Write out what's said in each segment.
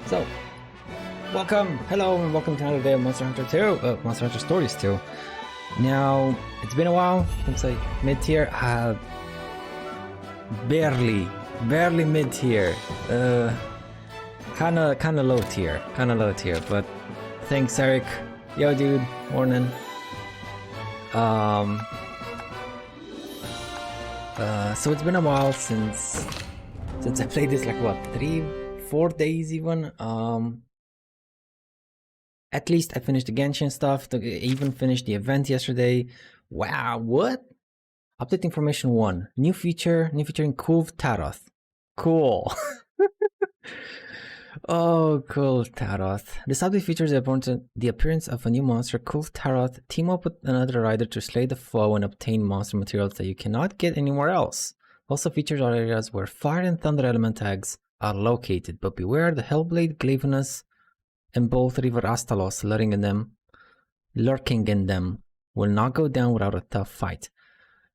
So, hello, and welcome to another day of Monster Hunter 2, Monster Hunter Stories 2. Now, it's been a while since I mid-tier. Barely mid-tier. Kinda low tier, but thanks, Eric. Yo, dude, morning. So it's been a while since I played this, like what, 3-4 days even. At least I finished the Genshin stuff. I even finished the event yesterday. Wow, what? Update information 1. New featuring Kulv Taroth. Cool. Oh, Kulv Taroth. This update features the appearance of a new monster, Kulv Taroth. Team up with another rider to slay the foe and obtain monster materials that you cannot get anywhere else. Also features are areas where fire and thunder element tags are located, but beware the Hellblade, Glavenus, and both River Rathalos lurking in them will not go down without a tough fight.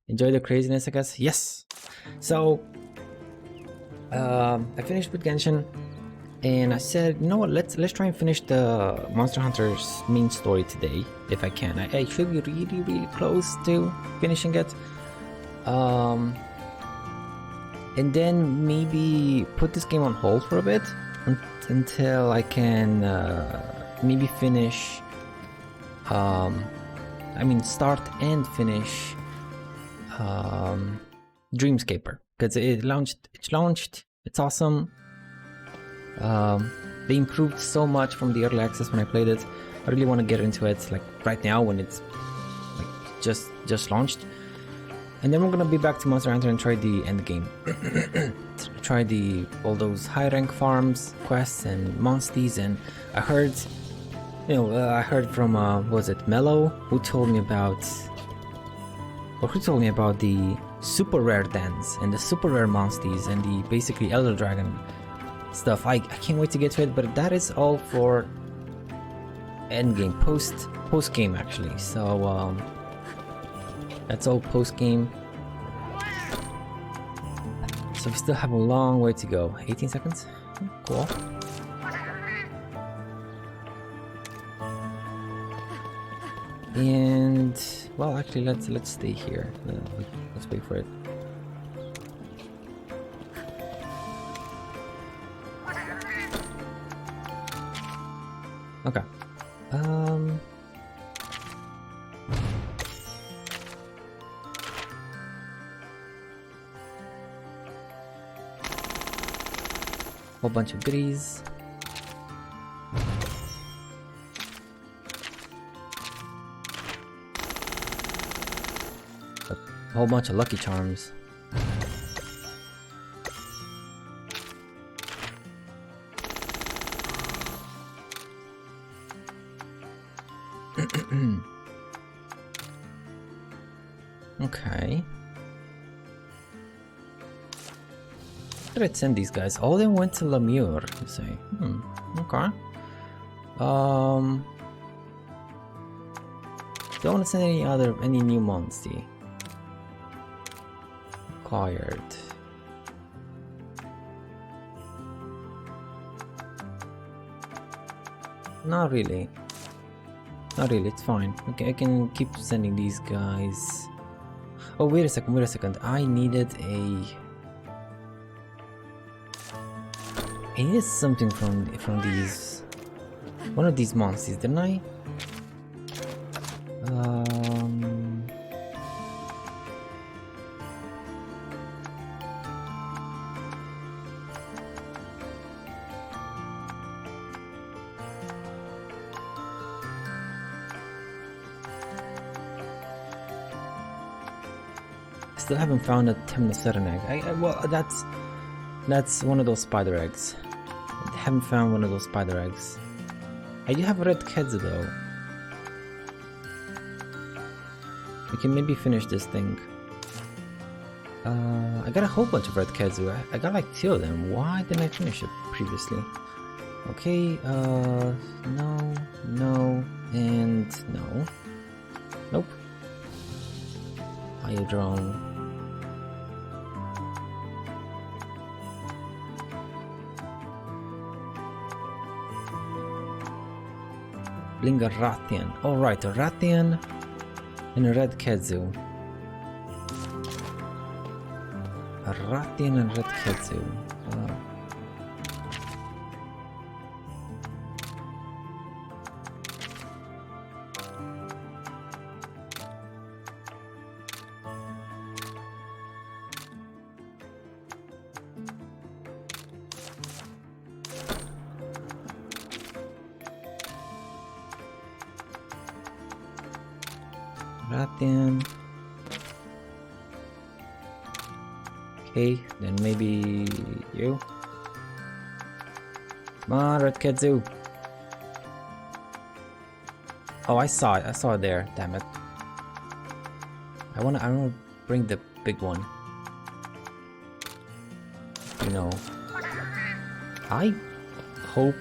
Enjoy the craziness, I guess? Yes! So, I finished with Genshin, and I said, you know what, let's try and finish the Monster Hunter's main story today, if I can. I should be really close to finishing it. And then maybe put this game on hold for a bit until I can maybe finish, start and finish Dreamscaper, because it's launched, it's awesome. They improved so much from the early access when I played it. I really want to get into it like right now when it's like just launched. And then we're gonna be back to Monster Hunter and try the end game. Try all those high rank farms, quests, and Monsties. And I heard, from was it Mello, who told me about the super rare dens and the super rare Monsties and the basically Elder Dragon stuff. I can't wait to get to it, but that is all for end game, post game actually. So that's all post game. So we still have a long way to go. 18 seconds. Cool. And well, actually, let's stay here. Let's wait for it. Okay. Whole bunch of goodies. A whole bunch of Lucky Charms. Okay. Where did I send these guys? All of them went to Lemure, you say. Okay. Don't want to send any new Monstie. Acquired. Not really, it's fine. Okay, I can keep sending these guys. Oh, wait a second. I needed something from these, one of these Monsties, didn't I? Still haven't found a Temnoceran egg. Well, that's one of those spider eggs. I haven't found one of those spider eggs. I do have red Kedzu though. We can maybe finish this thing. I got a whole bunch of red Kedzu. I got like 2 of them. Why didn't I finish it previously? Okay, no, and no. Nope. Iodrone. Bling a Rathian. Oh right, a Rathian and a red Kedzu. A Rathian and red Kedzu. Rathian. Okay, then maybe you. Come on, red Kedzu. Oh, I saw it. I saw it there. Damn it. I wanna bring the big one. You know. I hope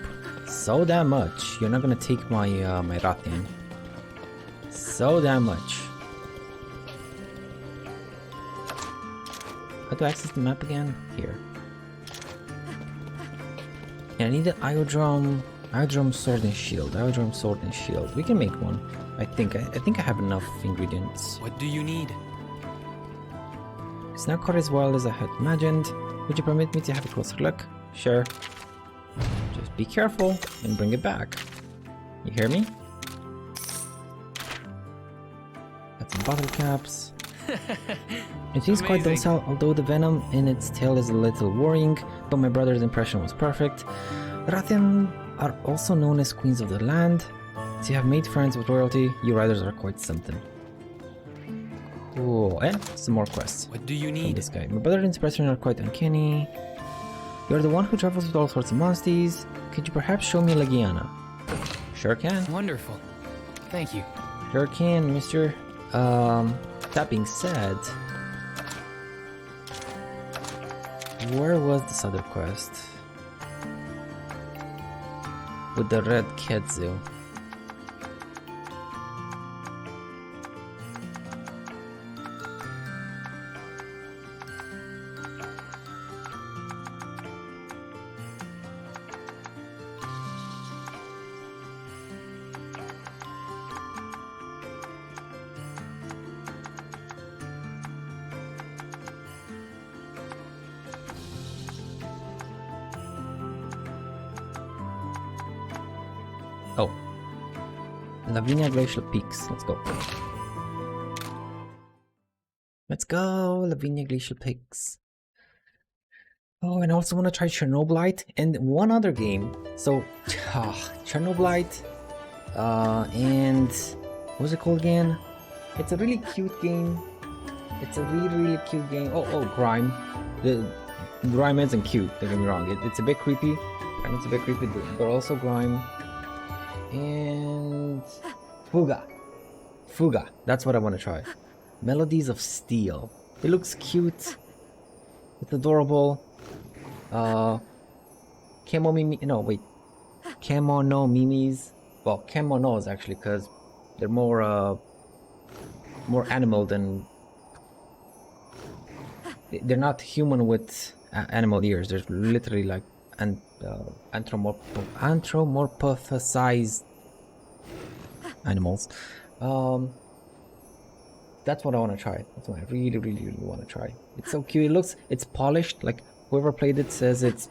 so damn much you're not gonna take my my Rathian. So damn much. How to access the map again? Here. Yeah, I need the Iodrum sword and shield. Iodrum sword and shield. We can make one. I think I have enough ingredients. What do you need? It's not quite as wild as I had imagined. Would you permit me to have a closer look? Sure. Just be careful and bring it back. You hear me? Got some bottle caps. It seems quite docile, although the venom in its tail is a little worrying, but my brother's impression was perfect. Rathian are also known as queens of the land. So you have made friends with royalty, you riders are quite something. Oh, and some more quests. What do you From need? this guy. My brother and impression are quite uncanny. You're the one who travels with all sorts of Monsties. Could you perhaps show me Legiana? Sure can. Wonderful. Thank you. Sure can, mister. That being said, where was this other quest? With the red Kedzu. Oh. Lavinia Glacial Peaks. Let's go. Let's go, Lavinia Glacial Peaks. Oh, and I also want to try Chernobylite and one other game. So, Chernobylite, and what was it called again? It's a really cute game. It's a really cute game. Oh, Grime. The Grime isn't cute. Don't get me wrong. It's a bit creepy. And it's a bit creepy, but also Grime. And Fuga. That's what I want to try. Melodies of Steel. It looks cute. It's adorable. Camo Mimi. No, wait. Camo no Mimis. Well, Camo nos actually, because they're more animal than. They're not human with animal ears. They're literally like anthropomorphized animals. That's what I want to try. That's what I really want to try. It's so cute. It's polished. Like whoever played it says it's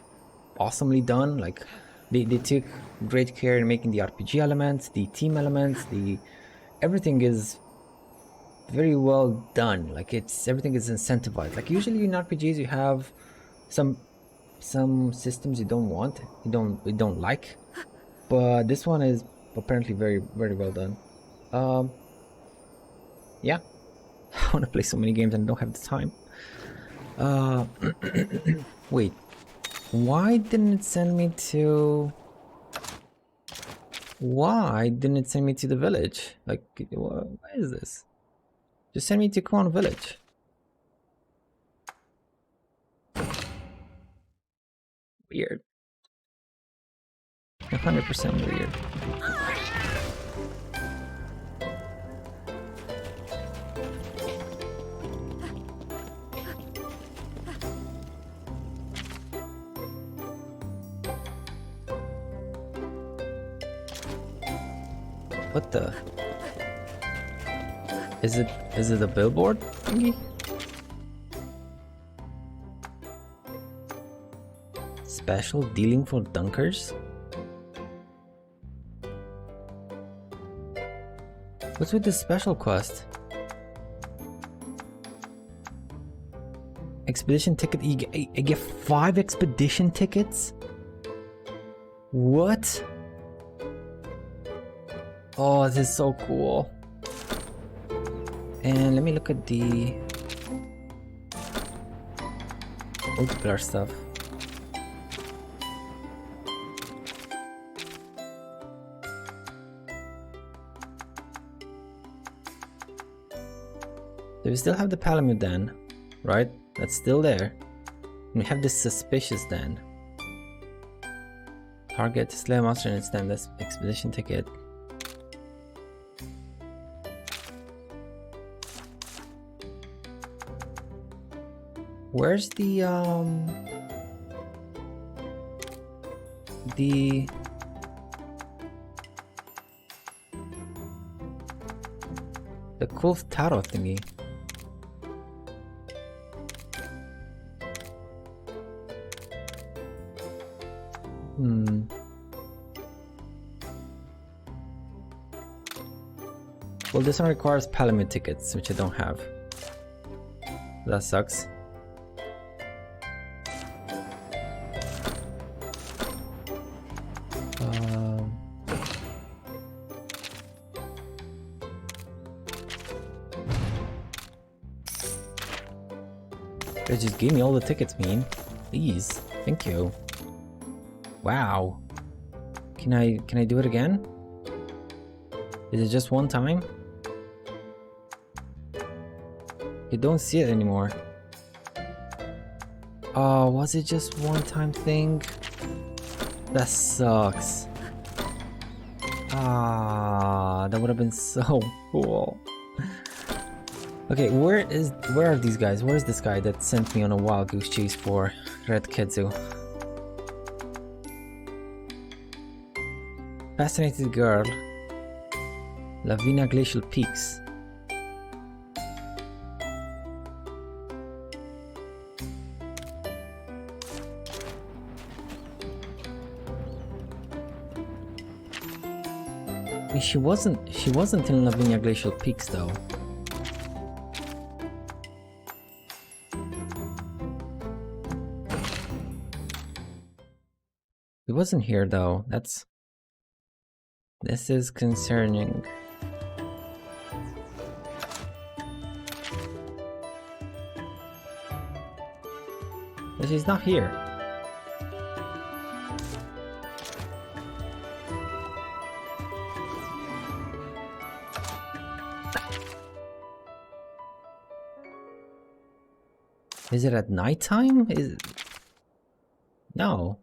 awesomely done. Like they took great care in making the RPG elements, the team elements, everything is very well done. Like everything is incentivized. Like usually in RPGs you have some systems you don't want, you don't like, but this one is apparently very well done. Yeah. I want to play so many games and don't have the time. Wait, why didn't it send me to the village? Like, what is this? Just send me to Kwan Village. Weird. 100% weird. What the? Is it a billboard thingy? Special dealing for dunkers? What's with this special quest? Expedition ticket. You get 5 expedition tickets? What? Oh, this is so cool. And let me look at the multiplayer stuff. So we still have the Palamute Den, right? That's still there. And we have this Suspicious Den. Target, slay a monster and extend this expedition ticket. Where's the cool tarot thingy? Well, this one requires Palamute tickets, which I don't have. That sucks. They just gave me all the tickets, man. Please, thank you. Wow. Can I do it again? Is it just one time? You don't see it anymore. Oh, was it just one time thing? That sucks. Ah, that would have been so cool. Okay, where are these guys? Where is this guy that sent me on a wild goose chase for Red Kedzu? Fascinated girl. Lavina Glacial Peaks. I mean, she wasn't in Lavinia Glacial Peaks though. He wasn't here though. This is concerning. But she's not here. Is it at nighttime? No.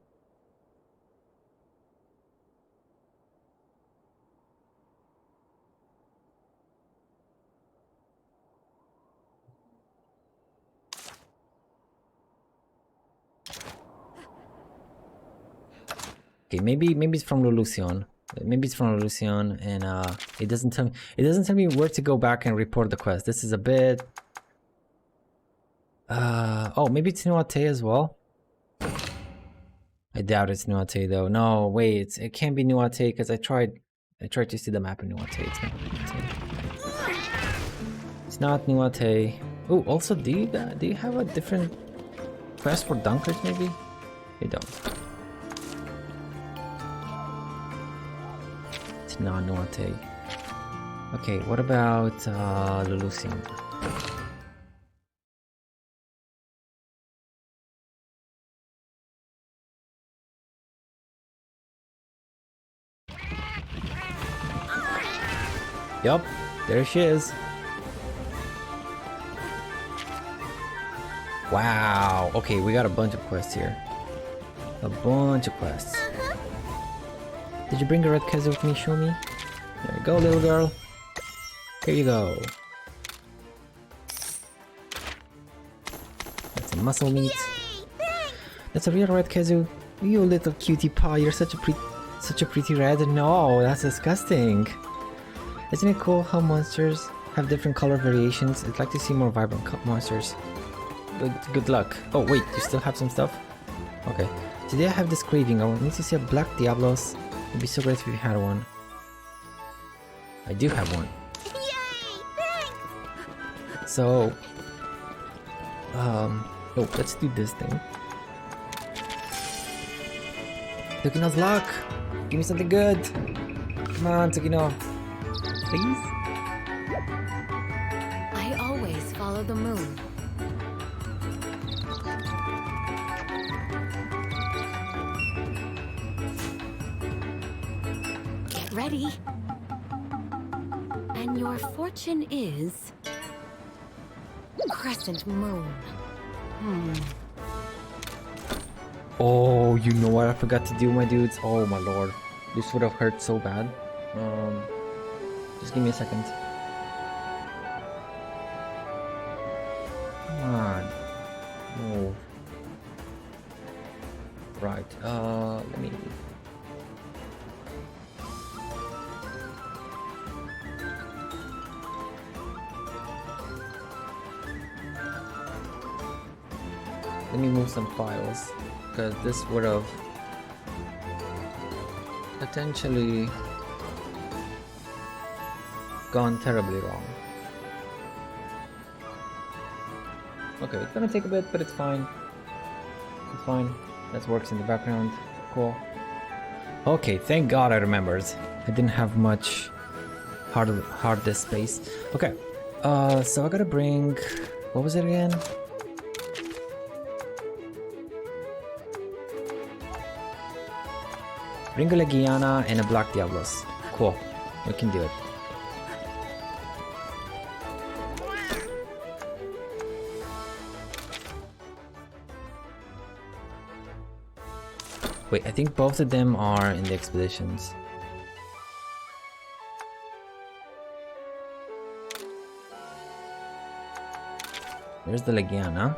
Okay, maybe it's from Lulusion. Maybe it's from Lulusion, and it doesn't tell me where to go back and report the quest. This is a bit. Oh, maybe it's Nuate as well. I doubt it's Nuate though. No, wait, it can't be Nuate because I tried to see the map in Nuate. It's not Nuate. It's not Nuate. Oh, also, do you have a different quest for Dunkers? Maybe you don't. Not Nuate. Okay, what about Lulusian? Yup, there she is. Wow. Okay, we got a bunch of quests here. A bunch of quests. Did you bring a red Kedzu with me? Show me. There you go, little girl. Here you go. That's a muscle meat. That's a real red Kedzu. You little cutie pie. You're such a pretty red. No, that's disgusting. Isn't it cool how monsters have different color variations? I'd like to see more vibrant monsters. Good luck. Oh wait, you still have some stuff? Okay. Today I have this craving. I need to see a black Diablos. It'd be so great if you had one. I do have one. Yay! Thanks! So, oh, let's do this thing. Tukino's luck! Give me something good! Come on, Tukino. Please? I always follow the moon. Get ready. And your fortune is... Crescent moon. Oh, you know what I forgot to do, my dudes? Oh my lord. This would have hurt so bad. Just give me a second. Come on. Move. Right, let me... Let me move some files, because this would have potentially gone terribly wrong. Okay, it's gonna take a bit, but it's fine. It's fine. That works in the background. Cool. Okay, thank God I remembered. I didn't have much hard disk space. Okay, so I gotta bring... What was it again? Bring a Legiana and a Black Diablos. Cool. We can do it. Wait, I think both of them are in the expeditions. There's the Legiana.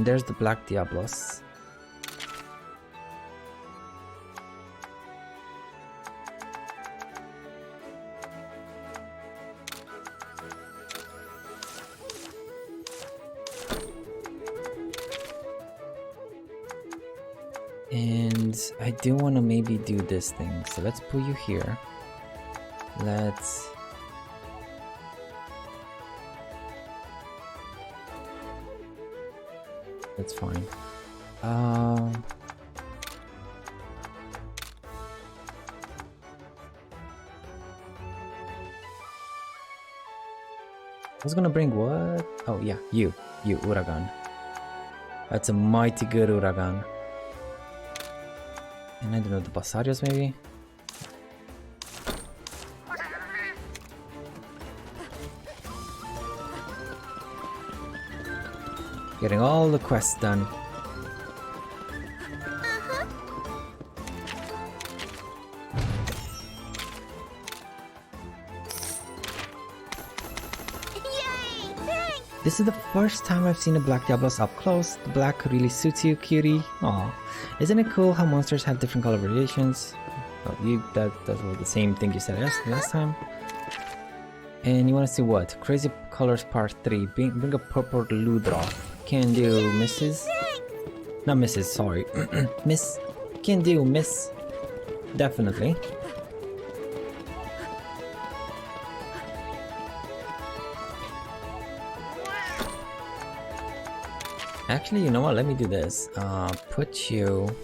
There's the Black Diablos. And I do want to maybe do this thing. So let's put you here. Let's... That's fine. I was gonna bring what? Oh yeah, you, Uragan. That's a mighty good Uragan. And I don't know, the Basarios maybe? Getting all the quests done. Yay! Thanks! This is the first time I've seen a Black Diablos up close. The black really suits you, cutie. Aw. Isn't it cool how monsters have different color variations? Oh, that was the same thing you said last time. And you want to see what? Crazy Colors Part 3. Bring a purple Ludra. Can do, Mrs. Not Mrs, sorry. Miss. Can do, Miss. Definitely. Actually, you know what? Let me do this. Put you...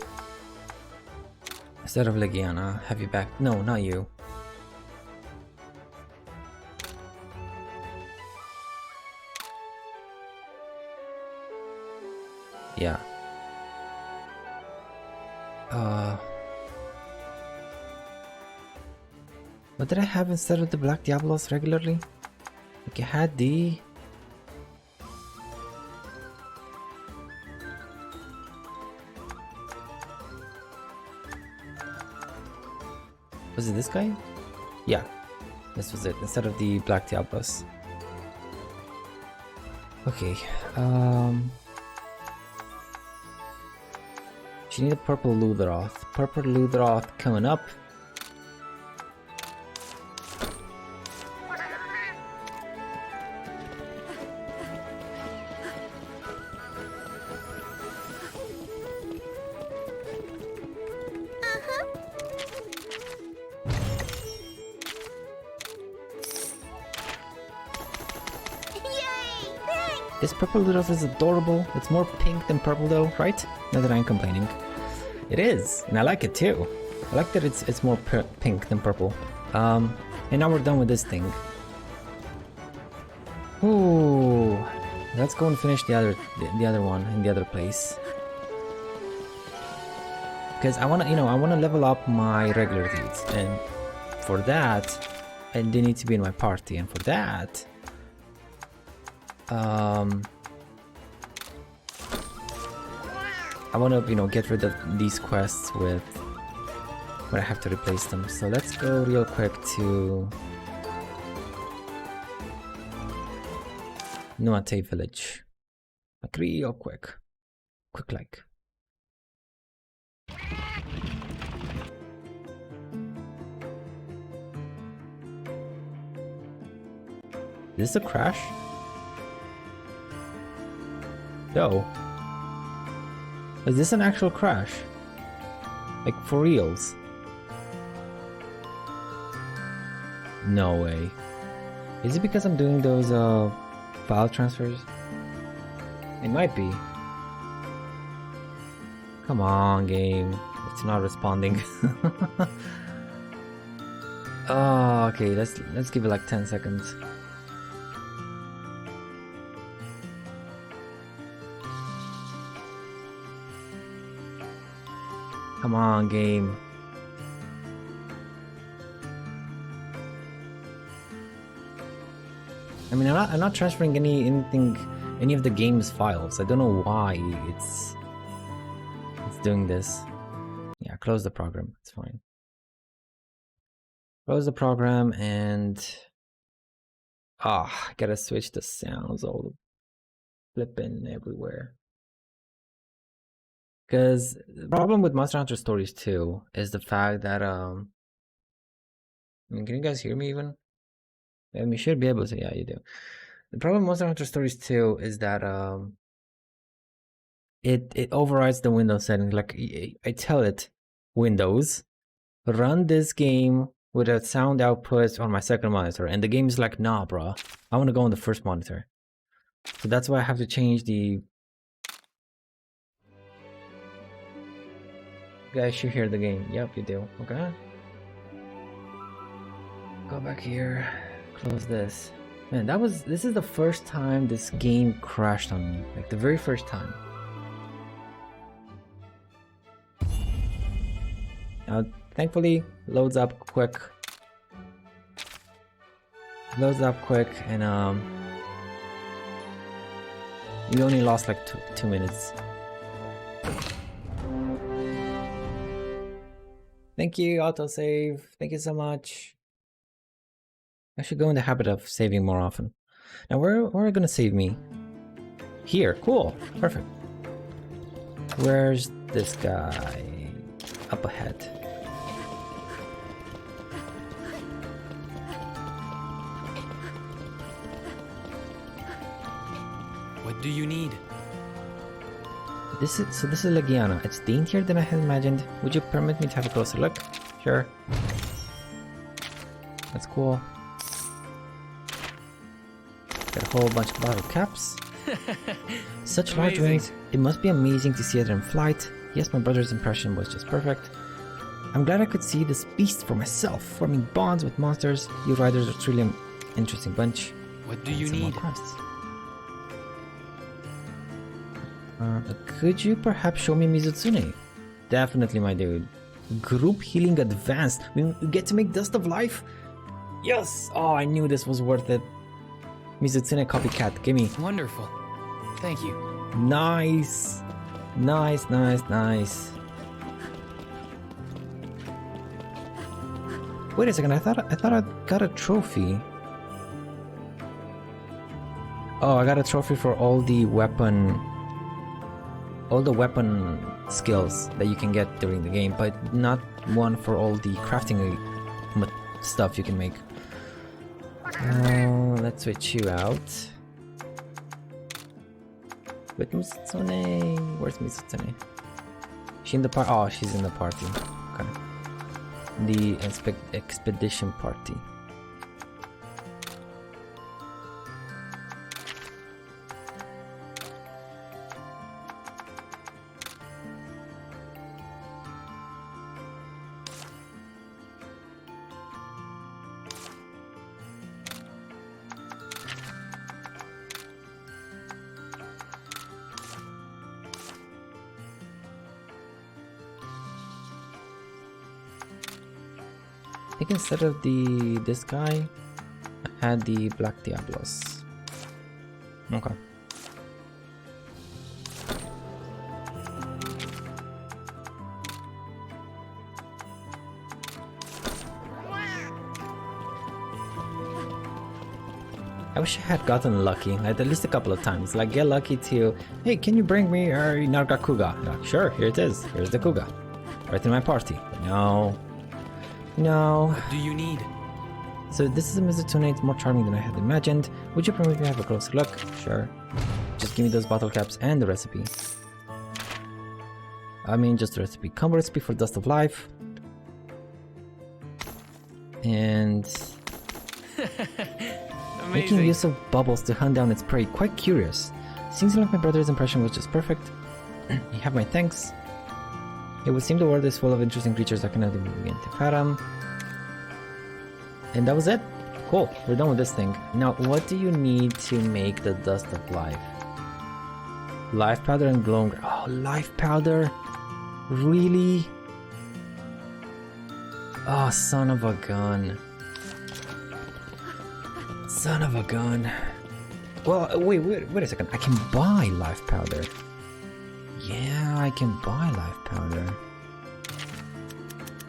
Instead of Legiana, have you back... No, not you. Yeah. What did I have instead of the Black Diablos regularly? Like I had the... Was it this guy? Yeah, this was it, instead of the Black Diablos. Okay, she need a purple Lutheroth. Purple Lutheroth coming up. This purple Lutheroth is adorable. It's more pink than purple though, right? Not that I'm complaining. It is, and I like it too. I like that it's more pink than purple. And now we're done with this thing. Ooh, let's go and finish the other one in the other place. Because I wanna level up my regular dudes, and for that, they need to be in my party, and for that, I want to, get rid of these quests with where I have to replace them. So let's go real quick to Nuate village. Like real quick. Quick like. Is this a crash? No. Is this an actual crash? Like for reals? No way. Is it because I'm doing those file transfers? It might be. Come on, game. It's not responding. Oh, okay, let's give it like 10 seconds. Come on, game. I mean, I'm not transferring any of the game's files. I don't know why it's doing this. Yeah, close the program. It's fine. Close the program and I gotta switch the sounds all flipping everywhere. Because the problem with Monster Hunter Stories 2 is the fact that I mean, can you guys hear me even? I mean, you should be able to. Yeah, you do. The problem with Monster Hunter Stories 2 is that it overrides the Windows settings. Like I tell it, Windows, run this game with a sound output on my second monitor, and the game is like, nah, bro, I want to go on the first monitor. So that's why I have to change the. You guys should hear the game. Yep, you do. Okay. Go back here. Close this. Man, this is the first time this game crashed on me. Like the very first time. Now, thankfully, loads up quick. Loads up quick, and we only lost like 2 minutes. Thank you, autosave. Thank you so much. I should go in the habit of saving more often. Now, where are you gonna save me? Here, cool, perfect. Where's this guy? Up ahead. What do you need? This is Legiana. It's daintier than I had imagined. Would you permit me to have a closer look? Sure. That's cool. Got a whole bunch of bottle caps. Such large wings. It must be amazing to see it in flight. Yes, my brother's impression was just perfect. I'm glad I could see this beast for myself, forming bonds with monsters. You riders are truly an interesting bunch. What do you need? Could you perhaps show me Mizutsune? Definitely, my dude. Group healing advanced. We get to make Dust of Life? Yes! Oh, I knew this was worth it. Mizutsune copycat, gimme. Wonderful. Thank you. Nice! Nice, nice, nice. Wait a second, I thought I got a trophy. Oh, I got a trophy for all the weapon skills that you can get during the game, but not one for all the crafting stuff you can make. Let's switch you out. With Mizutsune. Where's Mizutsune? She in the party? Oh, she's in the party. Okay. The expedition party. I think instead of this guy, I had the Black Diablos. Okay. I wish I had gotten lucky, like at least a couple of times. Like get lucky to, hey, can you bring me Nargacuga? Like, sure, here it is. Here's the Kuga. Right in my party. No. No. What do you need? So this is a Mizutsune, it's more charming than I had imagined. Would you permit me to have a closer look? Sure. Just give me those bottle caps and the recipe. I mean, just the recipe. Combo recipe for Dust of Life. And... making use of bubbles to hunt down its prey. Quite curious. Seems like my brother's impression was just perfect. You have my thanks. It would seem the world is full of interesting creatures that cannot even begin to fathom. And that was it. Cool, we're done with this thing. Now, what do you need to make the Dust of Life? Life powder and glowing... Oh, life powder? Really? Oh, son of a gun. Son of a gun. Well, wait a second. I can buy life powder. Yeah, I can buy life powder.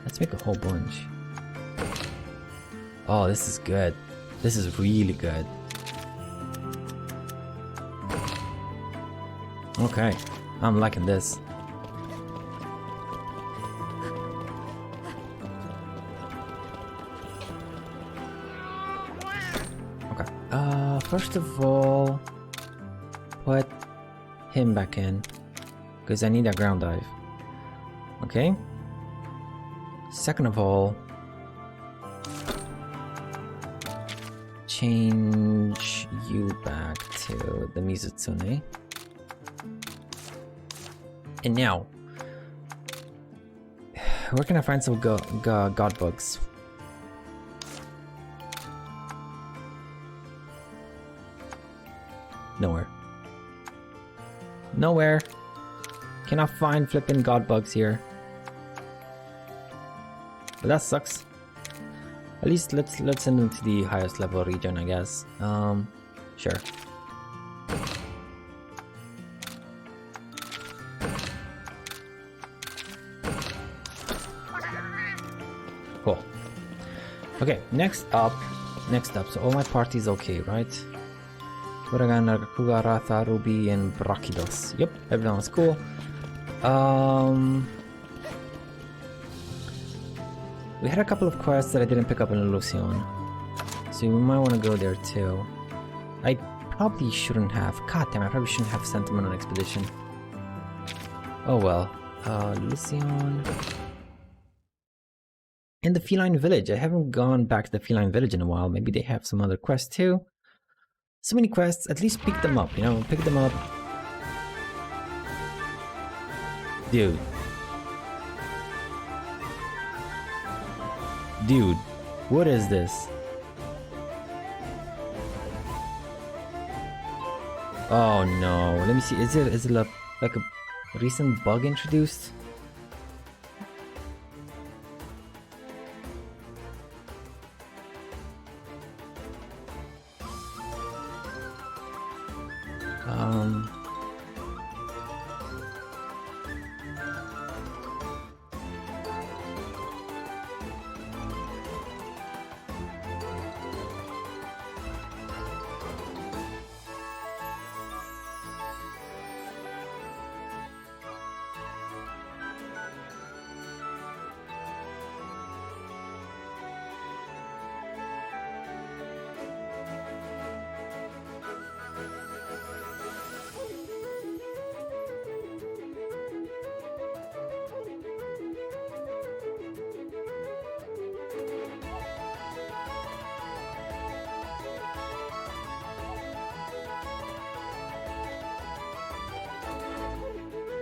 Let's make a whole bunch. Oh, this is good. This is really good. Okay, I'm liking this. Okay. First of all, put him back in. Because I need a ground dive. Okay. Second of all, change you back to the Mizutsune. And now, where can I find some god bugs? Nowhere. Nowhere. Cannot find flipping god bugs here. But that sucks. At least let's send them to the highest level region, I guess. Sure. Cool. Okay, next up. So all my party's okay, right? Wyverian, Nargacuga, Ratha, Ruby, and Brachidos. Yep, everyone was cool. We had a couple of quests that I didn't pick up in Illusion, so we might want to go there too. I probably shouldn't have. God damn, I probably shouldn't have sent them on an expedition. Oh well. Illusion. And the Feline Village. I haven't gone back to the Feline Village in a while. Maybe they have some other quests too. So many quests. At least pick them up, you know? Pick them up. Dude. Dude, what is this? Oh no, let me see. Is it like a recent bug introduced?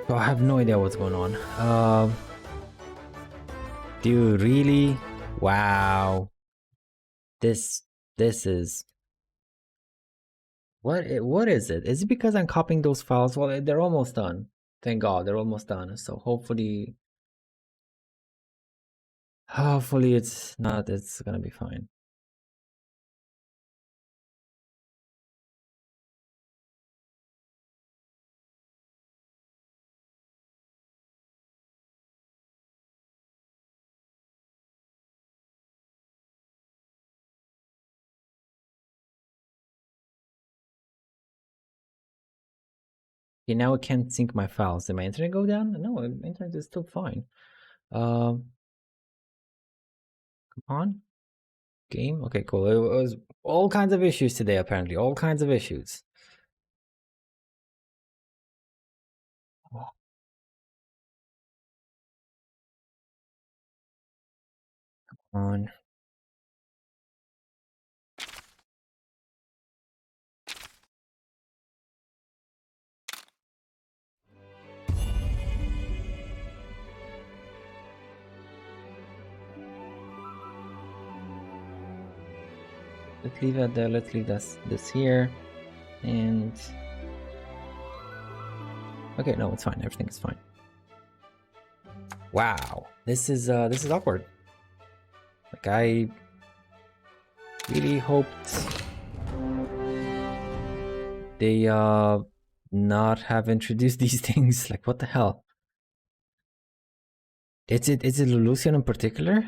So I have no idea what's going on. Dude, really? Wow. This is what is it? Is it because I'm copying those files? Well, they're almost done. Thank God, they're almost done. So hopefully it's not, it's gonna be fine. Okay, now I can't sync my files. Did my internet go down? No, my internet is still fine. Come on. Game? Okay, cool. It was all kinds of issues today, apparently. All kinds of issues. Come on. Let's leave it there. Let's leave this here. And okay, no, it's fine. Everything is fine. Wow, this is awkward. Like, I really hoped they not have introduced these things. Like, what the hell? Is it Lucian in particular?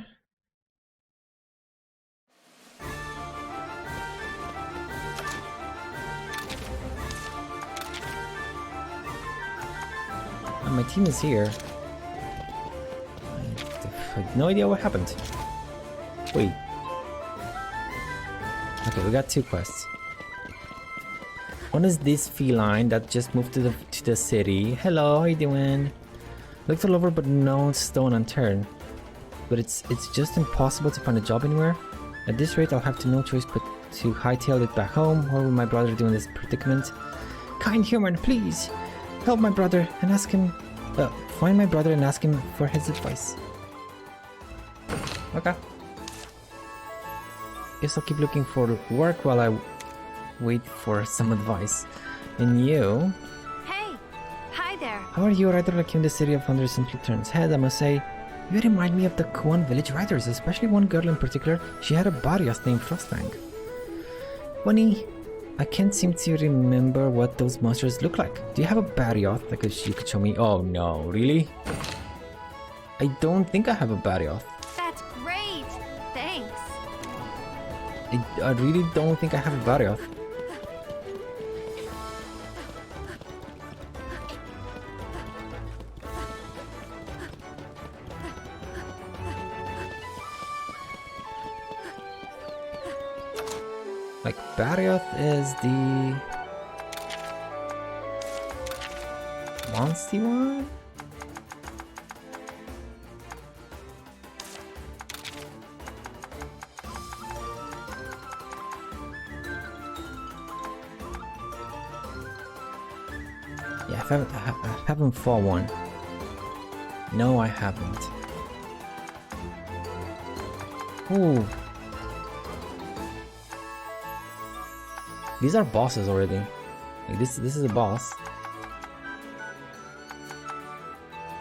My team is here. I have no idea what happened. Wait. Okay, we got two quests. One is this feline that just moved to the city. Hello, how you doing? Looked all over, but no stone unturned. But it's just impossible to find a job anywhere. At this rate, I'll have no choice but to hightail it back home. What will my brother do in this predicament? Kind human, please help my brother and ask him. Find my brother and ask him for his advice. Okay. Guess I'll keep looking for work while I wait for some advice. And you? Hey! Hi there! How are you? A writer like you in the city of Thunder simply turns head, I must say. You remind me of the Kuan village writers, especially one girl in particular. She had a Barrios named Frostfang. Funny, I can't seem to remember what those monsters look like. Do you have a Barioth that you could show me? Oh no, really? I don't think I have a Barioth. That's great! Thanks! I really don't think I have a Barioth. Like, Barioth is the Monstie one? Yeah, I haven't fought one. No, I haven't. Ooh. These are bosses already. Like, this is a boss.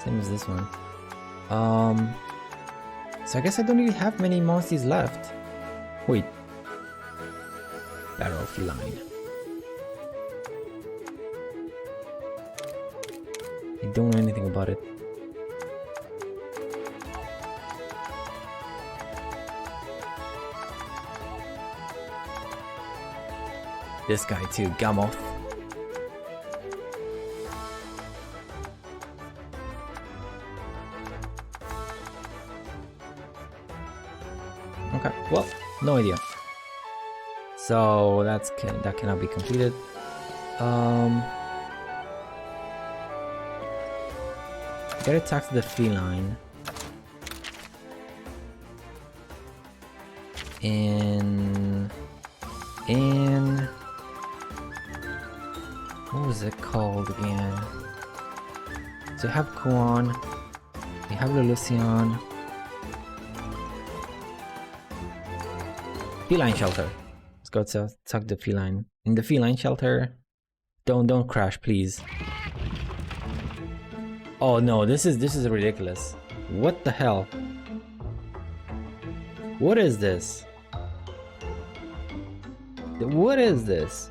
Same as this one. So I guess I don't really have many Monsties left. Wait. Barrow feline. I don't know anything about it. This guy too, Gamoth. Okay, well, no idea. So that cannot be completed. Get attack to the feline. In what was it called again? So you have Kuan, you have Lelucian. Feline shelter. Let's go to attack the feline. In the feline shelter. Don't crash, please. Oh no, this is ridiculous. What the hell? What is this? What is this?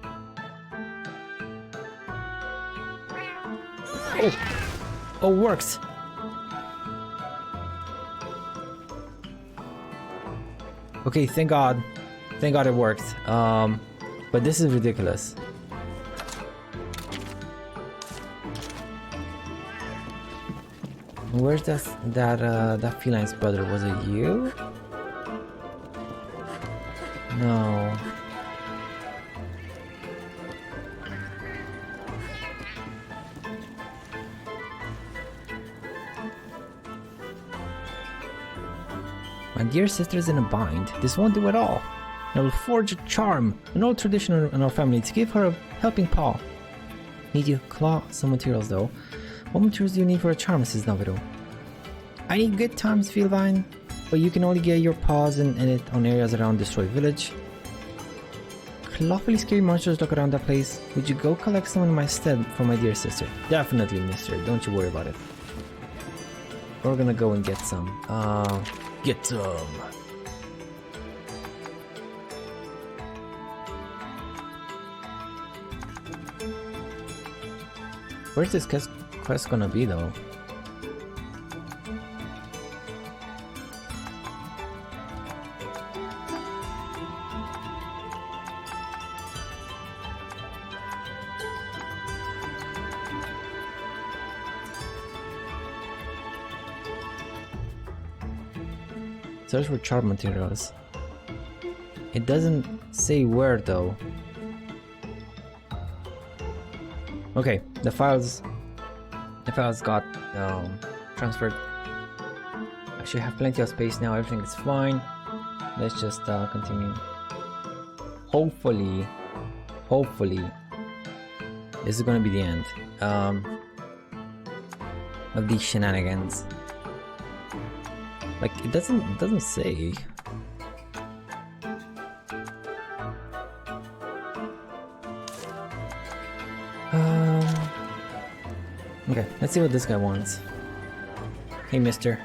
Oh, works. Okay, thank God. Thank God it worked. But this is ridiculous. Where's that feline's brother? Was it you? No. My dear sister is in a bind. This won't do at all. I will forge a charm, an old tradition in our family, to give her a helping paw. Need you claw some materials though. What materials do you need for a charm, Mrs. Navido? I need good times, Fieldvine, but you can only get your paws in it on areas around Destroyed Village. Clawfully scary monsters look around that place. Would you go collect some in my stead for my dear sister? Definitely, mister. Don't you worry about it. We're gonna go and get some. Get some. Where's this quest gonna be though? Search for charm materials. It doesn't say where though. Okay, the files got transferred. I should have plenty of space now. Everything is fine. Let's just continue. Hopefully, this is gonna be the end of these shenanigans. Like it doesn't say. Okay, let's see what this guy wants. Hey mister.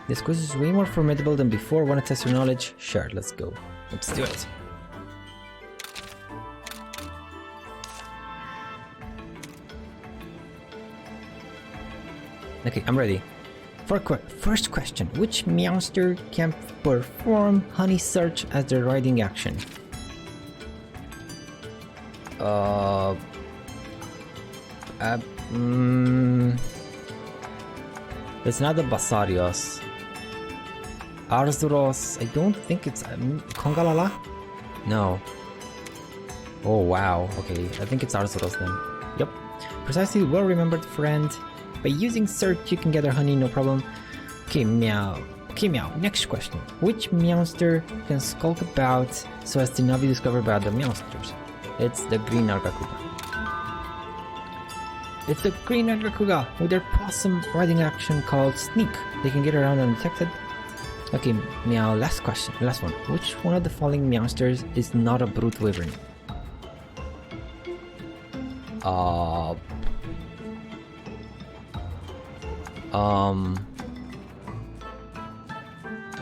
This quiz is way more formidable than before. Wanna test your knowledge? Sure, let's go. Let's do it. Okay, I'm ready. First question. Which Meowster can perform honey search as their riding action? It's not the Basarios. Arzuros, I don't think it's Kongalala? No. Oh wow, okay, I think it's Arzuros then. Yep. Precisely, well remembered friend. By using search you can gather honey, no problem. Okay, meow. Okay, meow. Next question. Which Meowster can skulk about so as to not be discovered by other Meowsters? It's the Green Nargacuga. It's the Green Nargacuga with their possum riding action called Sneak. They can get around undetected. Okay, meow. Last question. Last one. Which one of the following Meowsters is not a brute wyvern?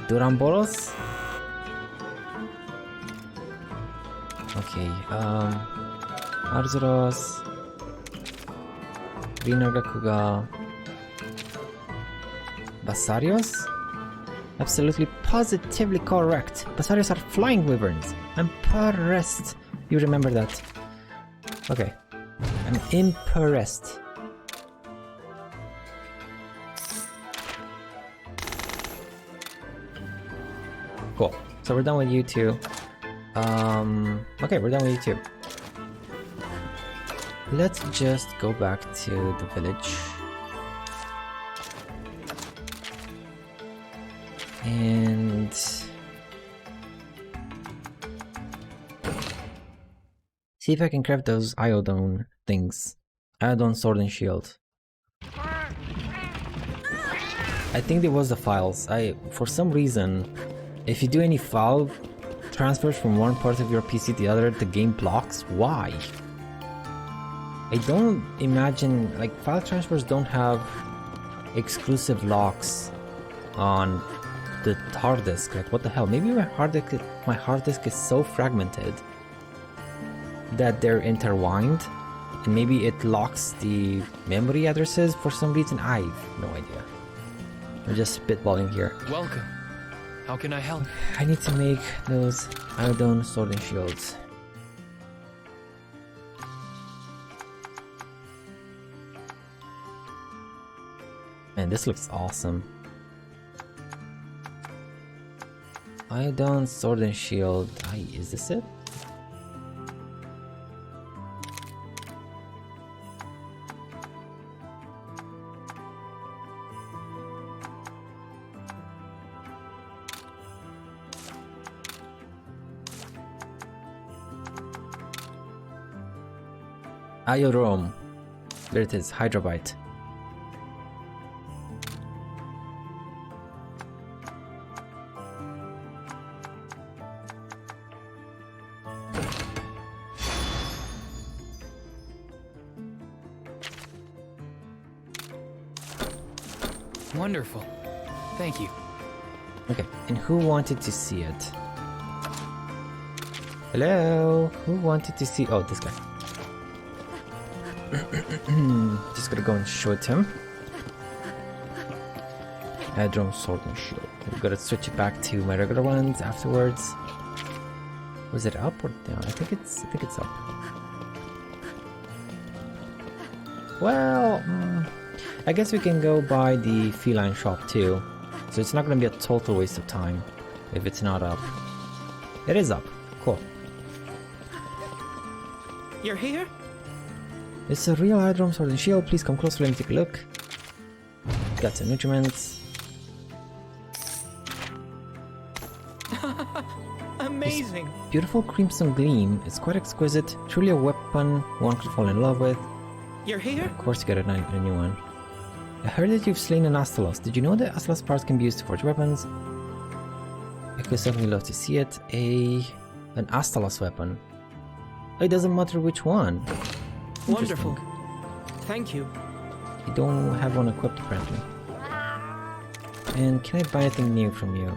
Duramboros? Okay, Arzuros. Rinagakuga Basarios? Absolutely positively correct. Basarios are flying wyverns. I'm impressed. You remember that. Okay. I'm impressed. Cool. So we're done with you two. Okay, we're done with you two. Let's just go back to the village. And see if I can craft those iodine things. Iodine sword and shield. I think there was the files. For some reason, if you do any file transfers from one part of your PC to the other, the game blocks. Why? I don't imagine, like, file transfers don't have exclusive locks on the hard disk. Like, what the hell? Maybe my hard disk is so fragmented that they're intertwined, and maybe it locks the memory addresses for some reason. I have no idea. I'm just spitballing here. Welcome. How can I help? I need to make those iodine sword and shields. Man, this looks awesome. Iodine sword and shield. Is this it? Iodome. There it is, Hydrobyte. Wonderful. Thank you. Okay, and who wanted to see it? Hello? Who wanted to see? Oh, this guy. Just gonna go and show it to him. Adron sword and shield. I'm gonna switch it back to my regular ones afterwards. Was it up or down? I think it's up. Well, I guess we can go by the feline shop too. So it's not gonna be a total waste of time if it's not up. It is up. Cool. You're here? It's a real Hydrom sword and shield. Please come closer, let me take a look. Got some nutriments. Amazing. This beautiful crimson gleam. It's quite exquisite. Truly a weapon one could fall in love with. You're here? Of course you get a new one. I heard that you've slain an Rathalos. Did you know that Rathalos parts can be used to forge weapons? I could certainly love to see it. An Rathalos weapon. It doesn't matter which one. Wonderful. Thank you. You don't have one equipped apparently. And can I buy anything new from you?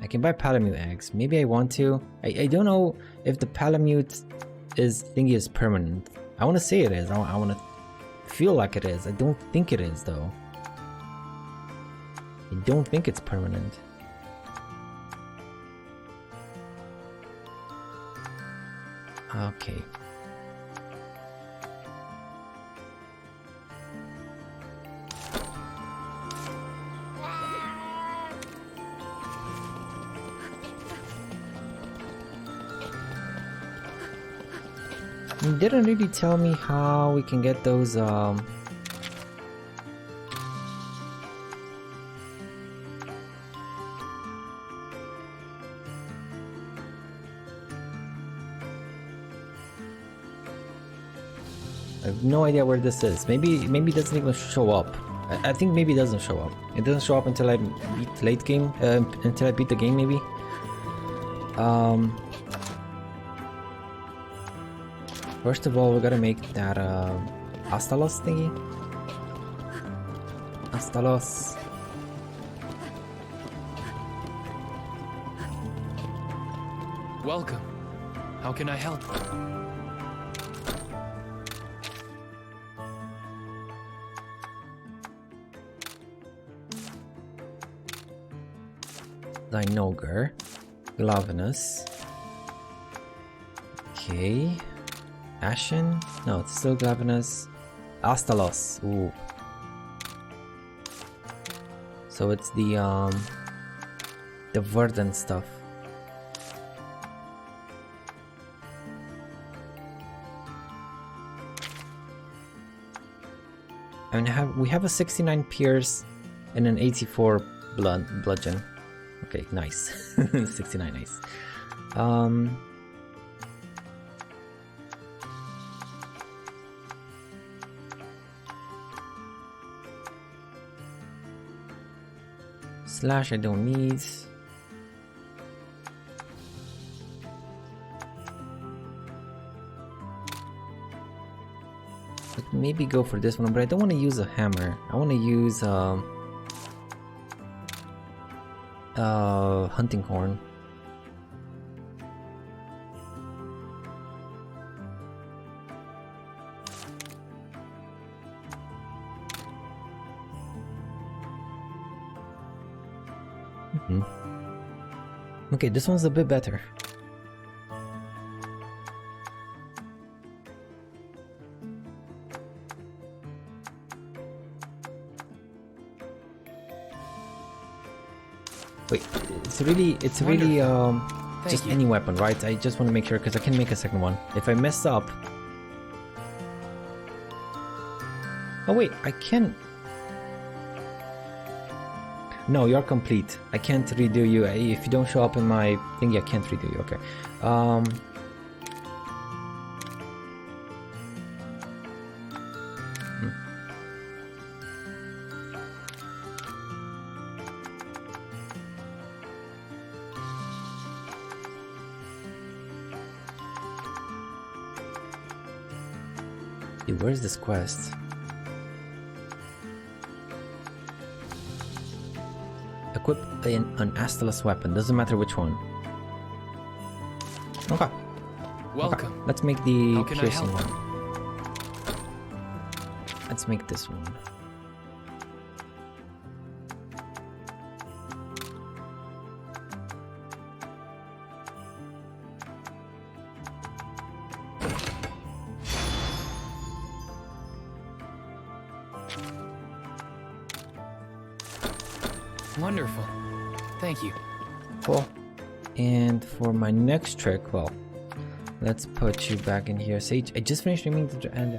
I can buy Palamute eggs. Maybe I want to. I don't know if the Palamute thingy is permanent. I want to say it is. I want to feel like it is. I don't think it is though. I don't think it's permanent. Okay. You didn't really tell me how we can get those I have no idea where this is. Maybe it doesn't even show up. I think maybe it doesn't show up. It doesn't show up until I beat late game. Until I beat the game, maybe. First of all, we gotta make that Rathalos thingy. Rathalos. Welcome. How can I help? Dinoger. Glavenus. Okay. Ashen? No, it's still Glavenus. Rathalos. Ooh. So it's the verdant stuff. I mean, we have a 69 pierce and an 84 bludgeon. Okay, nice. 69, nice. Slash I don't need. But maybe go for this one, but I don't want to use a hammer. I want to use hunting horn. Okay, this one's a bit better. Wait, it's really just any weapon, right? I just want to make sure because I can make a second one. If I mess up. Oh wait, I can. No, you're complete. I can't redo you. If you don't show up in my thing, I can't redo you. Okay. Dude, where's this quest? Equip an Rathalos weapon, doesn't matter which one. Okay. Welcome. Okay. Let's make the How can I piercing help? one. Let's make this one. Wonderful. Thank you. Cool. And for my next trick, well, let's put you back in here. Sage, I just finished streaming the end.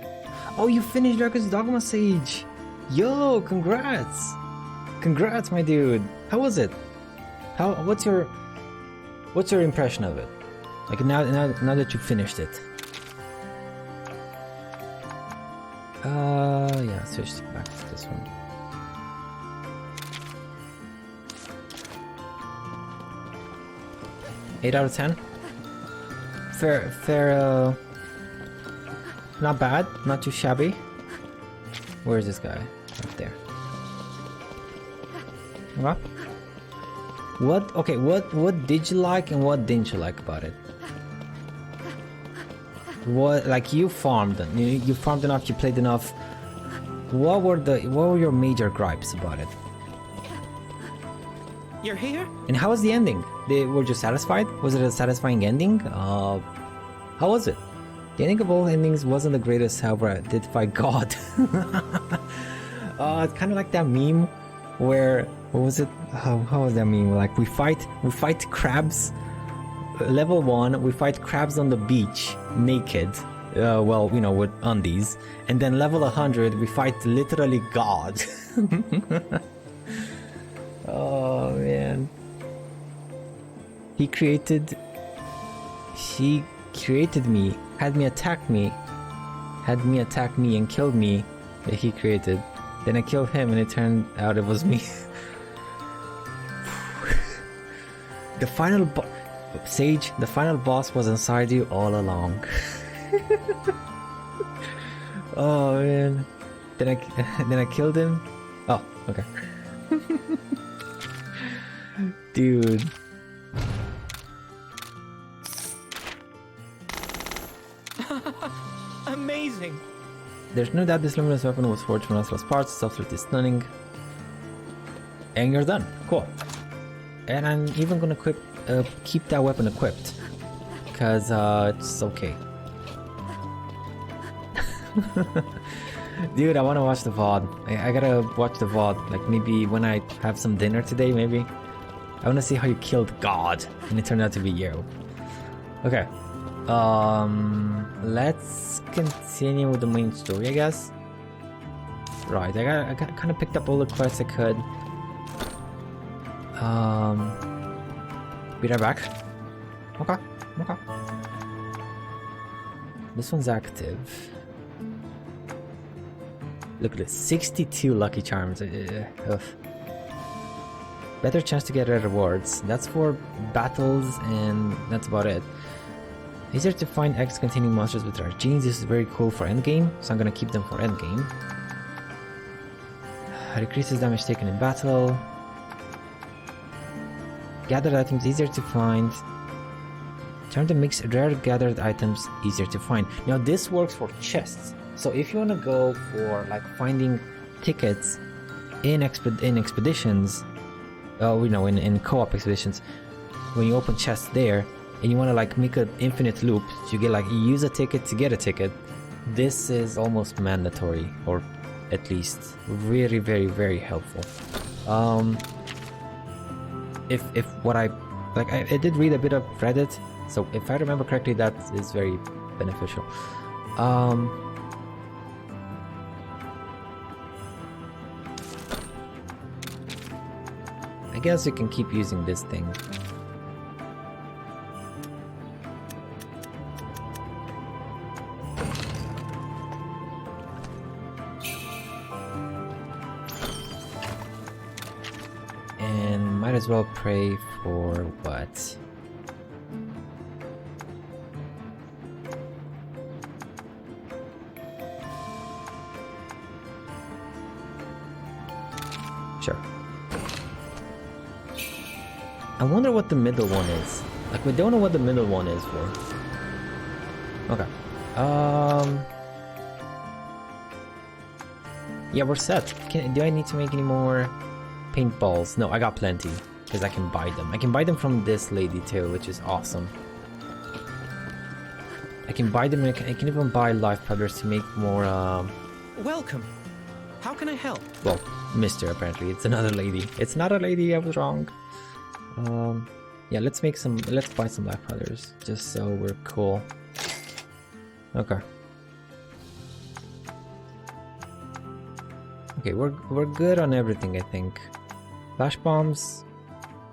Oh, you finished Dragon's Dogma, Sage! Yo, congrats! Congrats, my dude. How was it? What's your impression of it? Like now that you finished it. Yeah, switch back to this one. Eight out of 10. Fair. Not bad, not too shabby. Where is this guy? Up there. Okay. What did you like and what didn't you like about it? What, like, you farmed, you farmed enough, you played enough. What were your major gripes about it? You're here? And how was the ending? Were you satisfied? Was it a satisfying ending? How was it? The ending of all endings wasn't the greatest, however, I did fight God. It's kind of like that meme where, what was it? How was that meme? Like we fight crabs. Level 1, we fight crabs on the beach, naked. Well, you know, with undies. And then level 100, we fight literally God. Oh man. He created me, had me attack me and killed me that he created. Then I killed him and it turned out it was me. The final Sage, the final boss was inside you all along. Oh man. Then I killed him. Oh, okay. Dude. Amazing. There's no doubt this luminous weapon was forged from Rathalos parts, it's absolutely stunning. And you're done. Cool. and I'm even gonna keep that weapon equipped, cause it's okay. Dude, I wanna watch the VOD. I gotta watch the VOD, like maybe when I have some dinner today, maybe. I wanna see how you killed God, and it turned out to be you. Okay. Let's continue with the main story, I guess. Right, I kind of picked up all the quests I could. Be right back. Okay. This one's active. Look at this, 62 lucky charms. Ugh. Better chance to get rare rewards. That's for battles, and that's about it. Easier to find eggs containing monsters with rare genes. This is very cool for endgame, so I'm gonna keep them for endgame. Decreases damage taken in battle. Gathered items easier to find. Turn to mix rare gathered items easier to find. Now this works for chests. So if you want to go for like finding tickets in expeditions, in co-op expeditions, when you open chests there and you want to like make an infinite loop, you get like you use a ticket to get a ticket. This is almost mandatory, or at least very, very, very helpful. If what I did read a bit of Reddit, so if I remember correctly, that is very beneficial. I guess you can keep using this thing. And might as well pray for what? Sure. I wonder what the middle one is. Like, we don't know what the middle one is for. Okay. Yeah, we're set. Do I need to make any more paintballs? No, I got plenty. Because I can buy them. I can buy them from this lady too, which is awesome. I can buy them, and I can even buy life powders to make more, Welcome. How can I help? well, Mr. apparently. It's another lady. It's not a lady, I was wrong. Yeah, let's buy some life powders, just so we're cool. Okay. Okay, we're good on everything, I think. Flash bombs,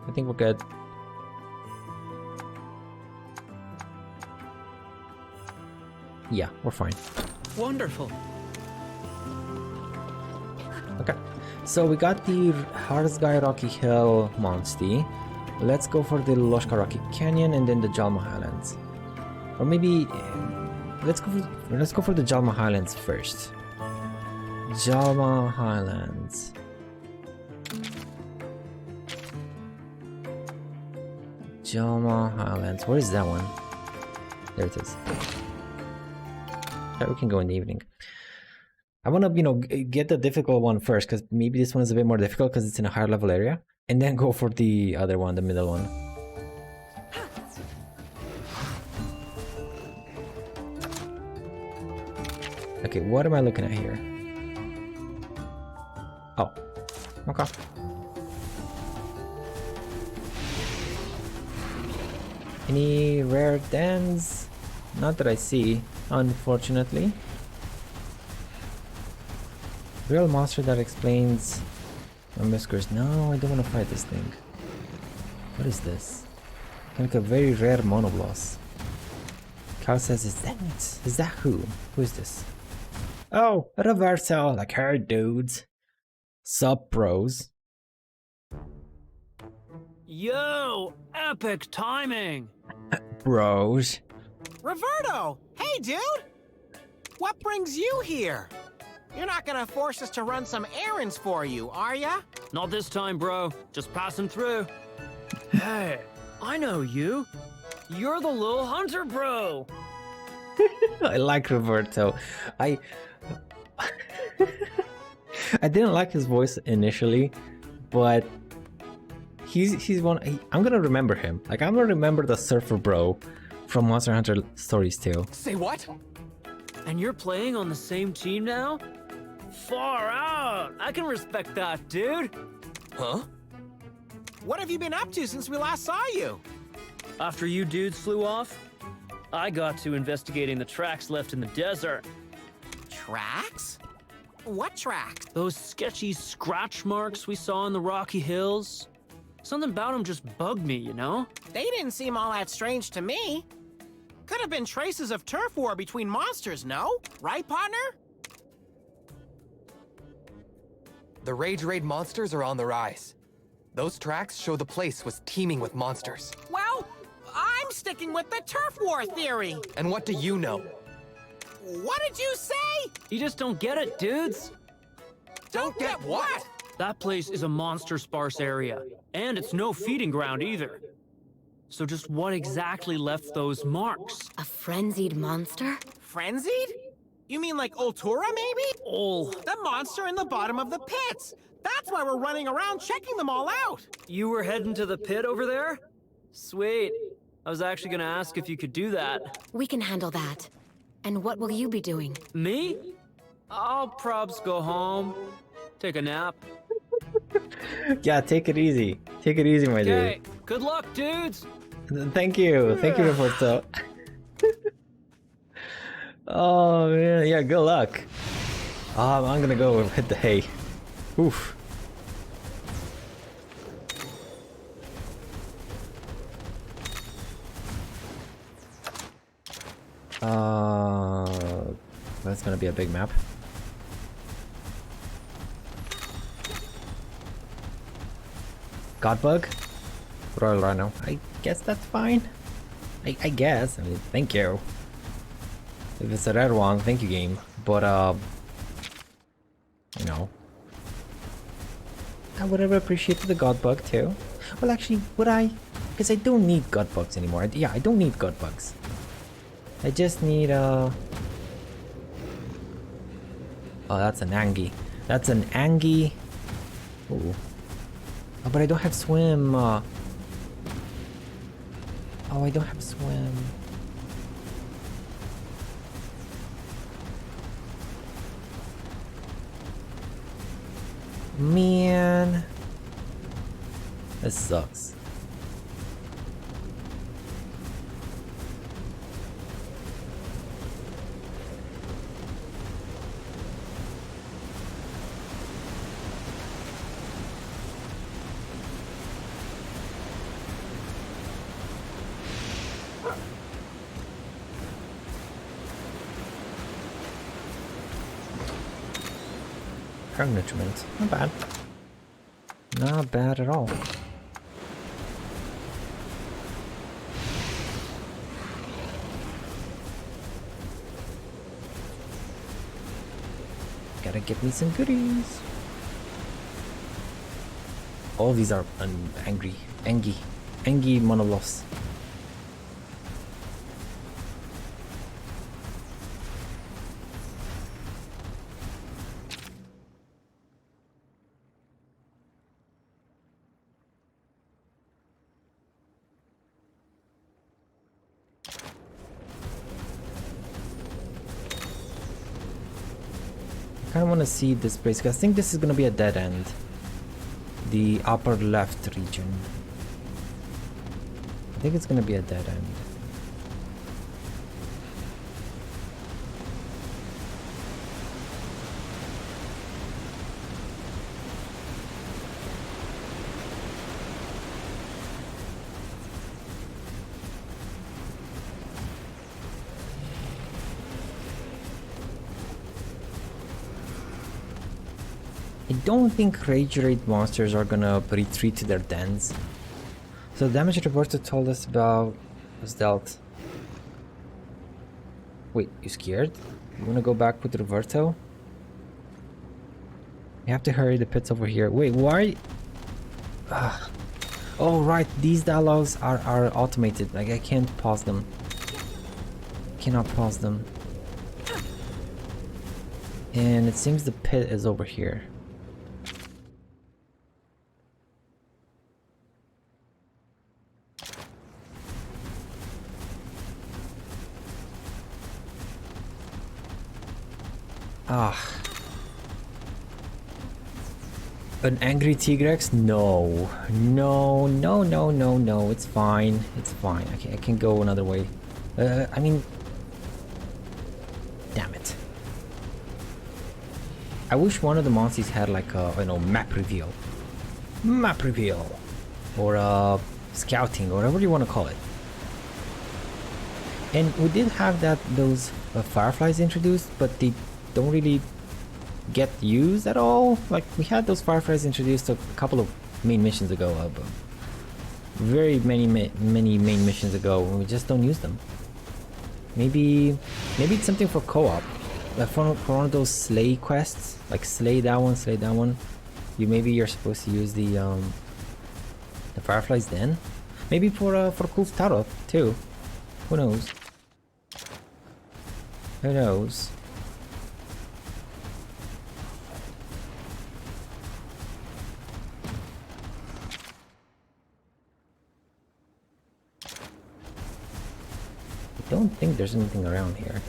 I think we're good. Yeah, we're fine. Wonderful. Okay, so we got the Harzgai Rocky Hill Monstie. Let's go for the Loshka Rocky Canyon and then the Jalma Highlands. Or maybe let's go for the Jalma Highlands first. Jalma Highlands. Jalma Highlands. Where is that one? There it is. Okay, we can go in the evening. I want to, get the difficult one first, because maybe this one is a bit more difficult because it's in a higher level area. And then go for the other one, the middle one. Okay, what am I looking at here? Oh, okay. Any rare dens? Not that I see, unfortunately. Real monster that explains my whiskers. No, I don't want to fight this thing. What is this? Like a very rare monobloss. Carl says, is that who? Who is this? Oh, a reversal, like her dudes. Sup, bros? Yo, epic timing! Bros. Roberto! Hey, dude! What brings you here? You're not gonna force us to run some errands for you, are ya? Not this time, bro. Just passing through. Hey, I know you. You're the little hunter, bro. I like Roberto. I didn't like his voice initially, but He's one. I'm gonna remember him. Like I'm gonna remember the surfer bro from Monster Hunter stories too. Say what? And you're playing on the same team now? Far out! I can respect that, dude! Huh? What have you been up to since we last saw you? After you dudes flew off, I got to investigating the tracks left in the desert. Tracks? What tracks? Those sketchy scratch marks we saw in the Rocky Hills. Something about them just bugged me, you know? They didn't seem all that strange to me. Could have been traces of turf war between monsters, no? Right, partner? The Rage Raid monsters are on the rise. Those tracks show the place was teeming with monsters. Well, I'm sticking with the turf war theory. And what do you know? What did you say? You just don't get it, dudes. Don't get what? That place is a monster-sparse area, and it's no feeding ground either. So just what exactly left those marks? A frenzied monster? Frenzied? You mean like Ultura, maybe? Oh, The monster in the bottom of the pits. That's why we're running around checking them all out. you were heading to the pit over there? Sweet. I was actually gonna ask if you could do that. We can handle that. And what will you be doing? Me? I'll probs go home, take a nap. Yeah, take it easy. Take it easy, my Okay, good luck, dudes! dude. Thank you, Roberto. Oh man, yeah, good luck. I'm gonna go hit the hay. Oof. That's gonna be a big map. Godbug? Royal Rhino. I guess that's fine. I guess. I mean, thank you. If it's a rare one, thank you, game. But, you know. I would have appreciated the Godbug too. Well, actually, would I? Because I don't need Godbugs anymore. Yeah, I don't need Godbugs. I just need, Oh, that's an Angie. That's an Angie. Ooh. Oh, but I don't have swim. Oh, I don't have swim. Man. This sucks. Herb nutriment. Not bad. Not bad at all. Gotta get me some goodies. All these are angry. Angie monolos. I kind of want to see this place because I think this is going to be a dead end. The upper left region. I think it's going to be a dead end. I don't think Rage Raid monsters are gonna retreat to their dens. So the damage Roberto told us about was dealt. Wait, you scared? You wanna go back with Roberto? You have to hurry, the pit's over here. Wait, why? Oh right, these dialogues are automated. Like I can't pause them. Cannot pause them. And it seems the pit is over here. Ah. An angry Tigrex? No. No, no, no, no, no. It's fine. It's fine. I can go another way. I mean... Damn it. I wish one of the Monsties had like a, you know, map reveal. Map reveal. Or scouting, or whatever you want to call it. And we did have those fireflies introduced, but they don't really get used at all. Like, we had those fireflies introduced a couple of main missions ago, very many main missions ago, and we just don't use them. Maybe it's something for co-op, like for one of those slay quests, like slay that one. Maybe you're supposed to use the fireflies then. Maybe for cool startup too. Who knows? Who knows? I don't think there's anything around here.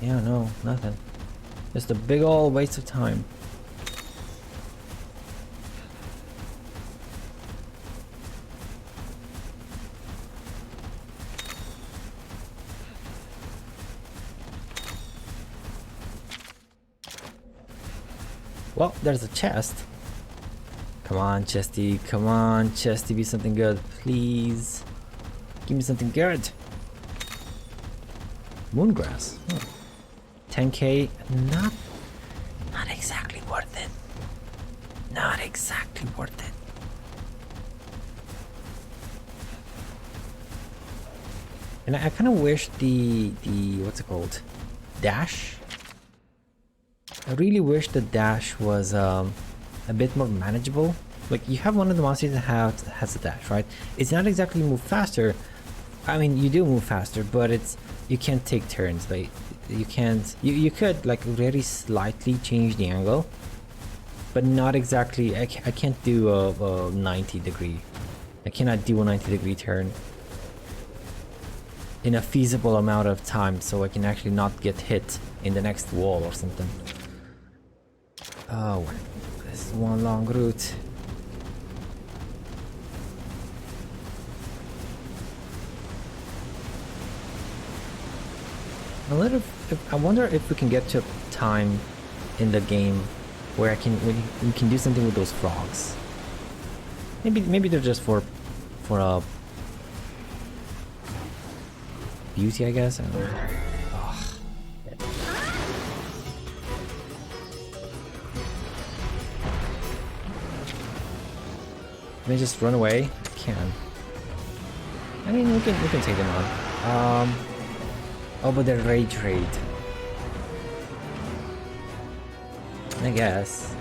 Yeah, no, nothing. Just a big ol' waste of time. Well, there's a chest. Come on, Chesty. Come on, Chesty. Be something good, please. Give me something good. Moongrass. Oh. 10k. Not exactly worth it. Not exactly worth it. And I kind of wish the what's it called? Dash. I really wish the dash was a bit more manageable. Like, you have one of the monsters that has a dash, right? It's not exactly move faster. I mean, you do move faster, but you can't take turns. Like, you can't. You could like very slightly change the angle, but not exactly. I can't do a 90 degree. I cannot do a 90-degree turn in a feasible amount of time, so I can actually not get hit in the next wall or something. Oh, this is one long route. I wonder if we can get to a time in the game where we can do something with those frogs. Maybe they're just for beauty, I guess. I don't know. Can they just run away? I can. I mean, we can take them on. Oh, but they're rage raid. I guess.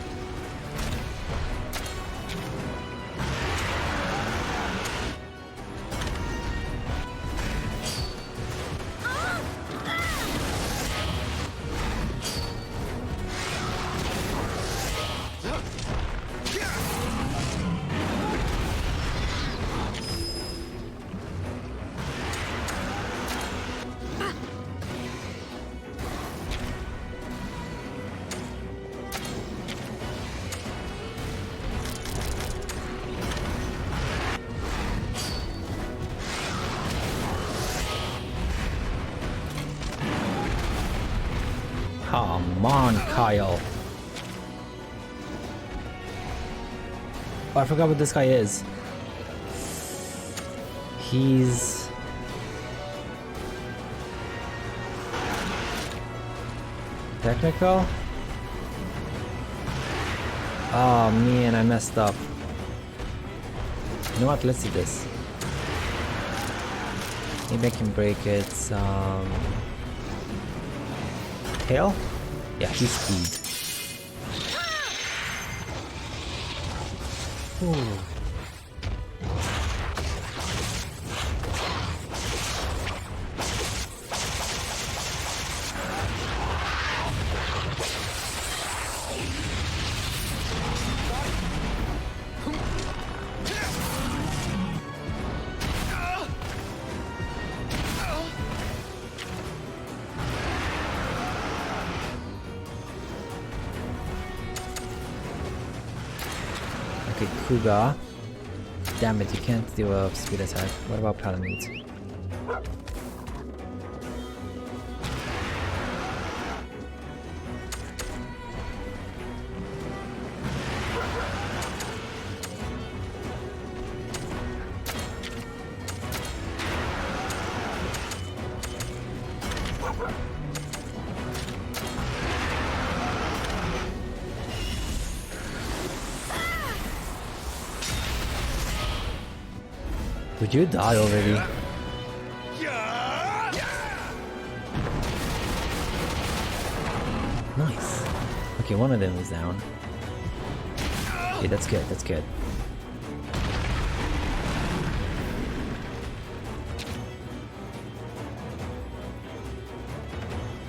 Come on, Kyle. Oh, I forgot what this guy is. He's... technical? Oh man, I messed up. You know what? Let's do this. Maybe I can break its tail? Yeah, he's speed. Ooh. Okay, Kuga. Damn it, you can't do a speed attack. What about Palamute? Would you die already? Nice. Okay, one of them is down. Okay, that's good, that's good.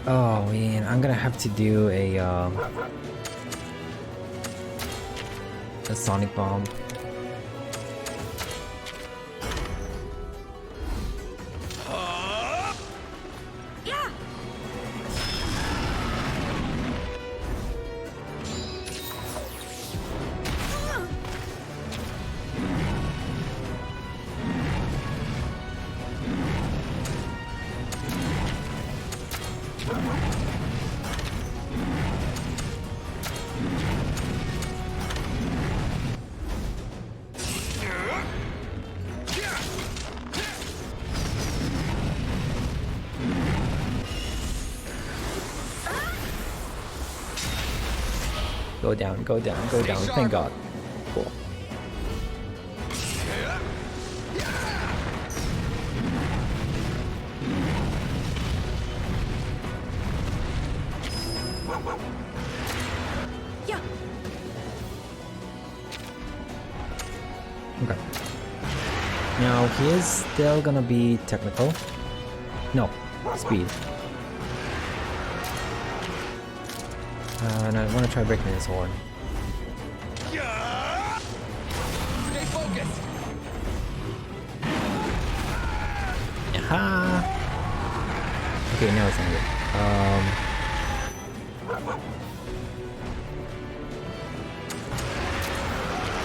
Oh man, I'm gonna have to do a sonic bomb. Go down, go down, go down. Thank God. Cool. Yeah. Okay. Now he is still gonna be technical. No, speed. And I want to try breaking his horn. Stay focused. Aha! Okay, now it's ended.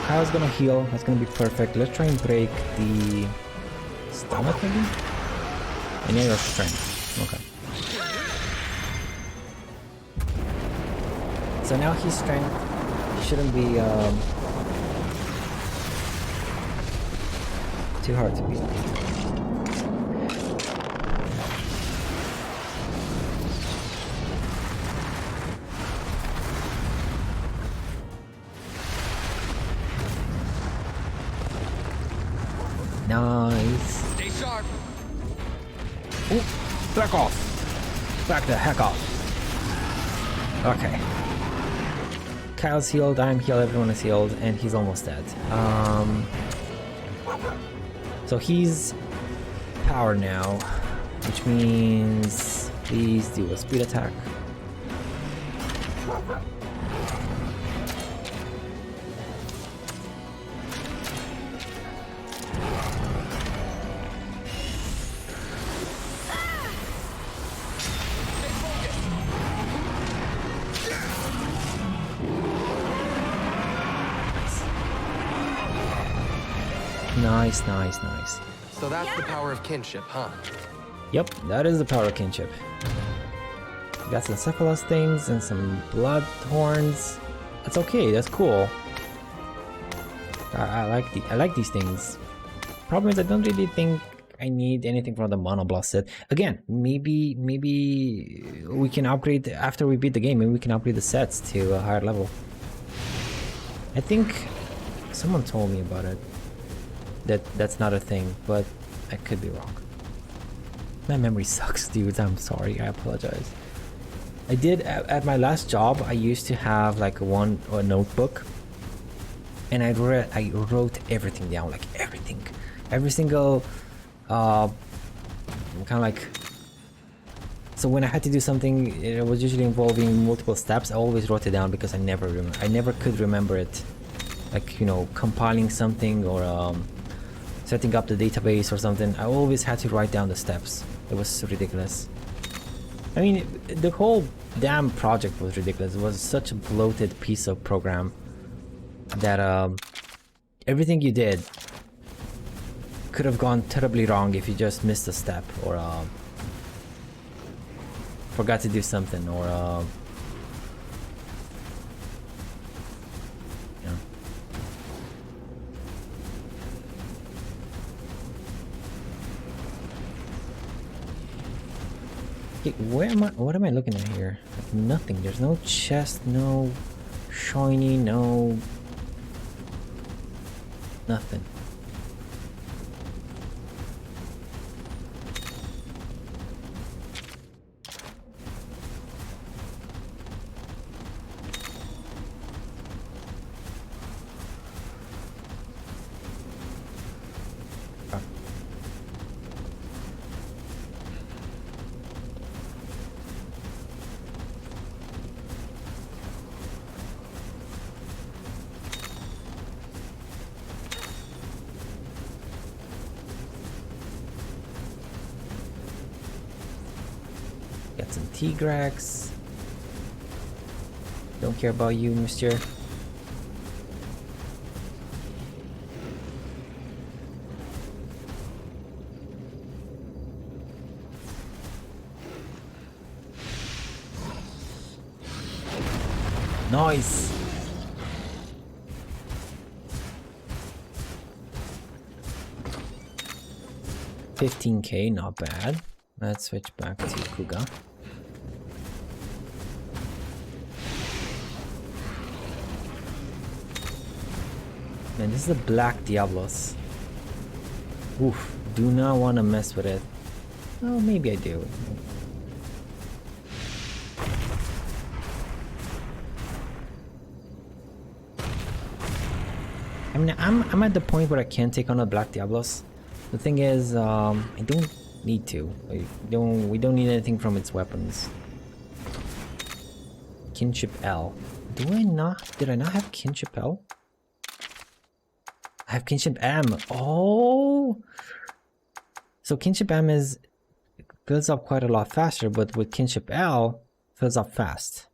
Kyle's gonna heal. That's gonna be perfect. Let's try and break the stomach, maybe. And yeah, your strength. Okay. So now his strength shouldn't be too hard to beat. Nice. Stay sharp. Ooh, back off. Back the heck off. Okay. Kyle's healed, I'm healed, everyone is healed, and he's almost dead. So he's power now, which means please do a speed attack. Nice, nice, nice. So that's the power of kinship, huh? Yep, that is the power of kinship. Got some Cephalus things and some blood horns. That's okay, that's cool. I like these things. Problem is I don't really think I need anything from the Mono Blast set. Again, maybe we can upgrade after we beat the game, maybe we can upgrade the sets to a higher level. I think someone told me about it. That's not a thing, but I could be wrong. My memory sucks, dudes. I'm sorry. I apologize. I did at my last job. I used to have like a notebook, and I wrote everything down, like everything, every single kind of like. So when I had to do something, it was usually involving multiple steps. I always wrote it down because I never could remember it. Like, you know, compiling something or setting up the database or something. I always had to write down the steps. It was ridiculous. I mean, the whole damn project was ridiculous. It was such a bloated piece of program that everything you did could have gone terribly wrong if you just missed a step or forgot to do something or yeah. Okay, where am I? What am I looking at here? Like nothing. There's no chest, no shiny, no nothing. Got some T-Grax. Don't care about you, mister. Nice! $15K, not bad. Let's switch back to Kuga. Man, this is a Black Diablos. Oof, do not want to mess with it. Oh, maybe I do. I mean, I'm at the point where I can take on a Black Diablos. The thing is, I don't need to. We don't need anything from its weapons. Kinship L. Did I not have Kinship L? I have Kinship M. Oh! So Kinship M fills up quite a lot faster, but with Kinship L, fills up fast.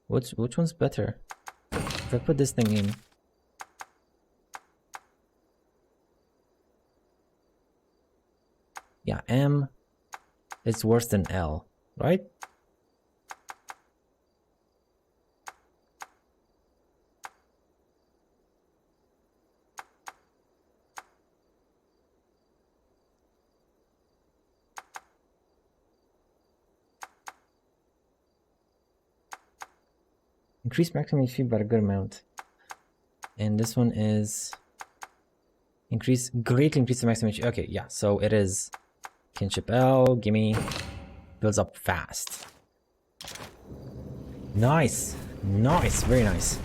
Which one's better? If I put this thing in. Yeah, M is worse than L, right? Increase maximum HP by a good amount. And this one is greatly increase the maximum HP. Okay, yeah, so it is Kinship L, gimme, builds up fast. Nice, nice, very nice.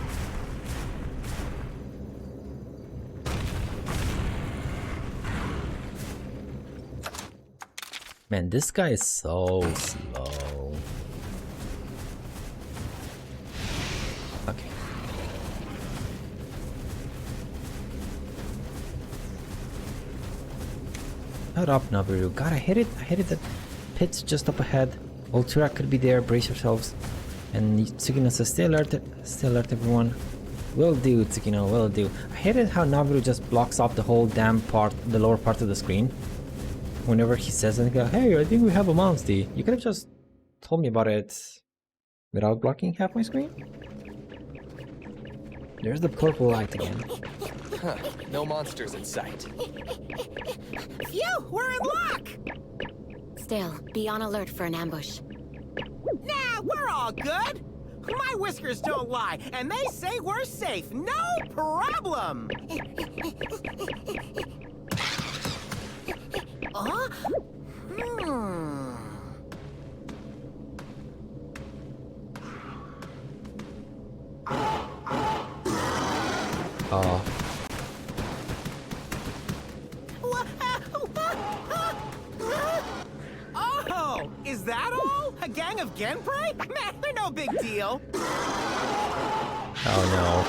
Man, this guy is so slow. Okay. Shut up, Nabiru. God, I hit it. The pit's just up ahead. Ultura could be there. Brace yourselves. And Tsukino says, stay alert, everyone. Will do, Tsukino, will do. I hated how Nabiru just blocks off the whole damn part, the lower part of the screen. Whenever he says anything, hey, I think we have a Monstie. You could have just told me about it without blocking half my screen. There's the purple light again. Huh, no monsters in sight. Phew, we're in luck! Still, be on alert for an ambush. Nah, we're all good. My whiskers don't lie, and they say we're safe. No problem. Oh. Oh, is that all? A gang of Genprey? Man, they're no big deal. Oh no.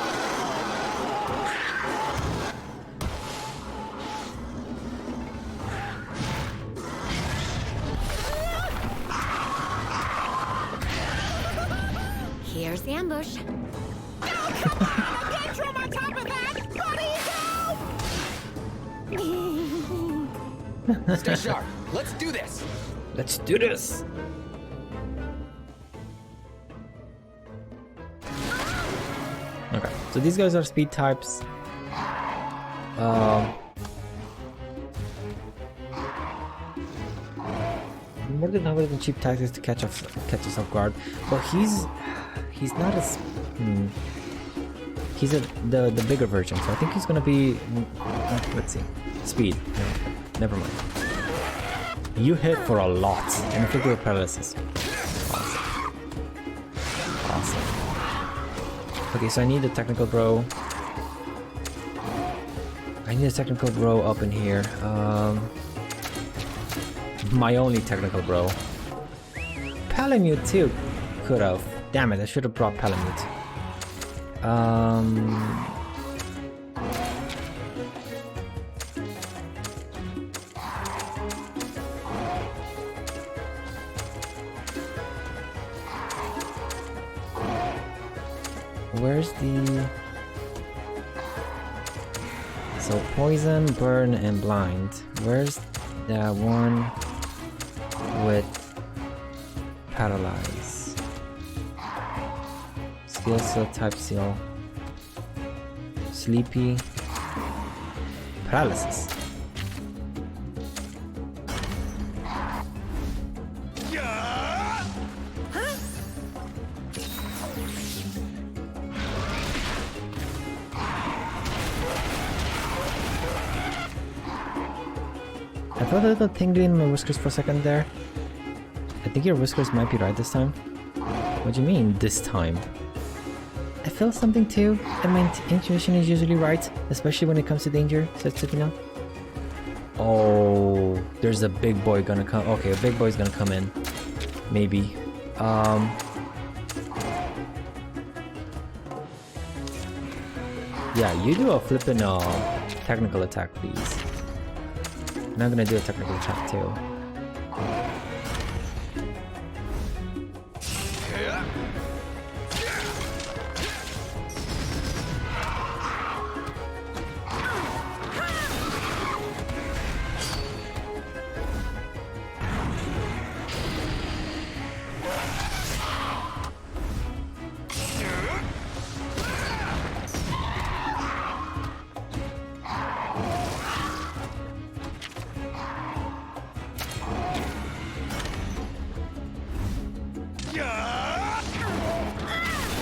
Here's the ambush. Oh, Can't drum on top of that! Buddy, go! Stay sharp. Let's do this. Let's do this! Okay, so these guys are speed types. More than enough than cheap tactics to catch us off guard. But he's not as he's the bigger version, so I think he's gonna be let's see, speed. No, never mind. You hit for a lot and inflicted paralysis. Awesome. Okay, so I need a technical bro. I need a technical bro up in here. My only technical bro. Palamute too. Could have. Damn it, I should have brought Palamute. Where's the... So poison, burn, and blind. Where's that one with paralyze? Skill seal, type seal. Sleepy. Paralysis. I felt a little tingling in my whiskers for a second there. I think your whiskers might be right this time. What do you mean, this time? I feel something too, and my intuition is usually right, especially when it comes to danger, said Sukino. Oh, there's a big boy gonna come. Okay, a big boy's gonna come in. Maybe. Yeah, you do a flippin' technical attack, please. And I'm gonna do a technical attack too.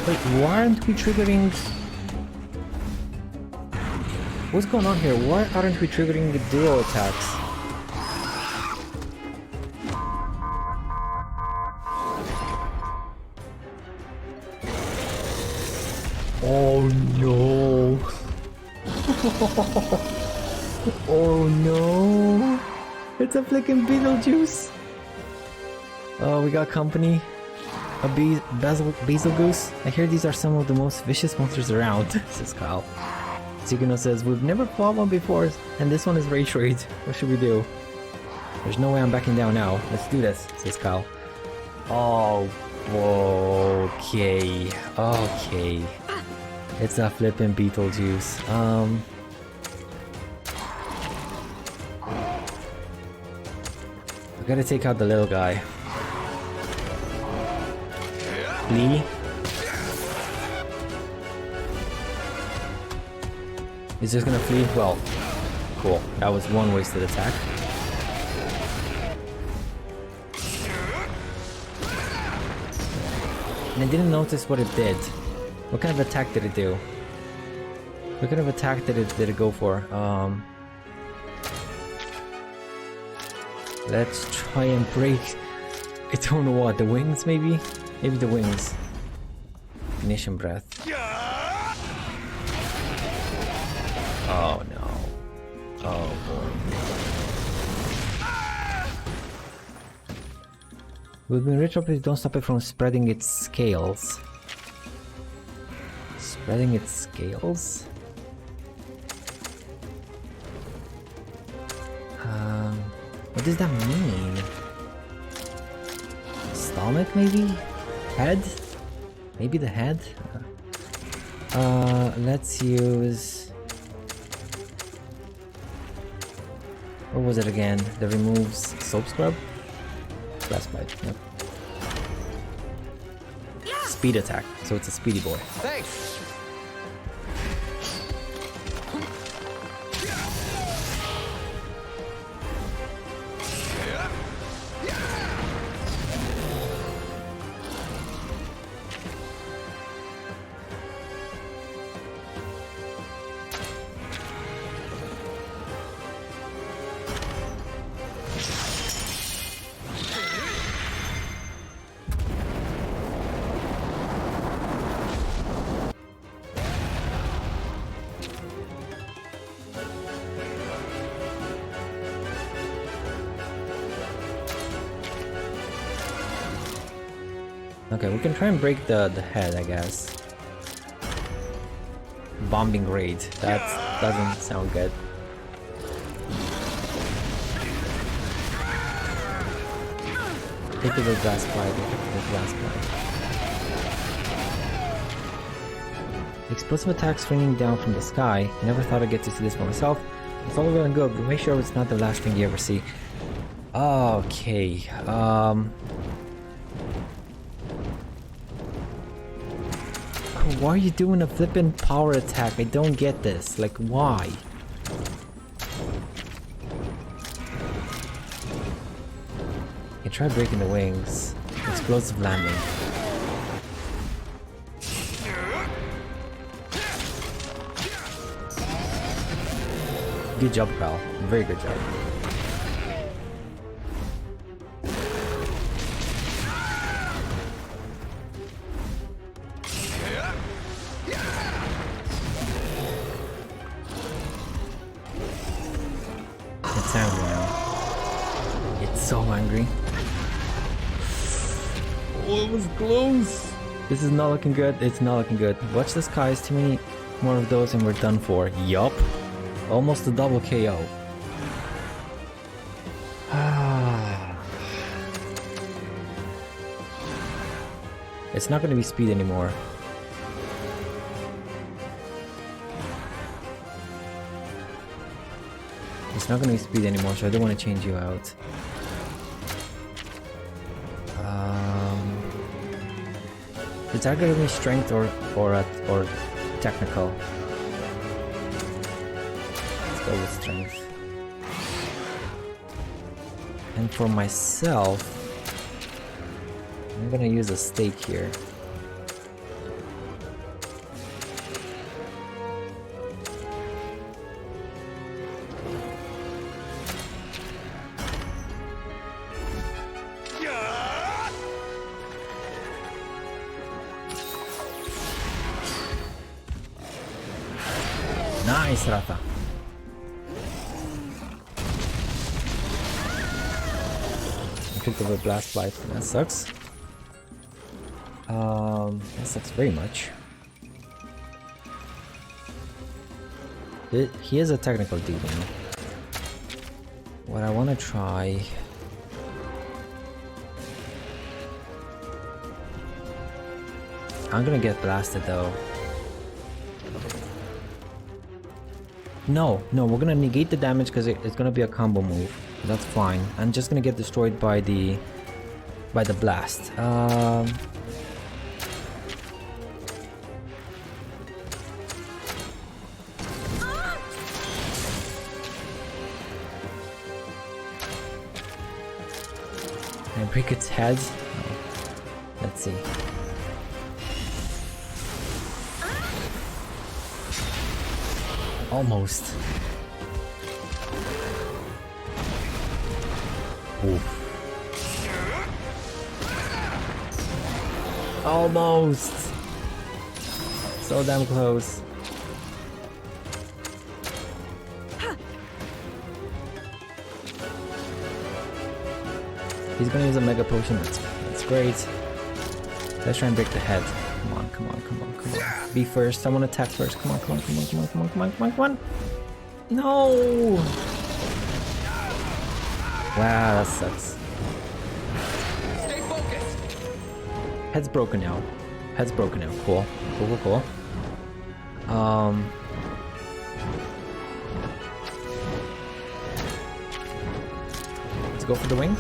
Wait, why aren't we triggering... What's going on here? Why aren't we triggering the duo attacks? Oh no! Oh no! It's a flicking Beetlejuice! Oh, we got company. A Betelgeuse. I hear these are some of the most vicious monsters around, says Kyle. Sukino says, we've never fought one before, and this one is rage raid. What should we do? There's no way I'm backing down now. Let's do this, says Kyle. Oh, okay. Okay. It's a flippin' Beetlejuice. I gotta take out the little guy. Flee. He's just gonna flee? Well, cool. That was one wasted attack. And I didn't notice what it did. What kind of attack did it do? What kind of attack did it go for? Let's try and break. I don't know what, the wings maybe? Maybe the wings. Ignition breath. Oh no. Oh boy. We've been rich, please don't stop it from spreading its scales. Spreading its scales? What does that mean? Stomach maybe? Head? Maybe the head? Let's use... What was it again? That removes soap scrub? Blast bite, yep. Speed attack, so it's a speedy boy. Thanks. Okay, we can try and break the head, I guess. Bombing raid. That doesn't sound good. Take the glass slide, the glass slide. Explosive attacks raining down from the sky. Never thought I'd get to see this for myself. It's all well and good, but make sure it's not the last thing you ever see. Okay, why are you doing a flippin' power attack? I don't get this. Like, why? Okay, try breaking the wings. Explosive landing. Good job, pal. Very good job. It's angry now. It's so angry. Oh, it was close. This is not looking good. It's not looking good. Watch the skies. Too many more of those and we're done for. Yup. Almost a double KO. It's not going to be speed anymore. It's not going to be speed anymore, so I don't want to change you out. It's either going to be strength or technical. Let's go with strength. And for myself, I'm going to use a stake here. Nice, Ratha. I picked up a blast bite. That sucks. That sucks very much. He is a technical dude now. What I want to try... I'm gonna get blasted though. No, we're gonna negate the damage because it's gonna be a combo move. That's fine. I'm just gonna get destroyed by the blast. Can I break its head? No. Let's see. Almost. Oof. Almost. So damn close. He's gonna use a mega potion. That's great. Let's try and break the head. Come on, come on, come on, come on. Be first. I want to attack first. Come on, come on, come on, come on, come on, come on, come on, come on. No! Wow, that sucks. Stay focused. Head's broken now. Head's broken now. Cool. Cool, cool, cool. Let's go for the wings.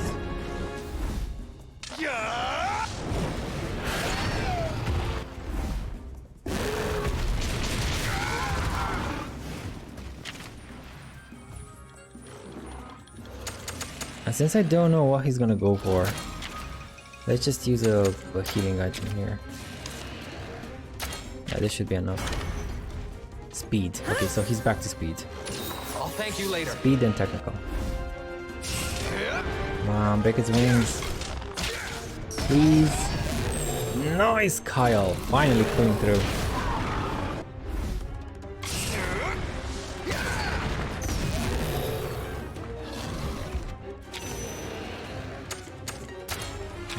And since I don't know what he's gonna go for, let's just use a healing item here. Yeah, this should be enough. Speed. Okay, so he's back to speed. I'll thank you later. Speed and technical. Come on, break its wings. Please. Nice, Kyle. Finally pulling through.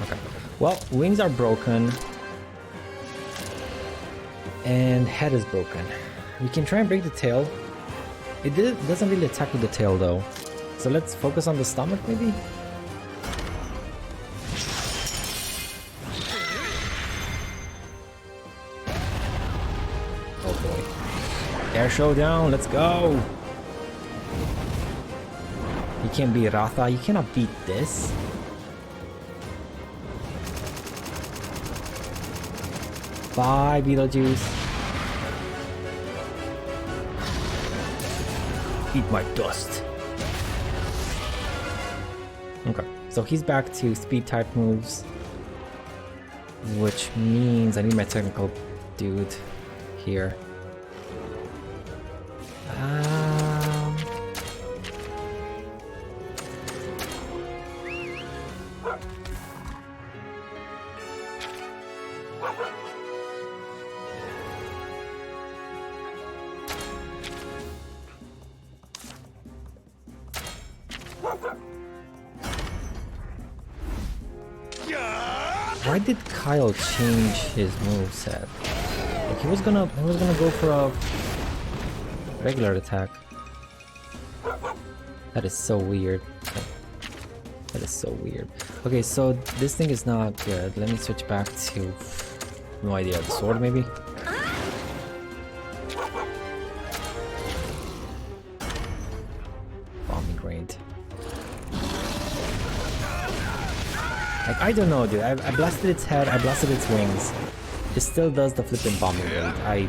Okay. Well, wings are broken. And head is broken. We can try and break the tail. It doesn't really attack with the tail though. So let's focus on the stomach maybe? Oh boy. Air showdown, let's go! You can't beat Ratha, you cannot beat this. Bye, Beetlejuice. Eat my dust. Okay, so he's back to speed type moves, which means I need my technical dude here. Why did Kyle change his moveset? Like he was gonna go for a regular attack. That is so weird. That is so weird. Okay, so this thing is not good. Let me switch back to no idea, the sword maybe? Bombing raid. Like, I don't know, dude. I blasted its head, I blasted its wings. It still does the flipping bombing raid.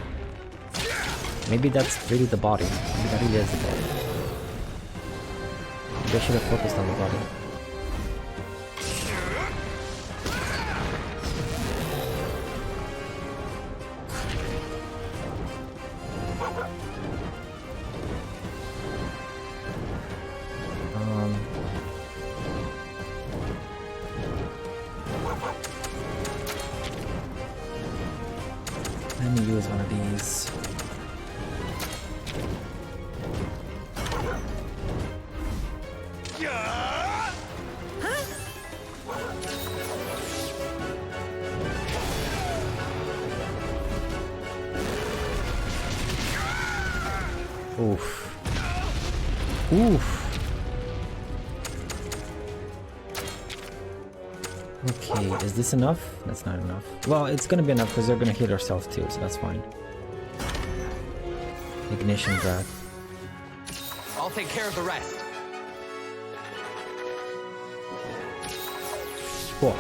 Maybe that's really the body. Maybe that really is the body. Maybe I should have focused on the body. Let me use one of these. Oof. Oof. Okay, is this enough? That's not enough. Well, it's gonna be enough because they're gonna hit ourselves too, so that's fine. Ignition breath. I'll take care of the rest. Cool.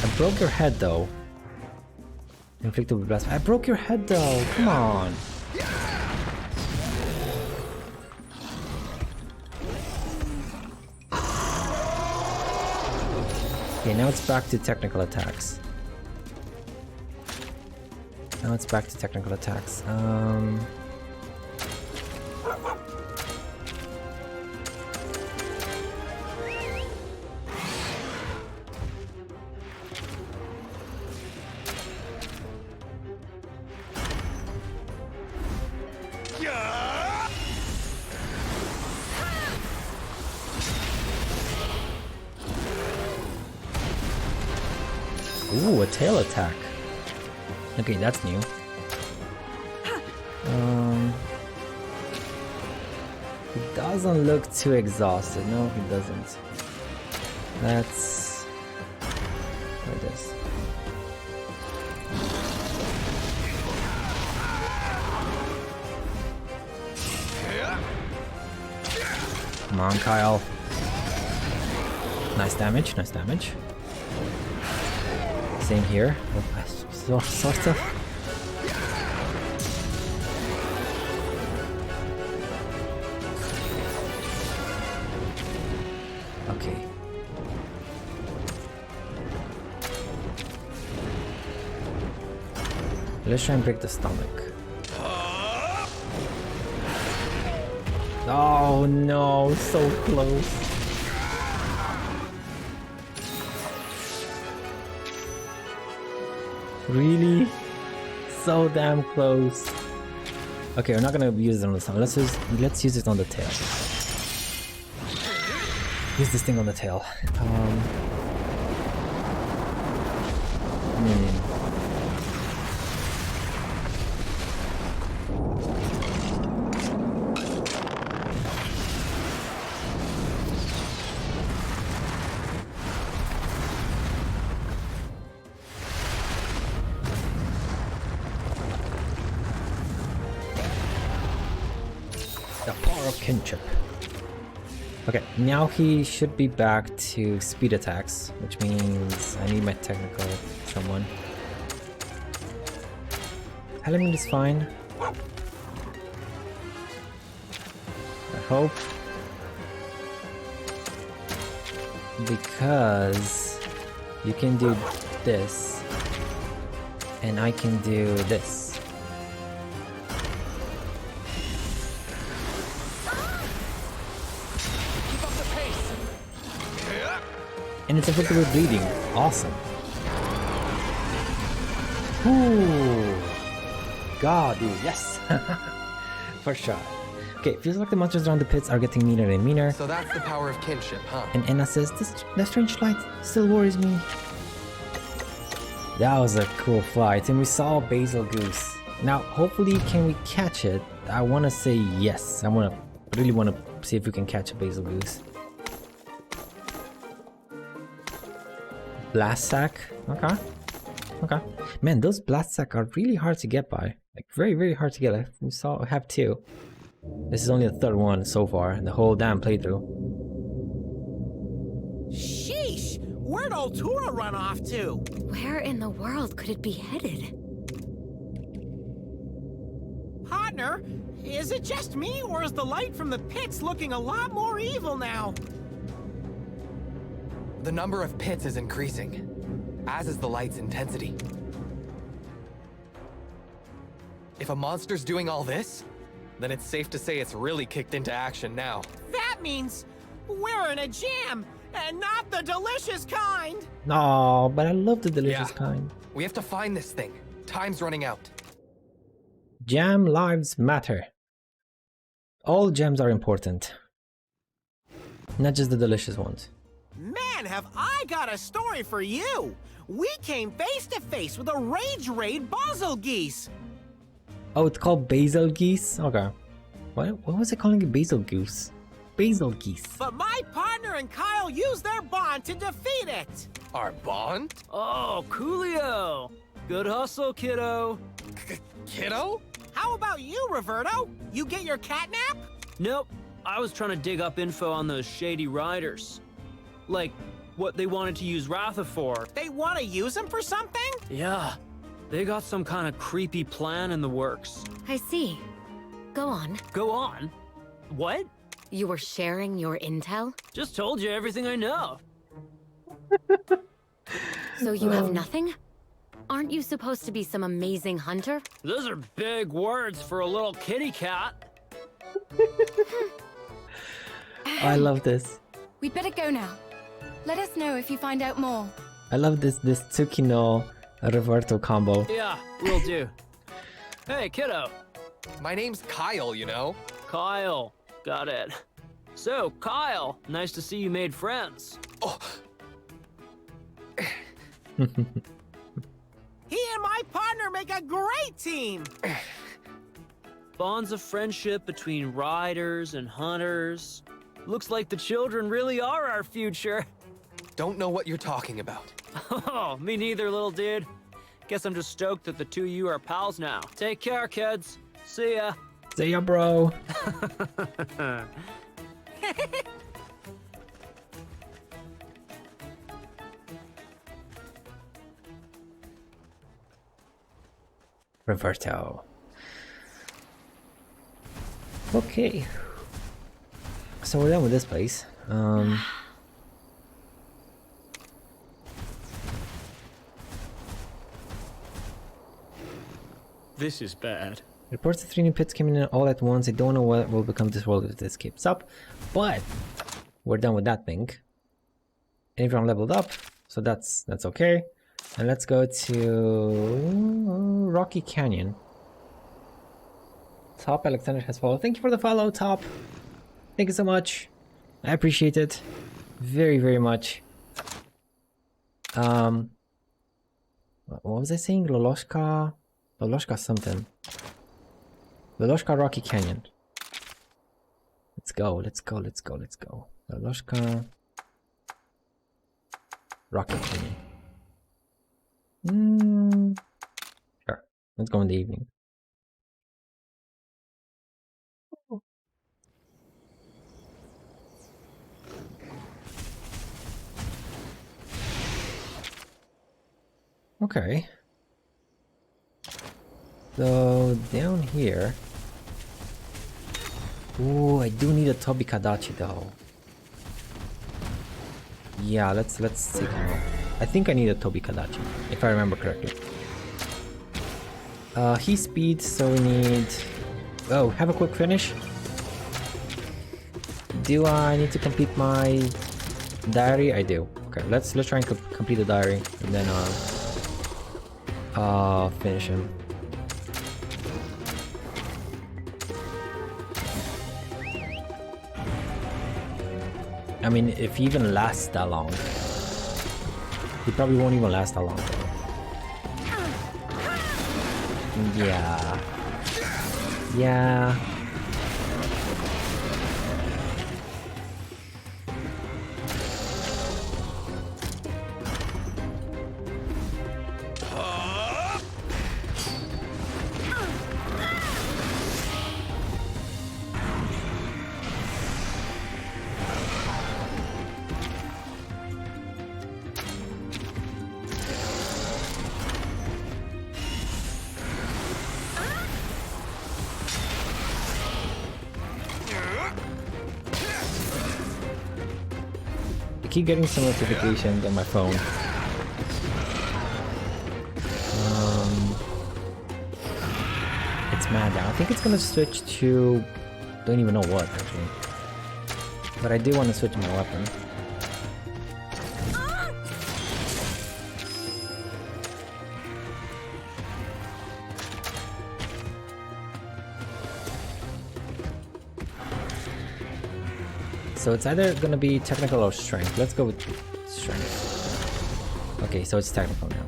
I broke your head though. Inflicted with blast. I broke your head though. Come on. Okay, now it's back to technical attacks. Now it's back to technical attacks. Ooh, a tail attack. Okay, that's new. He doesn't look too exhausted. No, he doesn't. Let's try this. Come on, Kyle. Nice damage, nice damage. Same here. Oh, sort of. Okay. Let's try and break the stomach. Oh no, so close. Really? So damn close. Okay, we're not gonna use it on the stomach. Let's use it on the tail. Use this thing on the tail. The power of kinship. Okay, now he should be back to speed attacks, which means I need my technical someone. Element is fine. I hope. Because you can do this, and I can do this. And it's effectively bleeding. Awesome. Ooh. God, dude, yes. First shot. Okay, feels like the monsters around the pits are getting meaner and meaner. So that's the power of kinship, huh? And Anna says, the strange light still worries me. That was a cool fight, and we saw Basil Goose. Now, hopefully, can we catch it? I want to say yes. I really want to see if we can catch a Basil Goose. Blast sack. Okay. Okay. Man, those blast sack are really hard to get by. Like very, very hard to get. I have two. This is only the third one so far in the whole damn playthrough. Sheesh! Where'd Altura run off to? Where in the world could it be headed? Partner, is it just me, or is the light from the pits looking a lot more evil now? The number of pits is increasing, as is the light's intensity. If a monster's doing all this, then it's safe to say it's really kicked into action now. That means we're in a jam, and not the delicious kind! No, but I love the delicious kind. We have to find this thing. Time's running out. Jam lives matter. All gems are important. Not just the delicious ones. Man, have I got a story for you! We came face to face with a Rage Raid Basil Geese! Oh, it's called Basil Geese? Okay. What was it calling it? Basil Goose? Basil Geese. But my partner and Kyle used their bond to defeat it! Our bond? Oh, coolio! Good hustle, kiddo. Kiddo? How about you, Roberto? You get your catnap? Nope. I was trying to dig up info on those shady riders. Like, what they wanted to use Ratha for. They want to use him for something? Yeah. They got some kind of creepy plan in the works. I see. Go on. Go on. What? You were sharing your intel? Just told you everything I know. So you have nothing? Aren't you supposed to be some amazing hunter? Those are big words for a little kitty cat. I love this. We'd better go now. Let us know if you find out more. I love this Tsukino Roberto combo. Yeah, will do. Hey, kiddo. My name's Kyle, you know? Kyle. Got it. So, Kyle, nice to see you made friends. Oh, He and my partner make a great team! Bonds of friendship between riders and hunters. Looks like the children really are our future. don't know what you're talking about. Oh, me neither, little dude. Guess I'm just stoked that the two of you are pals now. Take care, kids. See ya. See ya, bro. Roberto. Okay. So we're done with this place. This is bad. Reports that 3 new pits came in all at once. I don't know what will become this world if this keeps up. But we're done with that thing. And everyone leveled up, so that's okay. And let's go to Rocky Canyon. Top Alexander has followed. Thank you for the follow, Top. Thank you so much. I appreciate it very, very much. What was I saying? Loloshka something. Loloshka Rocky Canyon. Let's go. Loloshka Rocky Canyon. Sure. Let's go in the evening. Okay. So down here. Ooh, I do need a Tobi Kadachi though. Yeah, let's take him out. I think I need a Tobi Kadachi, if I remember correctly. He's speed, so we need... Oh, have a quick finish. Do I need to complete my diary? I do. Okay, let's try and complete the diary and then finish him. I mean, if he even lasts that long. He probably won't even last that long. Yeah. Yeah. I keep getting some notifications on my phone. It's mad now. I think it's gonna switch to... don't even know what, actually. But I do want to switch my weapon. So it's either gonna be technical or strength. Let's go with strength. Okay, so it's technical now.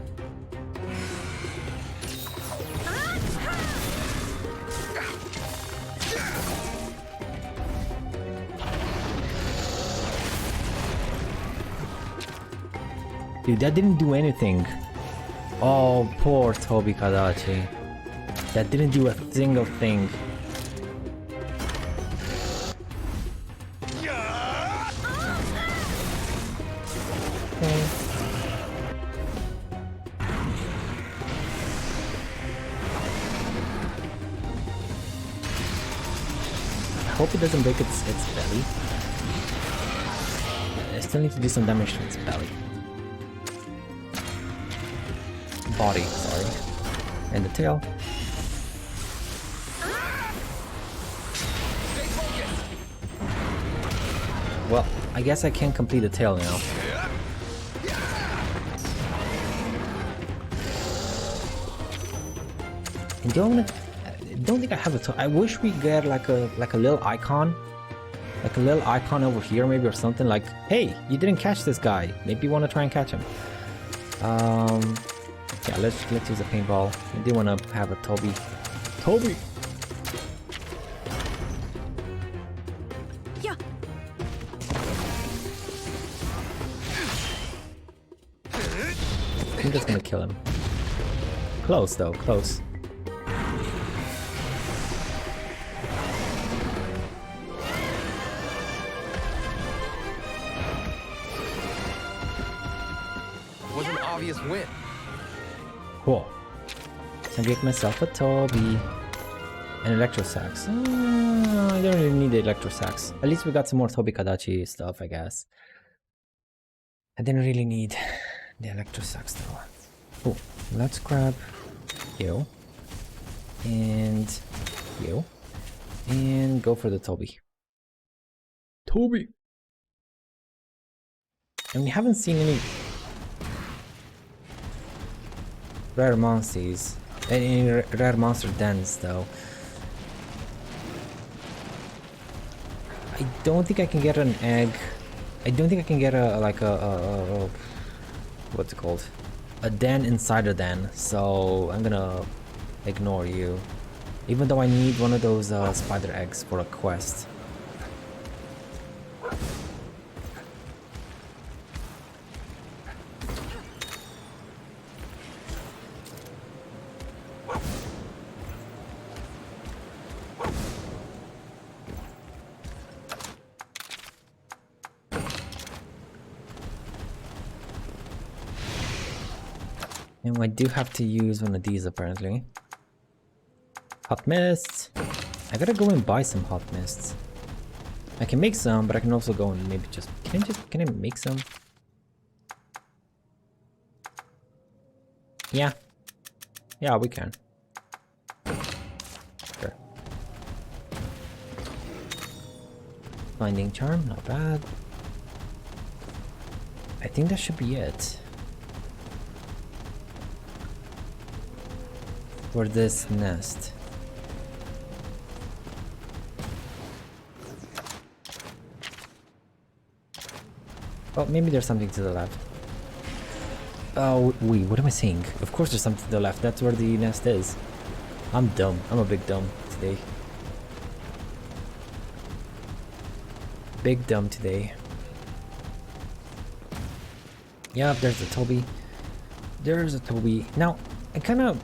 Dude, that didn't do anything. Oh, poor Tobi Kadachi. That didn't do a single thing. I hope it doesn't break its belly. I still need to do some damage to its belly. Body, sorry. And the tail. Well, I guess I can complete the tail now. And don't think I have a tail. I wish we get like a little icon. Like a little icon over here maybe or something like, hey, you didn't catch this guy. Maybe you want to try and catch him. Yeah, let's use a paintball. I do want to have a Tobi. Yeah. I think that's gonna kill him. Close though, close. Was an obvious win. Cool. So I get myself a Toby. And electro sax. I don't really need the electro sax. At least we got some more Toby Kadachi stuff, I guess. I didn't really need the electro sax though. Oh, let's grab you. And you. And go for the Toby. Toby! And we haven't seen any rare Monsties. Any rare monster dens though. I don't think I can get an egg. I don't think I can get a what's it called? A den inside a den. So I'm gonna ignore you. Even though I need one of those spider eggs for a quest. And I do have to use one of these apparently. Hot mists. I gotta go and buy some hot mists. I can make some, but I can also go and maybe just can I make some? Yeah. Yeah, we can. Sure. Binding charm, not bad. I think that should be it. For this nest. Oh, maybe there's something to the left. Oh, wait, what am I saying? Of course there's something to the left. That's where the nest is. I'm dumb. I'm a big dumb today. Big dumb today. Yep, there's a Toby. There's a Toby. Now, I kind of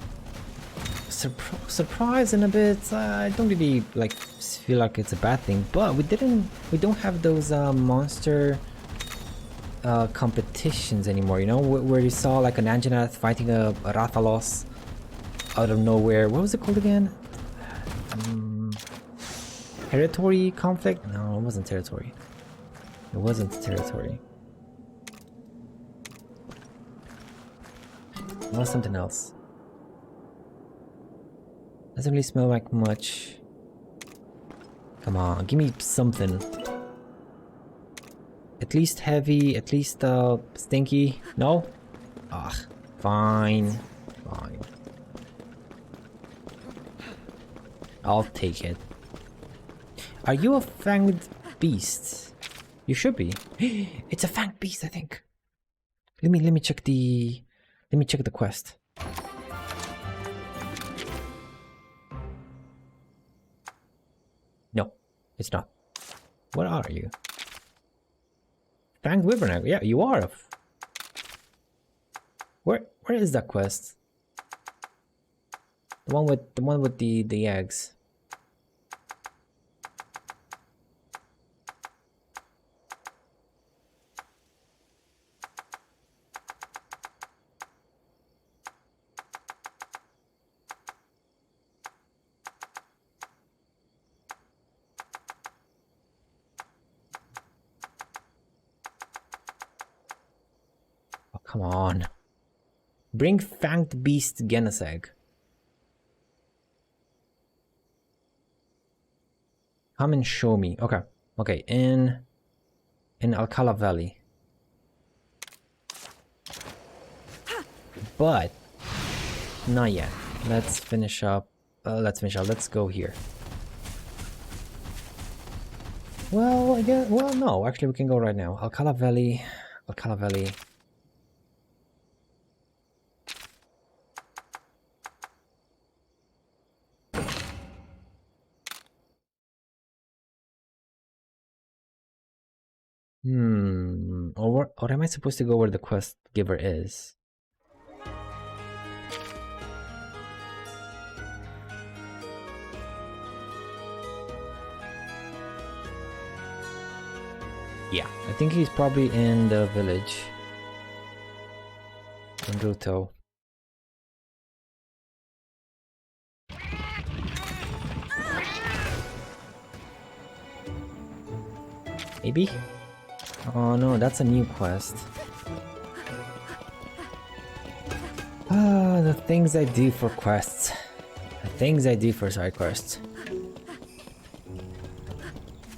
surprised in a bit. I don't really like feel like it's a bad thing, but we don't have those monster competitions anymore, you know, where you saw like an Anjanath fighting a Rathalos out of nowhere. What was it called again? Territory conflict? No, it wasn't territory. It wasn't territory. It was something else. Doesn't really smell like much. Come on, give me something. At least heavy, at least stinky. No? Ugh, fine. Fine. I'll take it. Are you a fanged beast? You should be. It's a fanged beast, I think. Let me check the quest. No, it's not. What are you? Fanged Wyverian. Yeah, you are. Where is that quest? The one with the eggs. Come on. Bring Fanged Beast Geneseg. Come and show me. Okay. Okay, in Alcala Valley. But not yet. Let's finish up. Let's go here. Well, I guess, well, no, actually we can go right now. Alcala Valley. Alcala Valley. Or am I supposed to go where the quest giver is? Yeah, I think he's probably in the village. In Ruto. Maybe? Oh no, that's a new quest. Ah, the things I do for quests. The things I do for side quests.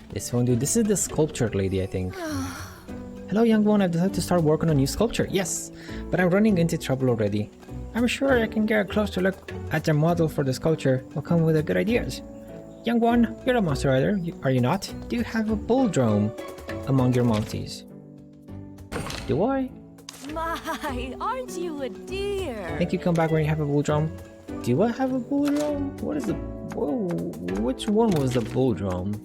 This one, dude. This is the sculpture lady, I think. Hello, young one. I've decided to start working on a new sculpture. Yes, but I'm running into trouble already. I'm sure I can get a closer look at the model for the sculpture. Will come with good ideas. Young one, you're a monster rider, are you not? Do you have a bulldrome among your Monsties? Do I? My, aren't you a dear? Think you come back when you have a bulldrome? Do I have a bulldrome? What is the... Whoa, which one was the bulldrome?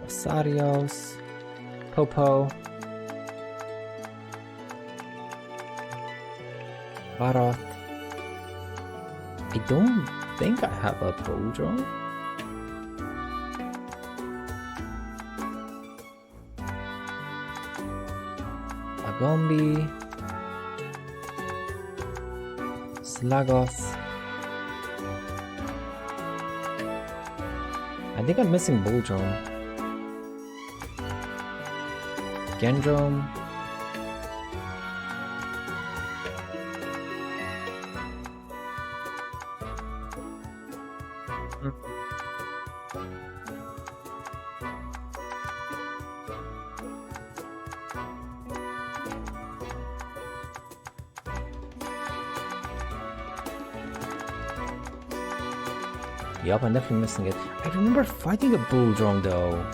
Sarios, Popo, Varoth. I don't think I have a bulldrome. Agombi, Slagos. I think I'm missing bulldrome. Gendrome. Yup, I'm definitely missing it. I remember fighting a bulldrome though.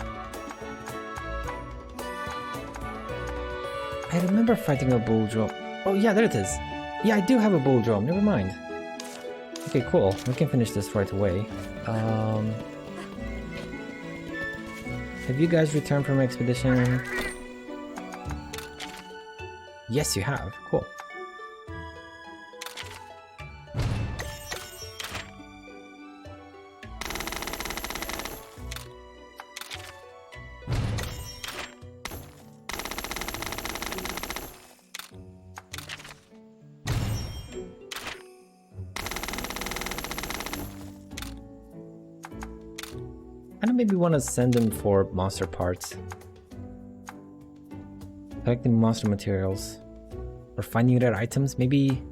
I remember fighting a bulldrome. Oh yeah, there it is. Yeah, I do have a bulldrome. Never mind. Okay, cool. We can finish this right away. Have you guys returned from expedition? Yes, you have. Cool. I don't maybe want to send them for monster parts. Collecting monster materials. Or finding rare items, maybe.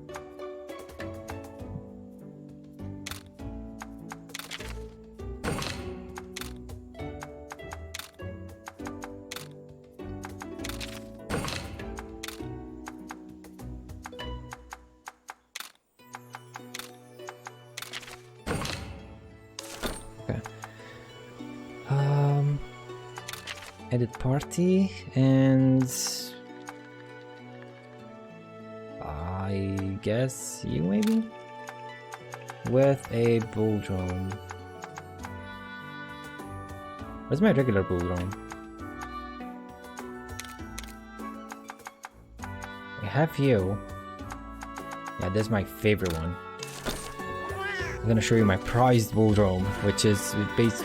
Edit party and I guess you maybe with a bulldrome. Where's my regular bulldrome? I have you. Yeah, this is my favorite one. I'm gonna show you my prized bulldrome, which is based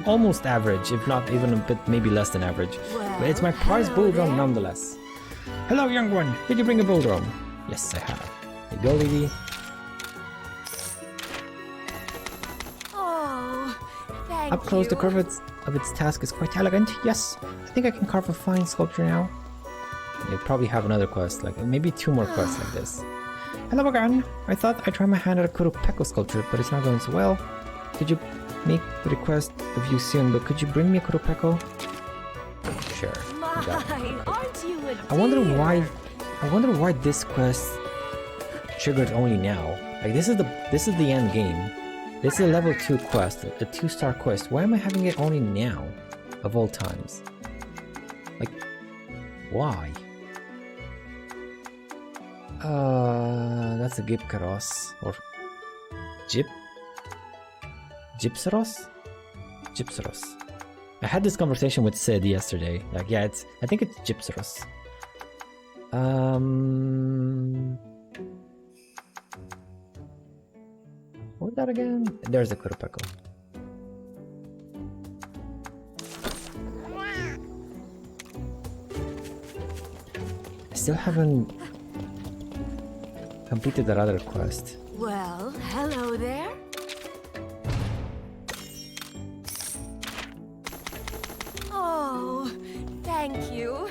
almost average, if not even a bit maybe less than average. But it's my prized bulldrome nonetheless. Hello, young one. Did you bring a bulldrome? Yes, I have. Here you go, lady. Oh, thank Up close, you. the curve of its task is quite elegant. Yes, I think I can carve a fine sculpture now. You probably have another quest, like maybe 2 more quests like this. Hello again. I thought I'd try my hand at a Kurupeko sculpture, but it's not going so well. Did you make the request of you soon, but could you bring me a Kurupeko? Sure. My, aren't you a dear? I wonder why this quest triggered only now. Like this is the end game. This is a level 2 quest, a 2-star quest. Why am I having it only now? Of all times. Like, why? That's a Gipkaros or Gypsaros? Gypsaros. I had this conversation with Sid yesterday. Like, yeah, I think it's Gypsaros. What was that again? There's a Kurupeko. I still haven't completed that other quest. Well, hello there. Oh, thank you.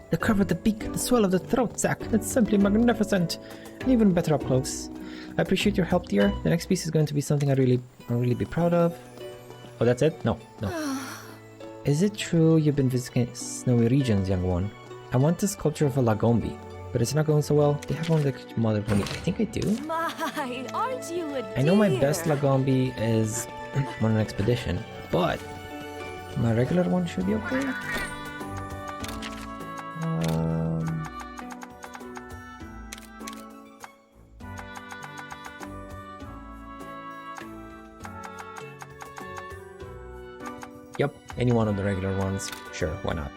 The curve of the beak, the swell of the throat sac, it's simply magnificent. And even better up close. I appreciate your help, dear. The next piece is going to be something I'll really be proud of. Oh, that's it? No. Is it true you've been visiting snowy regions, young one? I want the sculpture of a Lagombi, but it's not going so well. Do you have one that could model for me? I think I do. My, aren't you a dear? I know my best Lagombi is on an expedition, but my regular one should be okay. Yep, any one of the regular ones. Sure, why not?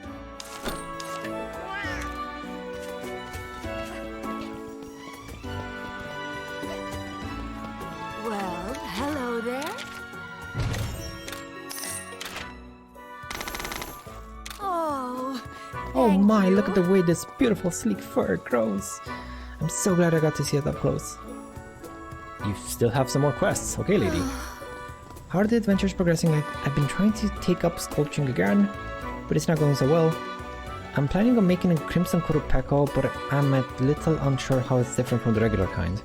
Well, hello there. Oh thank my, you. look at the way this beautiful sleek fur grows. I'm so glad I got to see it up close. You still have some more quests. Okay, lady. How are the adventures progressing? I've been trying to take up sculpturing again, but it's not going so well. I'm planning on making a crimson Kurupeko, but I'm a little unsure how it's different from the regular kind.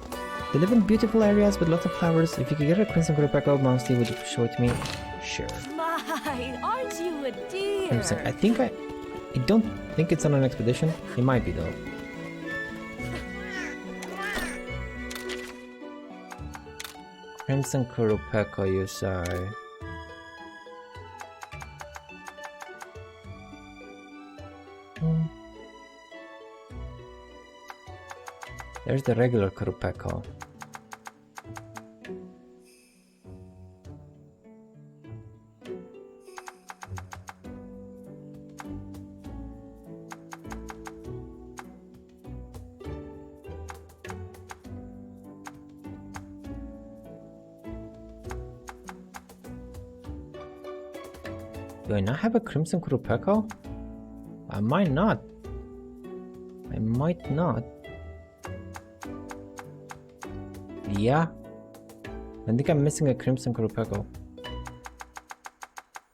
They live in beautiful areas with lots of flowers. If you could get a crimson Kurupeko, Monsties, would you show it to me? Sure. My, aren't you a dear? Crimson. I don't think it's on an expedition. It might be though. Crimson Kurupeko, you say? There's the regular Kurupeko. Do I not have a Crimson Kurupeko? I might not. I might not. Yeah. I think I'm missing a Crimson Kurupeko.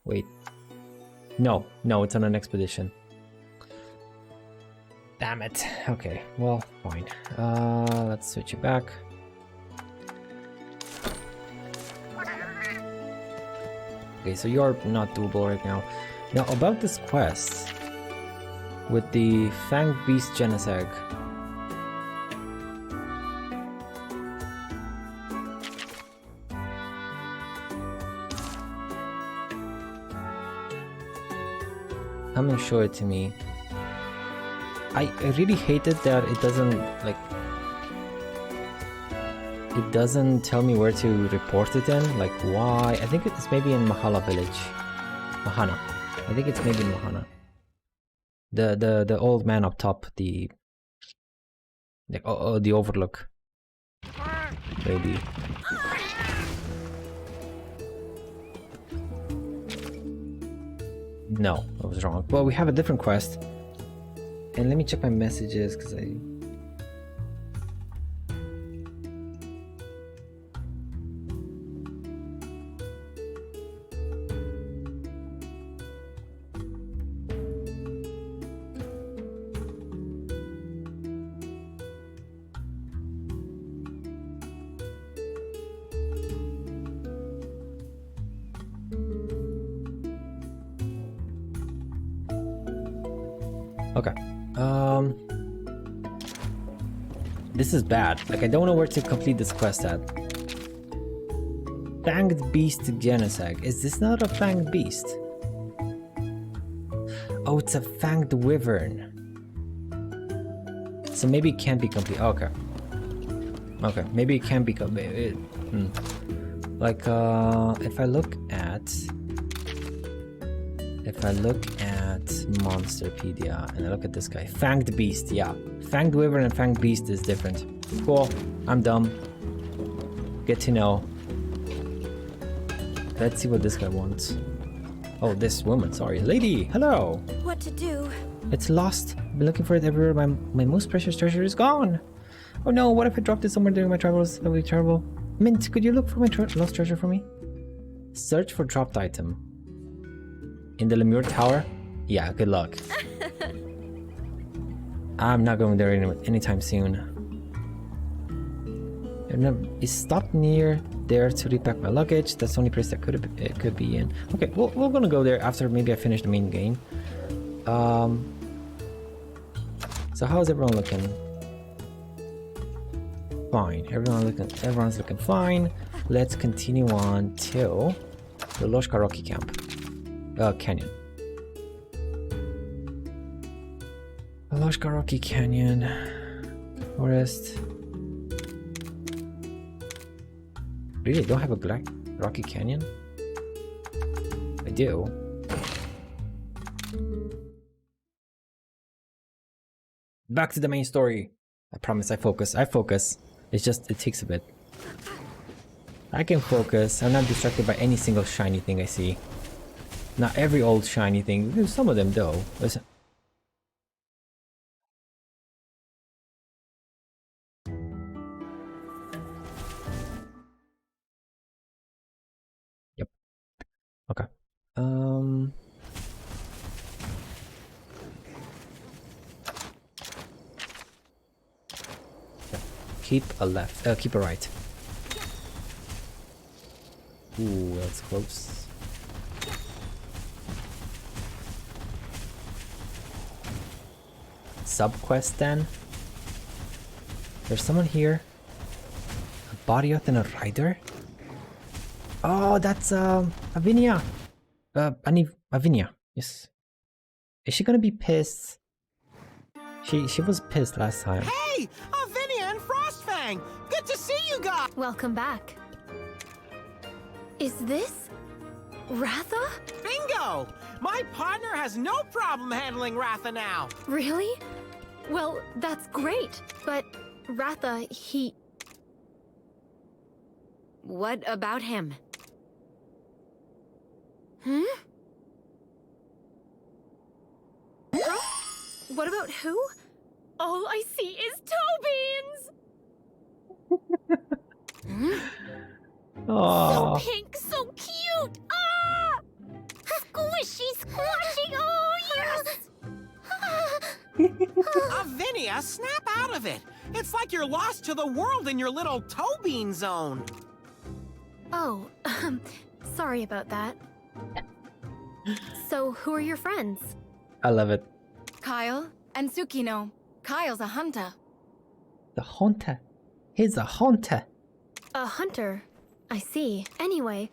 Wait. No, it's on an expedition. Damn it. Okay, well, fine. Let's switch it back. Okay, so you're not doable right now. Now, about this quest with the Fanged Beast Geneseg. Come and show it to me. I really hate it that it doesn't, like, it doesn't tell me where to report it in. Like, why? I think it's maybe in Mahala village. Mahana. I think it's maybe in Mahana. The old man up top, the overlook. Maybe. No, I was wrong. Well, we have a different quest. And let me check my messages, because I... Okay. This is bad. Like, I don't know where to complete this quest at. Fanged Beast Geneseg. Is this not a Fanged Beast? Oh, it's a Fanged Wyvern. So maybe it can't be complete. Okay. Okay, maybe it can be complete. Like, if I look at Monsterpedia and I look at this guy, Fanged Beast, yeah. Fanged Wyvern and Fanged Beast is different. Cool, I'm dumb. Good to know. Let's see what this guy wants. Oh, this woman, sorry. Lady, hello! What to do? It's lost. I've been looking for it everywhere. My most precious treasure is gone. Oh no, what if I dropped it somewhere during my travels? That would be terrible. Mint, could you look for my lost treasure for me? Search for dropped item. In the Lemure Tower? Yeah, good luck. I'm not going there anytime soon. It stopped near there to repack my luggage. That's the only place that it could be in. Okay, we're gonna go there after maybe I finish the main game. So how's everyone looking? Fine. Everyone's looking fine. Let's continue on to the Loshka Rocky Camp. Canyon. Loshka Rocky Canyon. Forest. Really? Don't have a black Rocky Canyon? I do. Back to the main story. I promise I focus. It's just, it takes a bit. I can focus. I'm not distracted by any single shiny thing I see. Not every old shiny thing. There's some of them though. Listen. Yep. Okay. Keep a left. Keep a right. Ooh, that's close. Subquest then. There's someone here. A body and a rider. Oh, that's Avinia. Avinia. Yes. Is she gonna be pissed? She was pissed last time. Hey, Avinia and Frostfang! Good to see you guys! Welcome back. Is this Ratha? Bingo! My partner has no problem handling Ratha now. Really? Well, that's great. But Ratha, What about him? Hmm? Huh? What about who? All I see is toe beans! Hmm? Oh. So pink, so cute! Ah! Squishy, squashing, oh yes! Avinia, snap out of it! It's like you're lost to the world in your little toe bean zone. Oh, sorry about that. So, who are your friends? I love it. Kyle and Tsukino. Kyle's a hunter. The hunter. He's a hunter. A hunter. I see. Anyway,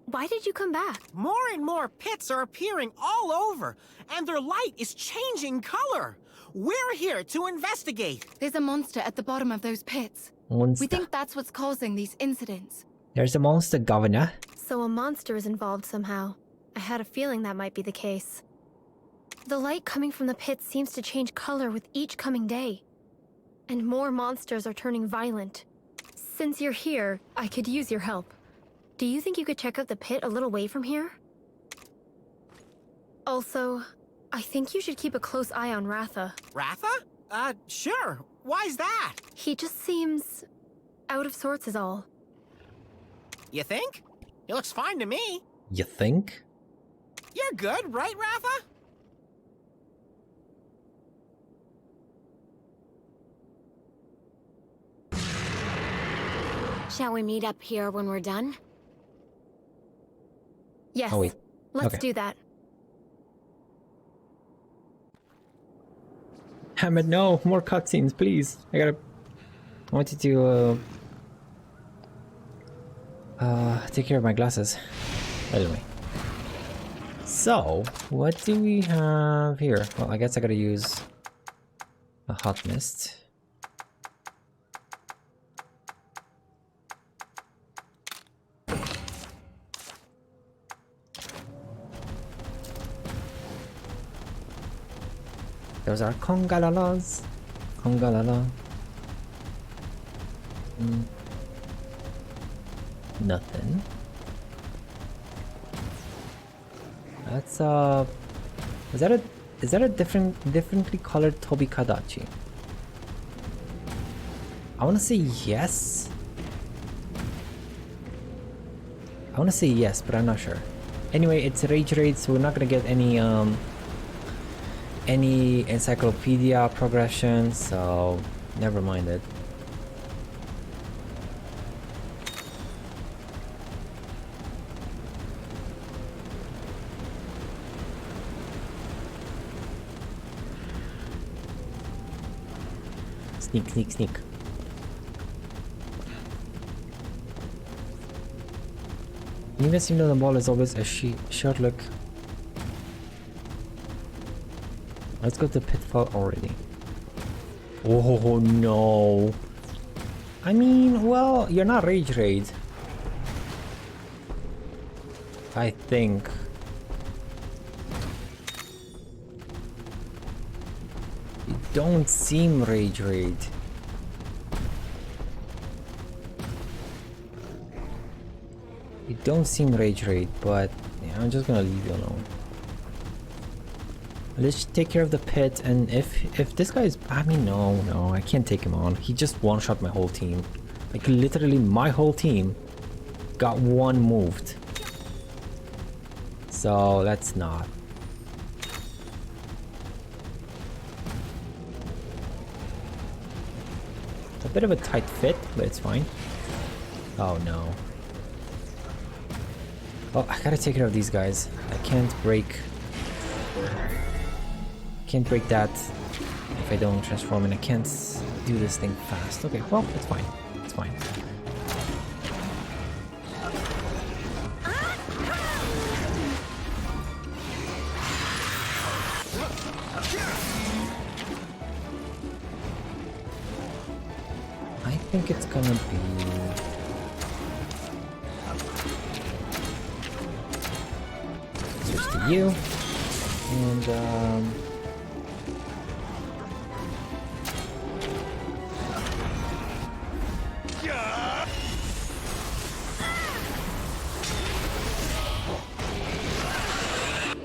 why did you come back? More and more pits are appearing all over, and their light is changing color. We're here to investigate. There's a monster at the bottom of those pits. Monster. We think that's what's causing these incidents. There's a monster, Governor. So a monster is involved somehow. I had a feeling that might be the case. The light coming from the pits seems to change color with each coming day. And more monsters are turning violent. Since you're here, I could use your help. Do you think you could check out the pit a little way from here? Also, I think you should keep a close eye on Ratha. Ratha? Sure. Why's that? He just seems out of sorts is all. You think? He looks fine to me. You think? You're good, right, Ratha? Shall we meet up here when we're done? Yes. Oh, wait. Let's Okay. do that. Hamid, no, more cutscenes, please. I wanted to take care of my glasses. Anyway. So, what do we have here? Well, I guess I gotta use a hot mist. Those are congalalas. Congalala. Nothing. That's is that a Is that a differently colored Tobi Kadachi? I want to say yes. I want to say yes, but I'm not sure. Anyway, it's a Rage Raid, so we're not gonna get any encyclopedia progression, so never mind it. Sneak, sneak, sneak. Even seem though the ball is always a short look. Let's go to Pitfall already. Oh no. I mean, well, you're not Rage Raid. I think. You don't seem Rage Raid. You don't seem Rage Raid, but yeah, I'm just gonna leave you alone. Let's take care of the pit, and if this guy is, I mean, no, I can't take him on. He just one-shot my whole team. Like literally my whole team got one moved. So let's not. It's a bit of a tight fit, but it's fine. Oh no. Oh, I gotta take care of these guys. I can't break that if I don't transform, and I can't do this thing fast. Okay, well, it's fine. It's fine. I think it's gonna be... switch to you. And,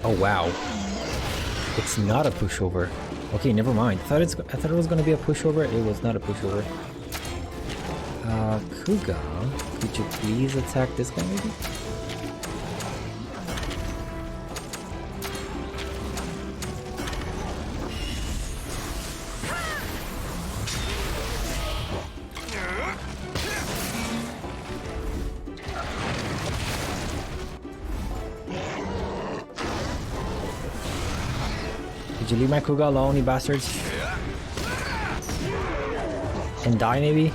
oh wow, it's not a pushover. Okay, never mind. I thought it was gonna be a pushover. It was not a pushover. Kuga, could you please attack this guy maybe? Did you leave my Kuga alone, you bastards? And die, maybe?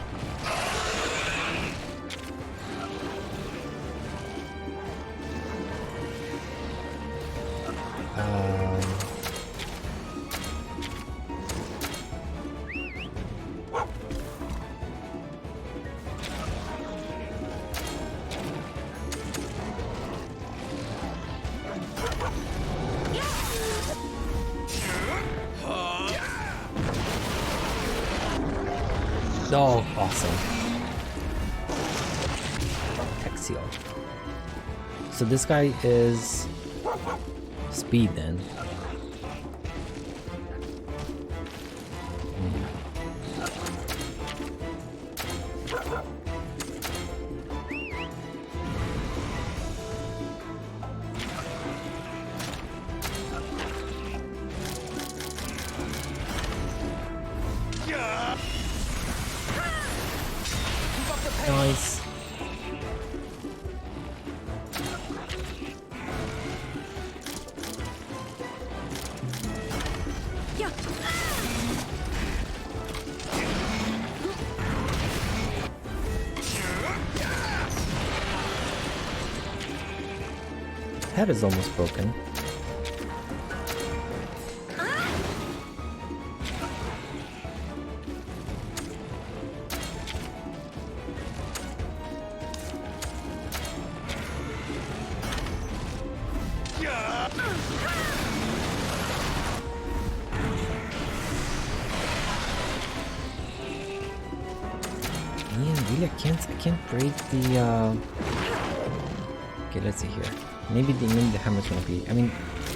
Oh, awesome. Exio. So this guy is speed then. Nice. Head is almost broken. Really, I can't break the okay, let's see here. Maybe the hammer's gonna be, I mean,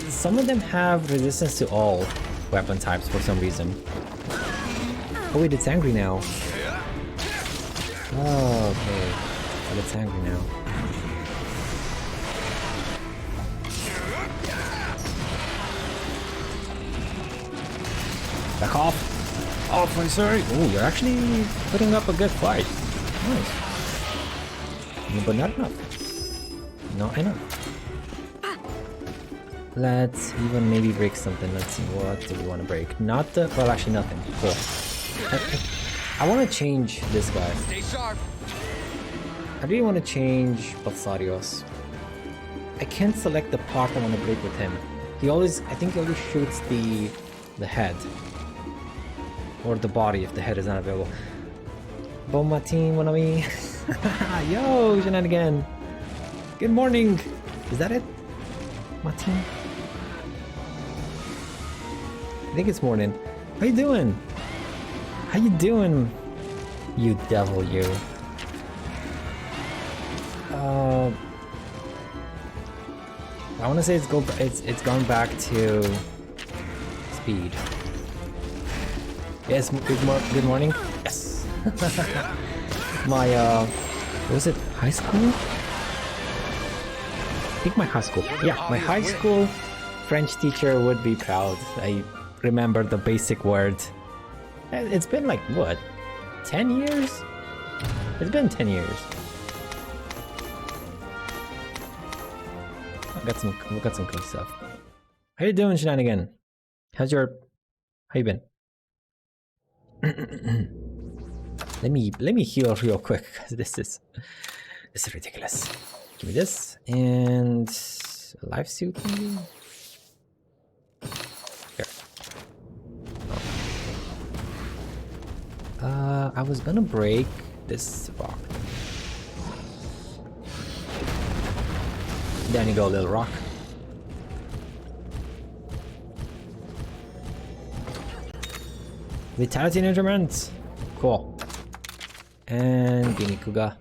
Some of them have resistance to all weapon types for some reason. Oh wait, it's angry now. Oh, okay. But it's angry now. Back off! Off, I'm sorry! Oh, you're actually putting up a good fight. Nice. But not enough. Not enough. Let's even maybe break something. Let's see, what do we want to break? Not the... well, actually nothing. Cool. I want to change this guy. Stay sharp. I really want to change Rathalos. I can't select the part I want to break with him. He always... I think he always shoots the head. Or the body if the head is not available. Bon matin, mon ami. Yo, shenanigan. Good morning. Is that it? Matin? I think it's morning. How you doing? How you doing? You devil, you. I want to say it's gone back to speed. Yes, good morning. Yes. My what was it? High school? I think my high school. Yeah, my high school French teacher would be proud. I remember the basic words. It's been like what? 10 years? It's been 10 years. We got some cool stuff. How you doing, Shenanigan? How you been? Let me heal real quick because this is ridiculous. Give me this and a life suit maybe? Here. I was gonna break this rock. Down you go, little rock. Vitality and Instruments. Cool. And Gimme Kuga.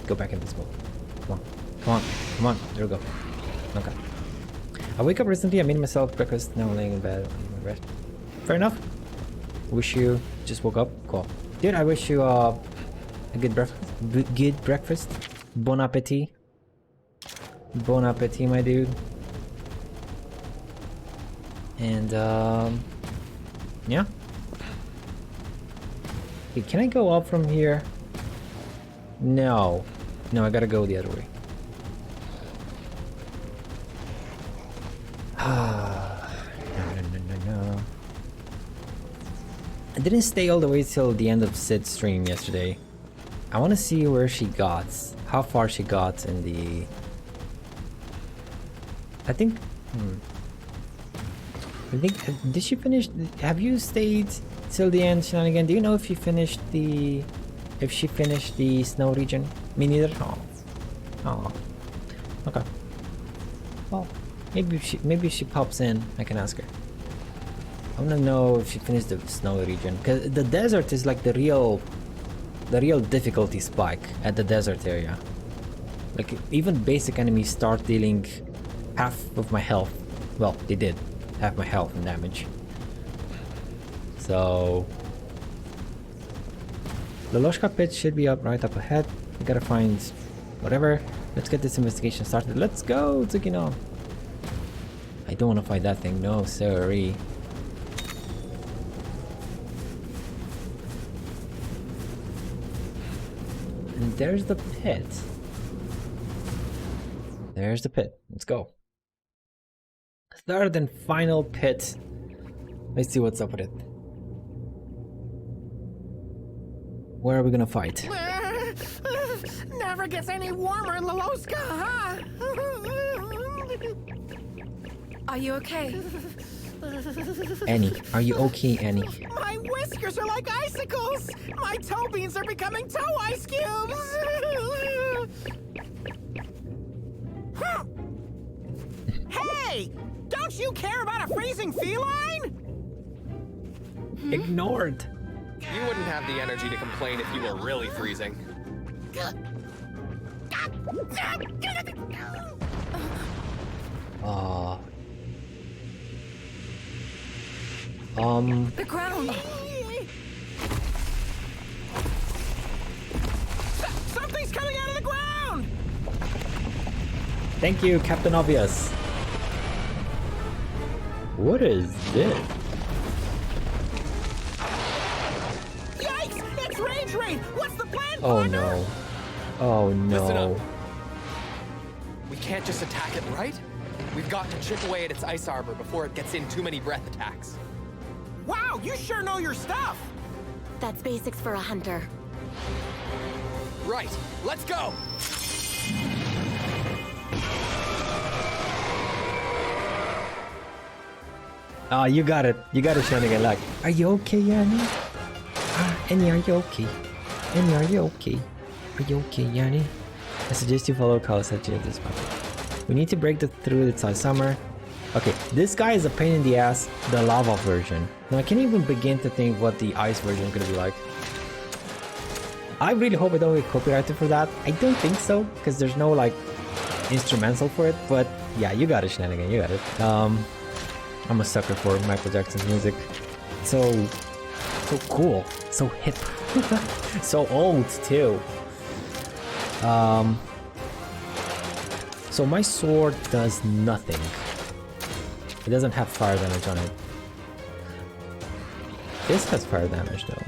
Go back invisible. Come on. Come on. Come on. There we go. Okay. I wake up recently. I made myself breakfast. Now I'm laying in bed. Rest. Fair enough. Wish you just woke up. Cool. Dude, I wish you a good breakfast. Good breakfast. Bon appetit. Bon appetit, my dude. And yeah. Hey, can I go up from here? No. No, I gotta go the other way. No. I didn't stay all the way till the end of Sid's stream yesterday. I want to see where she got, how far she got in the... I think, did she finish, have you stayed till the end, Shenanigan? Do you know if she finished the snow region? Me neither. Oh. Okay. Well, maybe if she pops in, I can ask her. I wanna know if she finished the snow region, because the desert is like the real difficulty spike at the desert area. Like even basic enemies start dealing half of my health. Well, they did half my health and damage. So the Loshka pit should be right up ahead. We gotta find whatever. Let's get this investigation started. Let's go, Tsukino. I don't want to fight that thing. No, sorry. And there's the pit. There's the pit. Let's go. Third and final pit. Let's see what's up with it. Where are we gonna fight? Never gets any warmer in Laloska, huh? Are you okay? Annie, are you okay, Annie? My whiskers are like icicles! My toe beans are becoming toe ice cubes! Hey! Don't you care about a freezing feline? Ignored. You wouldn't have the energy to complain if you were really freezing. The ground! Something's coming out of the ground! Thank you, Captain Obvious. What is this? Yikes! It's Rage Raid! What's the plan, Oh partner? no. Oh Listen no. up. We can't just attack it, right? We've got to chip away at its ice armor before it gets in too many breath attacks. Wow, you sure know your stuff! That's basics for a hunter. Right, let's go! Ah, you got it. You got it, Shenanigan. Like, are you okay, Yanni? Annie, are you okay? Annie, are you okay? Are you okay, Yanni? I suggest you follow Carlos at this spot. We need to break through its summer. Okay, this guy is a pain in the ass, the lava version. Now I can't even begin to think what the ice version is gonna be like. I really hope I don't get copyrighted for that. I don't think so, because there's no like instrumental for it, but yeah, you got it, Shenanigan, you got it. I'm a sucker for Michael Jackson's music. So cool, so hip, so old too. So my sword does nothing. It doesn't have fire damage on it. This has fire damage though.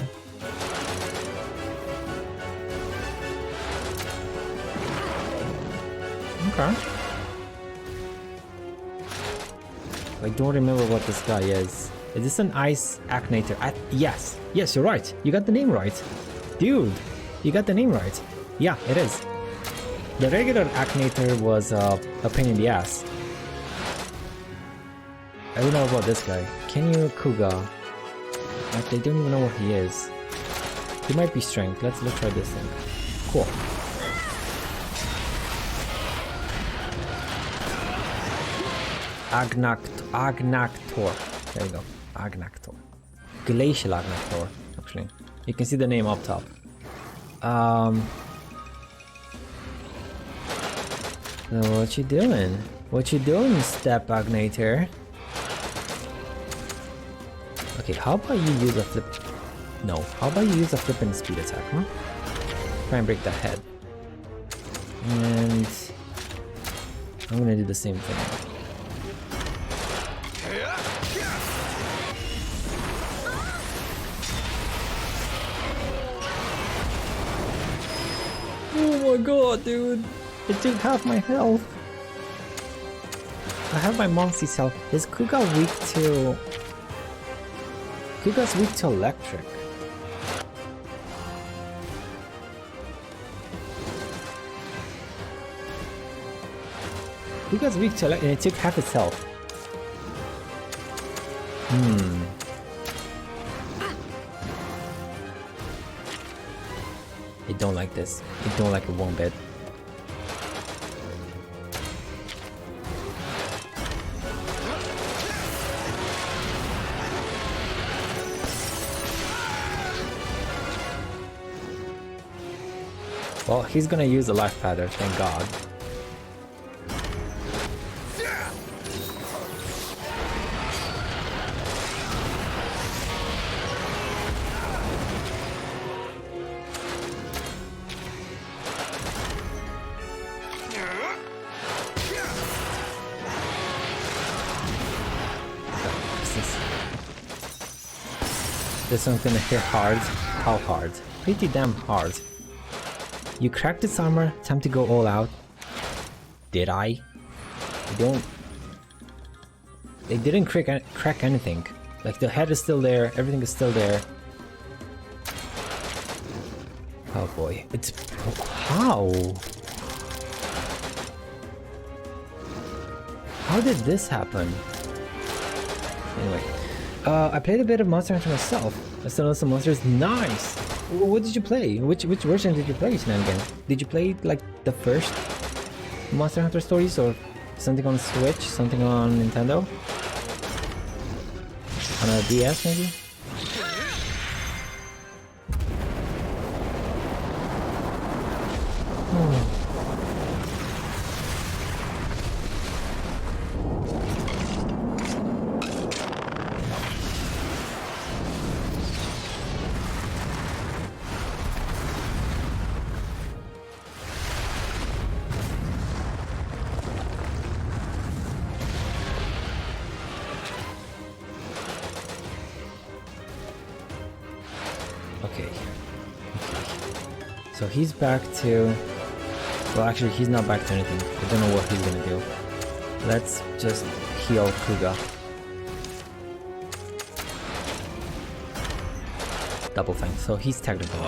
Okay. I don't remember what this guy is. Is this an ice acnator? Yes. Yes, you're right. You got the name right. Dude, you got the name right. Yeah, it is. The regular acnator was a pain in the ass. I don't know about this guy. Kenyu Kuga. Like, I don't even know what he is. He might be strength. Let's try this thing. Cool. Agnactor. There we go. Agnactor. Glacial Agnactor, actually. You can see the name up top. So what you doing? What you doing, Step Agnator? Okay, how about you use a flip? No, how about you use a flip and speed attack, huh? Try and break that head. And I'm gonna do the same thing. Oh my god, dude! It took half my health. I have my Monsties health. Is Kuga weak to... Kuga's weak to electric. Kuga's weak to electric and it took half its health. I don't like this. I don't like it one bit. Well, he's gonna use a life pattern, thank god. This one's gonna hit hard. How hard? Pretty damn hard. You cracked its armor, time to go all out. Did I? I don't... They didn't crack anything. Like, the head is still there, everything is still there. Oh boy. It's... How? How did this happen? Anyway. I played a bit of Monster Hunter myself. I still know some monsters. Nice! What did you play? Which version did you play, Shenanigan? Did you play like the first Monster Hunter stories or something on Switch, something on Nintendo? On a DS maybe? Okay. So he's back to... Well, actually, he's not back to anything. I don't know what he's gonna do. Let's just heal Kuga. Double Fang. So he's technical.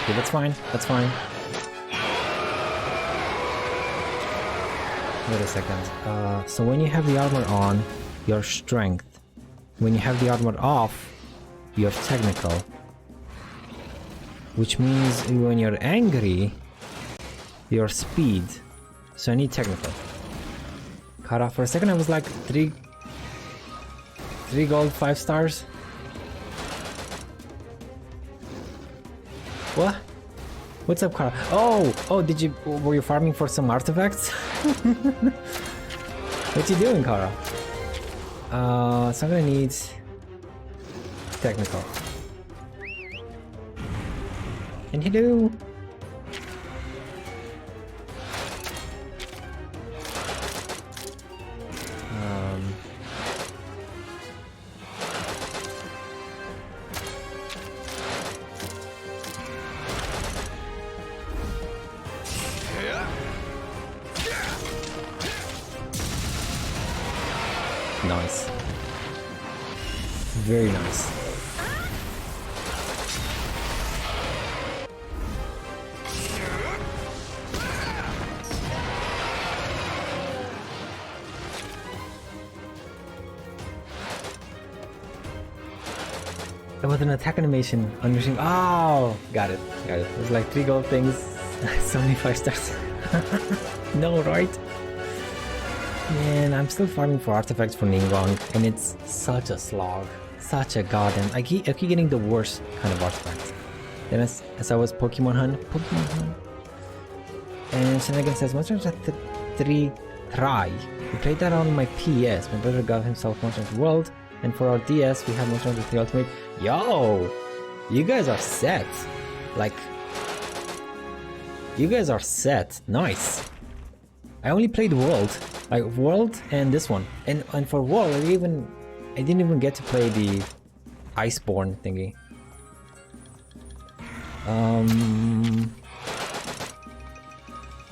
Okay, that's fine. That's fine. Wait a second. So when you have the armor on, your strength. When you have the armor off, you're technical. Which means when you're angry, your speed. So I need technical. Kara, for a second I was like 3 gold, 5 stars. What? What's up, Kara? Oh, were you farming for some artifacts? What you doing, Kara? So I'm gonna need technical. And hello. Nice. Very nice. There was an attack animation on your machine. Oh, got it. Got it. It was like 3 gold things, so many 5 stars. No, right? Man, I'm still farming for artifacts for Ningguang, and it's such a slog. Such a goddamn... I keep getting the worst kind of artifacts. Then as I was Pokemon Hunt. And Shenanigan says, Monster Hunter 3 Try. We played that on my PS. My brother got himself Monster Hunter World, and for our DS, we have Monster Hunter 3 Ultimate. Yo! You guys are set. Like... You guys are set. Nice. I only played World. Like World and this one. And for World, I didn't even get to play the Iceborne thingy.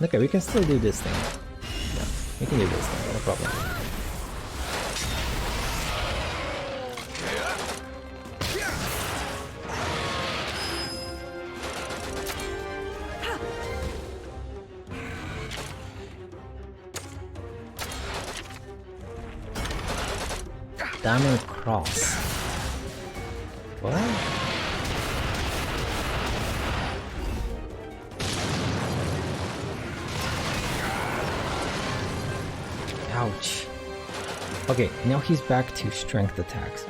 Okay, we can still do this thing. Yeah, we can do this thing, no problem. Diamond Cross. What? Ouch. Okay, now he's back to strength attacks.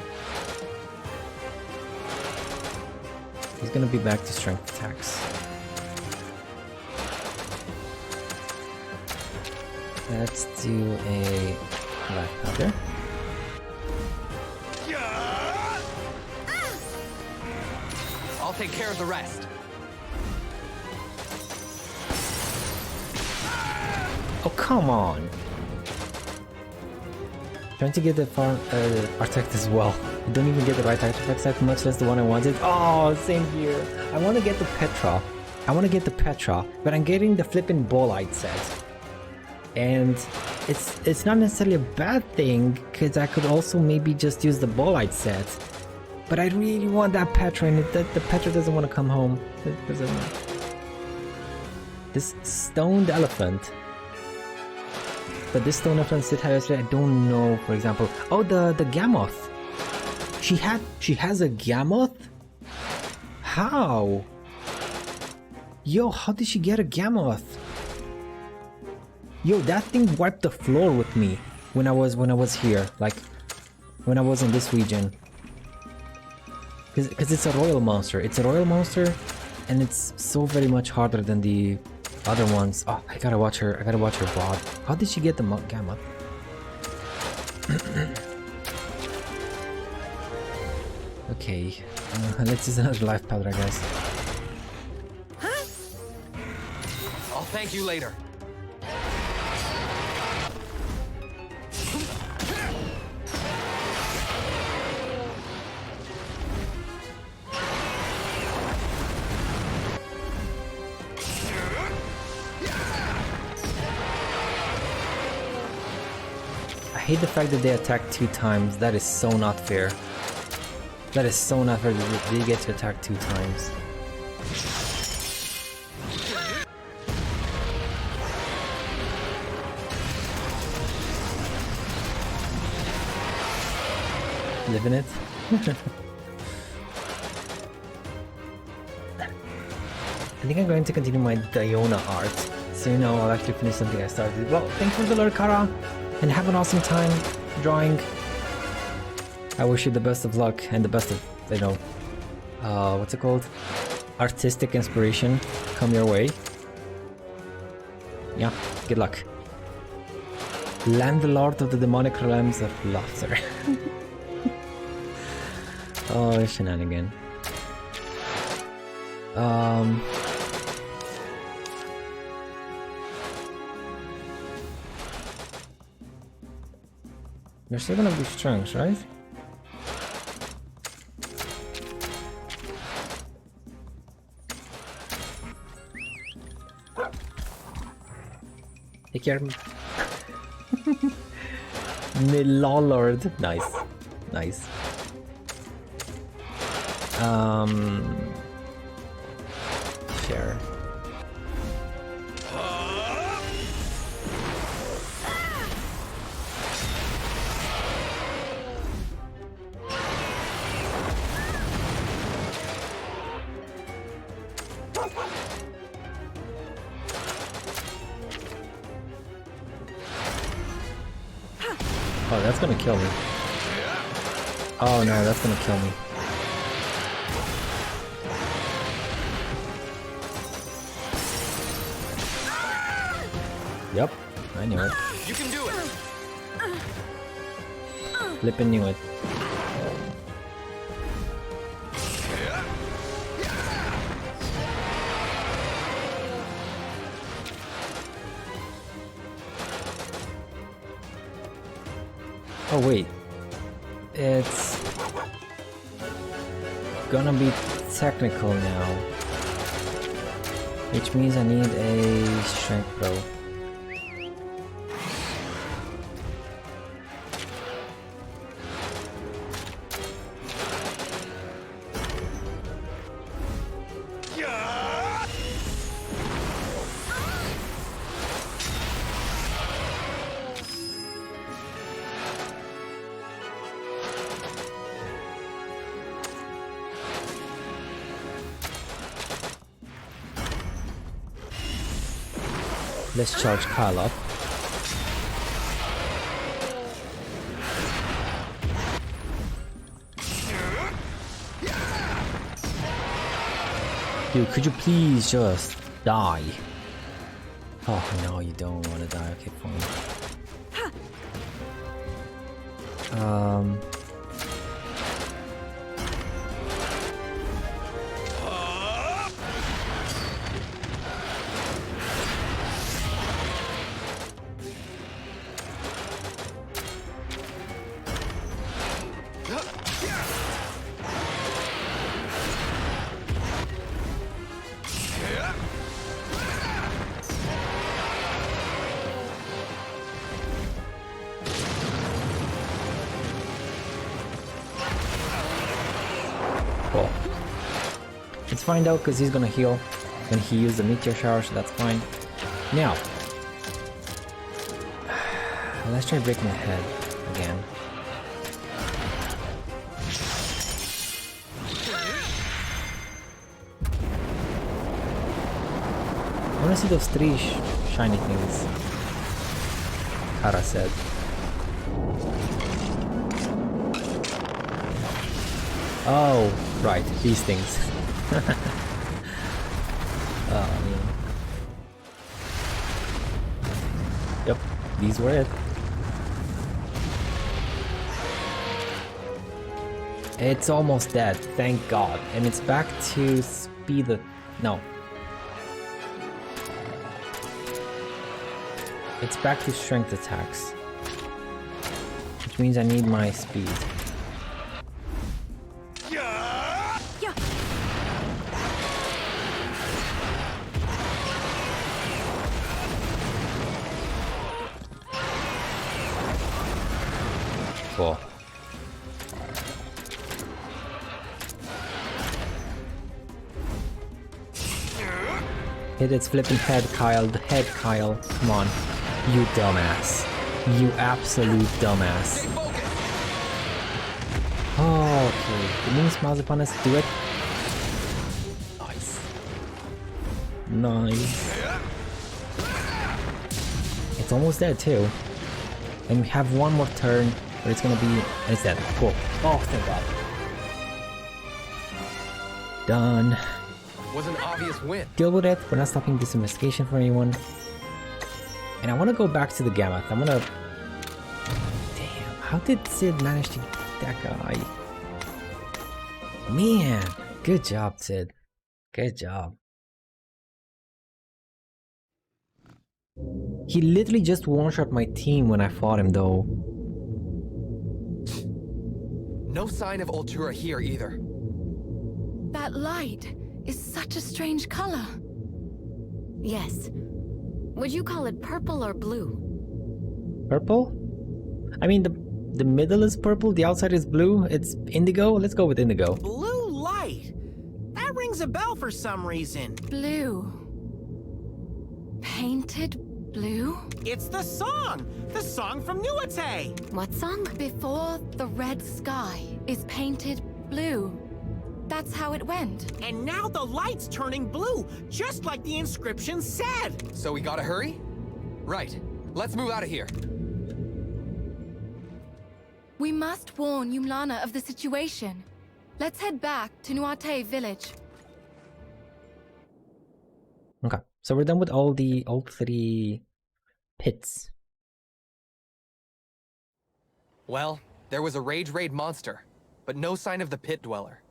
He's gonna be back to strength attacks. Let's do a life powder. I'll take care of the rest. Oh, come on! Trying to get the artifact as well. I don't even get the right artifact set, much less the one I wanted. Oh, same here. I want to get the Petra. But I'm getting the flippin' Bolite set. And it's not necessarily a bad thing, because I could also maybe just use the Bolite set. But I really want that Petra, and the Petra doesn't want to come home. This stoned elephant. But this stone elephant sit yesterday, I don't know, for example. Oh, the Gammoth. She has a Gammoth? How? Yo, how did she get a Gammoth? Yo, that thing wiped the floor with me when I was here, like when I was in this region. Because it's a royal monster. It's a royal monster, and it's so very much harder than the other ones. Oh, I gotta watch her VOD. How did she get the Gamma? Okay, let's use another life powder, I guess. I'll thank you later. I hate the fact that they attack 2 times. That is so not fair. That is so not fair that they get to attack 2 times. Live in it. I think I'm going to continue my Diona art. So you know, I'll actually finish something I started. Well, thanks for the lure, Kara, and have an awesome time drawing. I wish you the best of luck and the best of, you know, what's it called? Artistic inspiration come your way. Yeah, good luck. Landlord of the demonic realms of laughter. Oh, shenanigan. They're still gonna be strengths, right? Take care. Lord. Nice. Nice. Share. Oh, that's gonna kill me. Oh no, that's gonna kill me. Yep, I knew it. You can do it. Flippin' knew it. Oh wait, it's gonna be technical now, which means I need a strength throw. Let's charge Kyle up. Dude, could you please just die? Oh no, you don't want to die. Okay, fine. Cool. Let's find out because he's gonna heal when he used the meteor shower, so that's fine. Now, let's try breaking the head again. I wanna see those 3 shiny things. Kara said. Oh, right, these things. Oh, man. Yep, these were it. It's almost dead, thank God. And it's back to speed the... No. it's back to strength attacks. Which means I need my speed. Cool. Hit its flipping head, Kyle. The head, Kyle. Come on. You dumbass. You absolute dumbass. Oh, okay. The moon smiles upon us. Do it. Nice. Nice. It's almost dead too. And we have one more turn where it's gonna be... and it's dead. Cool. Oh, thank God. Done. Was an obvious win. Deal with it. We're not stopping this investigation for anyone. And I want to go back to the Gammoth. I'm gonna... Damn, how did Sid manage to get that guy? Man, good job, Sid. Good job. He literally just one-shot my team when I fought him, though. No sign of Ultura here either. That light is such a strange color. Yes. Would you call it purple or blue? Purple? I mean, the middle is purple, the outside is blue. It's indigo. Let's go with indigo. Blue light? That rings a bell for some reason. Blue. Painted blue? It's the song from Nuate. What song? Before the red sky is painted blue. That's how it went. And now the light's turning blue, just like the inscription said. So we gotta hurry? Right. Let's move out of here. We must warn Umlana of the situation. Let's head back to Nuate village. Okay, so we're done with all 3 pits. Well, there was a rage raid monster, but no sign of the pit dweller.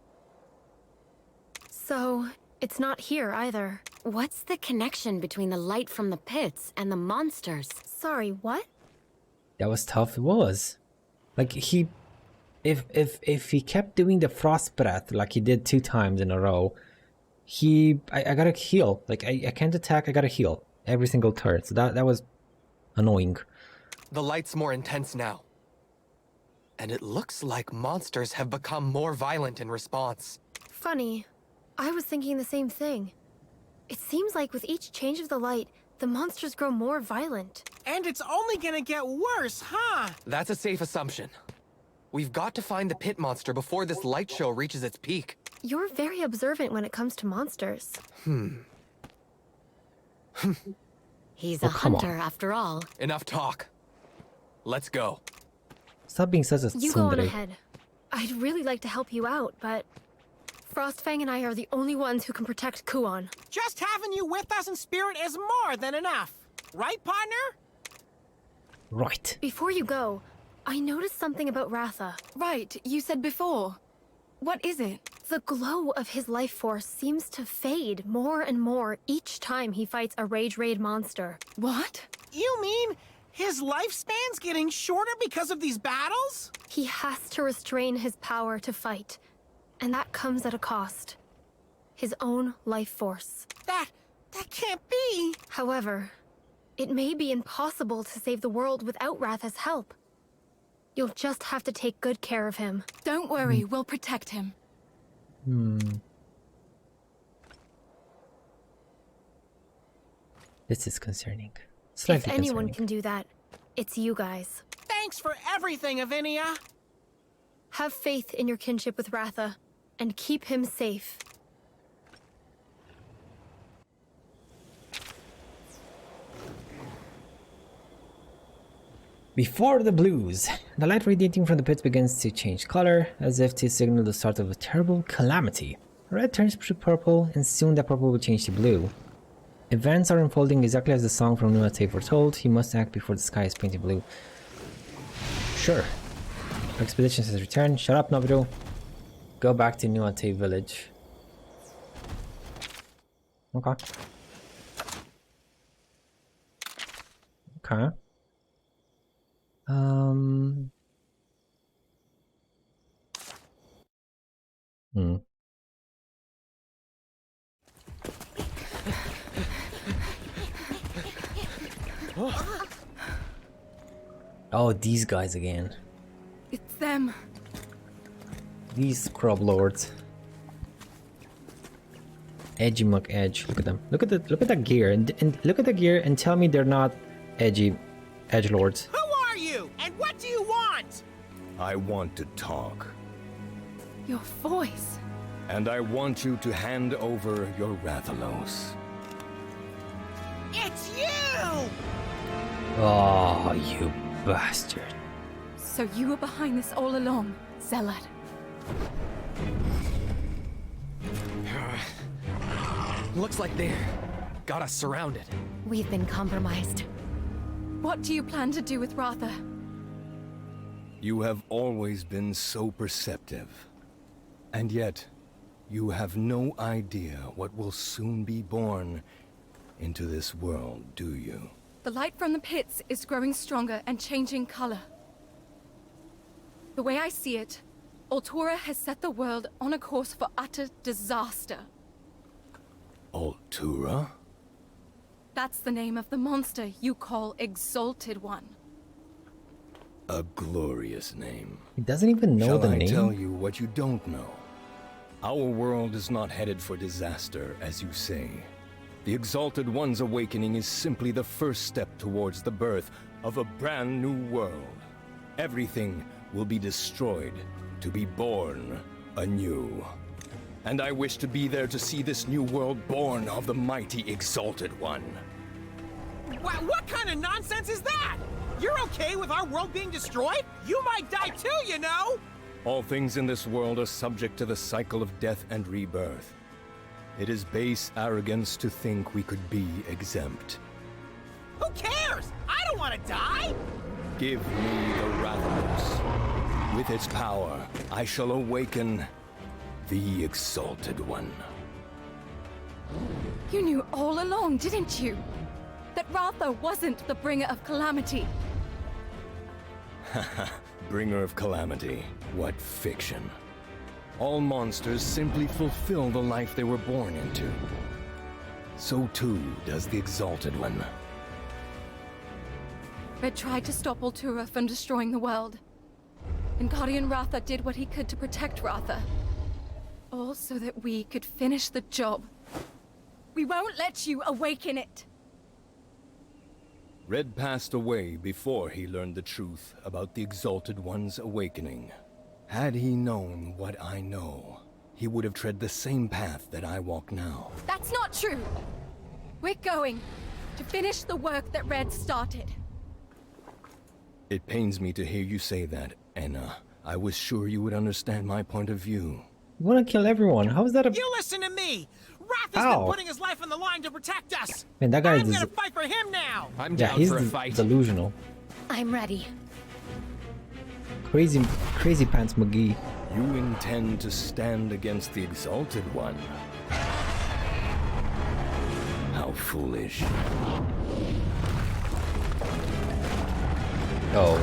So, it's not here either. What's the connection between the light from the pits and the monsters? Sorry, what? That was tough. It was. Like he, if he kept doing the frost breath like he did 2 times in a row, I gotta heal. Like I can't attack. I gotta heal every single turn. So that was annoying. The light's more intense now. And it looks like monsters have become more violent in response. Funny. I was thinking the same thing. It seems like with each change of the light, the monsters grow more violent. And it's only gonna get worse, huh? That's a safe assumption. We've got to find the pit monster before this light show reaches its peak. You're very observant when it comes to monsters. He's Oh, a come on. hunter after all. Enough talk. Let's go. Stop being such a You go on tsundere. ahead. I'd really like to help you out, but Frostfang and I are the only ones who can protect Kuon. Just having you with us in spirit is more than enough. Right, partner? Right. Before you go, I noticed something about Ratha. Right, you said before. What is it? The glow of his life force seems to fade more and more each time he fights a rage raid monster. What? You mean his lifespan's getting shorter because of these battles? He has to restrain his power to fight, and that comes at a cost. His own life force. That can't be. However, it may be impossible to save the world without Ratha's help. You'll just have to take good care of him. Don't worry, we'll protect him. This is concerning. If Slightly anyone concerning. can do that, it's you guys. Thanks for everything, Avinia. Have faith in your kinship with Ratha, and keep him safe. Before the blues, the light radiating from the pits begins to change color, as if to signal the start of a terrible calamity. Red turns to purple, and soon that purple will change to blue. Events are unfolding exactly as the song from Nuate foretold. He must act before the sky is painted blue. Sure. Expedition has returned. Shut up, Nobiru. Go back to Nuate village. Okay. Okay. Hmm. Oh, these guys again. It's them. These scrub lords. Edgy muck edge. Look at them. Look at that gear and look at the gear and tell me they're not edgy edge lords. Who are you? And what do you want? I want to talk. Your voice. And I want you to hand over your Rathalos. It's you! Oh, you bastard. So you were behind this all along, Zealot. Looks like they got us surrounded. We've been compromised. What do you plan to do with Ratha? You have always been so perceptive. And yet, you have no idea what will soon be born into this world, do you? The light from the pits is growing stronger and changing color. The way I see it, Altura has set the world on a course for utter disaster. Altura? That's the name of the monster you call Exalted One. A glorious name. He doesn't even know the name. Shall I tell you what you don't know? Our world is not headed for disaster, as you say. The Exalted One's awakening is simply the first step towards the birth of a brand new world. Everything will be destroyed to be born anew. And I wish to be there to see this new world born of the mighty Exalted One. What kind of nonsense is that? You're okay with our world being destroyed? You might die too, you know! All things in this world are subject to the cycle of death and rebirth. It is base arrogance to think we could be exempt. Who cares? I don't want to die! Give me the Rathalos. With its power, I shall awaken the Exalted One. You knew all along, didn't you? That Ratha wasn't the bringer of calamity. Bringer of calamity. What fiction. All monsters simply fulfill the life they were born into. So too does the Exalted One. Red tried to stop Altura from destroying the world. And Guardian Ratha did what he could to protect Ratha. All so that we could finish the job. We won't let you awaken it! Red passed away before he learned the truth about the Exalted One's awakening. Had he known what I know, he would have tread the same path that I walk now. That's not true! We're going to finish the work that Red started. It pains me to hear you say that, Anna. I was sure you would understand my point of view. You wanna kill everyone? How is that a... You listen to me! Ratha's Ow. been putting his life on the line to protect us! Man, that guy I'm is... gonna fight for him now! I'm Yeah, down he's for a fight. delusional. I'm ready. Crazy pants McGee. You intend to stand against the Exalted One? How foolish. Oh.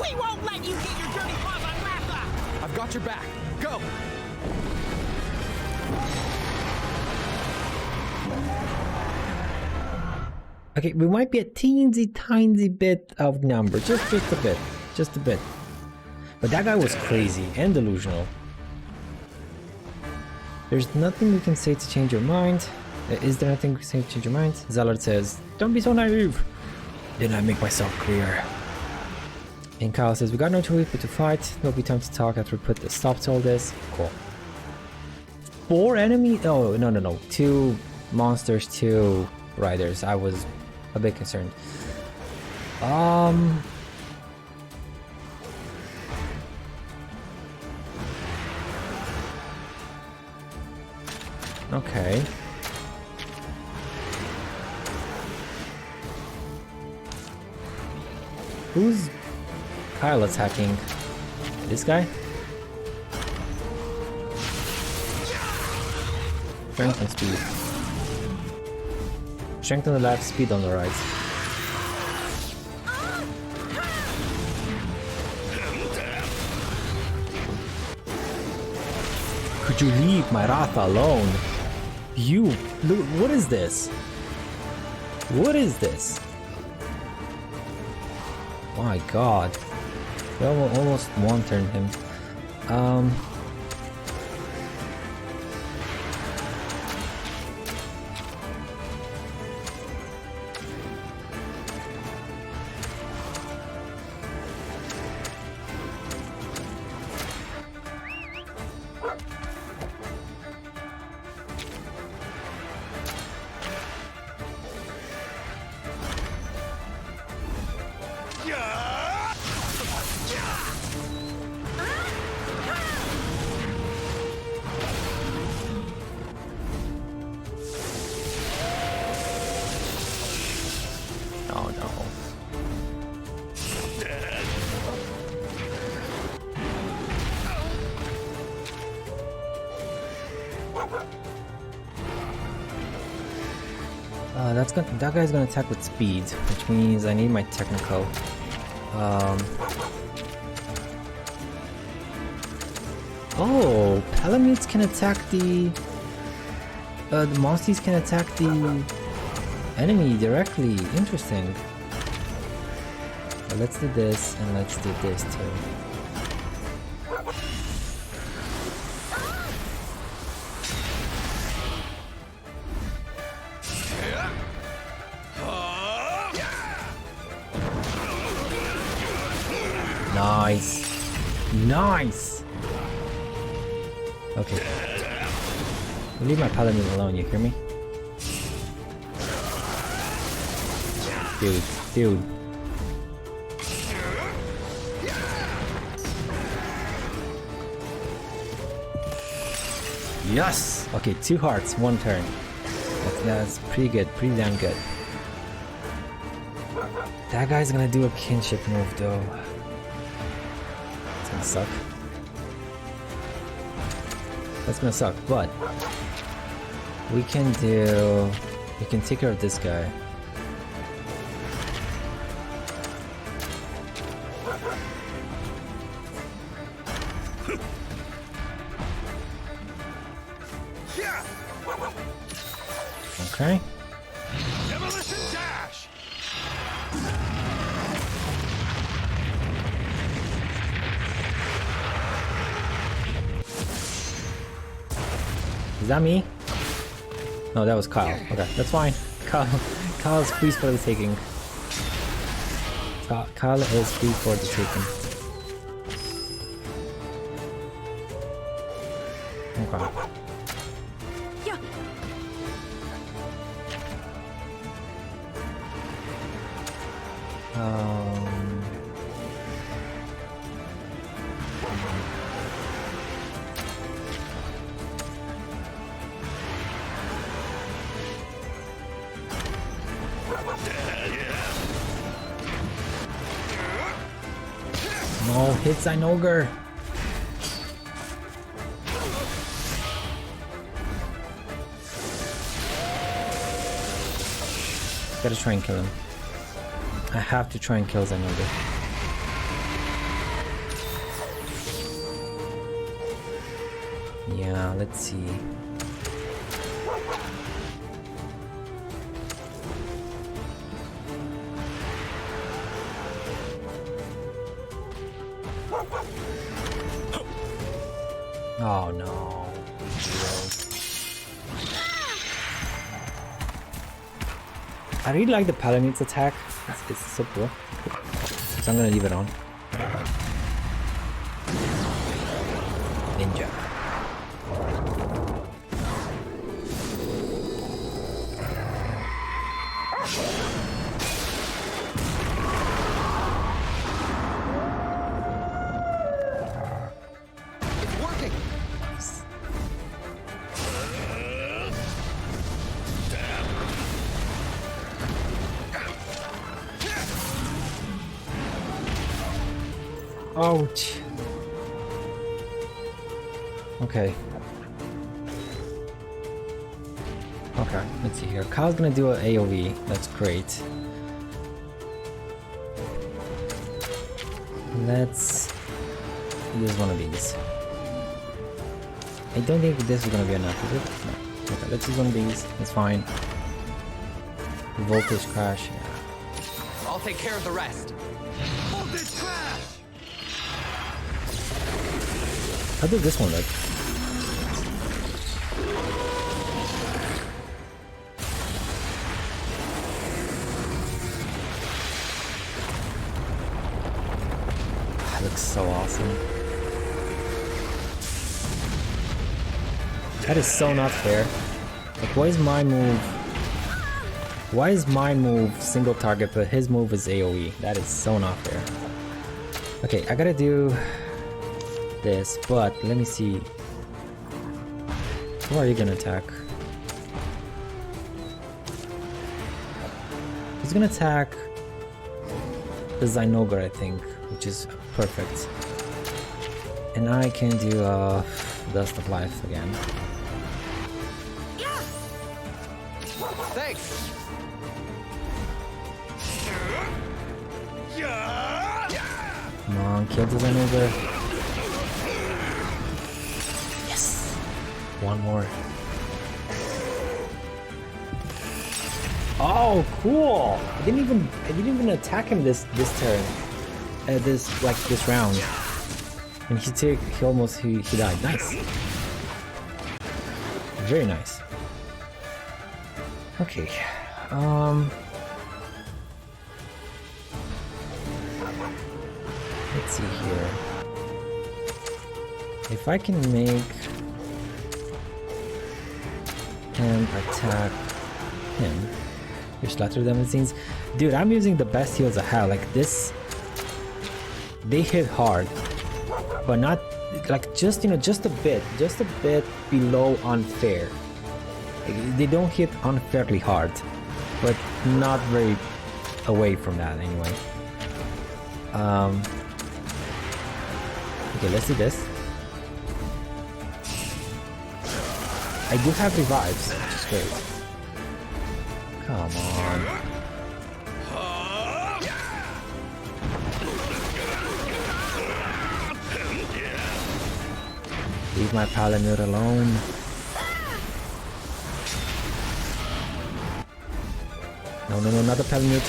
We won't let you get your dirty paws on Ratha! I've got your back. Go! Okay, we might be a teensy tiny bit outnumbered. Just a bit. Just a bit. But that guy was crazy and delusional. There's nothing we can say to change your mind. Is there nothing we can say to change your mind? Zealot says, don't be so naive. Didn't I make myself clear? And Kyle says, we got no choice but to fight. There'll be time to talk after we put a stop to all this. Cool. 4 enemies? Oh, no. 2 monsters, 2 riders. I was a bit concerned. Okay. Who's Kyle attacking? This guy? strength and speed. Strength on the left, speed on the right. Could you leave my Ratha alone? You, look, what is this? What is this? My god. We almost one-turned him. Oh no. That guy's gonna attack with speed, which means I need my technical. Oh, Palamutes can attack the Monsties can attack the enemy directly. Interesting. But let's do this and let's do this too. Nice. Nice. Okay. Leave my paladin alone, you hear me? Dude. Yes! Okay, 2 hearts, 1 turn. That's pretty good, pretty damn good. That guy's gonna do a kinship move though. It's gonna suck. That's gonna suck, but we can take care of this guy. Okay. Demolition dash! Is that me? No, that was Kyle. Okay, that's fine. Kyle's free for the taking. Kyle is free for the taking. Okay. No hits on ogre. Gotta try and kill him. I have to try and kill Zanoga. Yeah, let's see. Oh no. I really like the Palamutes attack. It's so cool. So I'm gonna leave it on. Ninja. It's working. Ouch. Okay. Okay, let's see here. Kyle's gonna do an AoE. That's great. Let's use one of these. I don't think this is gonna be enough, is it? No. Okay, let's use one of these. It's fine. Voltage crash. Yeah. I'll take care of the rest. Voltage crash! How did this one look? That looks so awesome. That is so not fair. Like, why is my move... Why is my move single target, but his move is AoE? That is so not fair. Okay, I gotta do this, but let me see. Who are you gonna attack? He's gonna attack the Zynogar, I think, which is perfect. And I can do Dust of Life again. Thanks. Come on, kill the Zynogar. Yes! One more. Oh, cool! I didn't even attack him this turn. This round. And he died. Nice. Very nice. Okay. Let's see here. If I can make him attack him, your slaughter damage scenes. Dude, I'm using the best heals I have. Like this, they hit hard, but not like just a bit below unfair. Like, they don't hit unfairly hard, but not very away from that anyway. Okay, let's do this. I do have revives, which is great. Come on. Leave my Palamute alone. No, not the Palamute.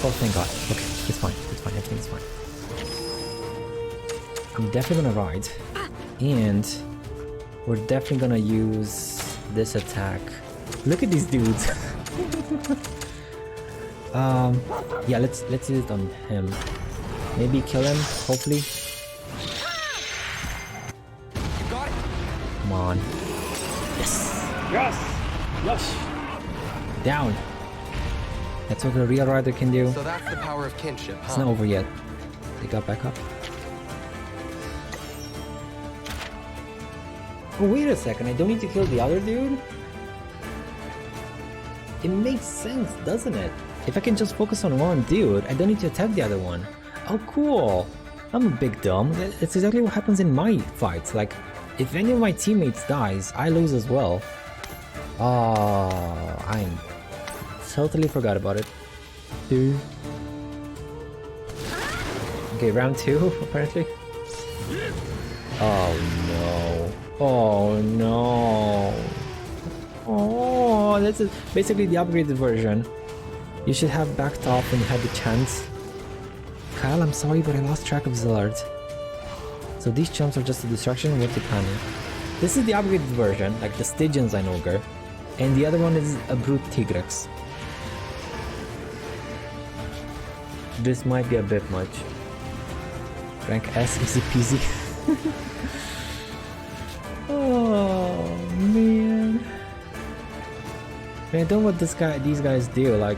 Oh, thank God. Okay, it's fine. Everything's fine. I'm definitely gonna ride. And we're definitely gonna use this attack. Look at these dudes. Yeah, let's do it on him. Maybe kill him, hopefully. Got it. Come on. Yes! Yes! Down. That's what a real rider can do. So that's the power of kinship, huh? It's not over yet. They got back up. Oh, wait a second, I don't need to kill the other dude? It makes sense, doesn't it? If I can just focus on one dude, I don't need to attack the other one. Oh, cool! I'm a big dumb. It's exactly what happens in my fights. Like, if any of my teammates dies, I lose as well. Oh, I totally forgot about it. Dude. Okay, round 2, apparently. Oh no. Oh no. Oh, this is basically the upgraded version. You should have backed off when you had the chance. Kyle, I'm sorry, but I lost track of Zillard. So these chumps are just a distraction. What the planning? This is the upgraded version, like the Stygian Zynogar. And the other one is a Brute Tigrex. This might be a bit much. Rank S, easy peasy. Oh man. I don't know what these guys do, like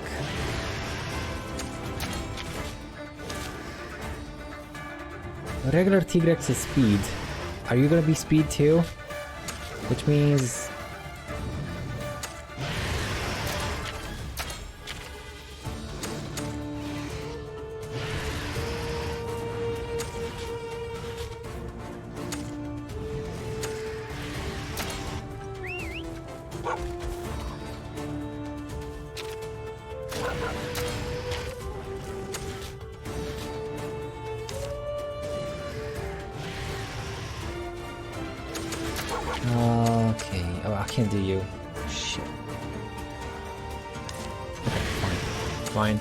regular Tigrex is speed. Are you gonna be speed too? Which means Okay. Oh, I can't do you. Shit. Okay, fine. Fine.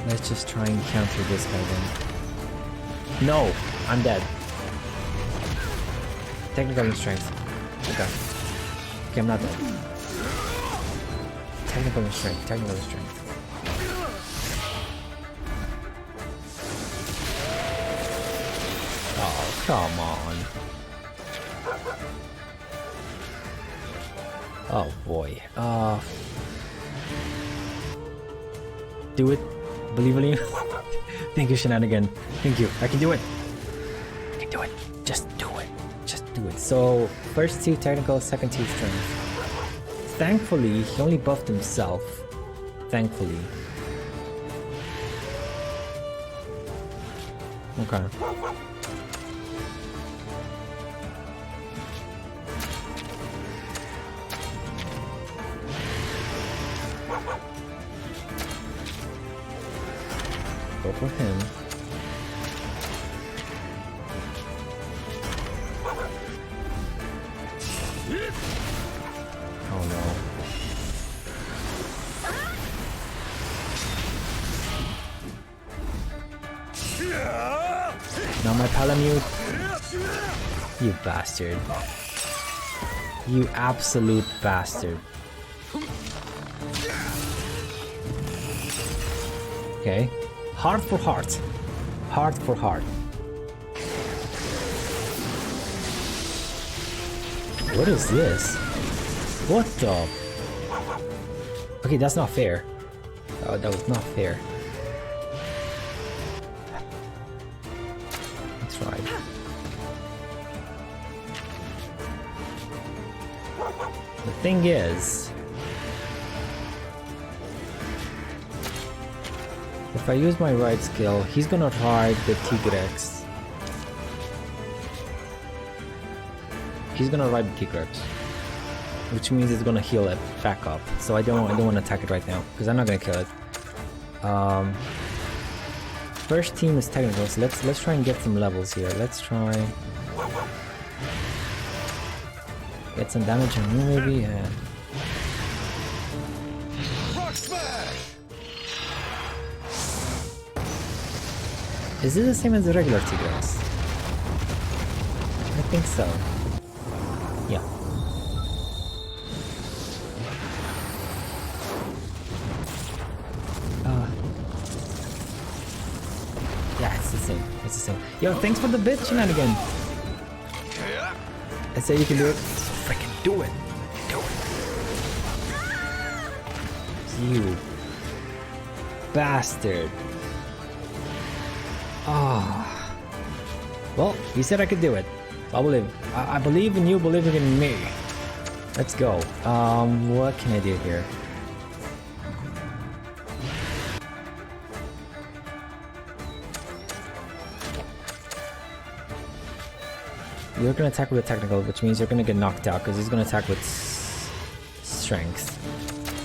Let's just try and counter this guy then. No! I'm dead. Technical strength. Okay. Okay, I'm not dead. Technical strength. Technical strength. Oh, come on. Oh boy. Do it. Believe in you. Thank you, Shenanigan. Thank you. I can do it. I can do it. Just do it. Just do it. So, first 2 technical, second 2 strength. Thankfully, he only buffed himself. Thankfully. Okay. Go for him. Oh no. Now my Palamute. You bastard. You absolute bastard. Okay. Heart for heart. Heart for heart. What is this? What the? Okay, that's not fair. Oh, that was not fair. That's right. The thing is, if I use my right skill, he's gonna ride the Tigrex. He's gonna ride the Tigrex, which means it's gonna heal it back up. So I don't want to attack it right now because I'm not gonna kill it. First team is technical, so let's try and get some levels here. Let's try get some damage on you maybe. Yeah. Is it the same as the regular Tigrex? I think so. Yeah. Yeah, it's the same. It's the same. Yo, thanks for the bit, Shenanigan. I say you can do it. Freaking do it. Do it. You bastard. Ah. Well, you said I could do it. I believe. I believe in you, believing in me. Let's go. What can I do here? You're gonna attack with a technical, which means you're gonna get knocked out because he's gonna attack with strength.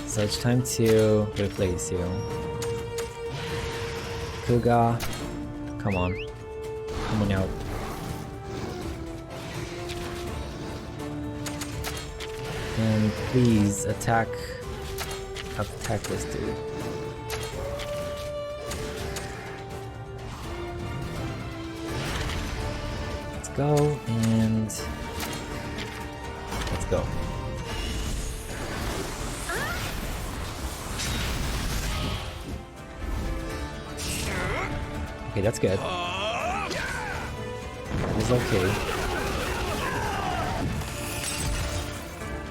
So it's time to replace you. Kuga, come on. Come on out. And please attack this dude. Let's go and let's go. Okay, that's good. That is okay.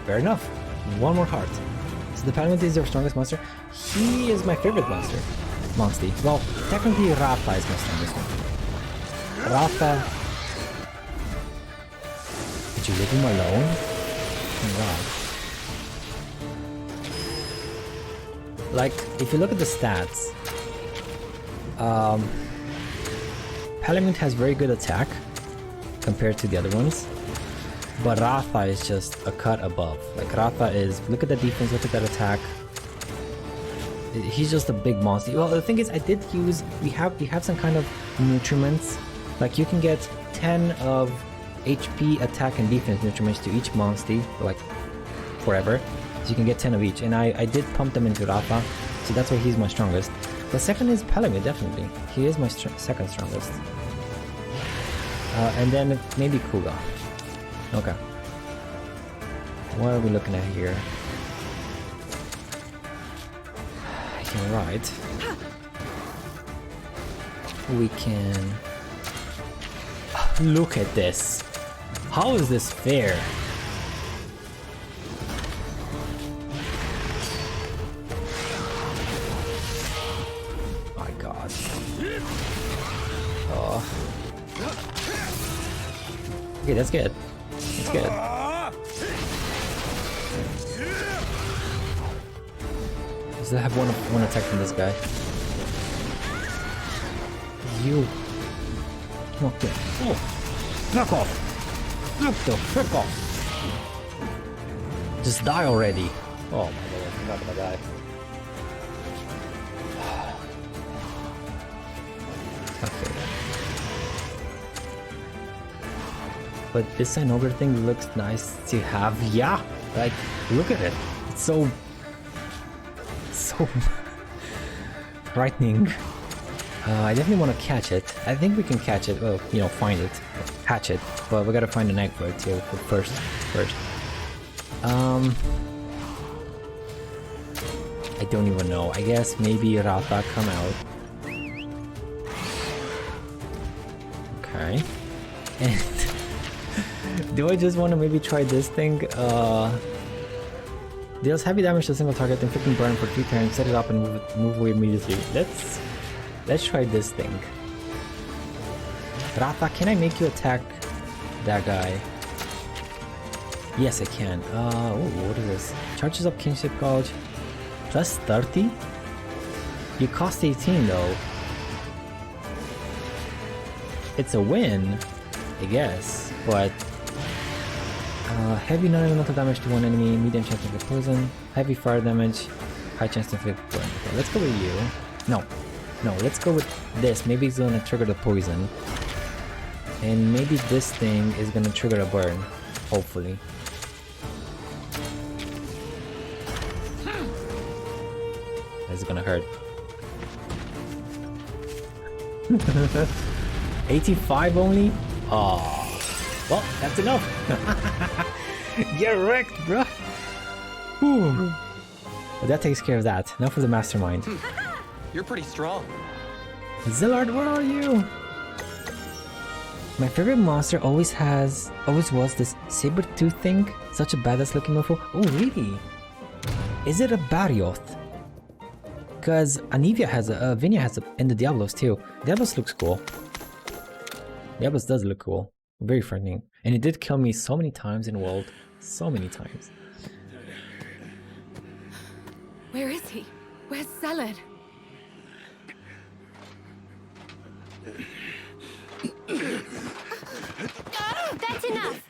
Fair enough. One more heart. So the Palamute is your strongest monster. He is my favorite monster. Monstie. Well, technically Ratha is my strongest one. Ratha. Did you leave him alone? Oh God. Like, if you look at the stats, Palamute has very good attack compared to the other ones, but Ratha is just a cut above. Like Ratha is, look at the defense, look at that attack. He's just a big monster. Well, the thing is, I did use, we have some kind of nutriments. Like you can get 10 of HP, attack, and defense instruments to each Monstie, like forever. So you can get 10 of each. And I did pump them into Ratha, so that's why he's my strongest. The second is Pelame, definitely. He is my second strongest. And then maybe Kuga. Okay. What are we looking at here? You're right. We can... Look at this. How is this fair? My god. Oh. Okay, that's good. That's good. Does it have one attack from this guy? You. Knock it. Oh! Knock off! Knock the frick off! Just die already! Oh my god, I'm not gonna die. Okay. But this Ogre thing looks nice to have. Yeah! Like, look at it! It's so frightening. I definitely want to catch it. I think we can catch it. Well, you know, find it, hatch it. But we gotta find an egg for it too. First. I don't even know. I guess maybe Ratha come out. Okay. And do I just want to maybe try this thing? Deals heavy damage to a single target, inflicting burn for 3 turns. Set it up and move away immediately. Let's try this thing. Ratha, can I make you attack that guy? Yes, I can. Ooh, what is this? Charges up Kingship Gauge. Plus 30? You cost 18 though. It's a win, I guess, but... heavy non-elemental damage to one enemy, medium chance to inflict poison, heavy fire damage, high chance to inflict burn. Okay, let's go with you. No, let's go with this. Maybe it's gonna trigger the poison. And maybe this thing is gonna trigger a burn. Hopefully. This is gonna hurt. 85 only? Oh. Well, that's enough. Get wrecked, bro. Whew. But that takes care of that. Now for the mastermind. You're pretty strong. Zillard, where are you? My favorite monster always was this saber-tooth thing. Such a badass looking mofo. Oh, really? Is it a Barioth? Because Anivia has a, Vinia has a, and the Diablos too. Diablos looks cool. Diablos does look cool. Very frightening. And it did kill me so many times in World. So many times. Where is he? Where's Zellard? That's enough!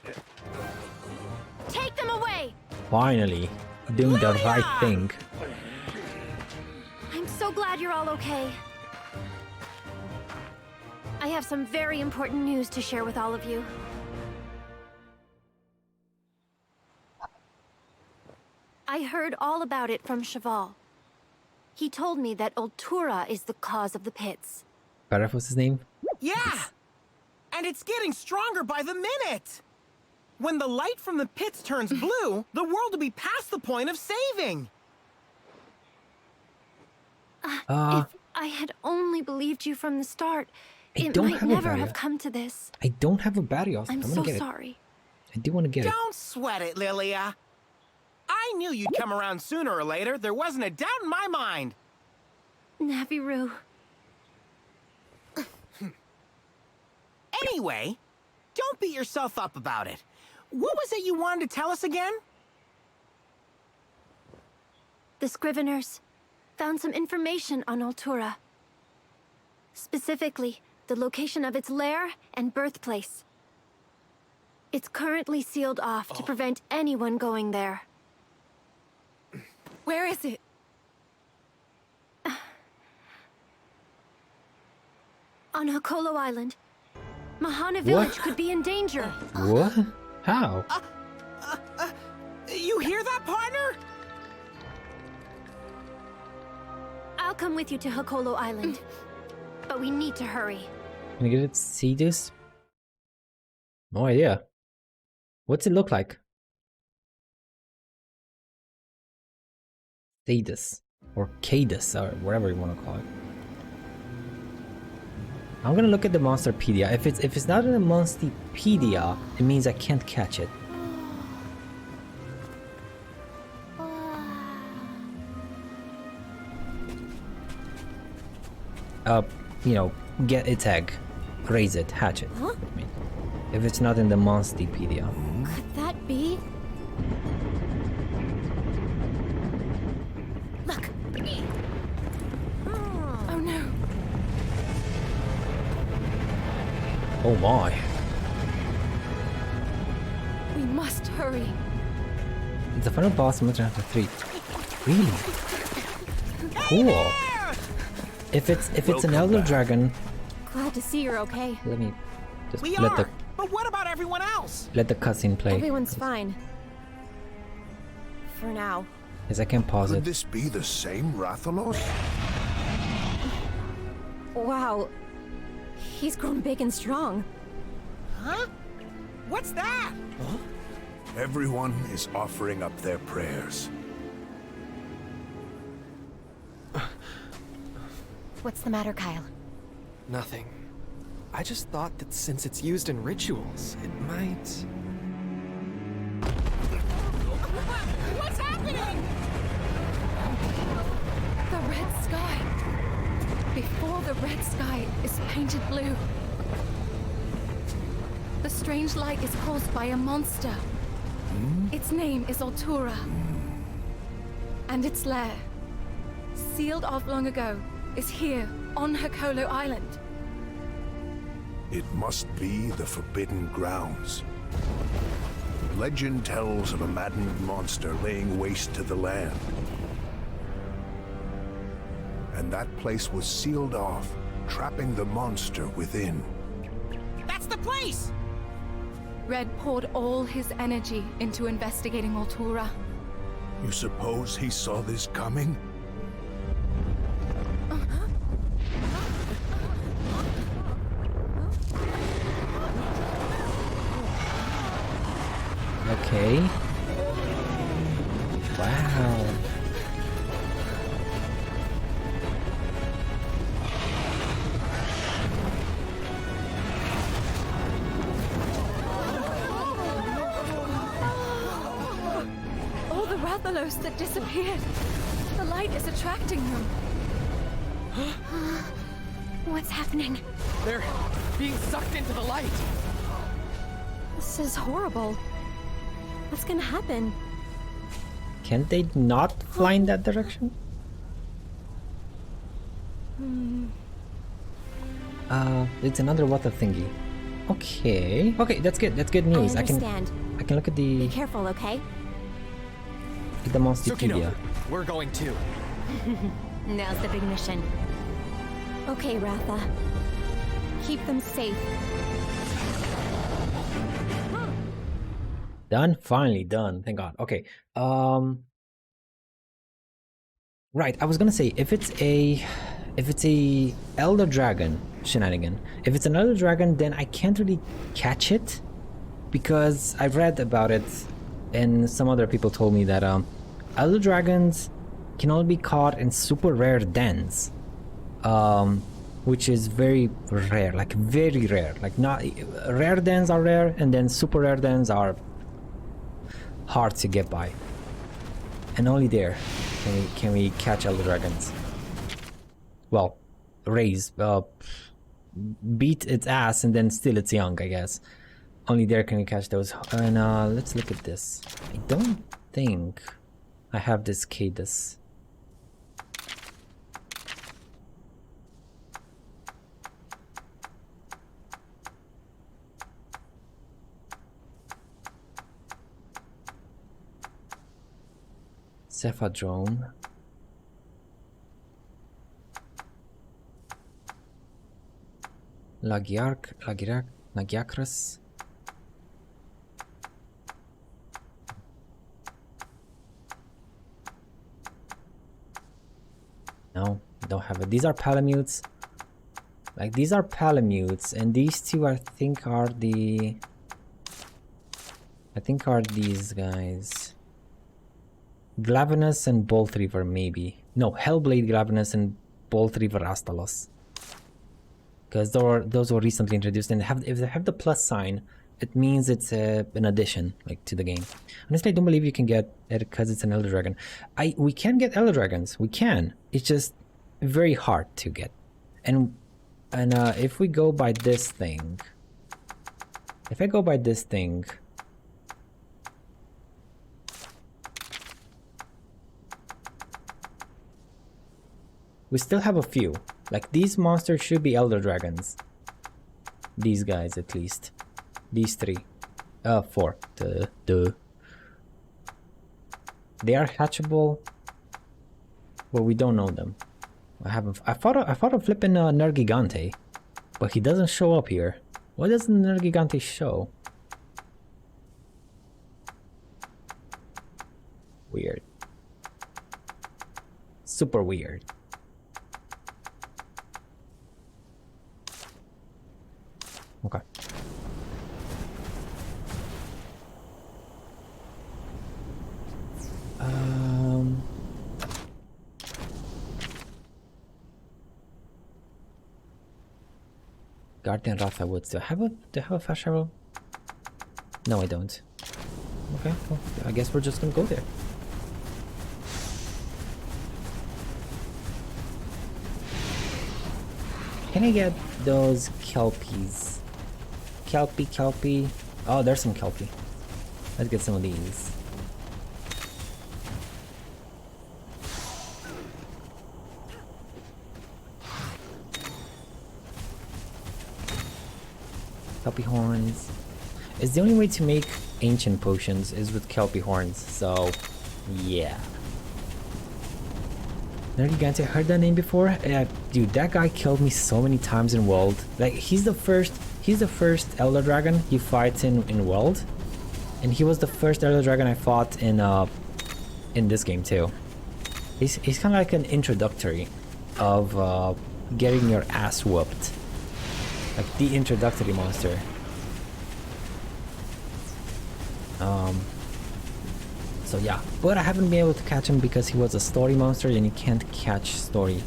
Take them away! Finally, doing the right thing. I'm so glad you're all okay. I have some very important news to share with all of you. I heard all about it from Cheval. He told me that Ultura is the cause of the pits. Gareth was his name? Yeah! And it's getting stronger by the minute! When the light from the pits turns blue, the world will be past the point of saving! If I had only believed you from the start, it might never have come to this. I don't have a Barioth. I'm so sorry. I do want to get it. Don't sweat it, Lilia. I knew you'd come around sooner or later. There wasn't a doubt in my mind. Naviru. Anyway, don't beat yourself up about it. What was it you wanted to tell us again? The Scriveners found some information on Ultura. Specifically, the location of its lair and birthplace. It's currently sealed off to prevent anyone going there. Where is it? On Hakolo Island. Mahana village could be in danger. What? How? You hear that, partner? I'll come with you to Hakolo Island. But we need to hurry. Can I get it? See this? No idea. What's it look like? Thadus or Cadus or whatever you want to call it. I'm gonna look at the Monsterpedia. If it's not in the Monsterpedia, it means I can't catch it. You know, get its egg, raise it, hatch it. Huh? I mean, if it's not in the Monsterpedia. Could that be? Look. Oh no. Oh my. We must hurry. It's the final boss in Monster Hunter 3. Really? Cool. If it's an Elder Dragon, Glad to see you're okay. let me just We let are. the But what about everyone else? cutscene play. Everyone's fine. For now. Yes, I can pause Could it. this be the same Rathalos? Wow. He's grown big and strong. Huh? What's that? Everyone is offering up their prayers. What's the matter, Kyle? Nothing. I just thought that since it's used in rituals, it might... What's happening? The red sky. Before the red sky is painted blue. The strange light is caused by a monster. Its name is Altura. And its lair, sealed off long ago, is here on Hakolo Island. It must be the Forbidden Grounds. Legend tells of a maddened monster laying waste to the land. And that place was sealed off, trapping the monster within. That's the place! Red poured all his energy into investigating Altura. You suppose he saw this coming? Okay. Wow. All the Rathalos that disappeared. The light is attracting them. What's happening? They're being sucked into the light! This is horrible. What's gonna happen? Can't they not fly in that direction? It's another water thingy. Okay. Okay, that's good. That's good news. I understand. I can look at Be the careful, okay? Monsterpedia. We're going too. Now's the big mission. Okay, Ratha. Keep them safe. Done? Finally done. Thank God. Okay. Right, I was gonna say if it's a Elder Dragon shenanigan, if it's an Elder Dragon, then I can't really catch it because I've read about it and some other people told me that Elder Dragons can only be caught in super rare dens. Which is very rare, like very rare. Like not rare dens are rare and then super rare dens are hard to get by. And only there can we catch Elder Dragons. Well, raise, beat its ass and then still it's young, I guess. Only there can we catch those. And let's look at this. I don't think I have this Cadus. Cephadrome. Lagirak. Nagyakris. No, don't have it. These are Palamutes. Like, these are Palamutes, and these two I think are the... I think are these guys. Glavenus and Bolt Reaver, maybe. No, Hellblade Glavenus and Bolt Reaver Rathalos. Because those were recently introduced, and if they have the plus sign, it means it's an addition, like, to the game. Honestly, I don't believe you can get it because it's an Elder Dragon. We can get Elder Dragons. We can. It's just very hard to get. And if we go by this thing, if I go by this thing, we still have a few. Like, these monsters should be Elder Dragons. These guys, at least. These three. 4. They are hatchable, but we don't know them. I thought of flipping Nergigante, but he doesn't show up here. Why doesn't Nergigante show? Weird. Super weird. Okay. Guardian Ratha Woods. Do I have a fast travel? No, I don't. Okay, well, I guess we're just gonna go there. Can I get those kelpies? Kelpie. Oh, there's some kelpie. Let's get some of these. Kelpie horns. It's the only way to make ancient potions is with kelpie horns, so yeah. Nergigante, I heard that name before. Dude, that guy killed me so many times in World. Like, he's the first Elder Dragon you fight in World, and he was the first Elder Dragon I fought in this game too. He's kind of like an introductory of getting your ass whooped. Like the introductory monster. So yeah, but I haven't been able to catch him because he was a story monster, and you can't catch story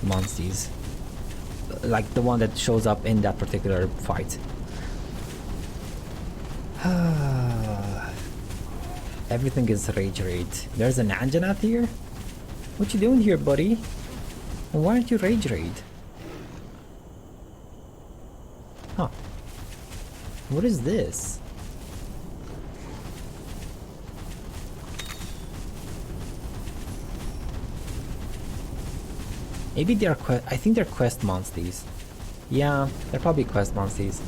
Monsties. Like the one that shows up in that particular fight. Everything is rage raid. There's an Anjanath here? What you doing here, buddy? And why aren't you rage raid? Huh. What is this? Maybe they're I think they're quest Monsties. Yeah, they're probably quest Monsties.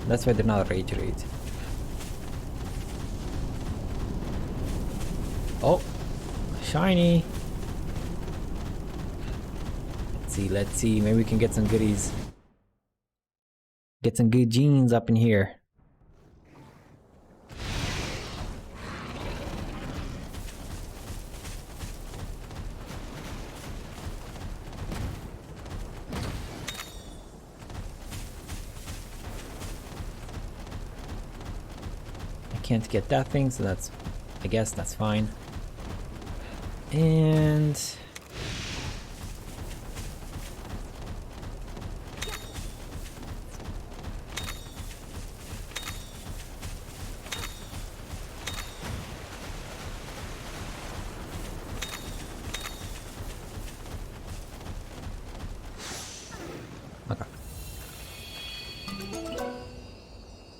That's why they're not rage raid. Oh, shiny. Let's see. Maybe we can get some goodies. Get some good genes up in here. I can't get that thing, so that's, I guess that's fine. And okay.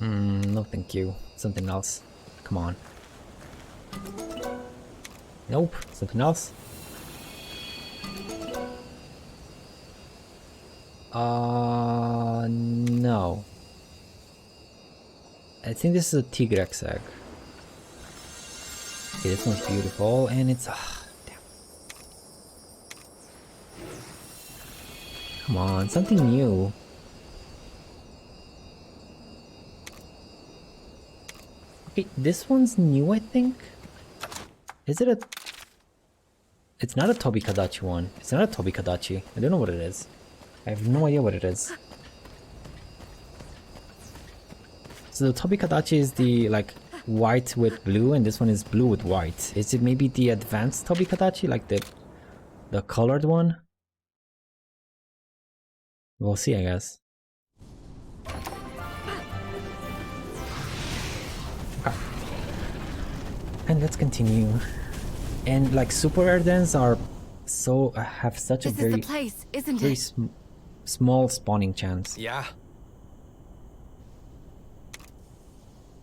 No thank you. Something else. Come on. Nope. Something else. No. I think this is a Tigrex egg. Okay, this one's beautiful, and it's... damn. Come on, something new. Okay, this one's new, I think. Is it a... It's not a Tobikadachi one. It's not a Tobikadachi. I don't know what it is. I have no idea what it is. So the Tobikadachi is the, like, white with blue, and this one is blue with white. Is it maybe the advanced Tobikadachi, like the colored one? We'll see, I guess. Okay. And let's continue. And like super rare dens are so have such This a very is the place, isn't very it? small spawning chance. Yeah.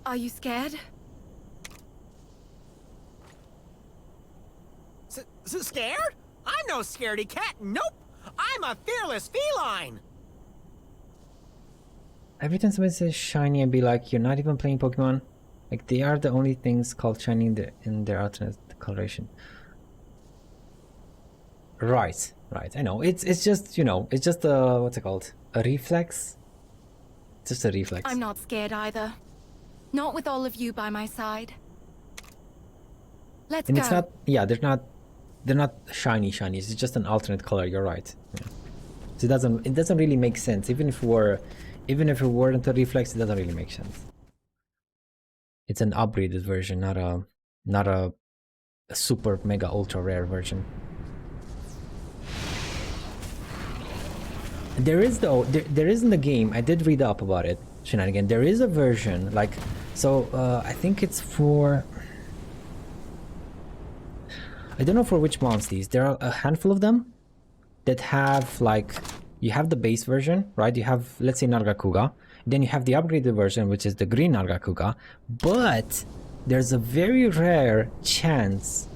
Are you scared? Scared? I'm no scaredy cat. Nope. I'm a fearless feline. Every time somebody says shiny, I'd be like, you're not even playing Pokemon. Like they are the only things called shiny in their alternate coloration. Right. I know. It's just, you know, it's just a, what's it called? A reflex. Just a reflex. I'm not scared either. Not with all of you by my side. Let's And go. it's not, yeah, they're not shiny. It's just an alternate color. You're right. Yeah. So it doesn't really make sense. Even if it weren't a reflex, it doesn't really make sense. It's an upgraded version, not a super mega ultra rare version. There is though, there is in the game, I did read up about it, Shenanigan, there is a version, like, so I think it's for, I don't know for which Monsties, there are a handful of them that have like, you have the base version, right? You have, let's say Nargacuga, then you have the upgraded version, which is the green Nargacuga, but there's a very rare chance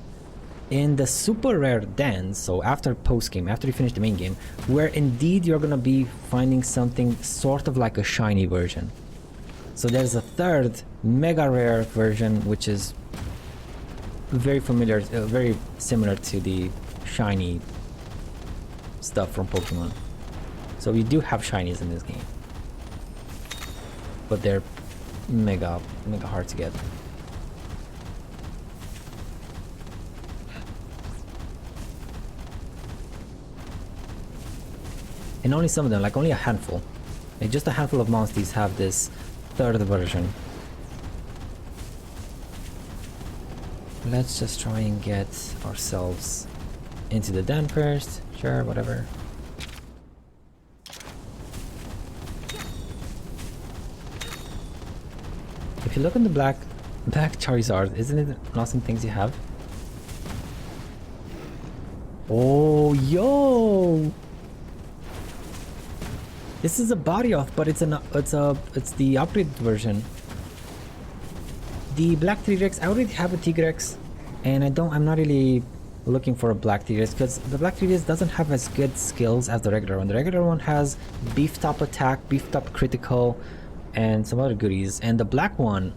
in the super rare den, so after post game, after you finish the main game, where indeed you're gonna be finding something sort of like a shiny version. So there's a third mega rare version, which is very familiar, very similar to the shiny stuff from Pokemon. So we do have shinies in this game, but they're mega hard to get. And only some of them, like only a handful. Like just a handful of Monsties have this third version. Let's just try and get ourselves into the den first. Sure, whatever. If you look in the black Charizard, isn't it awesome things you have? Oh, yo! This is a body off, but it's the upgraded version. The black T-Rex, I already have a Tigrex, and I'm not really looking for a black T-Rex because the black T-Rex doesn't have as good skills as the regular one. The regular one has beefed up attack, beefed up critical, and some other goodies, and the black one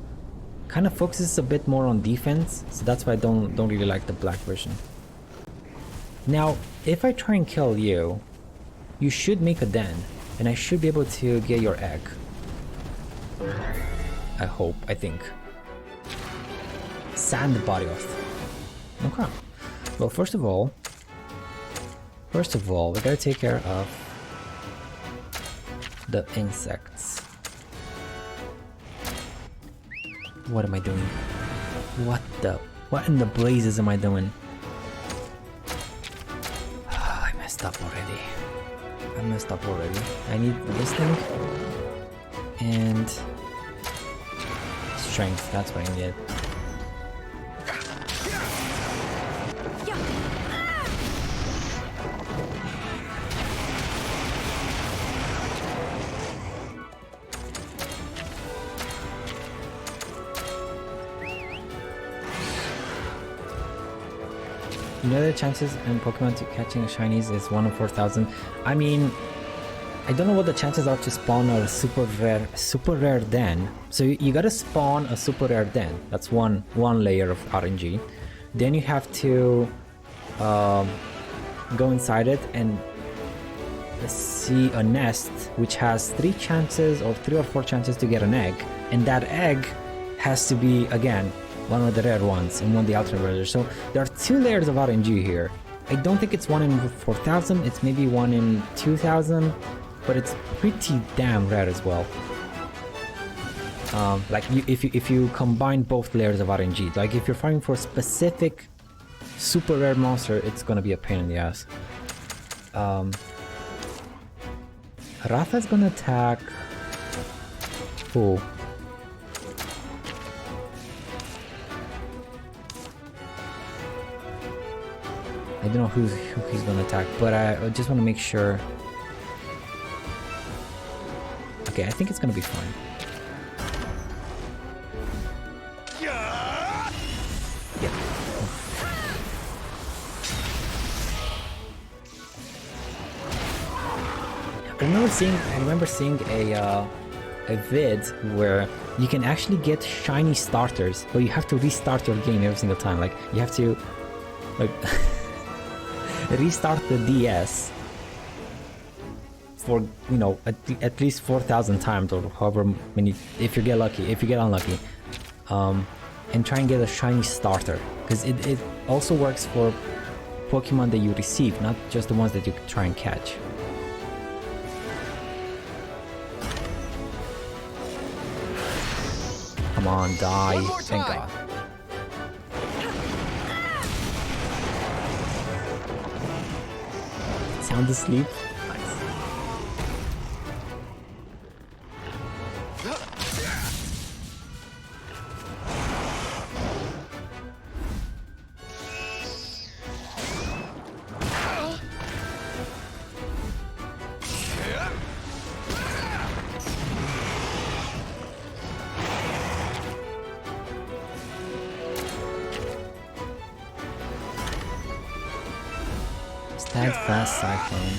kind of focuses a bit more on defense, so that's why I don't really like the black version. Now, if I try and kill you, you should make a den, and I should be able to get your egg. I hope, I think. Sand body off. Okay. Well, first of all, we gotta take care of the insects. What am I doing? What in the blazes am I doing? I messed up already. I need this thing and strength. That's what I need. You know the chances in Pokemon to catching shinies is 1 in 4,000. I mean, I don't know what the chances are to spawn a super rare den. So you gotta spawn a super rare den. That's one layer of RNG. Then you have to go inside it and see a nest which has 3 or 4 chances to get an egg, and that egg has to be, again, one of the rare ones and one of the alternate rares. So there are 2 layers of RNG here. I don't think it's 1 in 4,000, it's maybe 1 in 2,000, but it's pretty damn rare as well. Like if you combine both layers of RNG, like if you're fighting for a specific super rare monster, it's gonna be a pain in the ass. Ratha's gonna attack. Who? I don't know who he's gonna attack, but I just want to make sure. Okay, I think it's gonna be fine. Yeah. I remember seeing a vid where you can actually get shiny starters, but you have to restart your game every single time. Like you have to, like, restart the DS for, you know, at least 4,000 times or however many, if you get lucky, if you get unlucky, and try and get a shiny starter, because it also works for Pokemon that you receive, not just the ones that you try and catch. Come on, die. Thank God. Sound asleep? Nice. Fast cyclone.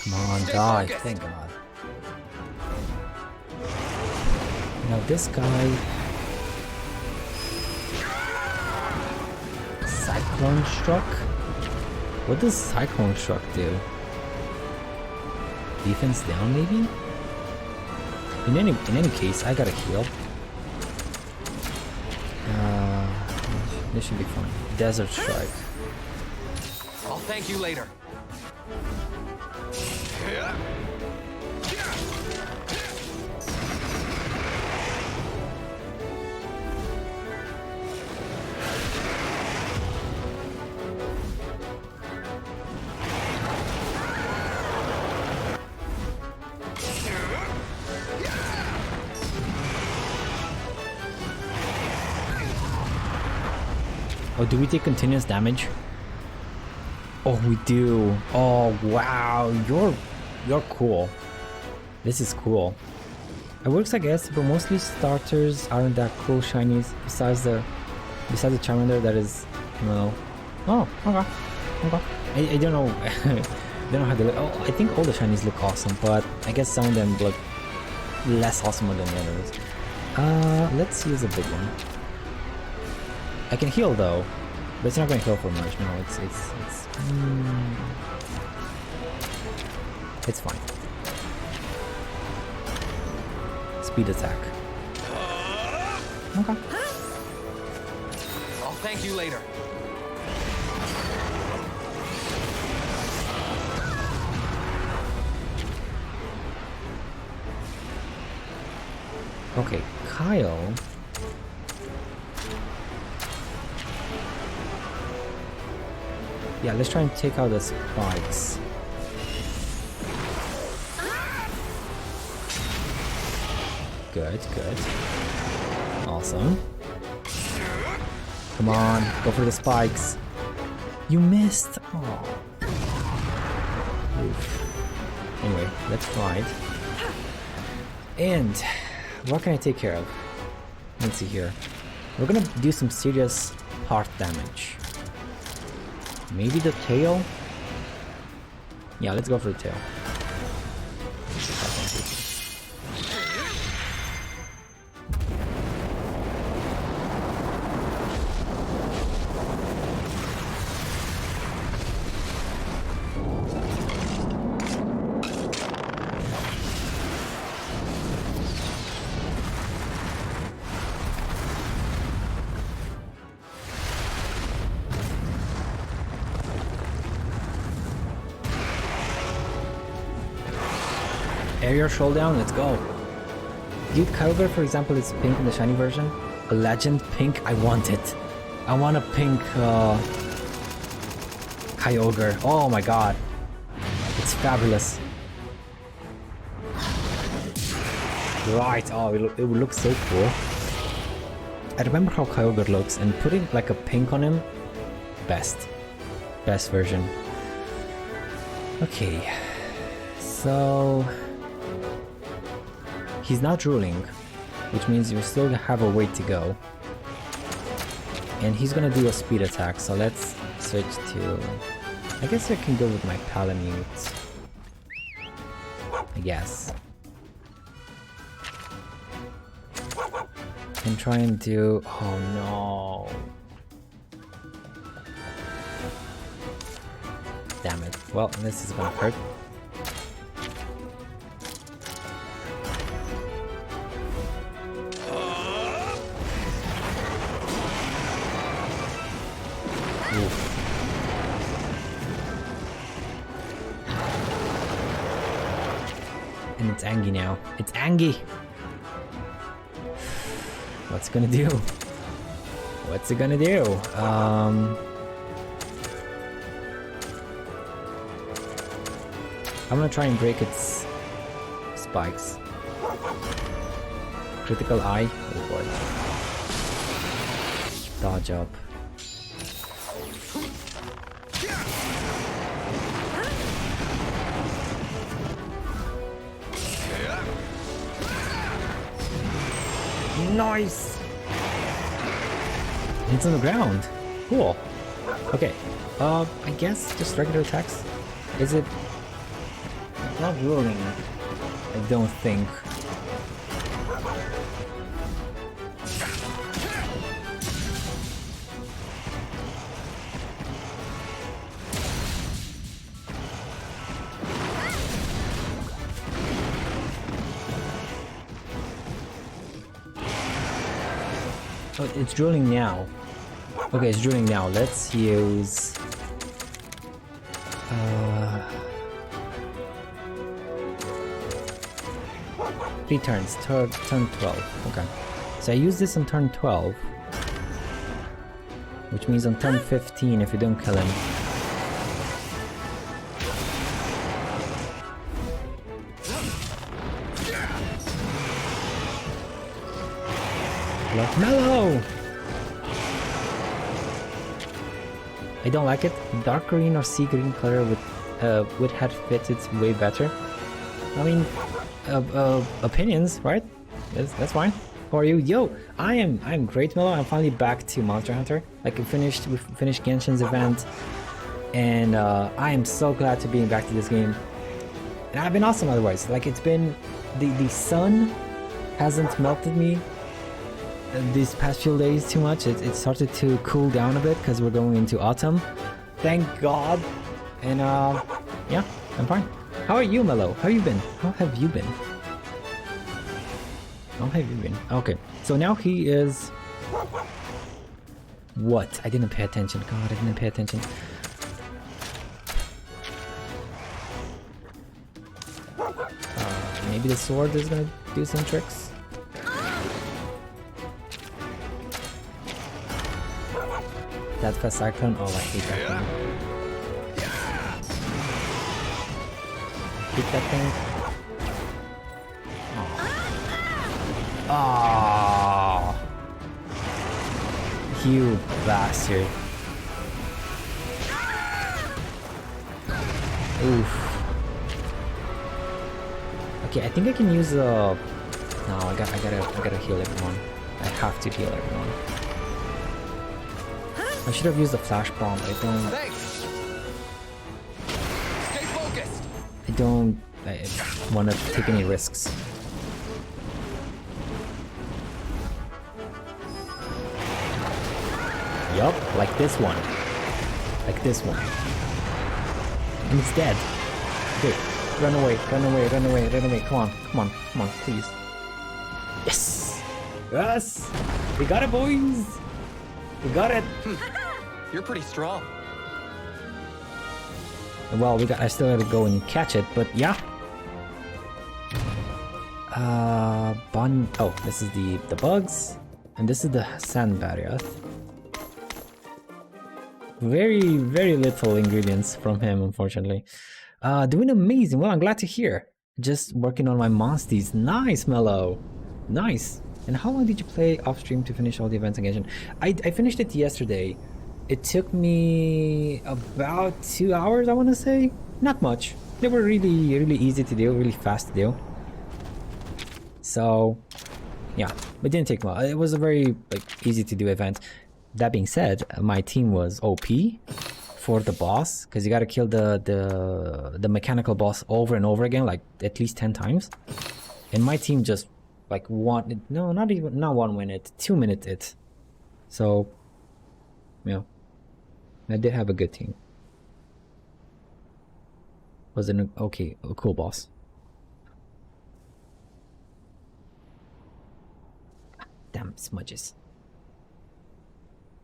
Come on, die. Thank God. Now this guy... Cyclone Struck? What does Cyclone Struck do? Defense down, maybe? In any case, I gotta heal. This should be fine. Desert Strike. I'll thank you later. Oh, do we take continuous damage? Oh, we do. Oh, wow. You're cool. This is cool. It works, I guess, but mostly starters aren't that cool shinies. Besides the Charmander, that is, you know. Oh, okay. Okay. I don't know. I don't know how they look. Oh, I think all the shinies look awesome, but I guess some of them look less awesome than the others. Let's use a big one. I can heal though, but it's not going to heal for much. No, it's fine. Speed attack. Okay. I'll thank you later. Okay, Kyle. Yeah, let's try and take out the spikes. Good. Awesome. Come on, go for the spikes. You missed. Oh. Anyway, let's fight. And what can I take care of? Let's see here. We're gonna do some serious part damage. Maybe the tail? Yeah, let's go for the tail. Area showdown, let's go. Dude, Kyogre, for example, is pink in the shiny version. A legend pink, I want it. I want a pink Kyogre. Oh my god. It's fabulous. Right, oh, it would look so cool. I remember how Kyogre looks, and putting like a pink on him, best version. Okay, so he's not drooling, which means you still have a way to go. And he's gonna do a speed attack, so let's switch to... I guess I can go with my Palamute. I guess. And try and do... Oh no. Damn it. Well, this is gonna hurt. Oof. And it's Angie now. It's Angie! What's it gonna do? What's it gonna do? I'm gonna try and break its spikes. Critical eye. Oh boy. Dodge up. Nice! It's on the ground. Cool. Okay. I guess just regular attacks. Is it not ruling? I don't think. Oh, it's drilling now. Okay, it's drilling now. Let's use... 3 turns. Turn 12. Okay. So I use this on turn 12. Which means on turn 15 if you don't kill him. Mellow! I don't like it. Dark green or sea green color would have fitted way better. I mean, opinions, right? That's fine. How are you? Yo, I'm great, Mellow. I'm finally back to Monster Hunter. Like we finished Genshin's event, and I am so glad to be back to this game. And I've been awesome otherwise. Like it's been the sun hasn't melted me these past few days too much. It started to cool down a bit because we're going into autumn. Thank God. And yeah, I'm fine. How are you, Mellow? How you been? How have you been? How have you been? Okay, so now he is... What? I didn't pay attention. God, I didn't pay attention. Maybe the sword is gonna do some tricks. That fast cyclone. Oh, I hate that thing. Hit that thing. Oh, you bastard. Oof. Okay, I think I can use No, I gotta heal everyone. I have to heal everyone. I should have used the flash bomb, but I don't. Thanks. Stay focused. I don't want to take any risks. Yup, like this one. Like this one. And it's dead. Okay, run away, run away, run away, run away. Come on, come on, come on, please. Yes! Yes! We got it, boys! We got it! You're pretty strong. Well, I still gotta go and catch it, but yeah. Oh, this is the bugs, and this is the sand barrier. Very, very little ingredients from him, unfortunately. Doing amazing. Well, I'm glad to hear. Just working on my Monsties. Nice, Mellow. Nice. And how long did you play off stream to finish all the events engagement? I finished it yesterday. It took me about 2 hours, I want to say. Not much. They were really, really easy to do, really fast to do. So, yeah, it didn't take much. It was a very easy to do event. That being said, my team was OP for the boss, because you gotta kill the mechanical boss over and over again, like at least 10 times. And my team just not 1 minute, 2 minutes it. So, yeah, I did have a good team. Was a cool boss. Damn smudges.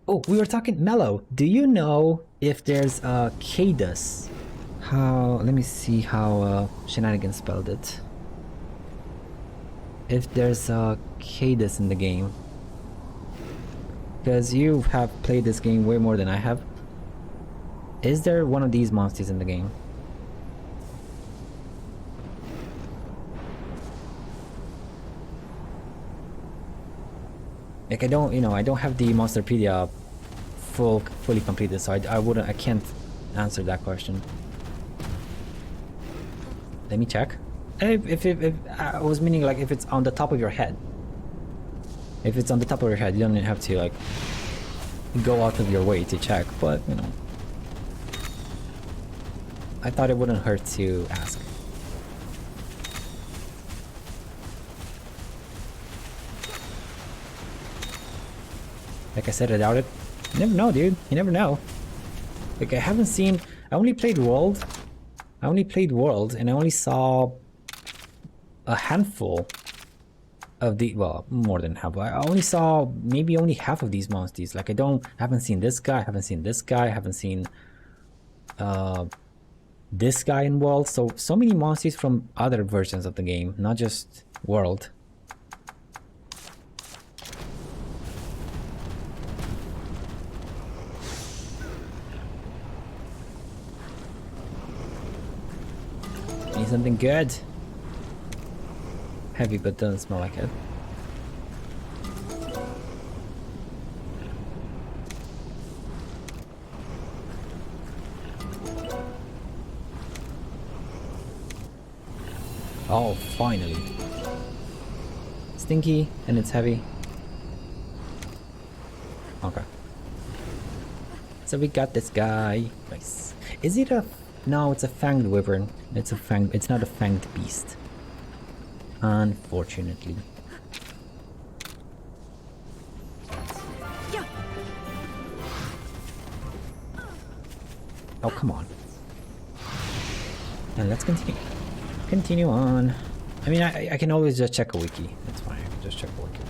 Oh, we were talking Mellow. Do you know if there's a Cadus? Let me see how Shenanigans spelled it. If there's a Cadus in the game. Because you have played this game way more than I have. Is there one of these Monsties in the game? Like I don't have the Monsterpedia fully completed, so I can't answer that question. Let me check. If I was meaning like if it's on the top of your head. If it's on the top of your head, you don't have to like go out of your way to check, but you know. I thought it wouldn't hurt to ask. Like I said, I doubt it. You never know, dude. You never know. Like I only played World. And I only saw a handful of more than half. I only saw maybe only half of these Monsties. Like I haven't seen this guy, I haven't seen this guy, I haven't seen this guy in World. So many Monsties from other versions of the game, not just World. Need something good. Heavy, but doesn't smell like it. Oh, finally. Stinky, and it's heavy. Okay. So we got this guy. Nice. Is it a... No, it's a fanged wyvern. It's not a fanged beast. Unfortunately. Oh, come on. And let's continue. Continue on. I mean, I can always just check a wiki. That's fine. I can just check a wiki.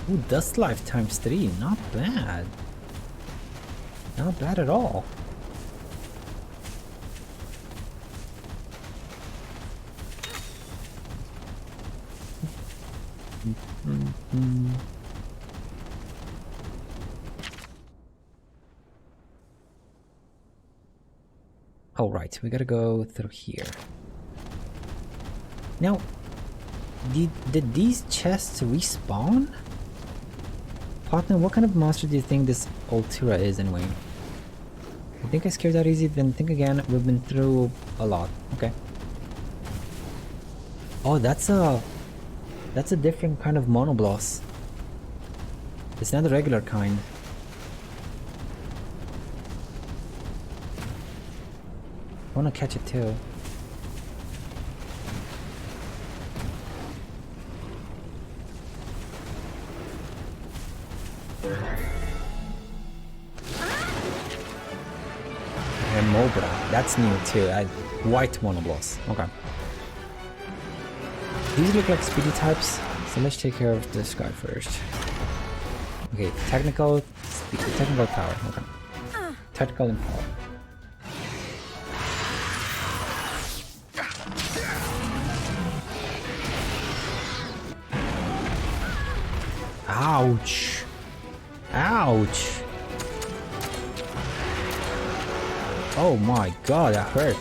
Ooh, Dust Life times 3. Not bad. Not bad at all. Oh, right. We gotta go through here. Now, did these chests respawn? Partner, what kind of monster do you think this Ultura is anyway? I think I scared that easy, then think again. We've been through a lot. Okay. Oh, that's a different kind of monobloss. It's not the regular kind. I wanna catch it too. And Mobra, that's new too. White monobloss. Okay. These look like speedy types, so let's take care of this guy first. Okay, technical power. Okay. Tactical Empower. Ouch! Ouch! Oh my god, that hurt.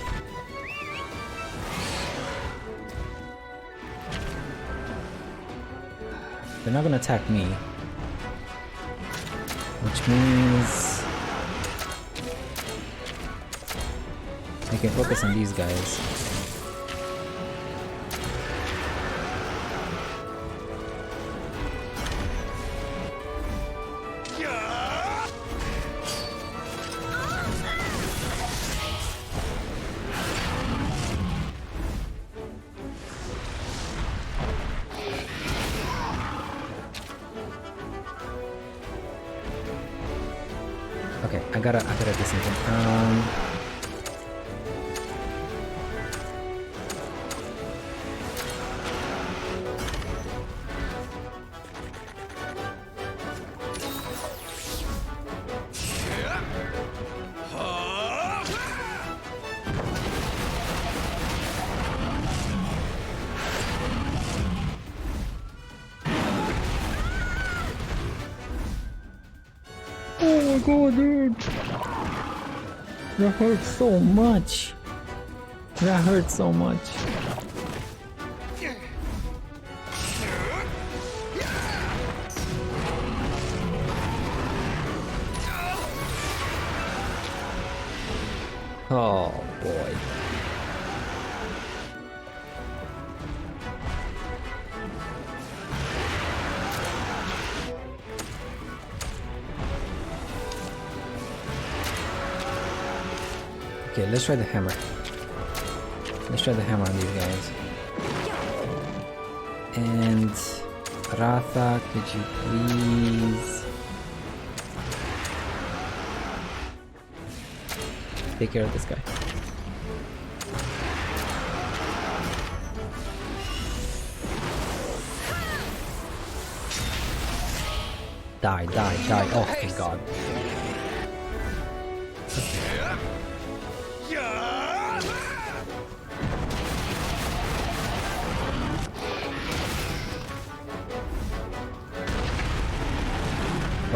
They're not gonna attack me. Which means I can focus on these guys. Okay, I gotta do something. Oh my god, dude! That hurts so much! That hurts so much! Oh boy. Okay, let's try the hammer. Let's try the hammer on these guys. And Ratha, could you please take care of this guy? Die, die, die. Oh, thank God.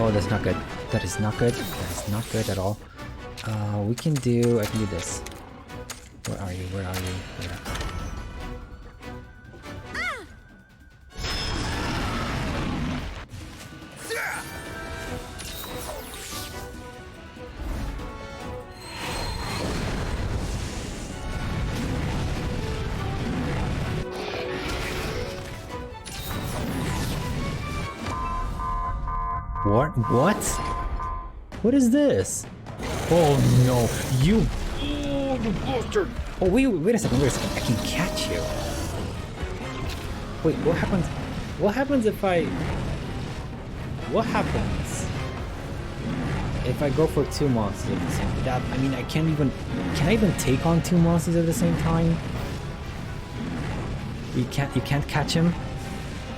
Oh, that's not good. That is not good. That is not good at all. I can do this. Where are you? Where are you? Where? What? What is this? Oh no, you! Oh, you bastard! Oh wait a second, I can catch you. Wait, what happens? What happens if I? What happens if I go for two monsters at the same time? That, I mean, I can't even. Can I even take on two monsters at the same time? You can't catch him,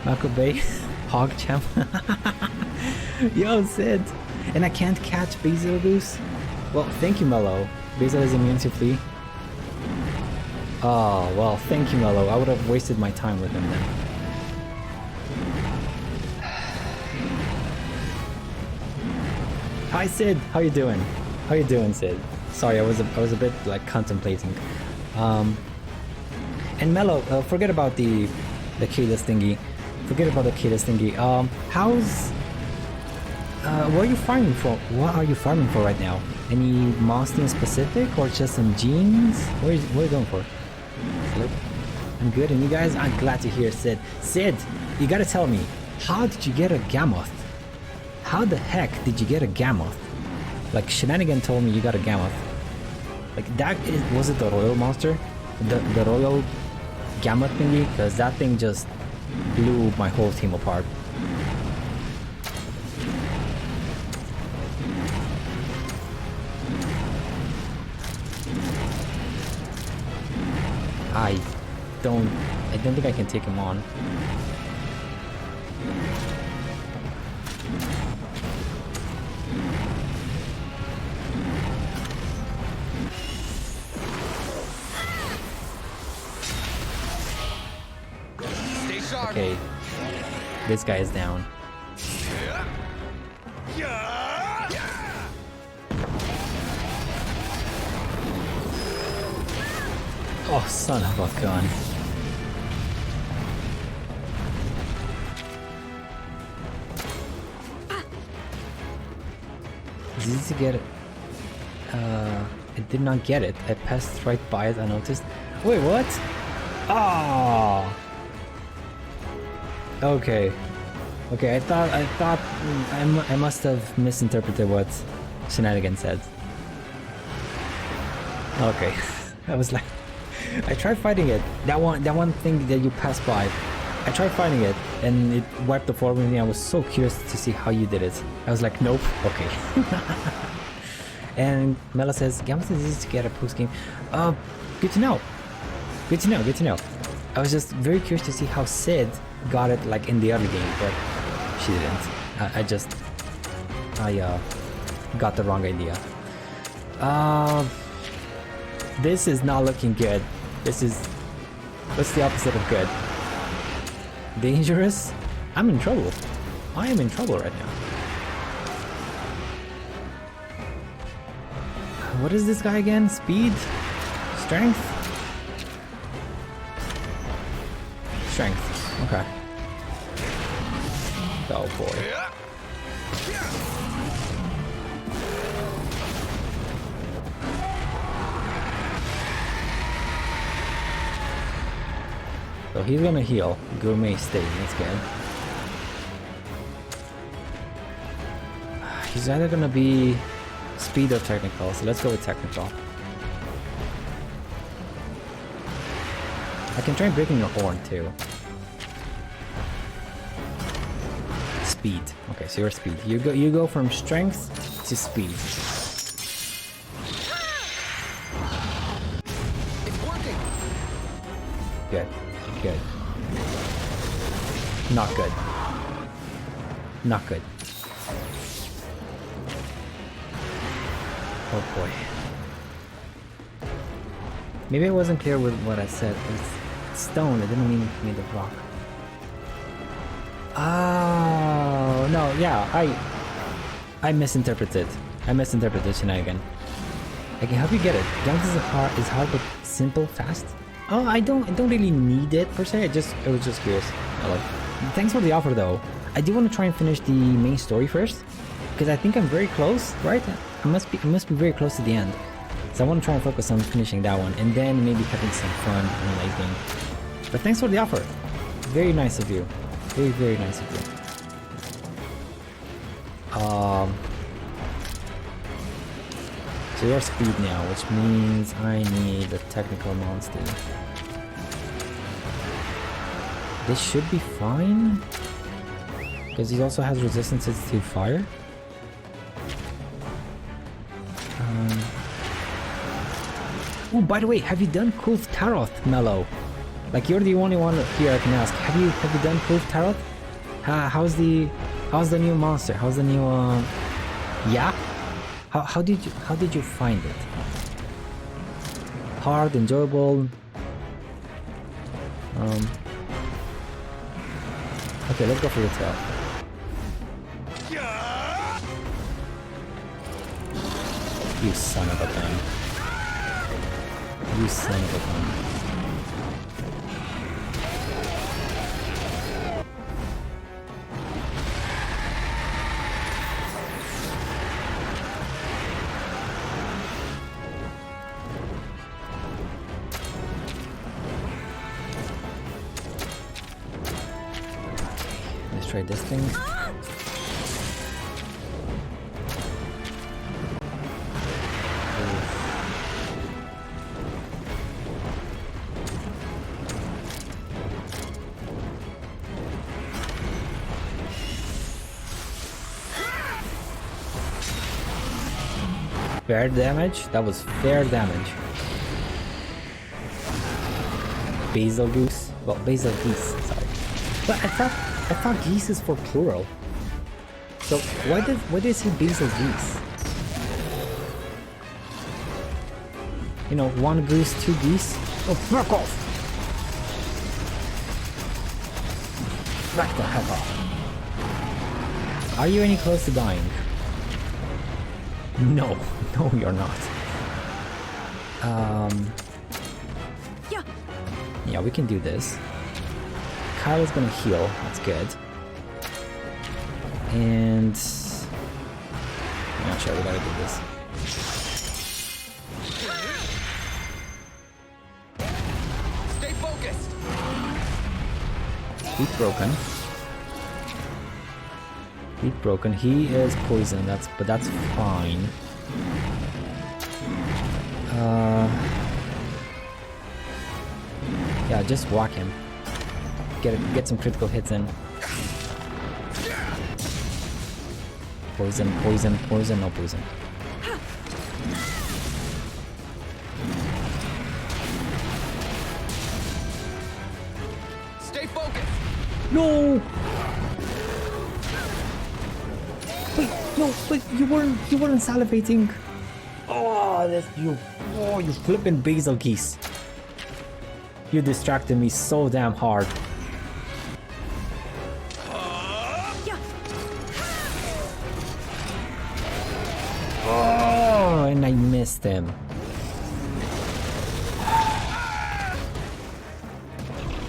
Marco Bay, Hog Champ. Yo, Sid! And I can't catch Beelzebus? Well, thank you, Mello. Basil is immune to flee. Oh, well, thank you, Mello. I would have wasted my time with him then. Hi, Sid! How you doing? How you doing, Sid? Sorry, I was a bit, like, contemplating. And Mello, forget about the keyless thingy. Forget about the keyless thingy. How's... what are you farming for? What are you farming for right now? Any Monsties in specific or just some genes? What are you going for? Flip. I'm good, and you guys? I'm glad to hear, Sid. Sid, you gotta tell me, how did you get a Gammoth? How the heck did you get a Gammoth? Like, Shenanigan told me you got a Gammoth. Like, was it the royal monster? The royal Gammoth thingy? Because that thing just blew my whole team apart. I don't think I can take him on. Okay. This guy is down. Oh, son of a gun. It's easy to get it. I did not get it. I passed right by it unnoticed. Wait, what? Oh. Okay. Okay, I thought I must have misinterpreted what Shenanigan said. Okay. I was like, I tried fighting it. That one thing that you passed by. I tried fighting it and it wiped the floor with me. I was so curious to see how you did it. I was like, nope. Okay. And Mela says, Gambit is easy to get a post game. Good to know. Good to know. Good to know. I was just very curious to see how Sid got it like in the early game, but she didn't. I got the wrong idea. This is not looking good. This is... What's the opposite of good? Dangerous? I'm in trouble. I am in trouble right now. What is this guy again? Speed? Strength? Strength. Okay. Oh boy. So he's gonna heal. Gourmet state, that's good. He's either gonna be speed or technical, so let's go with technical. I can try breaking your horn too. Speed. Okay, so you're speed. You go from strength to speed. It's working. Good. Good. Not good. Not good. Oh boy. Maybe I wasn't clear with what I said. It's stone. I didn't mean made of rock. Oh no, yeah, I misinterpreted. I misinterpreted Shenanigan. I can help you get it. Guns is hard but simple, fast. Oh, I don't really need it per se. I was just curious. Thanks for the offer though. I do want to try and finish the main story first, because I think I'm very close, right? I must be very close to the end. So I want to try and focus on finishing that one, and then maybe having some fun in the late game. But thanks for the offer. Very nice of you. Very, very nice of you. So you're speed now, which means I need a technical monster. This should be fine, because he also has resistances to fire. Oh, by the way, have you done Kulf Taroth, Mello? Like, you're the only one here I can ask. Have you done Kulf Taroth? How's the new monster? How's the new yeah? How did you find it? Hard, enjoyable. Okay, let's go for the tail. You son of a gun. You son of a gun. Let's try this thing. Fair damage? That was fair damage. Basil goose? Well, basil geese, sorry. But I thought geese is for plural. So why did it say basil geese? You know, one goose, two geese? Oh, fuck off! Right the heck off. Are you any close to dying? No, no, you're not. Yeah, we can do this. Kyle is gonna heal. That's good. And I'm not sure we gotta do this. Stay focused. Heat broken. Heat broken. He is poisoned. But that's fine. Yeah, just whack him. Get some critical hits in. Poison, poison, poison, no poison. Stay focused. No! Wait, no, wait, you weren't salivating. Oh, you flipping basil geese. You distracted me so damn hard. Oh, and I missed him.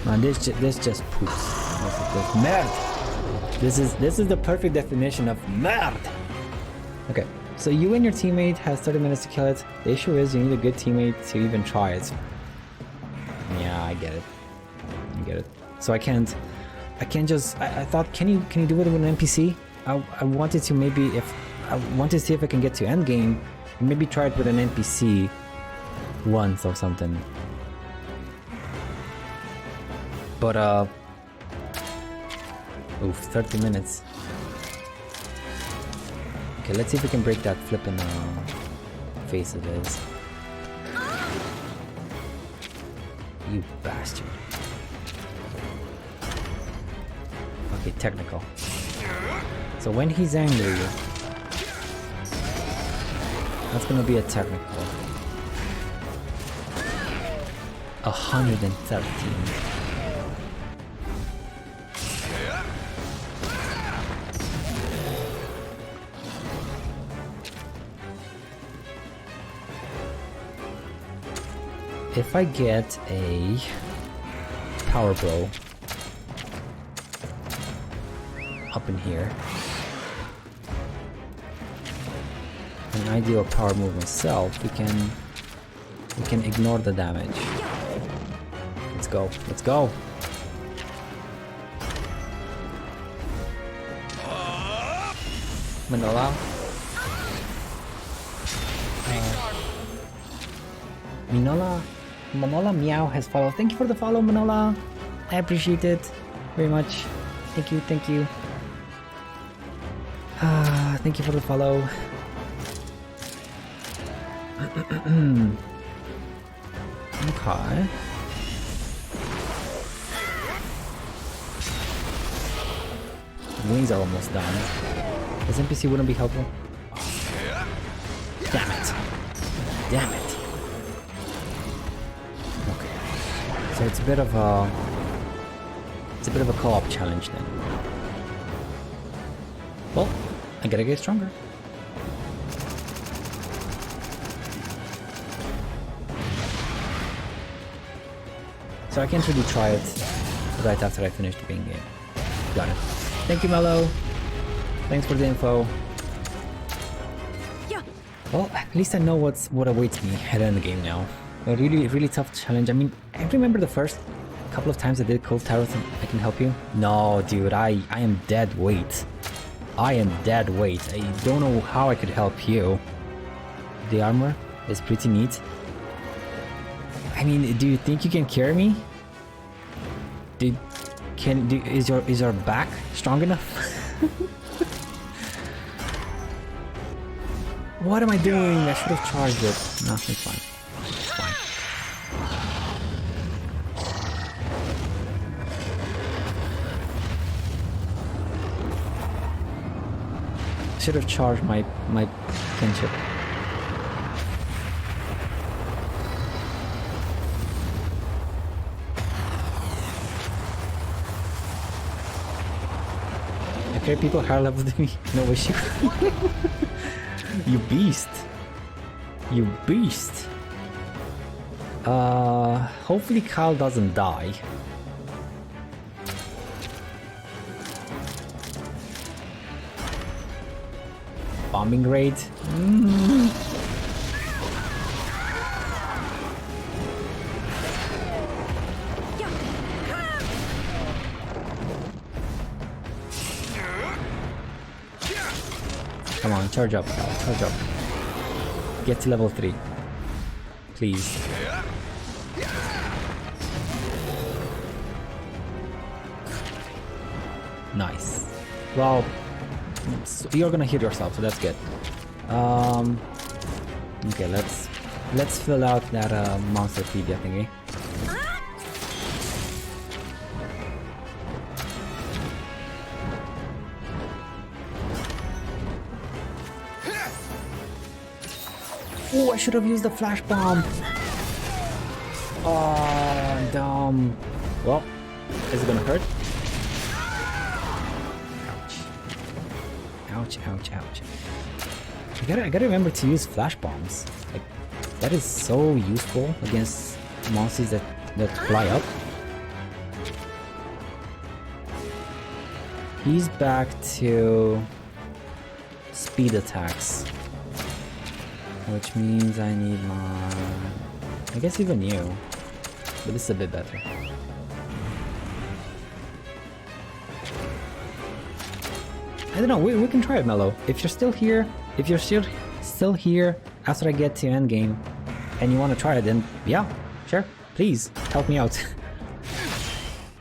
Man, this just poops. This merd. This is the perfect definition of merd. Okay, so you and your teammate has 30 minutes to kill it. The issue is you need a good teammate to even try it. Yeah, I get it. I get it. So I can't just. I thought, can you do it with an NPC? I wanted to to see if I can get to endgame. Maybe try it with an NPC once or something. But oof, 30 minutes. Okay, let's see if we can break that flippin' face of his. You bastard. Okay, technical. So when he's angry, that's gonna be a technical. 113. If I get a power blow up in here, and I do a power move myself, we can ignore the damage. Let's go. Let's go. Manola. Manola Meow has followed. Thank you for the follow, Manola. I appreciate it very much. Thank you, thank you. Thank you for the follow. Okay. Wings are almost done. This NPC wouldn't be helpful. Damn it. Damn it. Okay. So it's a bit of a co-op challenge then. Well, I gotta get stronger. So I can't really try it right after I finish the main game. Got it. Thank you, Mello. Thanks for the info. Yeah. Well, at least I know what awaits me at the end of the game now. A really tough challenge. I mean, I remember the first couple of times I did Cold Tarot and I can help you. No, dude, I am dead weight. I am dead weight. I don't know how I could help you. The armor is pretty neat. I mean, do you think you can carry me? Is your back strong enough? What am I doing? I should have charged it. No, it's fine. It's fine. Should have charged my kinship. Okay, people higher level than me, no issue. You beast. You beast. Hopefully Kyle doesn't die. Bombing raid? Come on, charge up, Kyle, charge up. Get to level 3. Please. Nice. Well, you're gonna heal yourself, so that's good. Okay, let's fill out that monster pedia thingy. Oh, I should have used the flash bomb. Oh, dumb. Well, is it gonna hurt? Ouch, ouch, ouch. I gotta remember to use flash bombs. Like, that is so useful against monsters that fly up. He's back to speed attacks, which means I need my... I guess even you, but this is a bit better. I don't know, we can try it, Mello. If you're still here, still here after I get to endgame and you want to try it, then yeah, sure, please help me out.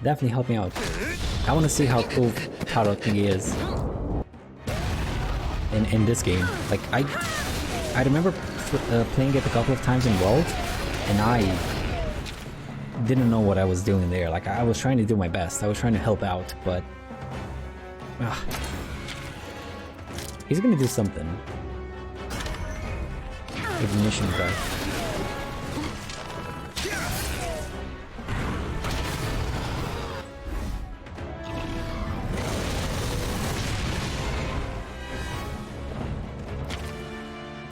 Definitely help me out. I want to see how cool Taro thingy is in this game. Like, I remember playing it a couple of times in World, and I didn't know what I was doing there. Like, I was trying to do my best. I was trying to help out, but he's gonna do something. Ignition breath.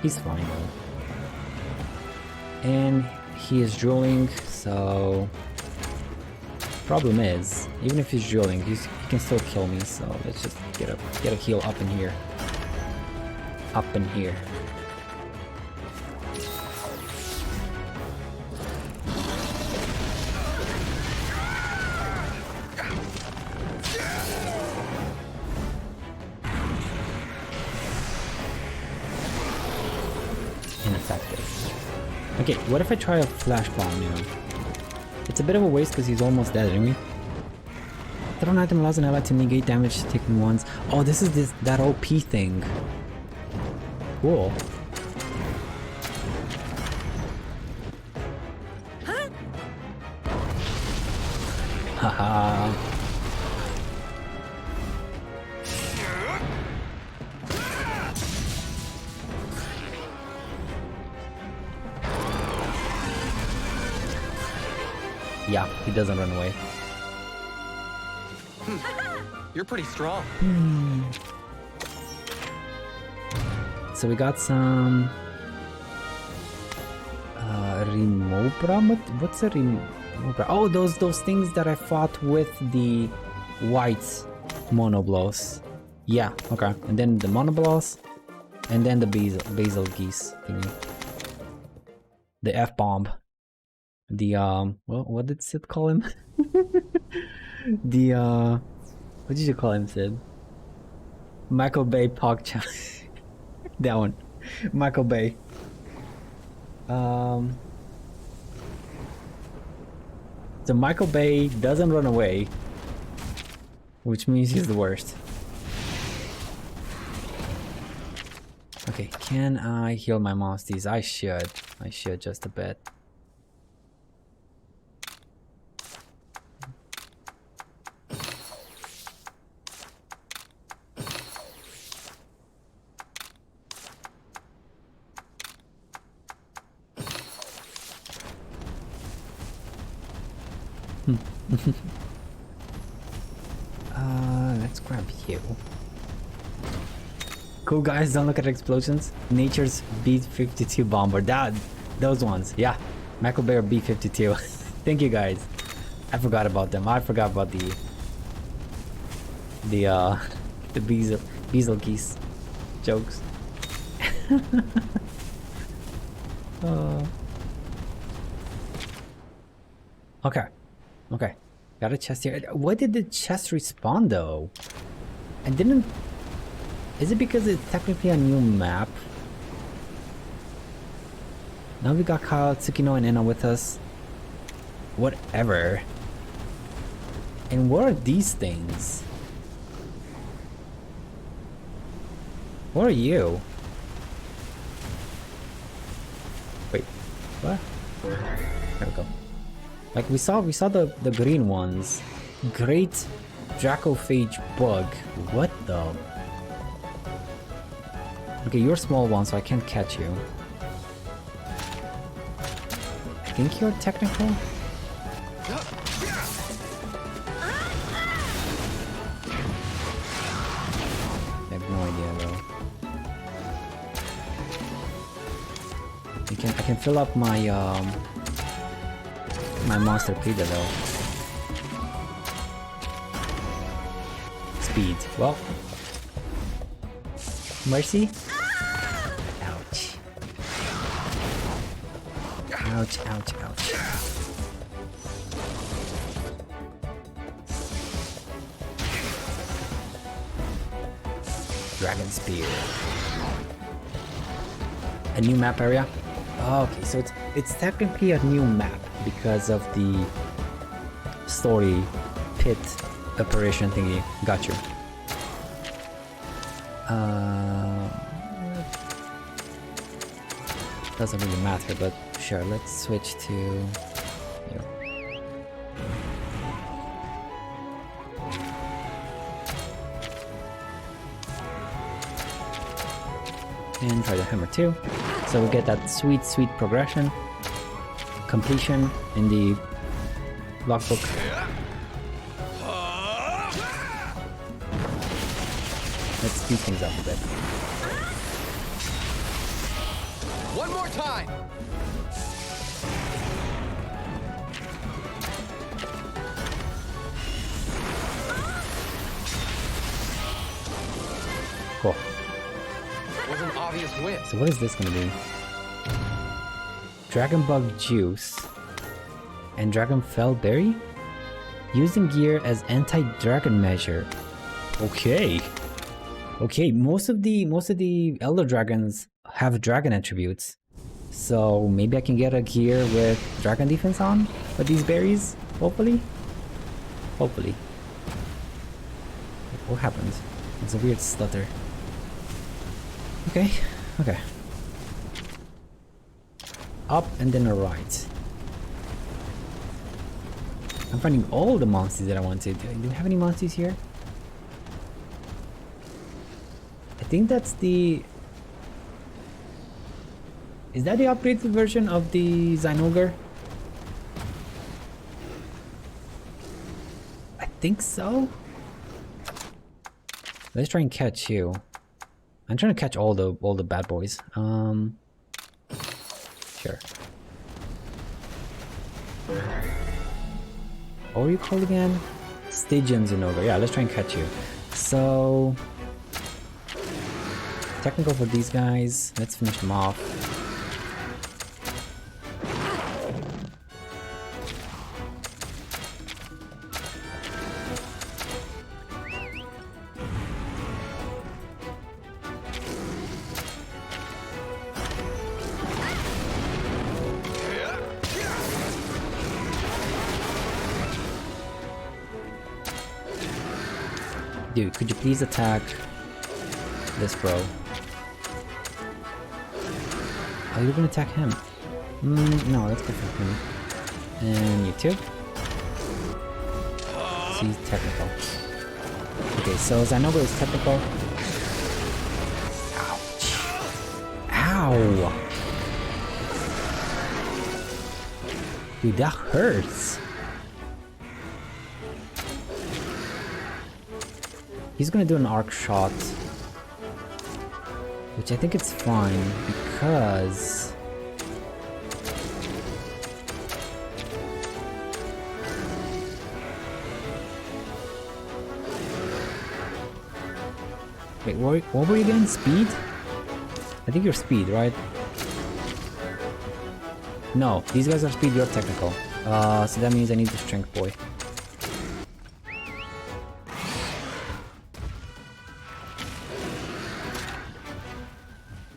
He's fine though. And he is drilling, so... Problem is, even if he's drilling, he can still kill me, so let's just get a heal up in here. Up in here. Ineffective. Okay, what if I try a flash bomb now? It's a bit of a waste because he's almost dead anyway. Thrown item allows an ally to negate damage taken once. Oh, this is that OP thing. Cool. Haha. Yeah, he doesn't run away. You're pretty strong. So we got some Remobra? What's a Remobra? Oh, those things that I fought with the white monoblos. Yeah, okay. And then the monoblos, and then the basil geese thingy. The F-bomb. The well, what did Sid call him? The what did you call him, Sid? Michael Bay PogChamp. That one. Michael Bay. So Michael Bay doesn't run away, which means he's the worst. Okay, can I heal my Monsties? I should just a bit. Let's Grab you. Cool guys, don't look at explosions. Nature's B-52 bomber. Those ones. Yeah. Michael Bear B-52. Thank you guys. I forgot about them. I forgot about the Beaselgeese jokes. Okay. Okay. Got a chest here. Why did the chest respawn though? I didn't... Is it because it's technically a new map? Now we got Kyle, Tsukino, and Enna with us. Whatever. And what are these things? What are you? Wait, what? There we go. Like we saw the green ones. Great Dracophage bug. What the? Okay, you're small one, so I can't catch you. I think you're technical. I have no idea though. I can fill up my my monster pleader though. Speed. Well. Mercy. Ouch. Ouch, ouch, ouch. Dragon Spear. A new map area? Oh, okay, so it's technically a new map because of the story pit operation thingy. Got you. Doesn't really matter, but sure, let's switch to, you know. And try the hammer too. So we get that sweet, sweet progression, completion in the logbook. Let's speed things up a bit. One more time. Cool. Was an obvious win. So what is this gonna be? Dragon Bug Juice and Dragon Fell Berry? Using gear as anti-dragon measure. Okay. Okay, most of the Elder Dragons have dragon attributes. So maybe I can get a gear with dragon defense on with these berries, hopefully. Hopefully. What happened? It's a weird stutter. Okay, okay. Up and then a right. I'm finding all the Monsties that I wanted. Do we have any Monsties here? I think that's the... Is that the upgraded version of the Zinogre? I think so. Let's try and catch you. I'm trying to catch all the bad boys. Sure. What are you called again? Stygian Zinogre. Yeah, let's try and catch you. So technical for these guys. Let's finish them off. Dude, could you please attack this bro? Oh, you're gonna attack him. No, let's go for him. And you too. He's technical. Okay, so Zinogre is technical. Ouch. Ow! Dude, that hurts. He's gonna do an arc shot, which I think it's fine because wait, what were you again? Speed? I think you're speed, right? No, these guys are speed, you're technical. So that means I need the strength boy.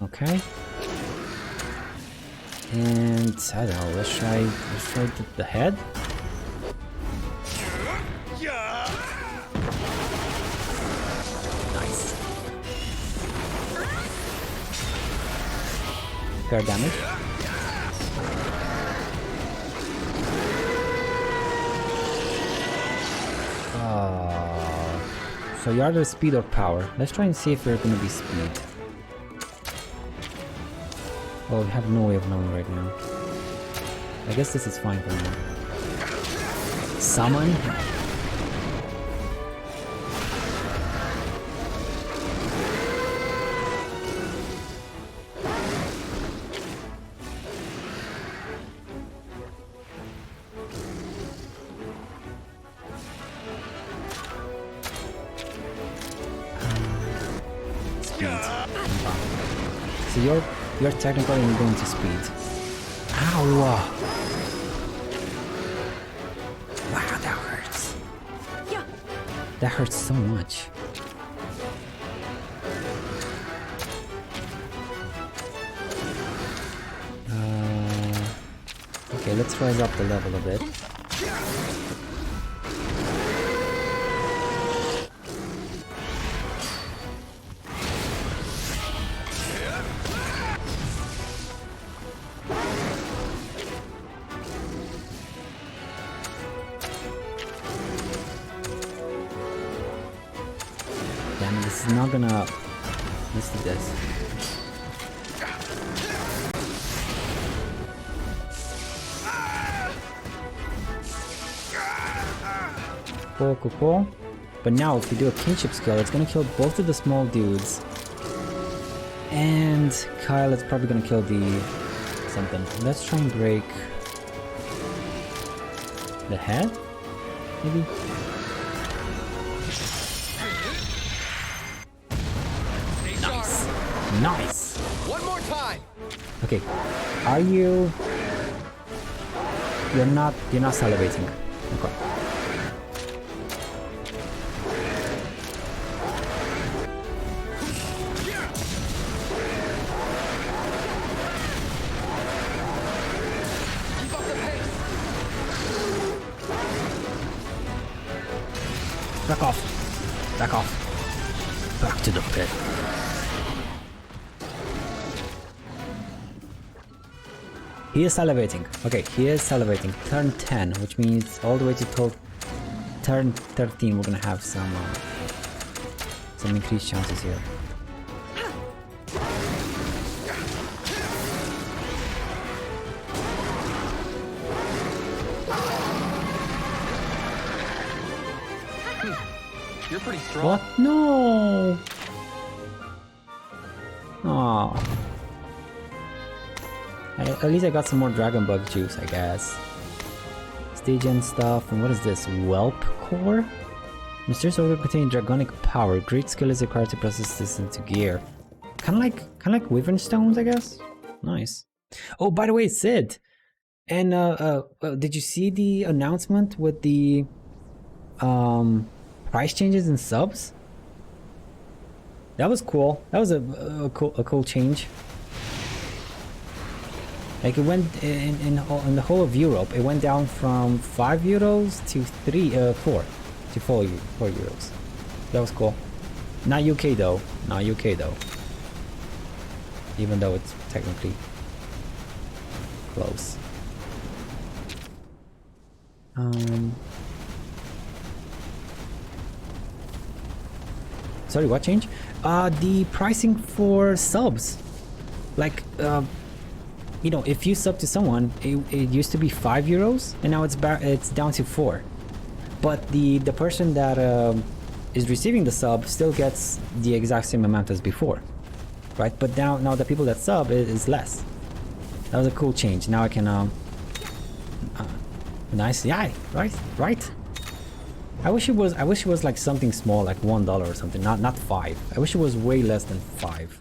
Okay. And I don't know, let's try the head. Nice. Fair damage. So you're either speed or power. Let's try and see if we're gonna be speed. Oh, we have no way of knowing right now. I guess this is fine for now. Summon? So you're technical and you're going to speed. Ow! Wow, that hurts. That hurts so much. Okay, let's rise up the level a bit. This is not gonna miss this. Cool. But now if we do a kinship skill, it's gonna kill both of the small dudes. And Kyle is probably gonna kill the something. Let's try and break the head, maybe? Nice. One more time. Okay. Are you? You're not salivating. Okay. Keep up the pace. Back off. Back off. Back to the pit. He is salivating. Okay, he is salivating. Turn 10, which means all the way to turn 13 we're gonna have some increased chances here. You're pretty strong. What? No! Aww. At least I got some more dragon bug juice, I guess. Stage end stuff, and what is this? Whelp core? Mysterious order containing dragonic power. Great skill is required to process this into gear. Kinda like Wyvern stones, I guess? Nice. Oh, by the way, Sid! And did you see the announcement with the price changes in subs? That was cool. That was a cool change. Like it went in the whole of Europe, it went down from 5 euros to 4 euros. That was cool. Not UK though. Not UK though. Even though it's technically close. Sorry, what change? The pricing for subs. Like you know, if you sub to someone, it used to be 5 euros, and now it's down to 4. But the person that is receiving the sub still gets the exact same amount as before, right? But now the people that sub is less. That was a cool change. Now I can nice, yeah, right. I wish it was like something small, like $1 or something, not 5. I wish it was way less than 5.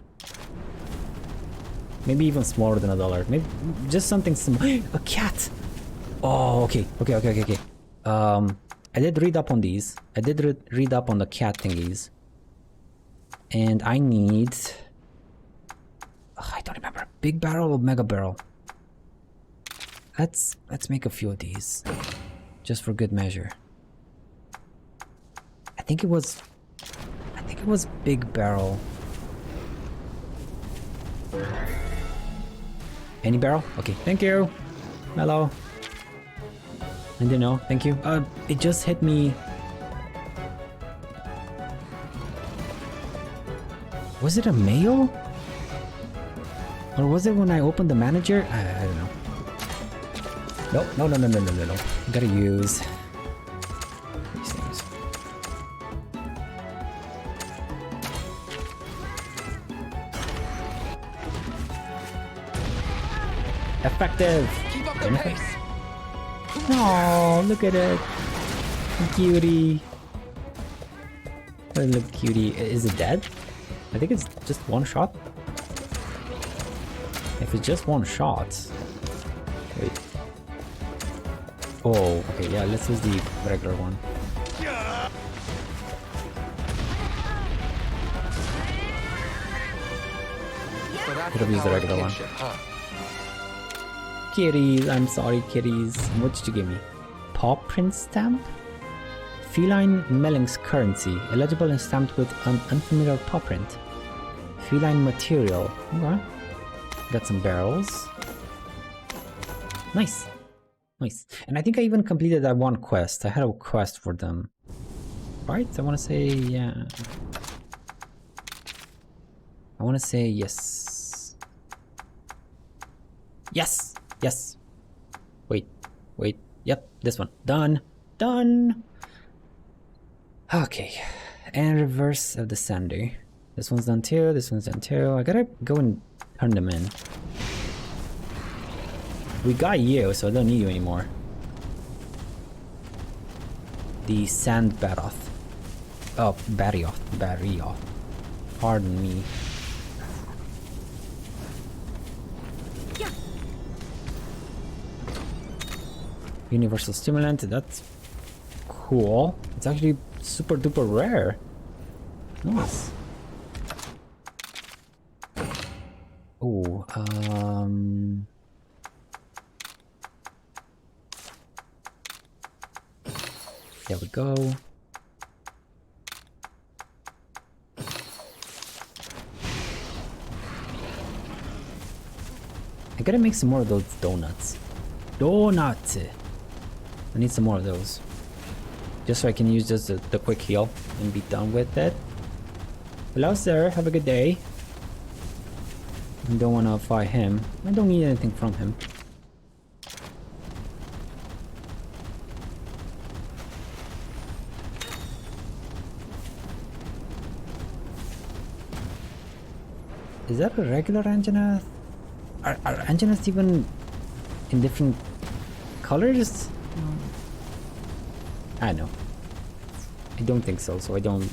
Maybe even smaller than $1. Maybe just something small. A cat. Oh, okay. I did read up on these. I did read up on the cat thingies, and I need. I don't remember. Big barrel or mega barrel. Let's make a few of these, just for good measure. I think it was big barrel. Any barrel? Okay, thank you. Hello. I didn't know, thank you. It just hit me. Was it a mail? Or was it when I opened the manager? I don't know. No. I gotta use these things. Effective! Keep up the pace! Oh, look at it! Cutie! What a little cutie. Is it dead? I think it's just one shot. If it's just one shot... Wait. Oh, okay, yeah, let's use the regular one. So that's Could have used the regular one. kinship, huh? Kitties, I'm sorry, kitties. What did you give me? Paw print stamp? Feline Melling's currency. Eligible and stamped with an unfamiliar paw print. Feline material. Okay. Got some barrels. Nice. Nice. And I think I even completed that one quest. I had a quest for them. Right? I want to say, yeah. I want to say yes. Yes! Yes! Wait. Yep, this one. Done! Okay. And reverse of the sander. This one's done too, this one's done too. I gotta go and turn them in. We got you, so I don't need you anymore. The sand Barroth. Oh, Barrioth. Pardon me. Universal stimulant, that's cool. It's actually super duper rare. Nice. Oh, there we go. I gotta make some more of those donuts. I need some more of those. Just so I can use just the quick heal and be done with it. Hello, sir. Have a good day. I don't want to fight him. I don't need anything from him. Is that a regular Anjanath? Are Anjanaths even in different colors? I know. I don't think so, so I don't...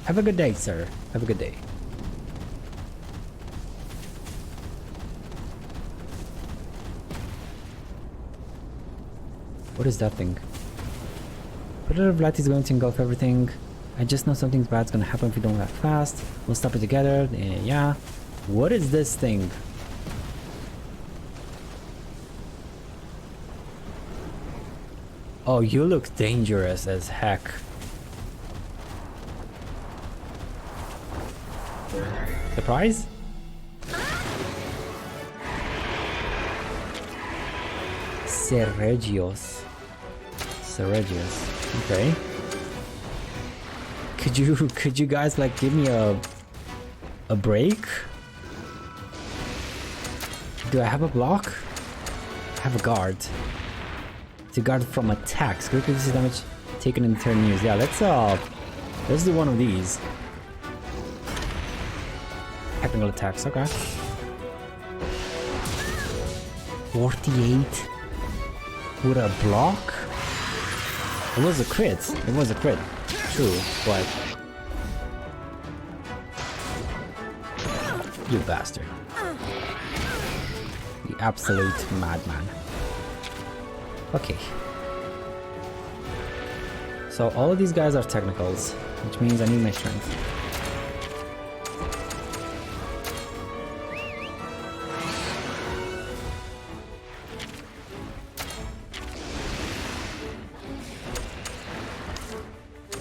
Have a good day, sir. Have a good day. What is that thing? Predator Vlad is going to engulf everything. I just know something bad's gonna happen if we don't act fast. We'll stop it together, and yeah. What is this thing? Oh, you look dangerous as heck. Surprise? Seregios. Okay. Could you guys like give me a break? Do I have a block? I have a guard. To guard from attacks. Critical damage taken in turn use. Yeah, let's Let's do one of these. Technical attacks, okay. 48 with a block? It was a crit. It was a crit. True, but... You bastard. You absolute madman. Okay. So all of these guys are technicals, which means I need my strength.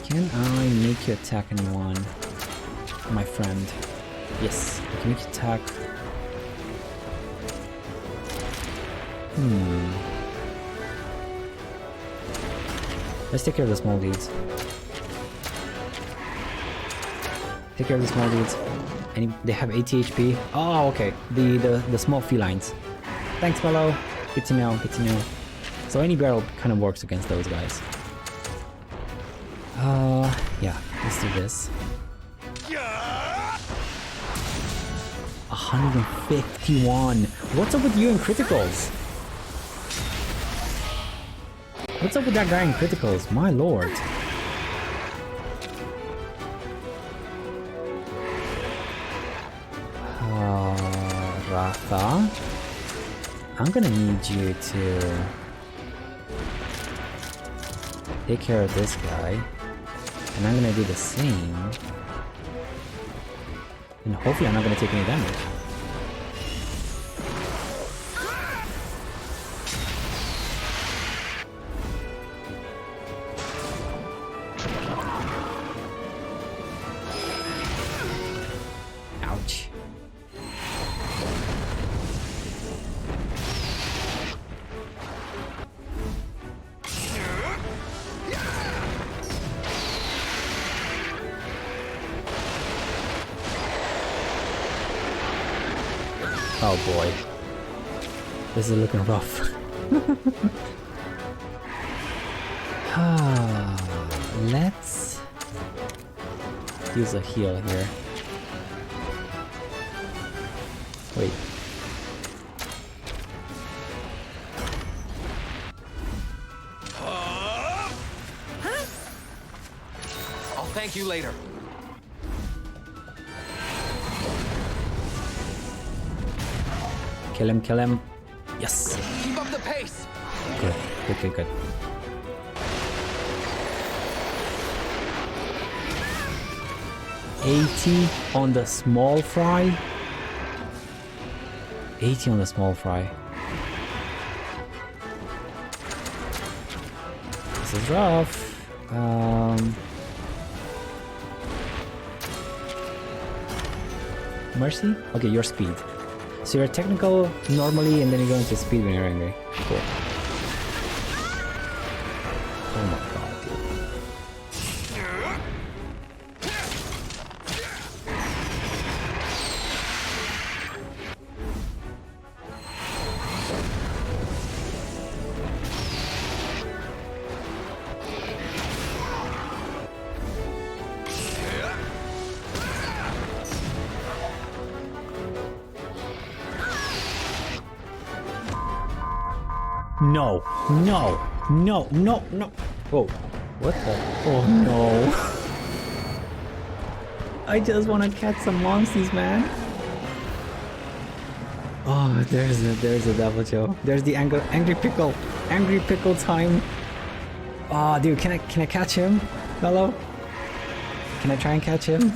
Can I make you attack anyone? My friend. Yes, I can make you attack. Let's take care of the small dudes. Take care of the small dudes. And they have 80 HP. Oh, okay. The small felines. Thanks, fellow. Good to know, good to know. So any barrel kind of works against those guys. Yeah, let's do this. 151. What's up with you in criticals? What's up with that guy in criticals? My lord. Ratha, I'm gonna need you to take care of this guy. And I'm gonna do the same. And hopefully I'm not gonna take any damage. Ouch. Oh boy. This is looking rough. Let's use a heal here. Wait. I'll thank you later. Kill him, kill him. Yes. Keep up the pace. Good, good, good, good. $80 on the small fry. 80 on the small fry. This is rough. Mercy? Okay, your speed. So you're technical normally and then you go into speed when you're angry. Cool. Oh my god, dude. No, no, no, no, no. Whoa, what the? Oh no. I just want to catch some Monsties, man. Oh, there's a double Joe. There's the angry pickle. Angry pickle time. Oh, dude, can I catch him? Hello? Can I try and catch him?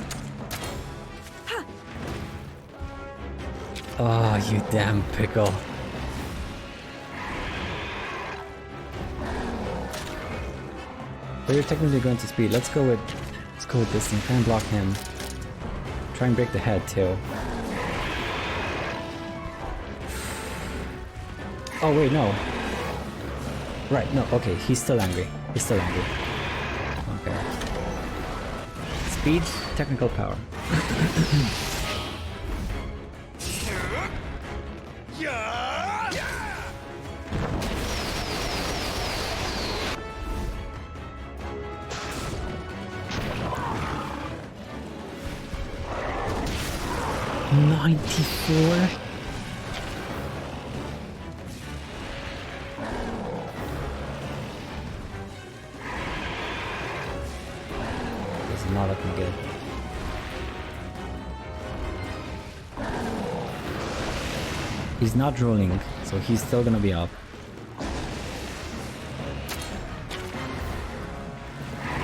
Oh, you damn pickle. But you're technically going to speed. Let's go with this thing. Try and block him. Try and break the head too. Oh wait, no. Right, no, okay, he's still angry. He's still angry. Okay. Speed, technical power. 94? This is not looking good. He's not rolling, so he's still gonna be up.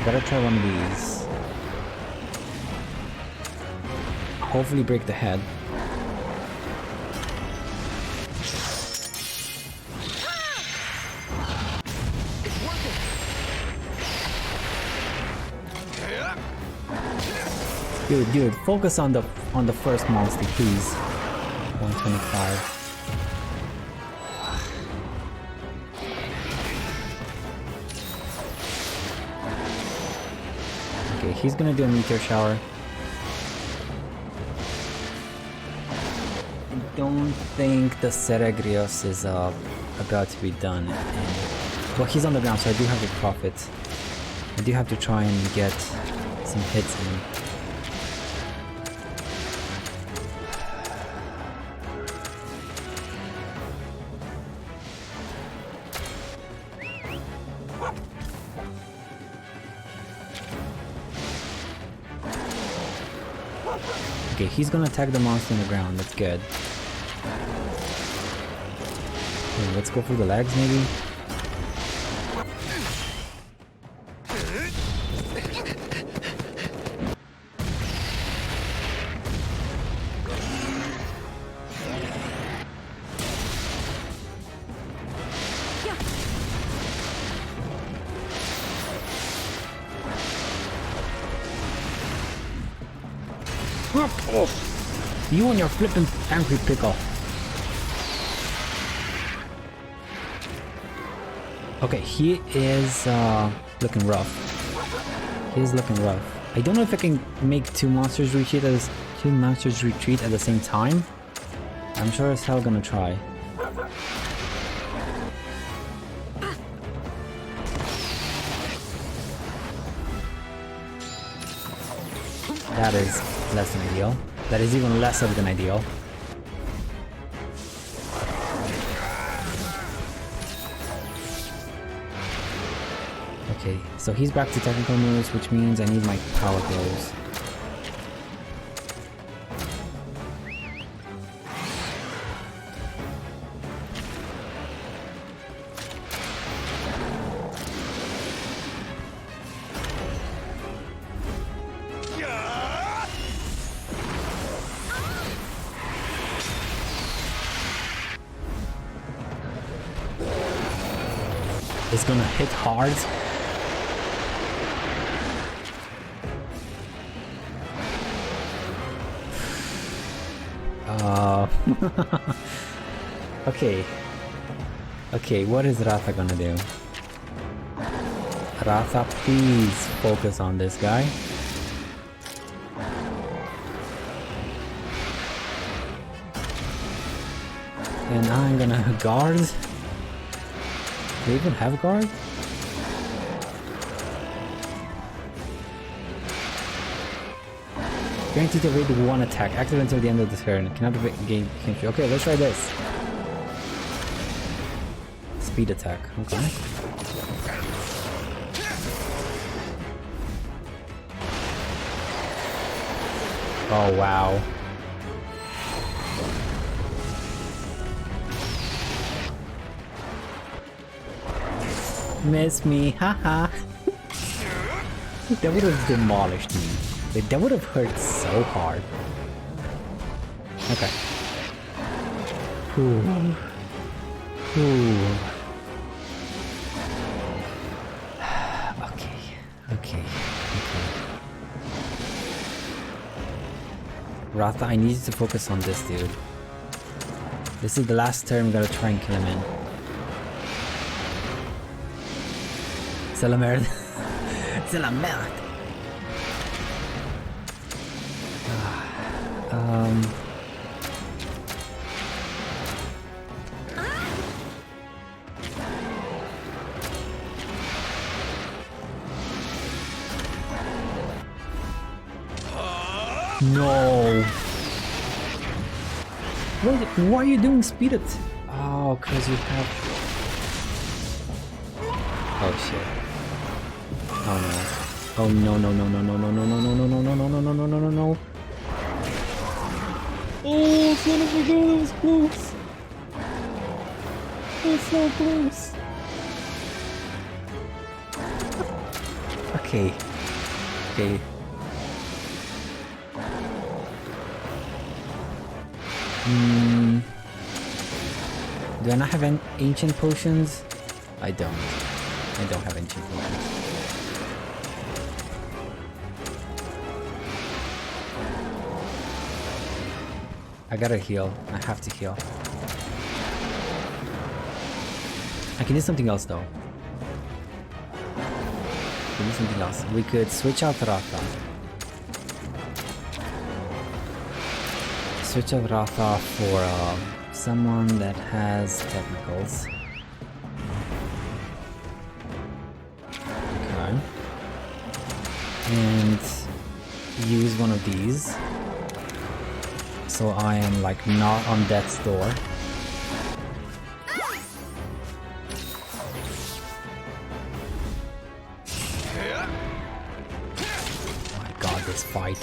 Gotta try one of these. Hopefully break the head. Dude, focus on the first monster, please. 125. Okay, he's gonna do a meteor shower. I don't think the Seregrios is about to be done. Well, he's on the ground, so I do have a profit. I do have to try and get some hits in. Okay, he's gonna attack the monster on the ground, that's good. Okay, let's go for the legs maybe. You and your flippin' angry pickle. Okay, he is looking rough. He is looking rough. I don't know if I can make two monsters retreat at the same time. I'm sure as hell gonna try. That is less than ideal. That is even lesser than ideal. Okay, so he's back to technical moves, which means I need my power blows. It's gonna hit hard. Okay. Okay, what is Ratha gonna do? Ratha, please focus on this guy. And I'm gonna guard. Do they even have guard? Guaranteed to evade one attack. Active until the end of the turn. Cannot gain entry. Okay, let's try this. Speed attack. Okay. Oh wow. Miss me, haha. That would have demolished me. That would have hurt so hard. Okay. Ooh. Ooh. Okay. Ratha, I need you to focus on this dude. This is the last turn I'm gonna try and kill him in. C'est la merde. C'est la merde. No. Wait, why are you doing speed it? Oh, cause you have. Oh shit. Oh no. Oh no no no no no no no no no no no no no no no no no no. Oh son of a gun, that was close. That's so close. Okay. Okay. Do I not have any ancient potions? I don't. I don't have ancient potions. I gotta heal. I have to heal. I can do something else though. I can do something else. We could switch out Ratha. Switch out Ratha for someone that has technicals. Okay. And use one of these. So I am like not on death's door. Oh my god, this fight.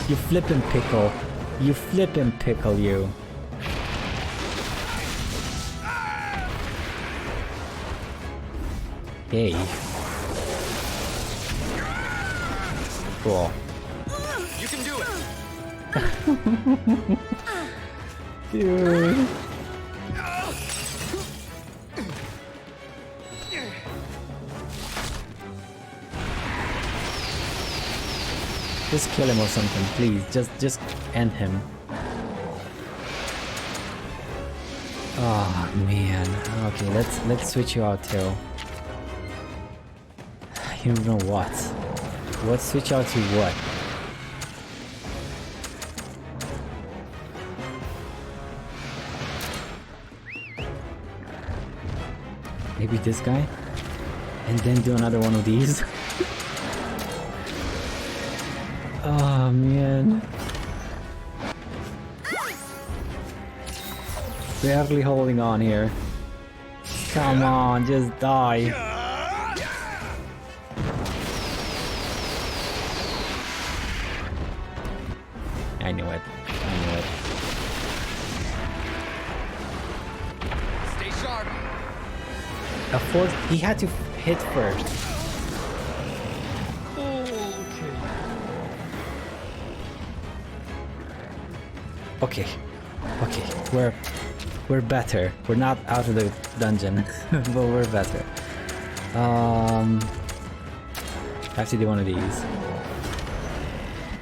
You flippin' pickle. You flippin' pickle, you. Hey. Cool. You can do it. Dude. Just kill him or something, please. Just end him. Oh man. Okay, let's switch you out too. You don't know what. What switch out to what? Maybe this guy? And then do another one of these? Oh man. Barely holding on here. Come on, just die. I knew it. I knew it. Stay sharp. Of course, he had to hit first. Okay. Okay. We're better. We're not out of the dungeon, but we're better. I have to do one of these.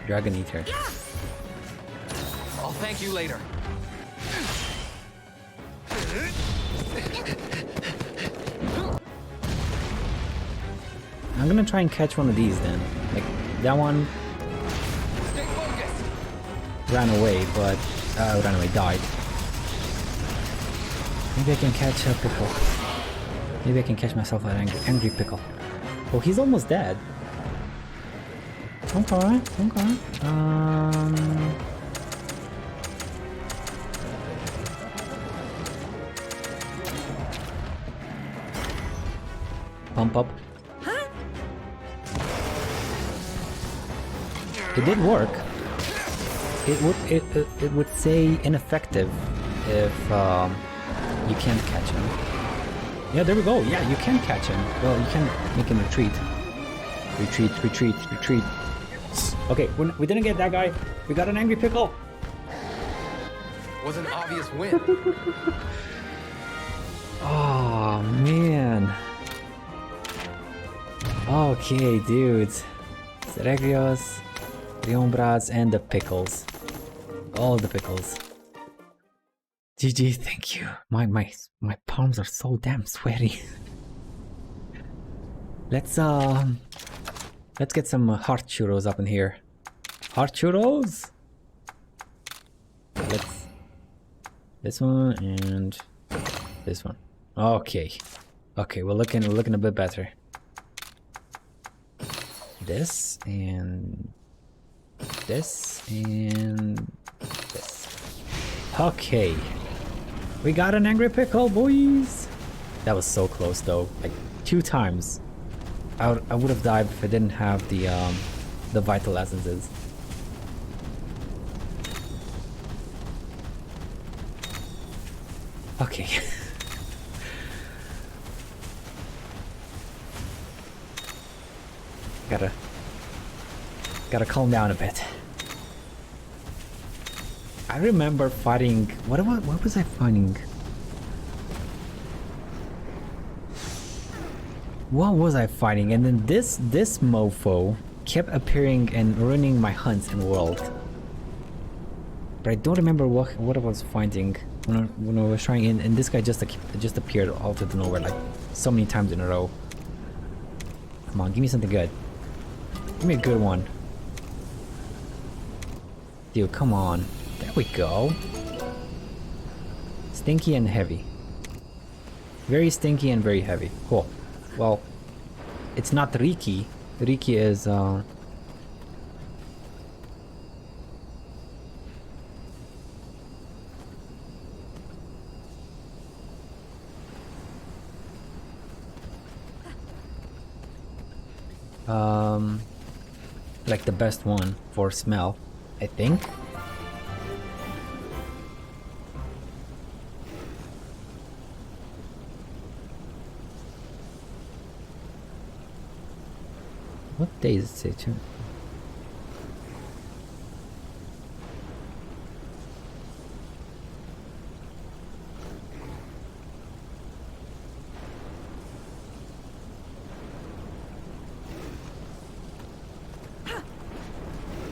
Dragon Eater. I'll thank you later. I'm gonna try and catch one of these then. Like, that one Stay focused. ran away, but... ran away, died. Maybe I can catch a pickle. Maybe I can catch myself an angry pickle. Oh, he's almost dead. Okay, okay. Pump up. It did work. It would say ineffective if you can't catch him. Yeah, there we go. Yeah, you can catch him. Well, you can make him retreat. Retreat. Okay, we didn't get that guy. We got an angry pickle. Was an obvious win. Oh man. Okay, dudes. Seregios, Triumbrats, and the pickles. All the pickles. GG, thank you. My palms are so damn sweaty. Let's get some heart churros up in here. Heart churros. Let's this one and this one. Okay, we're looking a bit better. This and this and this. Okay. We got an angry pickle, boys! That was so close though. Like 2 times. I would have died if I didn't have the vital essences. Okay. Gotta calm down a bit. I remember fighting. What was I fighting? What was I fighting? And then this mofo kept appearing and ruining my hunts in world. But I don't remember what I was fighting when I was trying. And this guy just appeared out of nowhere like so many times in a row. Come on, give me something good. Give me a good one. Dude, come on. There we go. Stinky and heavy. Very stinky and very heavy. Cool. Well, it's not Riki. Riki is like the best one for smell, I think. What day is it say too?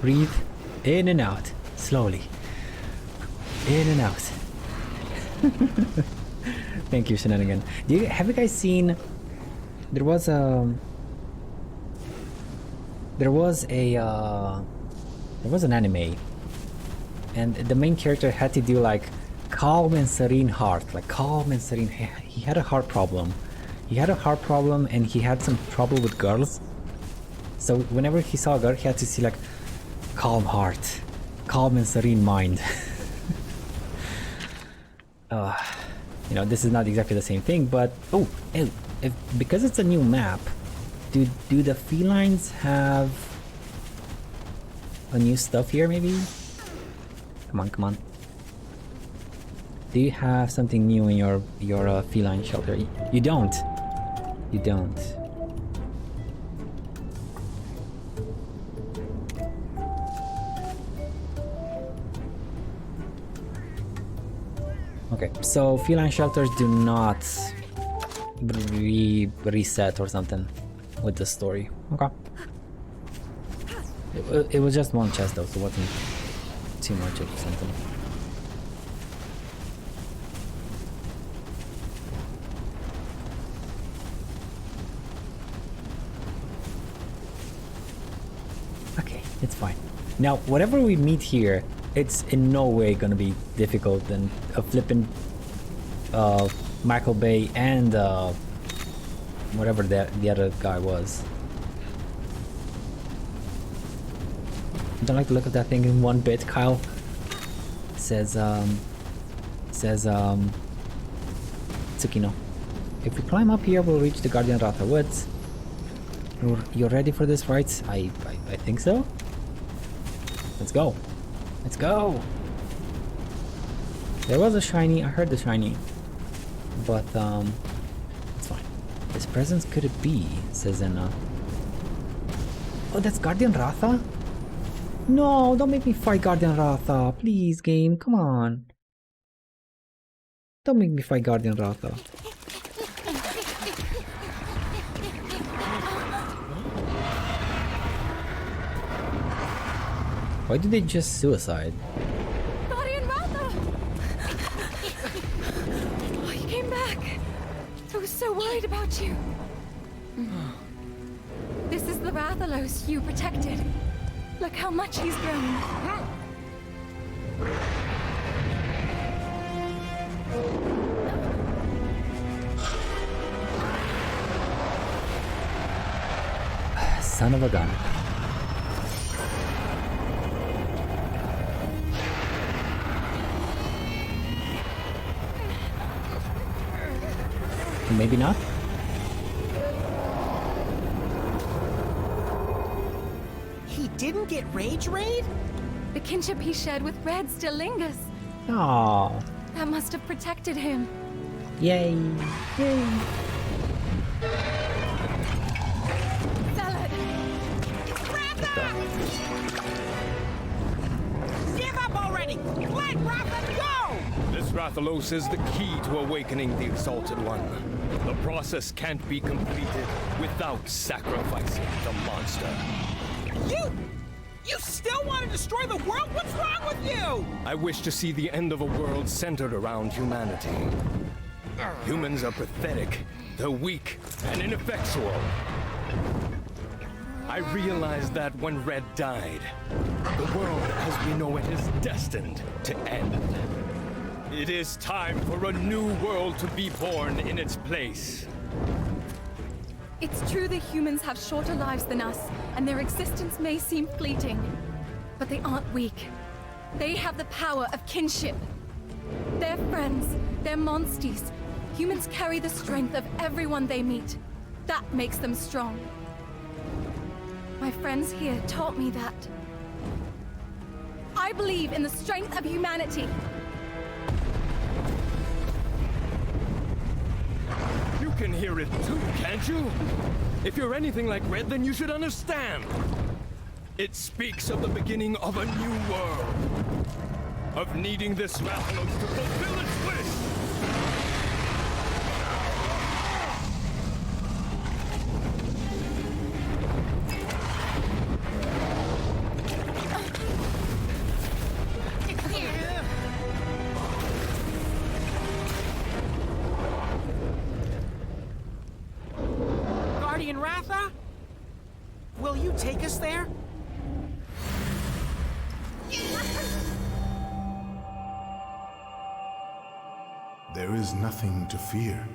Breathe in and out, slowly. In and out. Thank you, Shenanigan. Have you guys seen? There was an anime, and the main character had to do like calm and serene heart, like calm and serene. He had a heart problem. He had a heart problem, and he had some trouble with girls. So whenever he saw a girl, he had to see like calm heart, calm and serene mind. You know, this is not exactly the same thing, but because it's a new map, do the felines have a new stuff here? Maybe. Come on. Do you have something new in your feline shelter? You don't. You don't. Okay, so feline shelters do not reset or something with the story. Okay. It was just one chest though, so it wasn't too much of something. Okay, it's fine. Now, whatever we meet here, it's in no way gonna be difficult than a flippin' Michael Bay and whatever the other guy was. Don't like the look of that thing in one bit, Kyle. Says Tsukino. If we climb up here, we'll reach the Guardian Ratha Woods. You're ready for this, right? I think so. Let's go. Let's go! There was a shiny, I heard the shiny. But, it's fine. This presence could it be? Says Anna. Oh, that's Guardian Ratha? No, don't make me fight Guardian Ratha. Please, game, come on. Don't make me fight Guardian Ratha. Why did they just suicide? Guardian Ratha! Oh, you came back. I was so worried about you. This is the Rathalos you protected. Look how much he's grown. Son of a gun. Or maybe not. He didn't get Rage Raid? The kinship he shared with Red still lingers. Aww. That must have protected him. Yay. Yay. Zealot! Ratha! Give up already! Let Ratha go! This Rathalos is the key to awakening the Exalted One. The process can't be completed without sacrificing the monster. You still want to destroy the world? What's wrong with you? I wish to see the end of a world centered around humanity. Humans are pathetic, they're weak, and ineffectual. I realized that when Red died, the world as we know it is destined to end. It is time for a new world to be born in its place. It's true the humans have shorter lives than us, and their existence may seem fleeting. But they aren't weak. They have the power of kinship. They're friends. They're Monsties. Humans carry the strength of everyone they meet. That makes them strong. My friends here taught me that. I believe in the strength of humanity. You can hear it too, can't you? If you're anything like Red, then you should understand. It speaks of the beginning of a new world. Of needing this Rathalos to fulfill its wish. Guardian Ratha? Will you take us there? There is nothing to fear.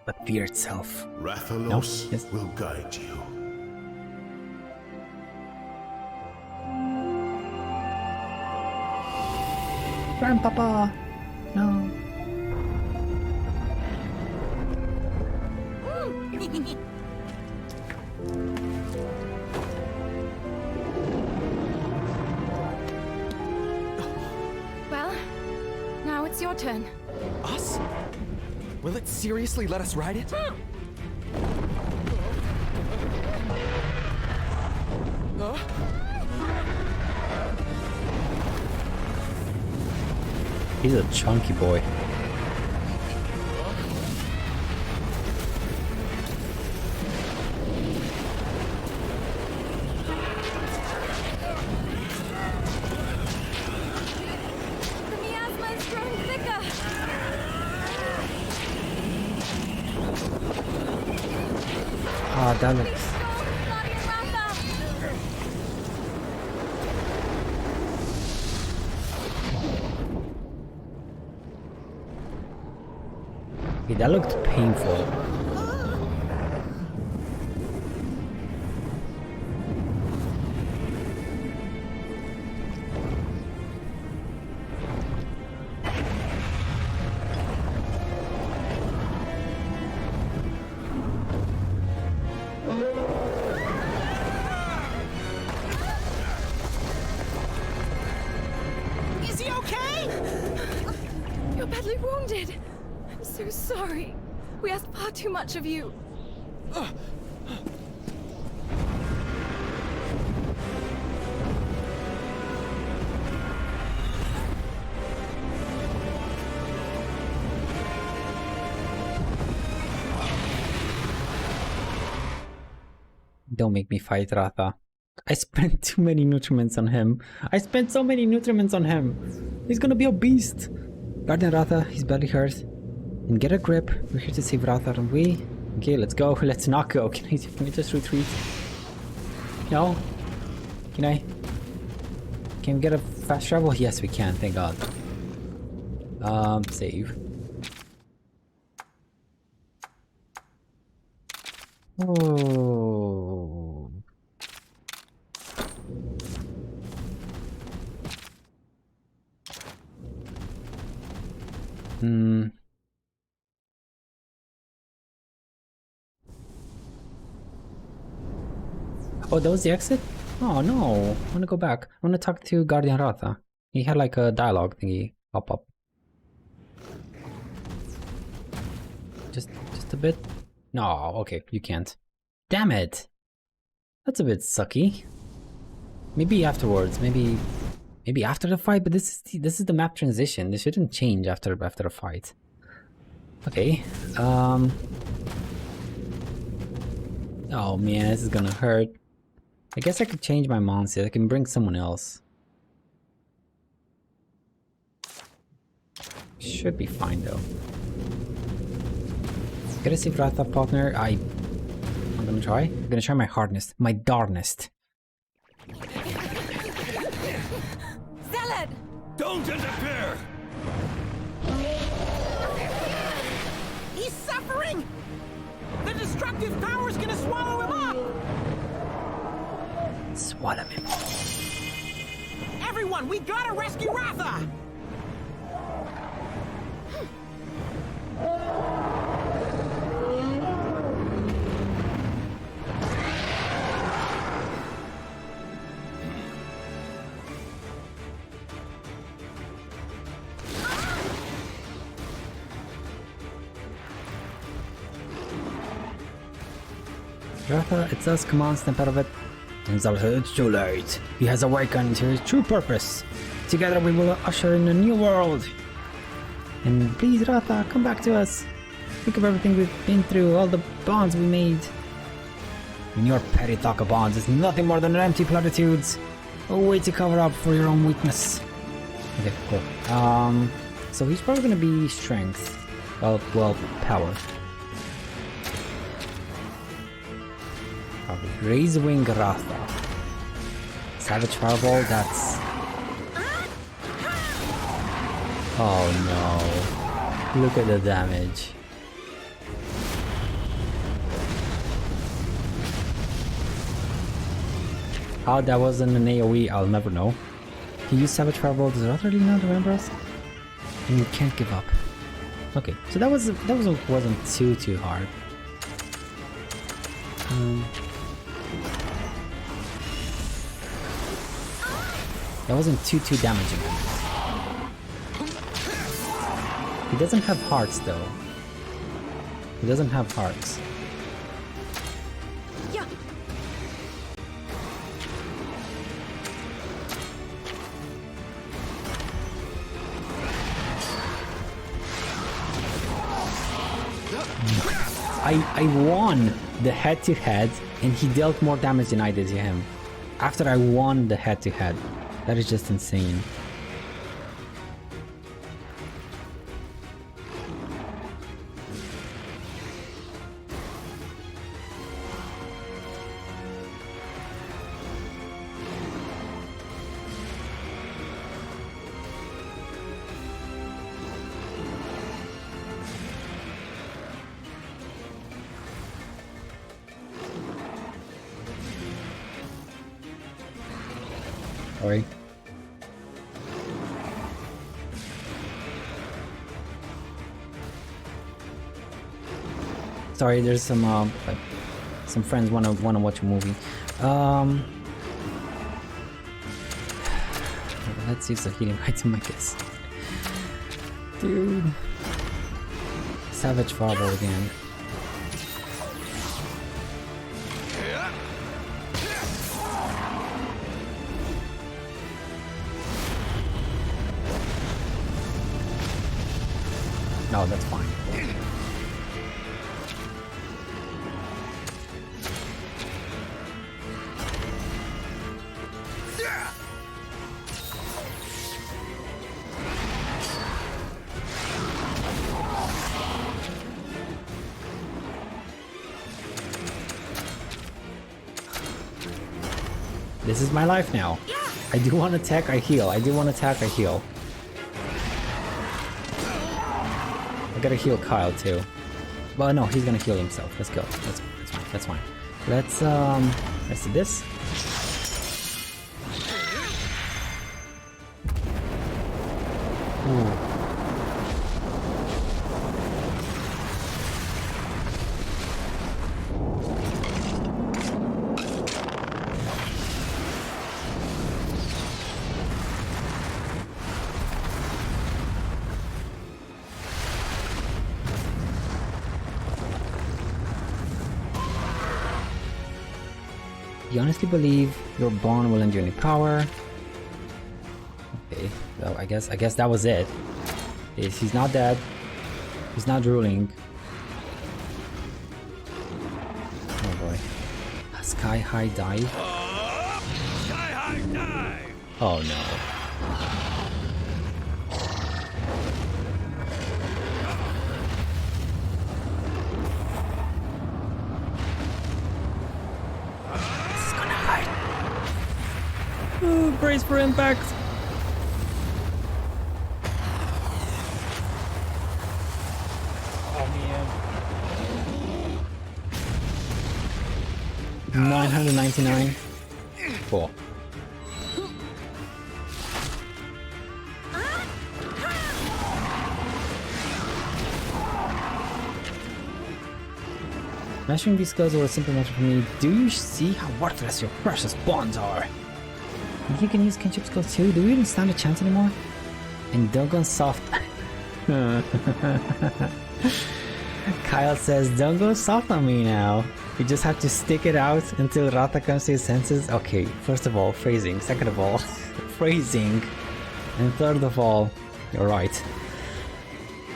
But fear itself. Rathalos No? Yes. will guide you. Grandpapa! No. Well, now it's your turn. Us? Will it seriously let us ride it? He's a chunky boy. The miasma is growing thicker. Ah, damn it. Please go, Guardian Ratha. Okay, that looked painful. Is he okay? You're badly wounded. I'm so sorry. We asked far too much of you. Don't make me fight Ratha. I spent too many nutriments on him. I spent so many nutriments on him. He's gonna be a beast. Guardian Ratha, he's badly hurt. And get a grip. We're here to save Ratha, aren't we? Okay, let's go. Let's not go. Can I just retreat? No? Can I? Can we get a fast travel? Yes, we can. Thank God. Save. Oh. Oh, that was the exit? Oh no, I wanna go back. I wanna talk to Guardian Ratha. He had like a dialogue thingy pop up. Just a bit? No, okay, you can't. Damn it! That's a bit sucky. Maybe afterwards, maybe after the fight, but this is the map transition. This shouldn't change after a fight. Okay. Oh man, this is gonna hurt. I guess I could change my monster. I can bring someone else. Should be fine though. Gotta see Ratha partner. I'm gonna try. I'm gonna try my hardest, my darnest. Zealot! Don't interfere! He's suffering! The destructive power's gonna swallow him up! Swallow him. Everyone, we gotta rescue Ratha! Ratha, it's us, come on, snap out of it. And Zal said, it's too late. He has awakened to his true purpose. Together we will usher in a new world. And please, Ratha, come back to us. Think of everything we've been through, all the bonds we made. And your petty talk of bonds is nothing more than empty platitudes. A way to cover up for your own weakness. Okay, cool. So he's probably gonna be strength. Well, power. Raise Wing Ratha. Savage Fireball, that's... Oh no. Look at the damage. How that wasn't an AoE, I'll never know. He used Savage Fireball, does Ratha really not remember us? And you can't give up. Okay, so that wasn't too hard. That wasn't too damaging. He doesn't have hearts though. He doesn't have hearts. Yeah. I won the head-to-head and he dealt more damage than I did to him. After I won the head-to-head. That is just insane. Sorry. Sorry, there's some friends wanna watch a movie. Let's use the healing item, I guess. Dude. Savage Fireball again. No, that's fine. This is my life now. I do want to attack, I heal. I do want to attack, I heal. I gotta heal Kyle too. Well, no, he's gonna heal himself. Let's go. That's fine. That's fine. Let's do this. Ooh. You honestly believe your bond will endure any power. Okay, well, I guess that was it. He's not dead. He's not drooling. Oh boy. A sky high dive. Sky high dive! Oh no. This is gonna hurt. Ooh, brace for impact. Oh man. 999. Cool. Mastering these skills was a simple matter for me. Do you see how worthless your precious bonds are? You can use kinship skills too? Do we even stand a chance anymore? And don't go soft. Kyle says, don't go soft on me now. You just have to stick it out until Ratha comes to his senses. Okay, first of all, phrasing. Second of all, phrasing. And third of all, you're right.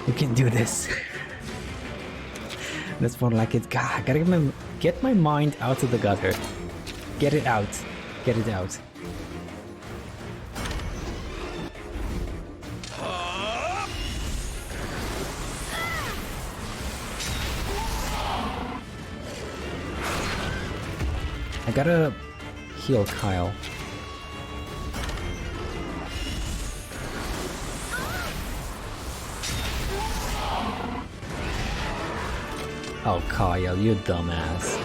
You can do this. That's more like it. God, I gotta get my mind out of the gutter. Get it out. Get it out. I gotta heal Kyle. Oh, Kyle, you dumbass.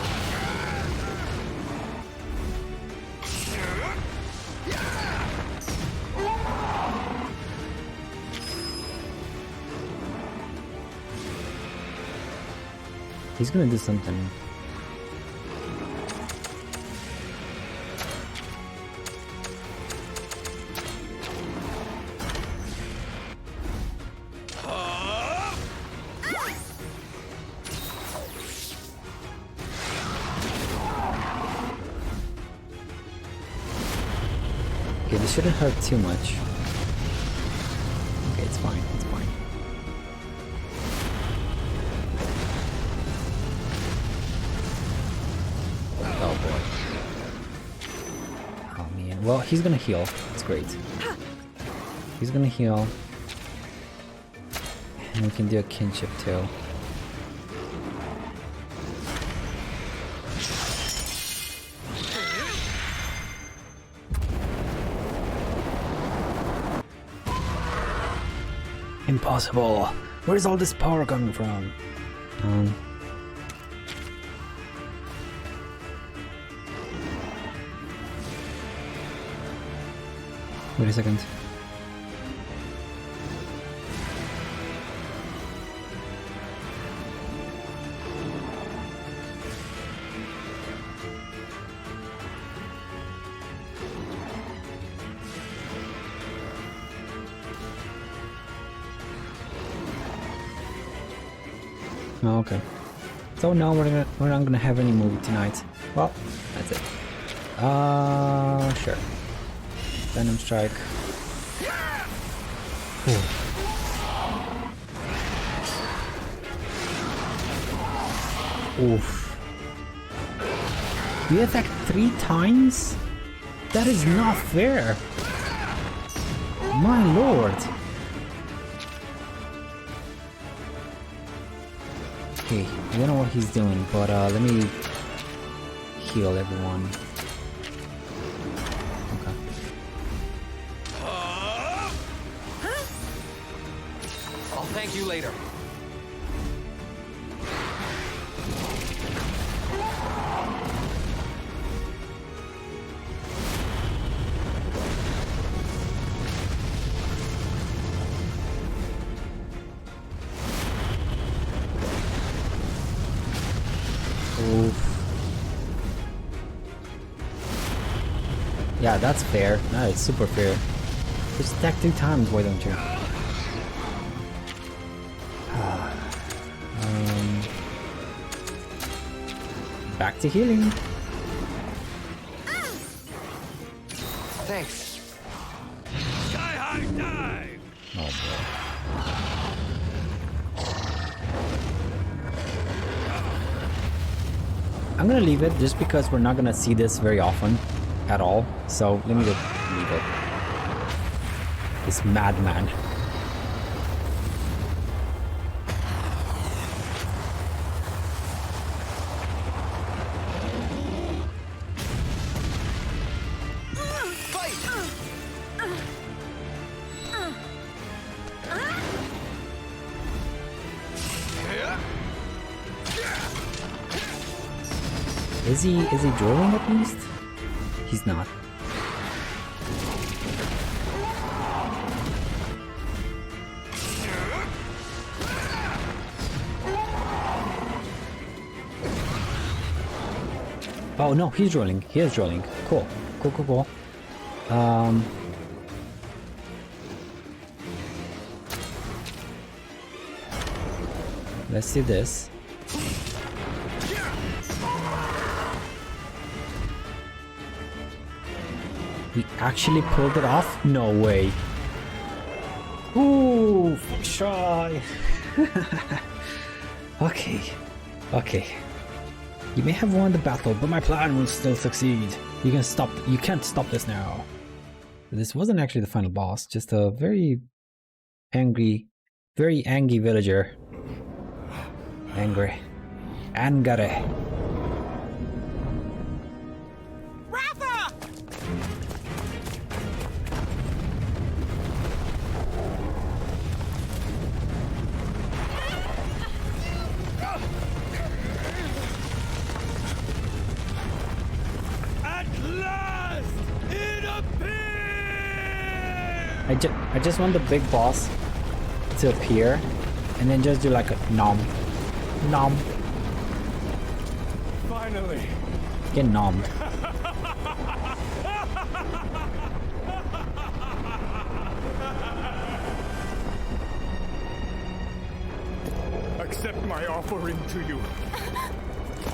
He's gonna do something. Okay, this shouldn't hurt too much. Okay, it's fine, it's fine. Oh boy. Oh man. Well, he's gonna heal. That's great. He's gonna heal. And we can do a kinship too. Impossible. Where's all this power coming from? Wait a second. Oh, okay. So now we're not gonna have any movie tonight. Well, that's it. Sure. Venom Strike. Ooh. Oof. We attacked 3 times? That is not fair. My lord. Okay, I don't know what he's doing, but let me heal everyone. Okay. I'll thank you later. Yeah, that's fair. That is super fair. Just attack 3 times, why don't you? Back to healing. I'm gonna leave it just because we're not gonna see this very often at all. So let me just leave it. This madman. Is he drawing at least? He's not. Oh no, he's drawing. He is drawing. Cool. Cool. Let's see this. He actually pulled it off? No way. Ooh, shy. Okay. You may have won the battle, but my plan will still succeed. You can't stop this now. This wasn't actually the final boss, just a very angry villager. Angry. Ratha! At last, it appears! I just want the big boss to appear and then just do like a nom. Finally! Get nommed. Accept my offering to you.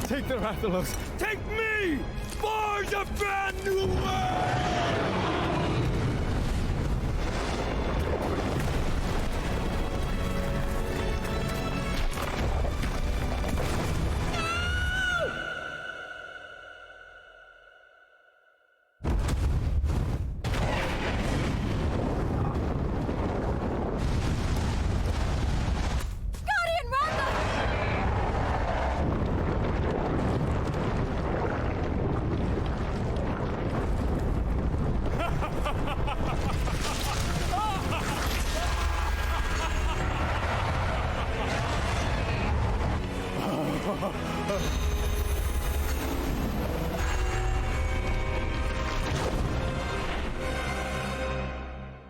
Take the Rathalos. Take me! Forge a brand new world!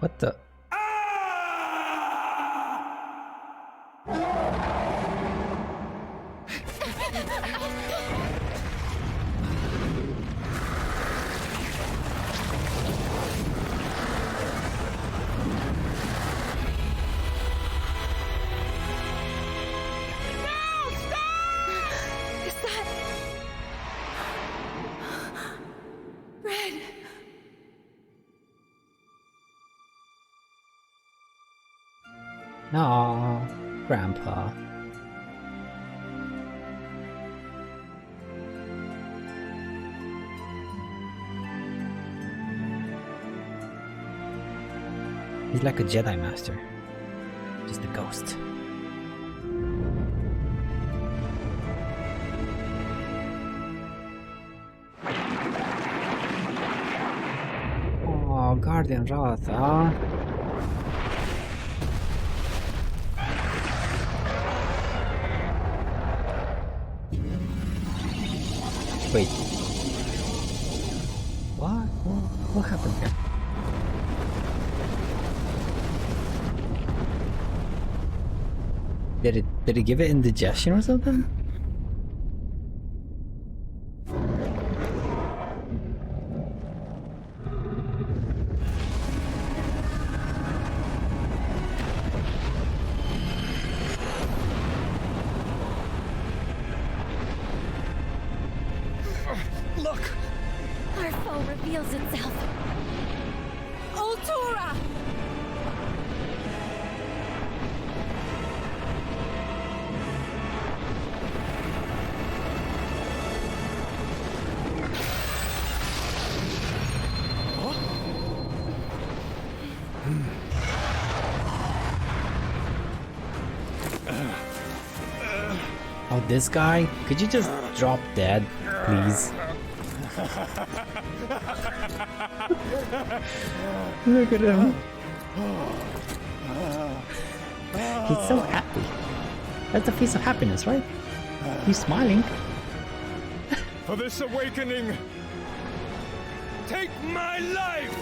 What the? No, Grandpa. He's like a Jedi Master. Just a ghost. Oh, Guardian Ratha. Wait. What happened here? Did it give it indigestion or something? Look! Our foe reveals itself. Ultura! Oh, this guy? Could you just drop dead, please? Look at him. He's so happy. That's a face of happiness, right? He's smiling. For this awakening, take my life!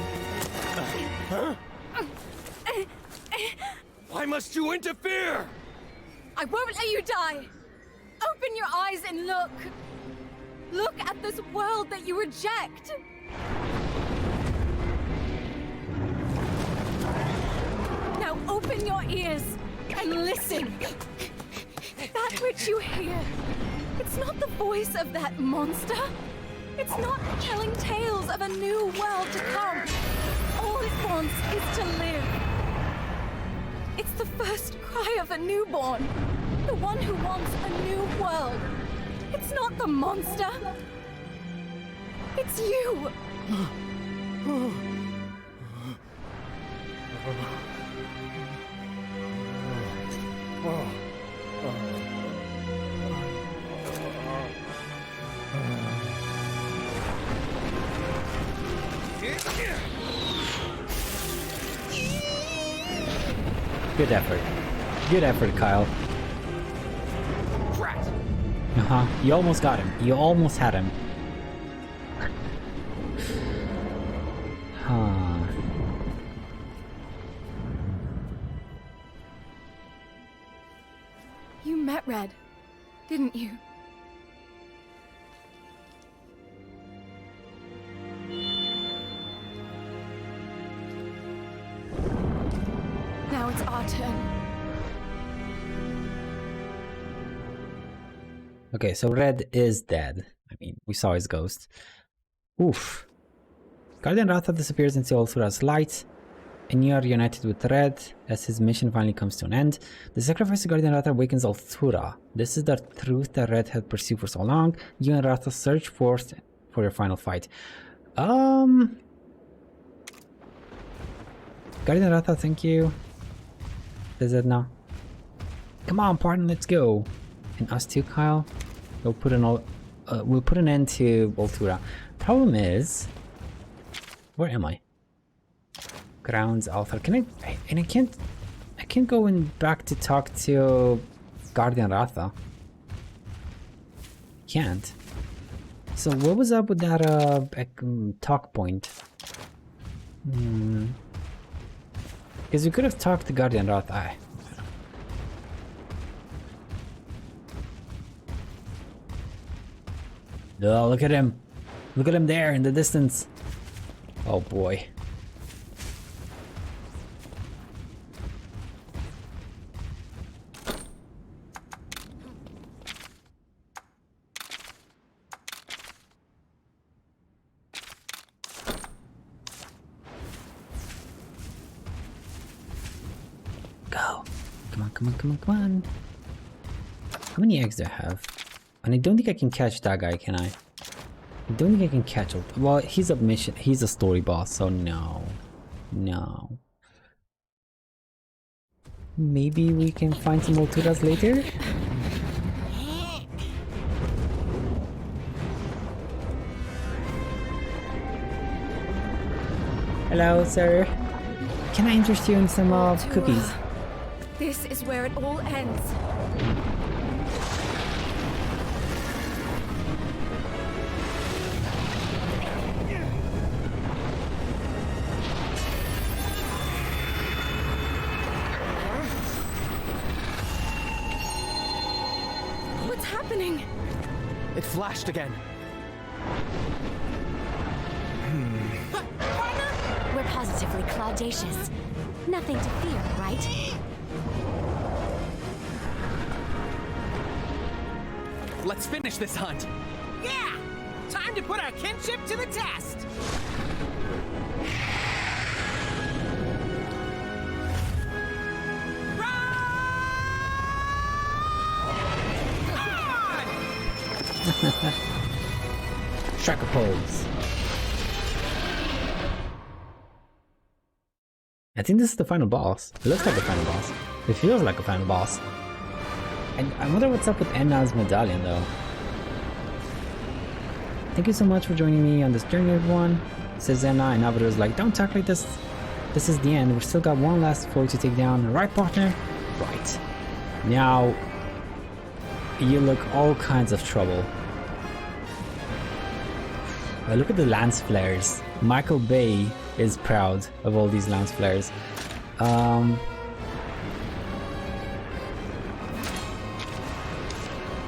Why must you interfere? I won't let you die! Open your eyes and look! Look at this world that you reject! Now open your ears and listen! That which you hear, it's not the voice of that monster. It's not telling tales of a new world to come. All it wants is to live. It's the first cry of a newborn. The one who wants a new world. It's not the monster. It's you. Good effort. Good effort, Kyle. You almost got him. You almost had him. You met Red, didn't you? Now it's our turn. Okay, so Red is dead. I mean, we saw his ghost. Oof. Guardian Ratha disappears into Althura's light, and you are united with Red as his mission finally comes to an end. The sacrifice of Guardian Ratha awakens Althura. This is the truth that Red had pursued for so long. You and Ratha search for your final fight. Guardian Ratha, thank you. Is it now? Come on, partner, let's go. And us too, Kyle. We'll put an end to Althura. Problem is, where am I? Grounds Alpha. Can I can't go in back to talk to Guardian Ratha. Can't. So what was up with that talk point? Because we could have talked to Guardian Ratha. Oh, look at him. Look at him there in the distance. Oh boy. Go. Come on, come on, come on, come on. How many eggs do I have? And I don't think I can catch that guy, can I? I don't think I can catch him. Well, he's a mission. He's a story boss, so no. No. Maybe we can find some Alturas later? Hello, sir. Can I interest you in some cookies? This is where it all ends. What's happening? It flashed again. We're positively claudacious. Nothing to fear, right? Let's finish this hunt. Yeah! Time to put our kinship to the test! Striker pose. I think this is the final boss. It looks like the final boss. It feels like a final boss. I wonder what's up with Enna's medallion, though. Thank you so much for joining me on this journey, everyone. Says Enna, and Alvado's like, don't talk like this. This is the end. We've still got one last floor to take down. Right, partner? Right. Now, you look all kinds of trouble. Look at the lance flares. Michael Bay is proud of all these lance flares.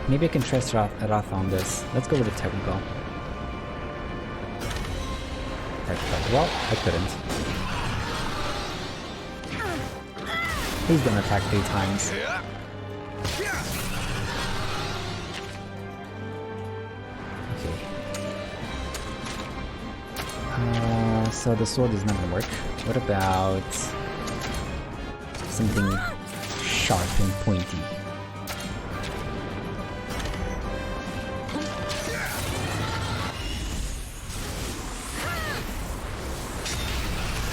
Maybe I can trust Ratha on this. Let's go with the technical. Well, I couldn't. He's gonna attack 3 times. Okay. So the sword is not gonna work. What about something sharp and pointy?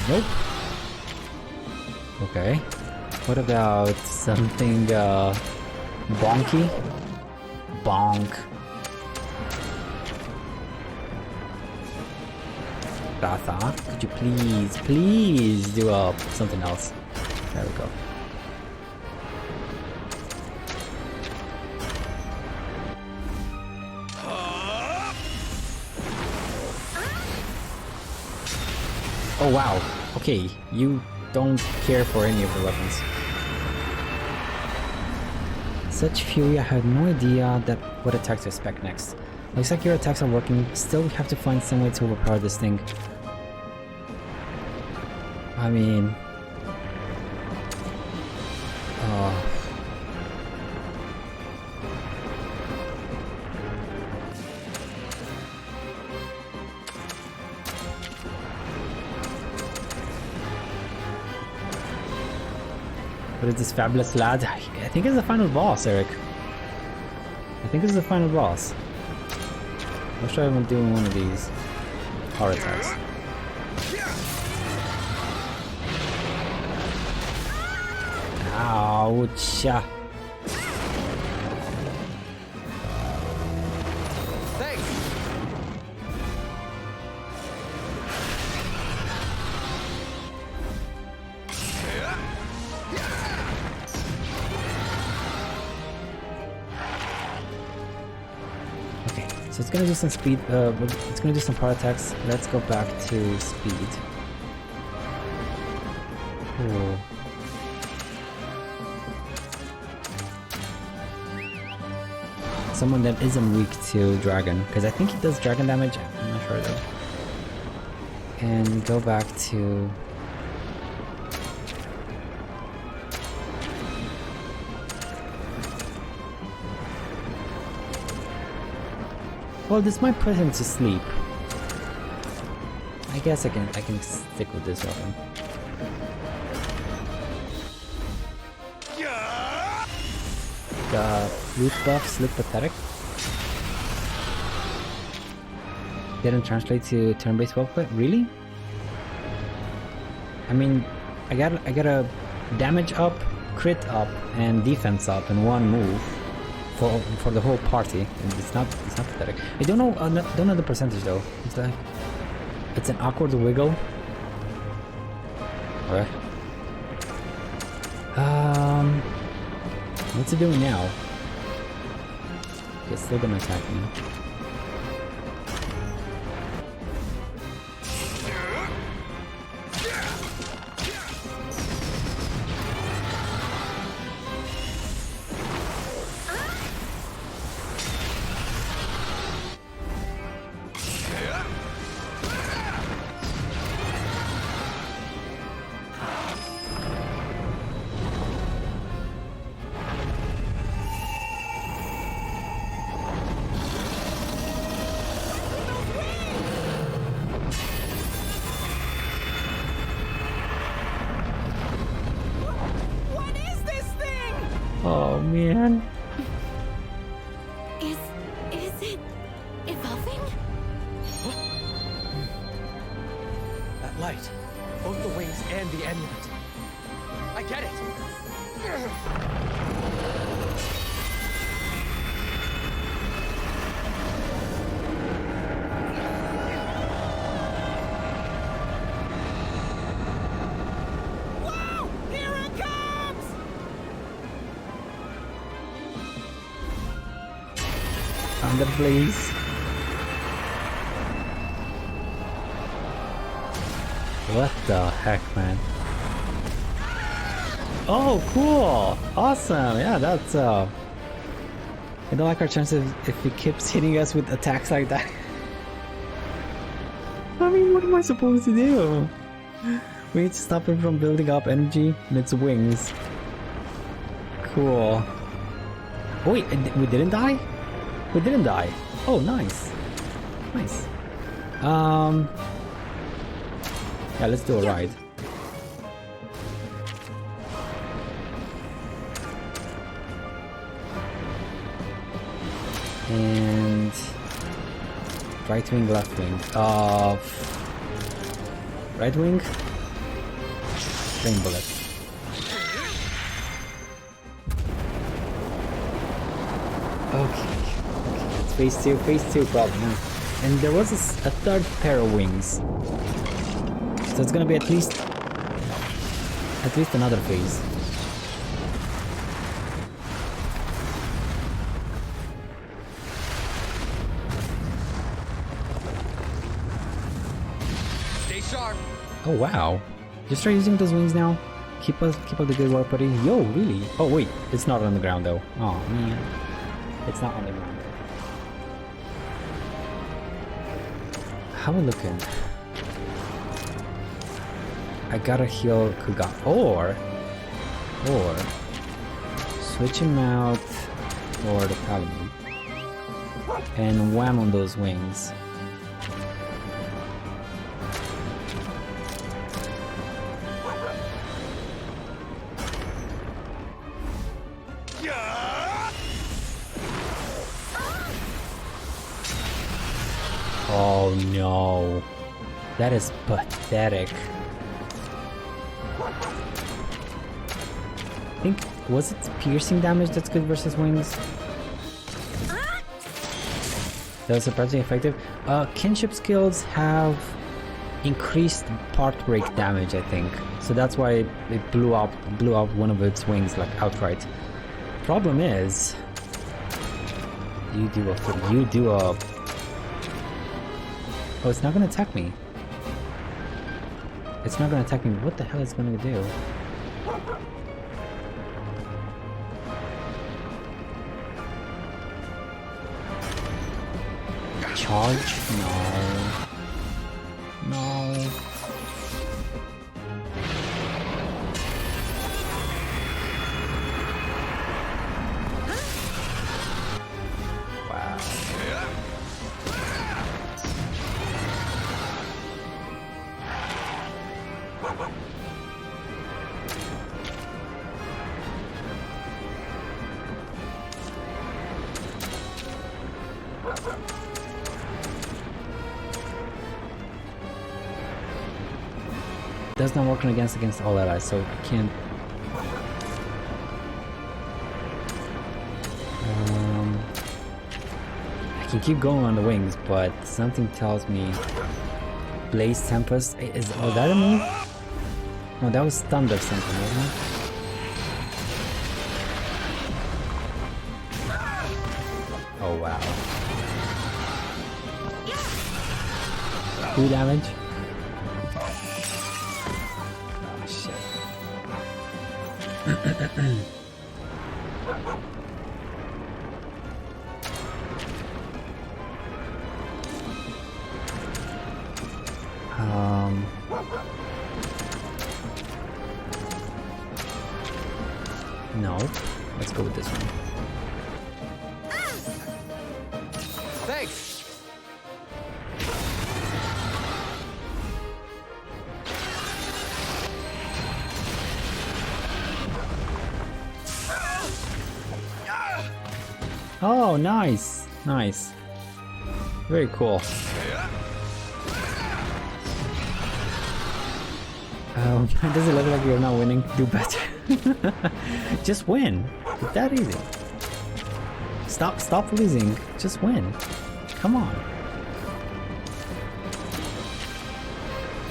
Nope. Okay. What about something bonky? Bonk. Ratha, could you please do something else? There we go. Oh wow, okay, you don't care for any of the weapons. Such fury, I had no idea that what attack to expect next. Looks like your attacks are working, still we have to find some way to overpower this thing. I mean... What is this fabulous lad? I think it's the final boss, Eric. I think it's the final boss. I'll try doing one of these power attacks. Ouch! So it's gonna do some speed, it's gonna do some power attacks. Let's go back to speed. Ooh. Someone that isn't weak to dragon, because I think he does dragon damage, I'm not sure though. And go back to... Well, this might put him to sleep. I guess I can stick with this weapon. The loot buffs look pathetic. Didn't translate to turn-based weapon? Really? I mean, I got a damage up, crit up, and defense up in one move. For the whole party, and it's not pathetic. I don't know the percentage though. It's an awkward wiggle. Alright. What's it doing now? It's still gonna attack me. Oh man. Is it evolving? That light. Both the wings and the amulet. I get it! Thunder, please. What the heck, man? Oh, cool! Awesome! Yeah, that's I don't like our chances if he keeps hitting us with attacks like that. I mean, what am I supposed to do? We need to stop him from building up energy in its wings. Cool. Oh wait, we didn't die? We didn't die. Oh, nice. Nice. Yeah, let's do a ride. And right wing, left wing. Right wing. Rain bullet. Okay. It's phase two problem. Huh? And there was a third pair of wings. So it's gonna be at least another phase. Stay sharp. Oh wow! Just try using those wings now. Keep up the good work, buddy. Yo, really? Oh wait, it's not on the ground though. Oh man, it's not on the ground. How we looking? I gotta heal Kuga, or switch him out for the Paladin and wham on those wings. Oh no, that is pathetic. I think, was it piercing damage that's good versus wings? That was surprisingly effective. Kinship skills have increased part break damage, I think. So that's why it blew out one of its wings like outright. Problem is, you do a. Oh, it's not gonna attack me. It's not gonna attack me. What the hell is it gonna do? Charge? No. No. Wow. Does not work against all allies, so I can't. I can keep going on the wings, but something tells me Blaze Tempest is. Oh, that a move? No, that was Thunder something, wasn't it? Oh wow. 2 damage. No. Let's go with this one. Thanks. Oh, nice. Nice. Very cool. Does it look like you're not winning? Do better. Just win. It's that easy. Stop losing. Just win. Come on.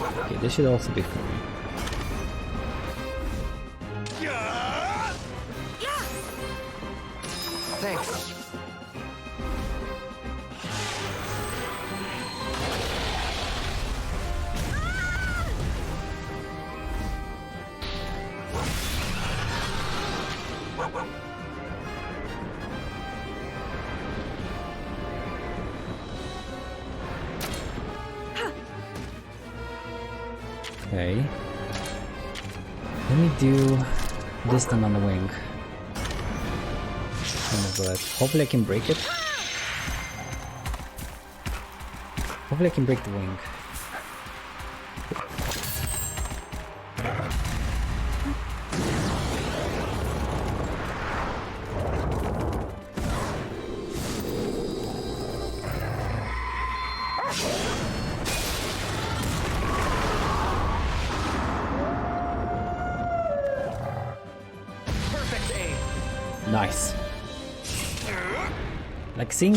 Okay, this should also be fun. Thanks. Okay. Let me do this thing on the wing. But hopefully I can break it. Hopefully I can break the wing. Perfect aim. Nice. Like seeing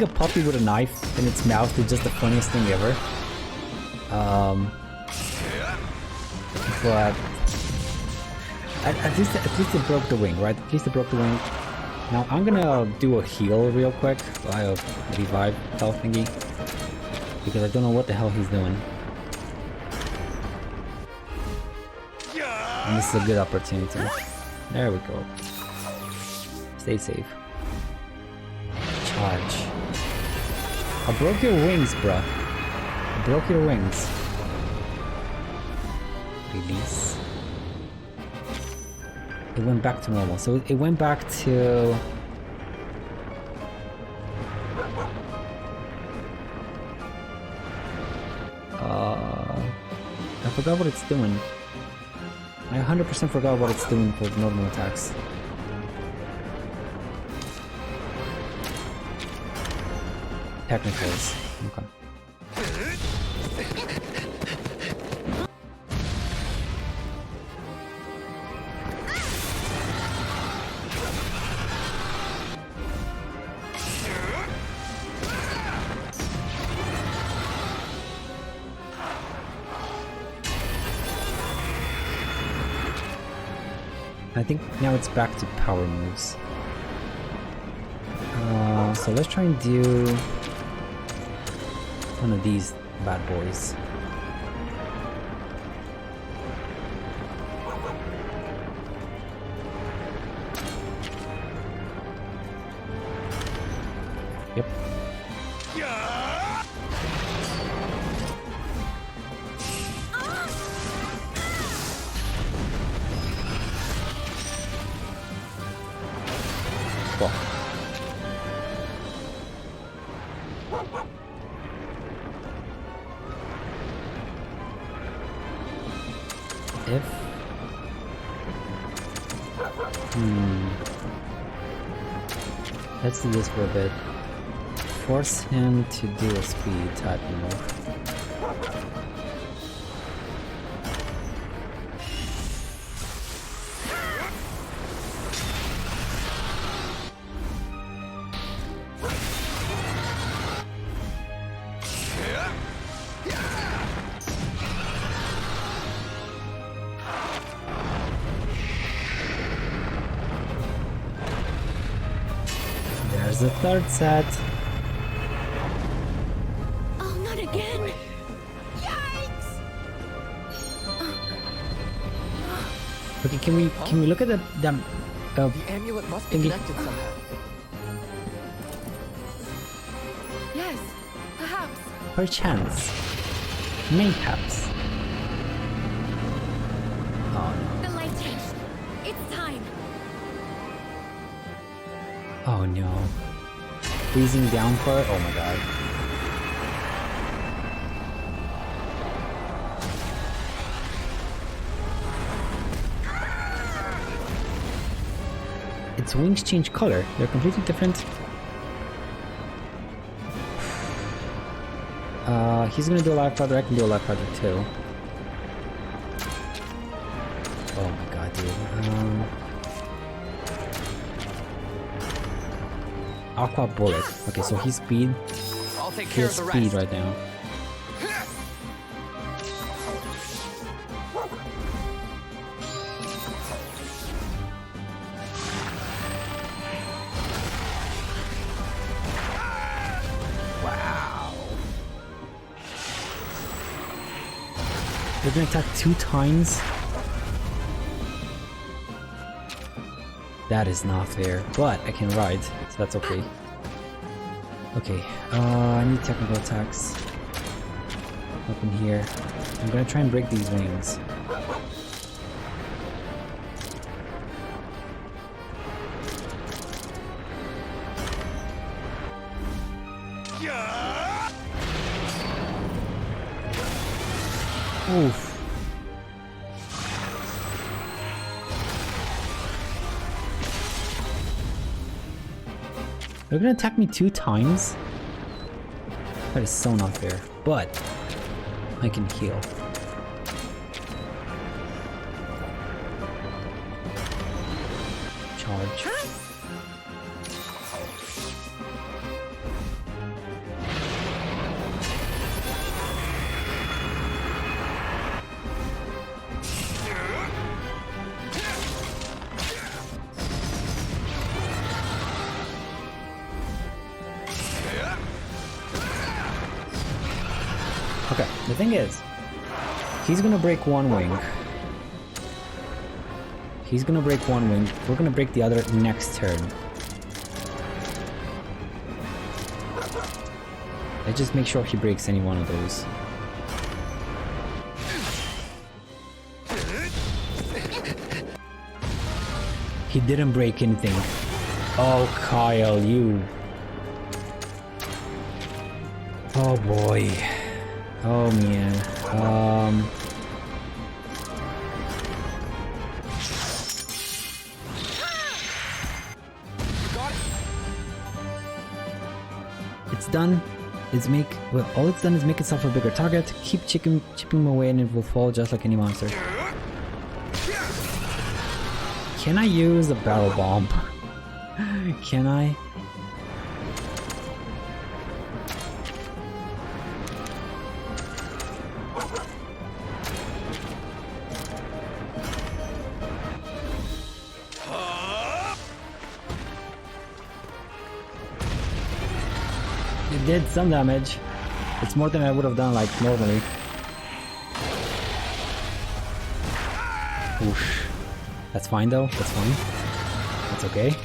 a puppy with a knife in its mouth is just the funniest thing ever. But at least it broke the wing, right? At least it broke the wing. Now I'm gonna do a heal real quick. I have revive health thingy because I don't know what the hell he's doing. And this is a good opportunity. There we go. Stay safe. Charge. I broke your wings, bruh. I broke your wings. Release. It went back to normal. So it went back to... I forgot what it's doing. I 100% forgot what it's doing for normal attacks. Technicals. Okay. I think now it's back to power moves. So let's try and do one of these bad boys. Yep. Cool. If let's do this for a bit. Force him to do a speed type move. There's the third set. Oh, not again! Okay, can we look at the The amulet must be thingy. connected somehow. Yes, perhaps. Perchance. Mayhaps. Oh no. The light changed. It's time. Oh no. Freezing down for it? Oh my god. Its wings change color. They're completely different. He's gonna do a live project. I can do a live project too. Oh my god, dude. Aqua Bullet. Okay, so he's speed. I'll take He care has of the speed rest. right now. Wow. They're gonna attack 2 times? That is not fair, but I can ride, so that's okay. Okay, I need technical attacks. up in here. I'm gonna try and break these wings. Oof. They're gonna attack me 2 times? That is so not fair, but I can heal. Charge. Okay, the thing is, he's gonna break one wing. He's gonna break one wing. We're gonna break the other next turn. Let's just make sure he breaks any one of those. He didn't break anything. Oh, Kyle, you. Oh boy. Oh man. It's done. All it's done is make itself a bigger target. Keep chipping him away and it will fall just like any monster. Can I use a barrel bomb? Can I? It did some damage. It's more than I would have done like normally. Whoosh. That's fine though, that's fine. That's okay.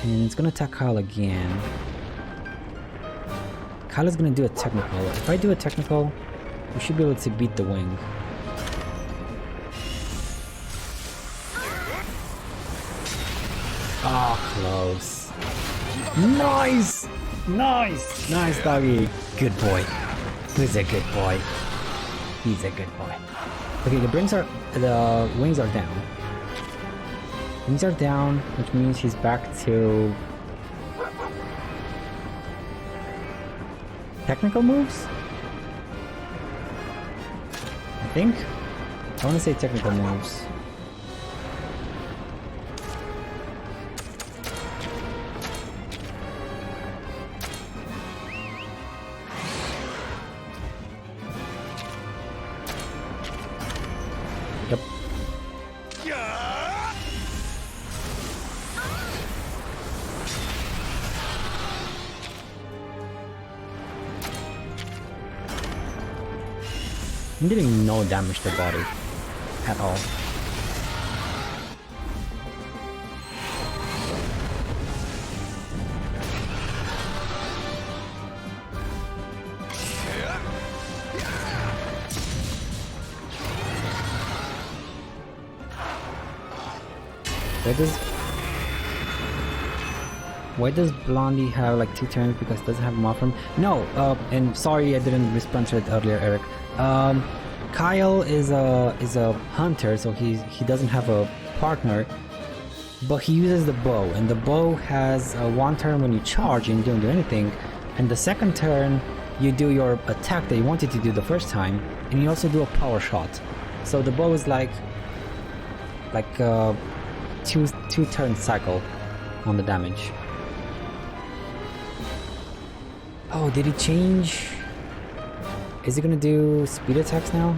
And it's gonna attack Kyle again. Kyle is gonna do a technical. If I do a technical, we should be able to beat the wing. Ah, close. Nice! Nice! Nice, doggy. Good boy. He's a good boy. He's a good boy. Okay, the wings are down. Wings are down, which means he's back to technical moves? I think? I want to say technical moves. Yep. I'm getting no damage to the body at all. Why does Blondie have like 2 turns because it doesn't have a muffin? No, and sorry I didn't respond to it earlier, Eric. Kyle is a hunter, so he doesn't have a partner, but he uses the bow, and the bow has 1 turn when you charge and you don't do anything, and the second turn you do your attack that you wanted to do the first time, and you also do a power shot. So the bow is like a 2 turn cycle on the damage. Oh, did he change? Is he gonna do speed attacks now?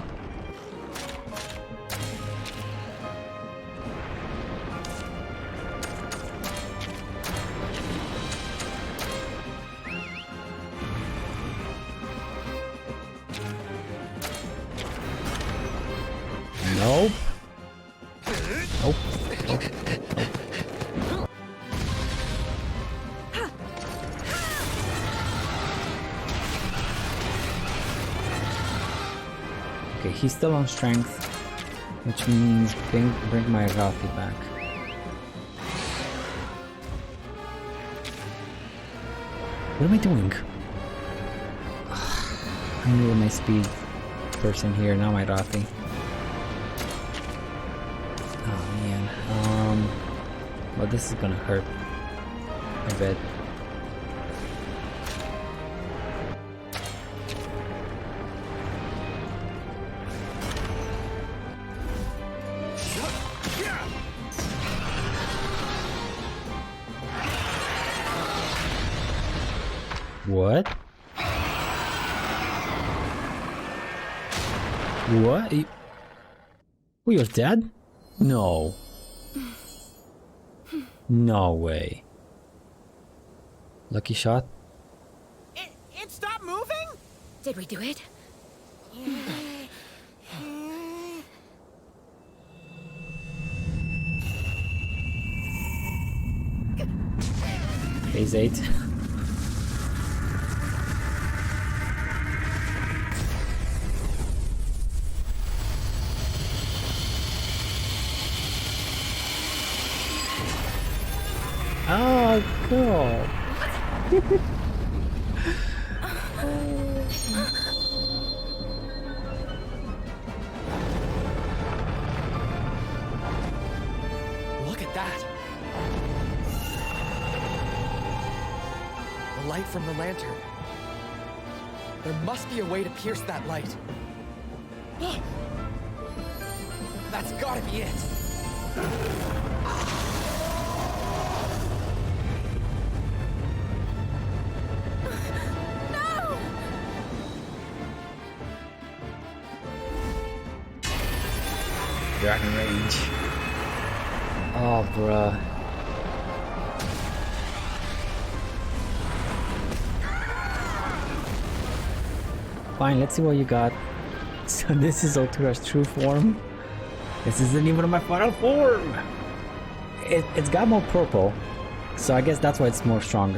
Nope. Nope. Nope. he's still on strength, which means bring my Rathi back. What am I doing? I needed my speed person here, now my Rathi. Oh man. Well, this is gonna hurt a bit. What? What? Oh, you're dead? No. No way. Lucky shot? It stopped moving? Did we do it? Phase 8. Oh, cool. Look at that! The light from the lantern. There must be a way to pierce that light. That's gotta be it! Dragon Rage. Oh, bruh. Fine, let's see what you got. So this is Otura's true form. This isn't even my final form. It's got more purple, so I guess that's why it's more strong.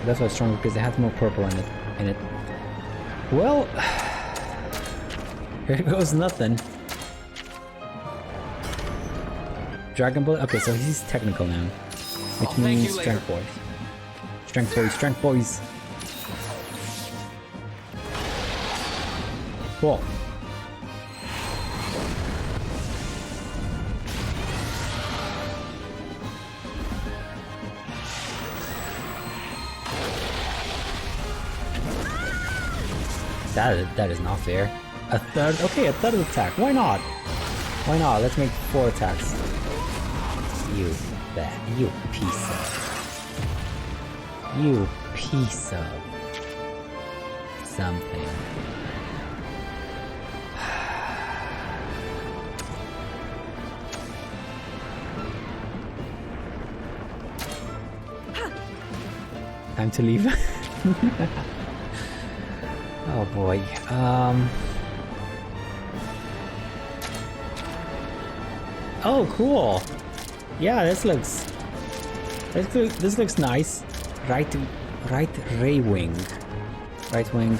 That's why it's stronger, because it has more purple in it. Well, here goes nothing. Dragon Bullet? Okay, so he's technical now. Which means strength boys. Strength boys, strength boys. Cool. That is not fair. A third? Okay, a third attack. Why not? Why not? Let's make 4 attacks. You piece of something. Time to leave. Oh boy. Oh, cool. Yeah, this looks nice. Right ray wing. Right wing,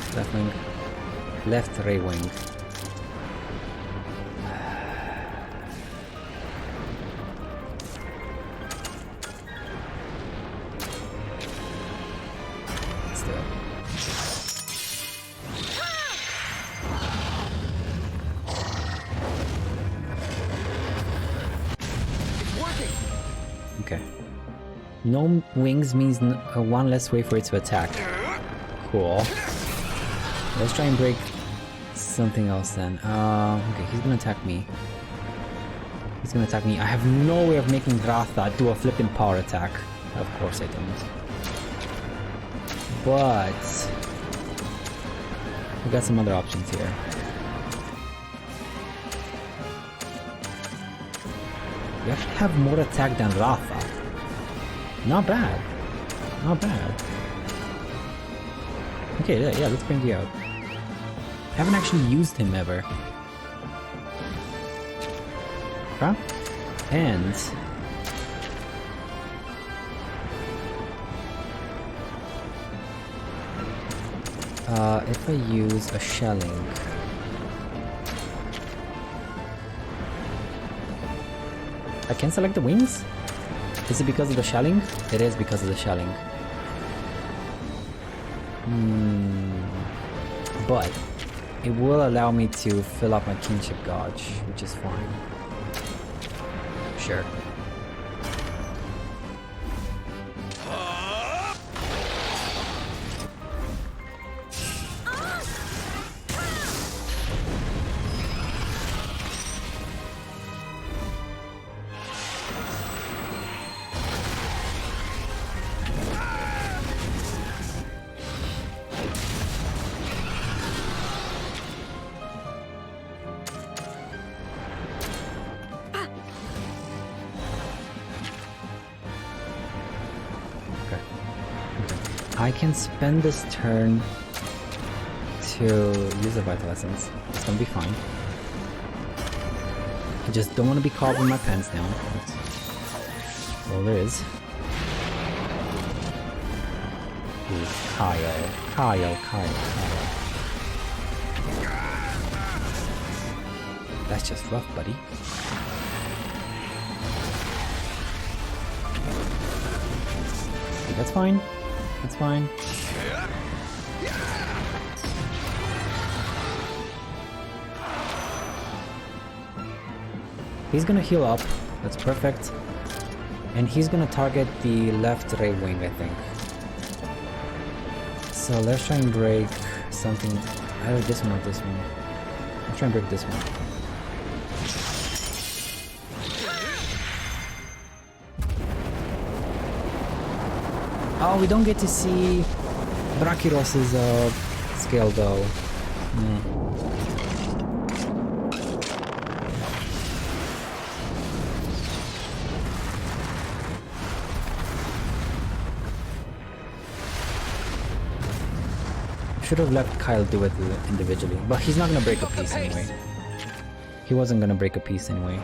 left ray wing. Still. Okay. No wings means one less way for it to attack. Cool. Let's try and break something else then. Okay, he's gonna attack me. I have no way of making Ratha do a flipping power attack. Of course I don't. But we got some other options here. You actually have more attack than Ratha. Not bad. Not bad. Okay, yeah, let's bring you out. I haven't actually used him ever. Huh? And if I use a shelling, I can select the wings? Is it because of the shelling? It is because of the shelling. But it will allow me to fill up my kinship gauge, which is fine. Sure. I can spend this turn to use a Vital Essence. It's gonna be fine. I just don't want to be caught with my pants down. That's all there is. Ooh, Kyle. That's just rough, buddy. Okay, that's fine. That's fine. He's gonna heal up. That's perfect. And he's gonna target the left right wing, I think. So let's try and break something. Either this one or this one. Let's try and break this one. Oh, we don't get to see Brachyros's scale though. Should have let Kyle do it individually, but he's not gonna break a piece anyway. He wasn't gonna break a piece anyway.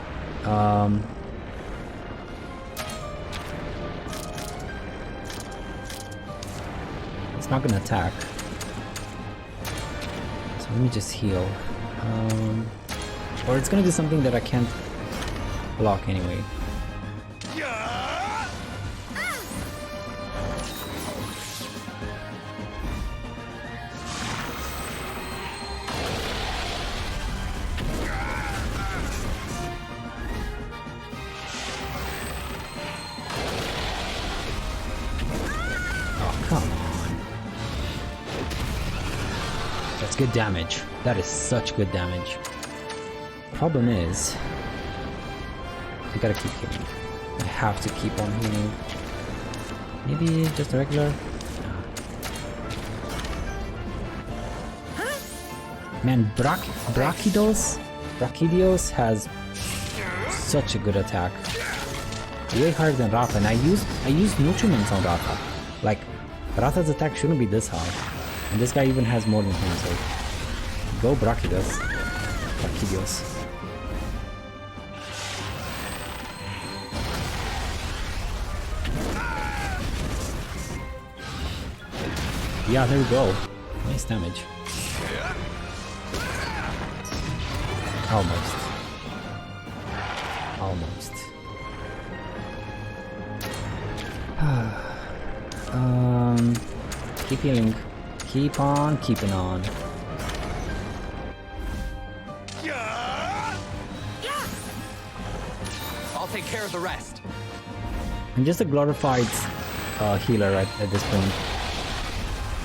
Not gonna attack, so let me just heal, or it's gonna do something that I can't block anyway. Oh, come on. Good damage. That is such good damage. Problem is, I gotta keep healing. I have to keep on healing. Maybe just a regular. Man, Brachydios has such a good attack. Way higher than Ratha, and I used nutriments on Ratha. Like, Ratha's attack shouldn't be this high. And this guy even has more than him, so go Brachydios. Yeah, there we go. Nice damage. Almost. Keep healing. Keep on keeping on. I'll take care of the rest. I'm just a glorified healer at this point.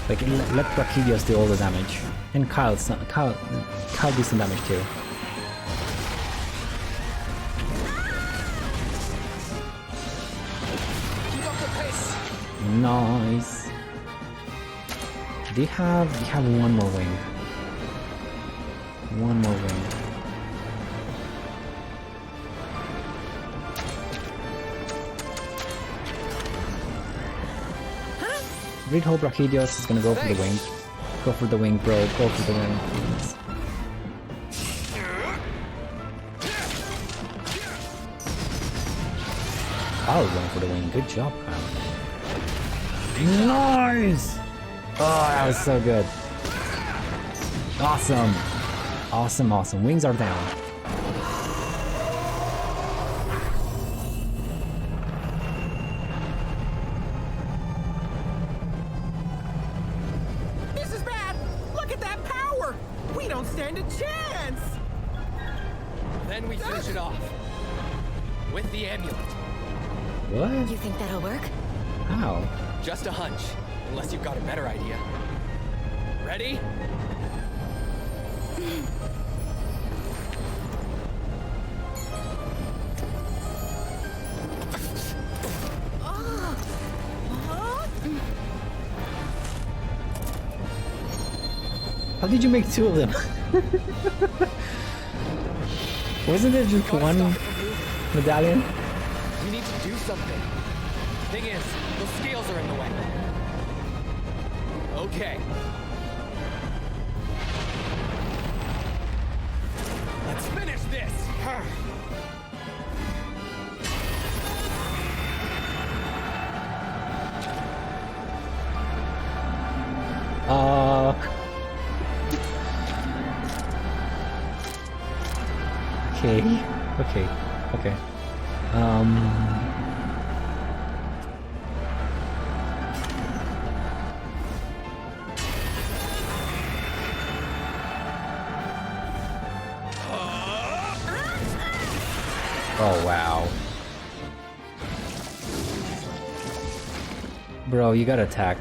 Like, let Brachydios do all the damage. And Kyle do some damage too. Keep up the pace. Nice. They have one more wing. One more wing. Read hope Brachydios is gonna go for the wing. Go for the wing, bro. Go for the wing. Please. Kyle's going for the wing. Good job, Kyle. Nice! Oh, that was so good. Awesome. Awesome. Wings are down. stand a chance! Then we finish it off. With the amulet. What? You think that'll work? How? Just a hunch, unless you've got a better idea. Ready? How did you make two of them? Wasn't it just one medallion? We need to do something. Thing is, those scales are in the way. Okay. Let's finish this! Okay. Oh, wow. Bro, you gotta attack.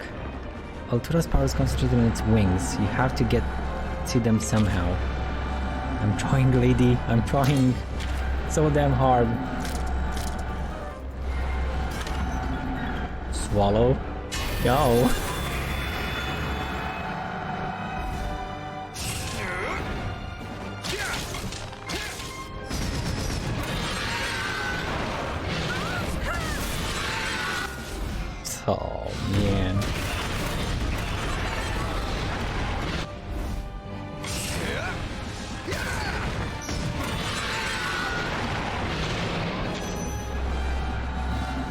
Altura's power is concentrated on its wings. You have to get to them somehow. I'm trying, lady. I'm trying so damn hard. Swallow. Go. Oh, man.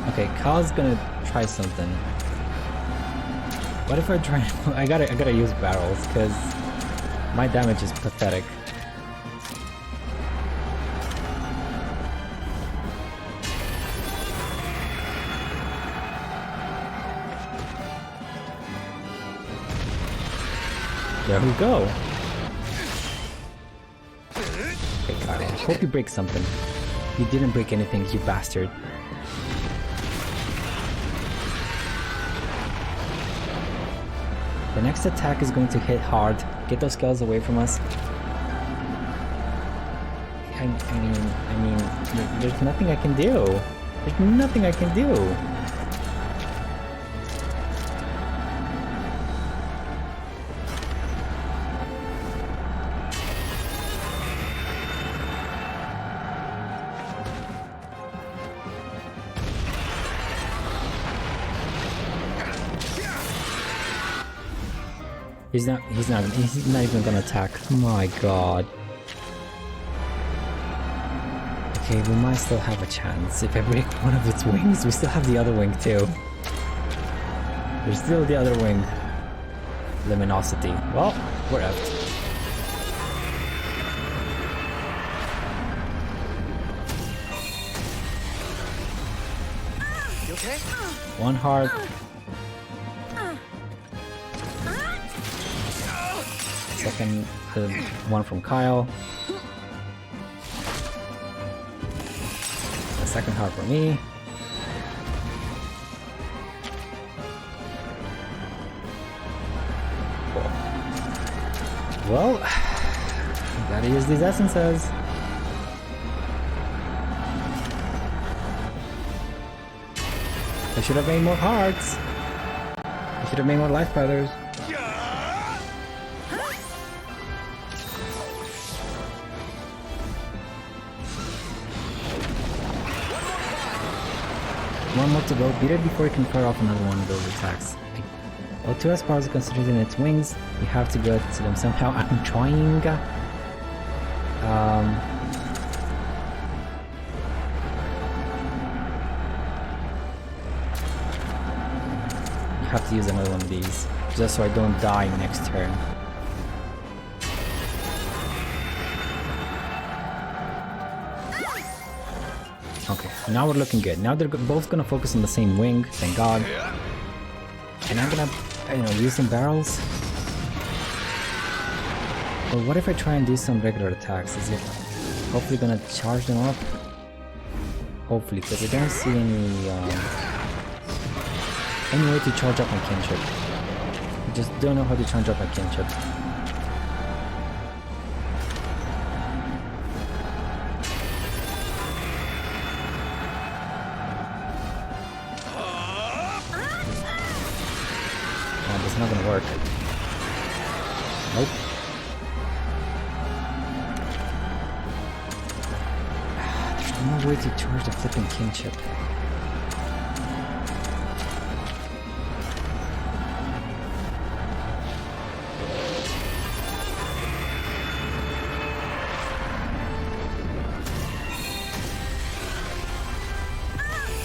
Okay, Kyle's gonna try something. What if I try? I gotta use barrels because my damage is pathetic. There we go. Okay, Kyle, I hope you break something. You didn't break anything, you bastard. The next attack is going to hit hard. Get those scales away from us. I mean, there's nothing I can do. There's nothing I can do. He's not even gonna attack. My god. Okay, we might still have a chance. If I break one of its wings, we still have the other wing too. There's still the other wing. Luminosity. Well, we're effed. You okay? One heart. Second one from Kyle. The second heart for me. Cool. Well, gotta use these essences. I should have made more hearts. I should have made more life feathers. One more to go. Beat it before you can fire off another one of those attacks. Well, 2S powers are concentrated in its wings. You have to get to them somehow. I'm trying. You have to use another one of these, just so I don't die next turn. Okay, now we're looking good. Now they're both gonna focus on the same wing, thank god. And I'm gonna, use some barrels. Or what if I try and do some regular attacks? Is it hopefully gonna charge them up? Hopefully, because I don't see any way to charge up my kinship. I just don't know how to charge up my kinship. Oh, that's not gonna work. Nope. There's no way to charge the flipping kinship.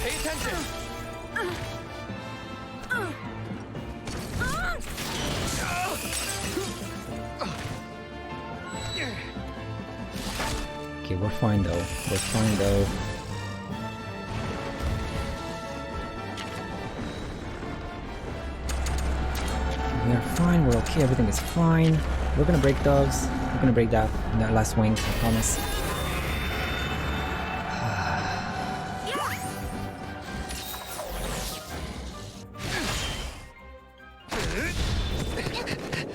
Pay attention! Okay, we're fine though. We're fine though. We are fine, we're okay, everything is fine. We're gonna break those. We're gonna break that last wing, I promise.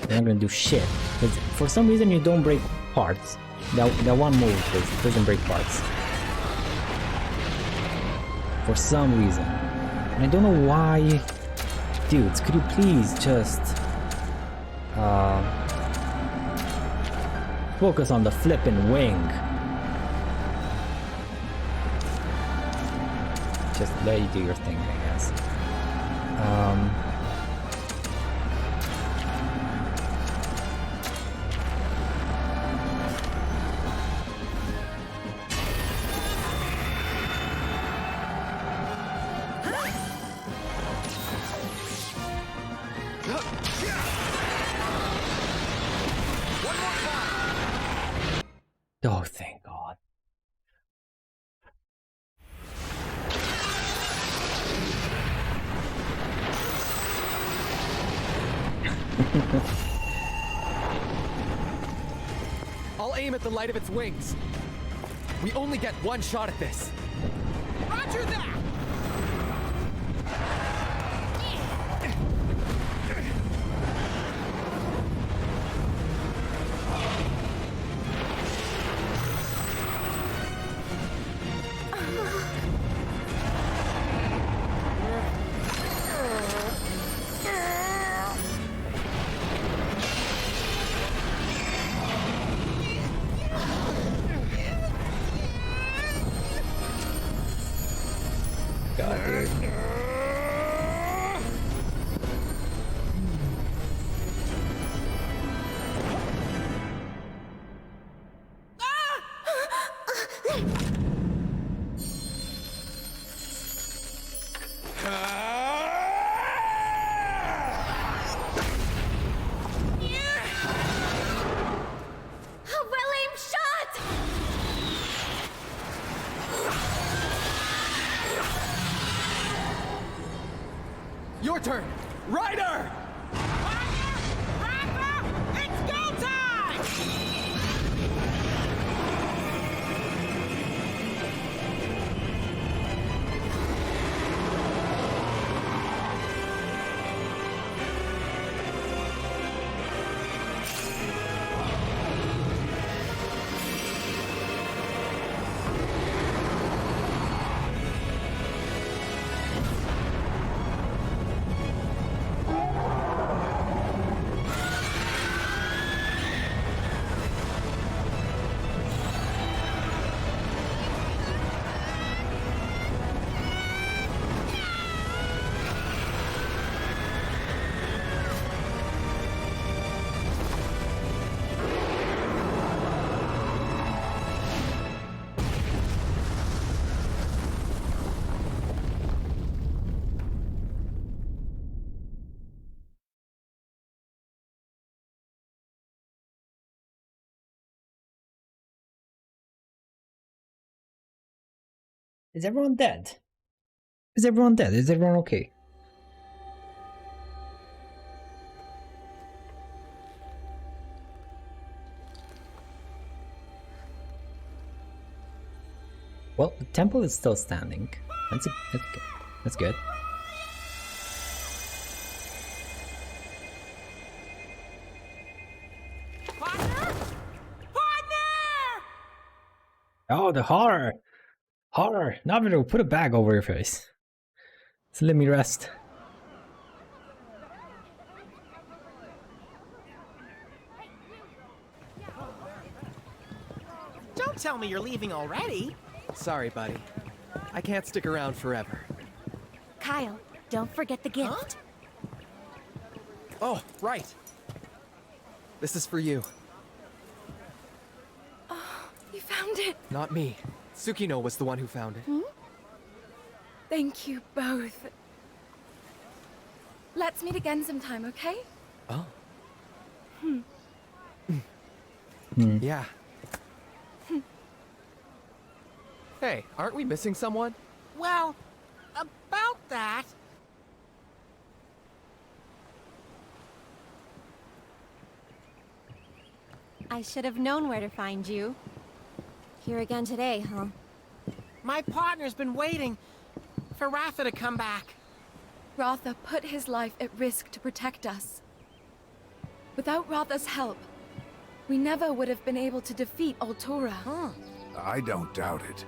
They're not gonna do shit. Because for some reason you don't break parts. That one move doesn't break parts. For some reason. And I don't know why. Dudes, could you please just focus on the flippin' wing? Just let you do your thing, I guess. Oh, thank God. I'll aim at the light of its wings. We only get one shot at this. Roger that! God, dude. Well-aimed shot! Your turn! Ryder! Ratha, it's go time! Is everyone dead? Is everyone dead? Is everyone okay? temple is still standing. That's good. That's good. Partner? Partner! Oh, the horror! Horror! Navido, put a bag over your face. So let me rest. Don't tell me you're leaving already. Sorry, buddy. I can't stick around forever. Kyle, don't forget the gift. Oh, right. This is for you. Oh, you found it. Not me. Tsukino was the one who found it. Thank you both. Let's meet again sometime, okay? Oh. Hmm. Yeah. Hey, aren't we missing someone? Well, about that... I should have known where to find you. Here again today, huh? My partner's been waiting for Ratha to come back. Ratha put his life at risk to protect us. Without Ratha's help, we never would have been able to defeat Altura. I don't doubt it.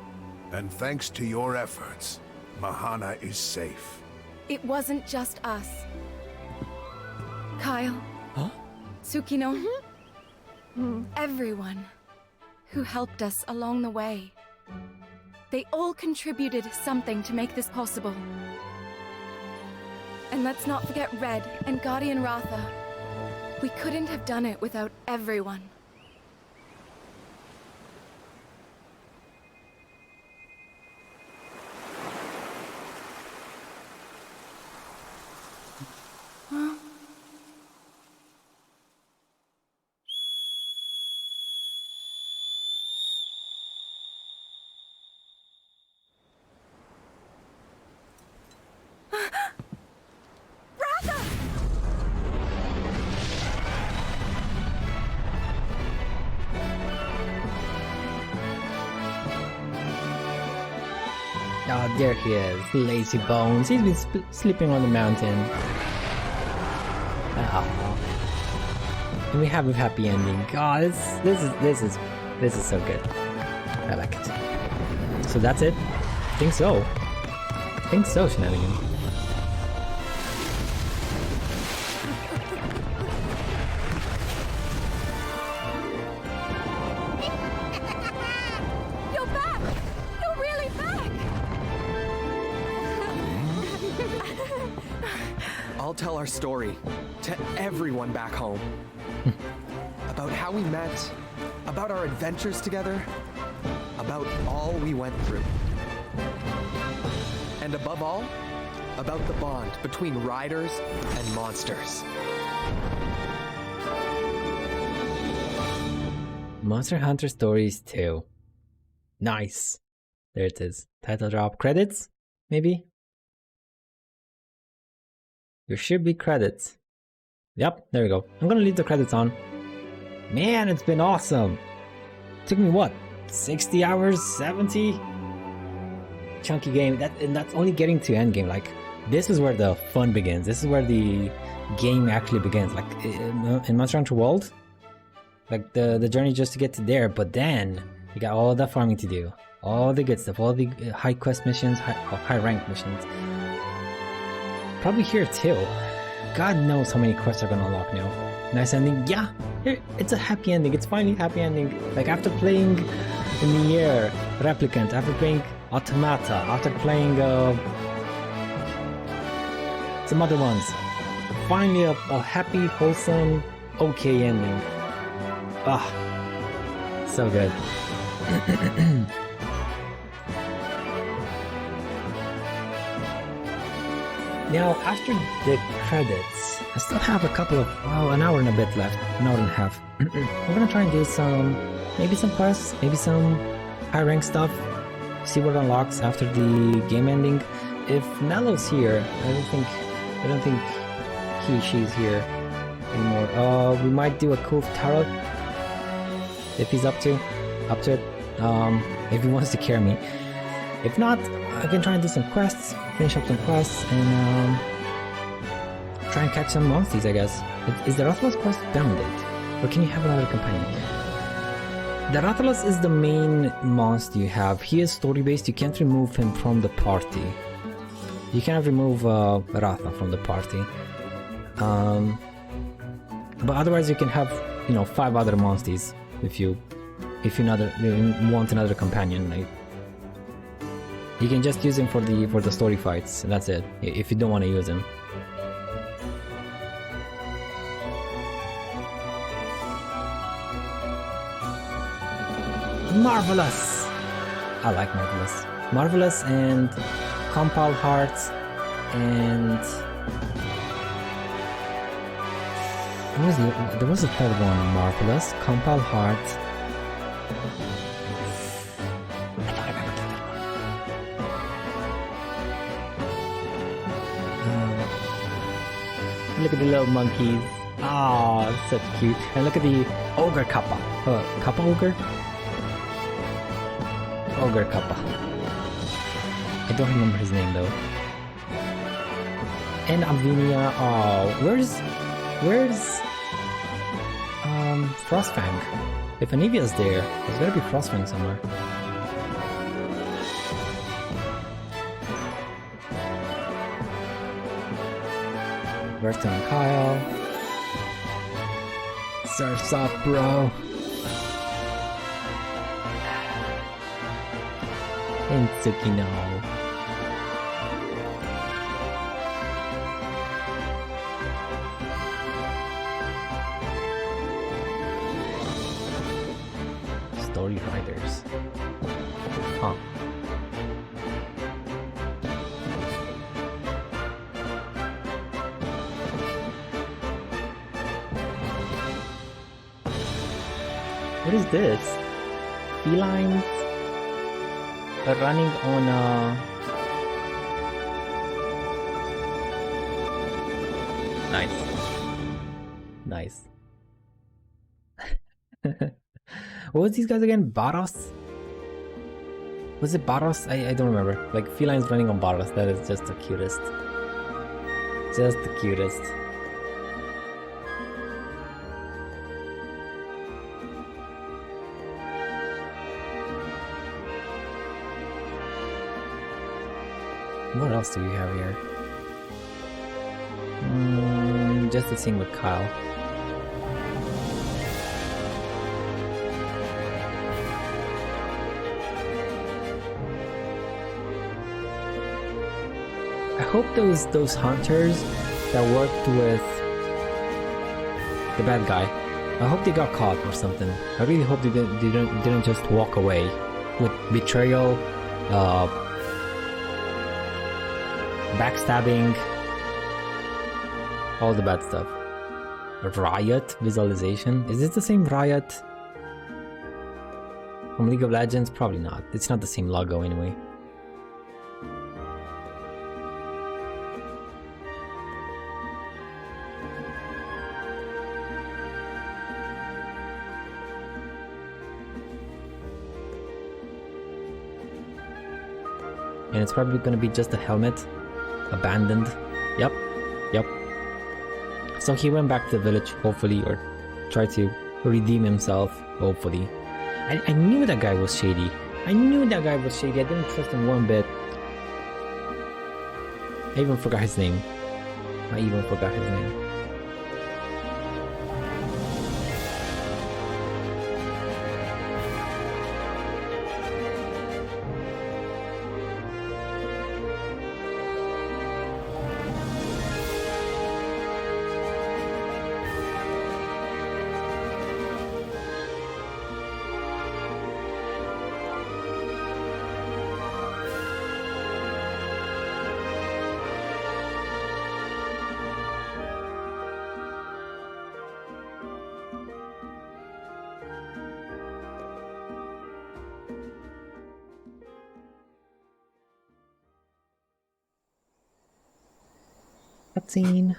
And thanks to your efforts, Mahana is safe. It wasn't just us. Kyle. Huh? Tsukino. Everyone who helped us along the way. They all contributed something to make this possible. And let's not forget Red and Guardian Ratha. We couldn't have done it without everyone. Oh, there he is, lazy bones. He's been sleeping on the mountain. Oh. And we have a happy ending. Oh, this is so good. I like it. So that's it. I think so. I think so, Shenanigan. You're back! You're really back! I'll tell our story to everyone back home. About how we met, about our adventures together, about all we went through. And above all, about the bond between riders and monsters. Monster Hunter Stories 2. Nice. There it is. Title drop. Credits? Maybe? There should be credits. Yep, there we go. I'm gonna leave the credits on. Man, it's been awesome. Took me what? 60 hours? 70? Chunky game. And that's only getting to endgame. Like, this is where the fun begins. This is where the game actually begins. Like, in Monster Hunter World, like, the journey just to get to there, but then you got all that farming to do. All the good stuff. All the high quest missions, high rank missions. Probably here too. God knows how many quests are gonna unlock now. Nice ending. Yeah, here, it's a happy ending. It's finally a happy ending. Like, after playing in the air, Replicant, after playing Automata, after playing some other ones. Finally a happy, wholesome, okay ending. Ah, so good. Now, after the credits, I still have a couple of, an hour and a bit left, an hour and a half. We're gonna try and do maybe some quests, maybe some high rank stuff, see what unlocks after the game ending. If Nello's here, I don't think she's here anymore. We might do a cool tarot if he's up to it. If he wants to carry me. If not, I can try and do some quests, finish up some quests, and try and catch some Monsties, I guess. Is the Rathalos quest bounded? Or can you have another companion? The Rathalos is the main monster you have. He is story-based, you can't remove him from the party. You cannot remove Ratha from the party. But otherwise you can have, 5 other Monsties if you want another companion. Like, you can just use him for the story fights, and that's it. If you don't want to use him. Marvelous! I like Marvelous. Marvelous and Compile Hearts and... There was a third one, Marvelous, Compile Hearts. I don't remember the third one. Look at the little monkeys. Ah, oh, such cute. And look at the Ogre Kappa. Kappa Ogre? Ogre Kappa. I don't remember his name though. And Avinia. Oh, where's Frostfang? If Anivia's there's gotta be Frostfang somewhere. Bertha and Kyle. Surf's up, bro. And Tsukino. Story Riders. Huh. What is this? Felines? Running on Nice. What was these guys again? Baros? Was it Baros? I don't remember. Like felines running on Baros. That is just the cutest. Just the cutest. What else do we have here? Just the thing with Kyle. I hope those hunters that worked with the bad guy, I hope they got caught or something. I really hope they didn't just walk away with betrayal, backstabbing, all the bad stuff. Riot visualization. Is it the same Riot from League of Legends? Probably not. It's not the same logo anyway. And it's probably gonna be just a helmet. Abandoned. Yep. So he went back to the village, hopefully, or tried to redeem himself, hopefully. I knew that guy was shady. I didn't trust him one bit. I even forgot his name. Cutscene.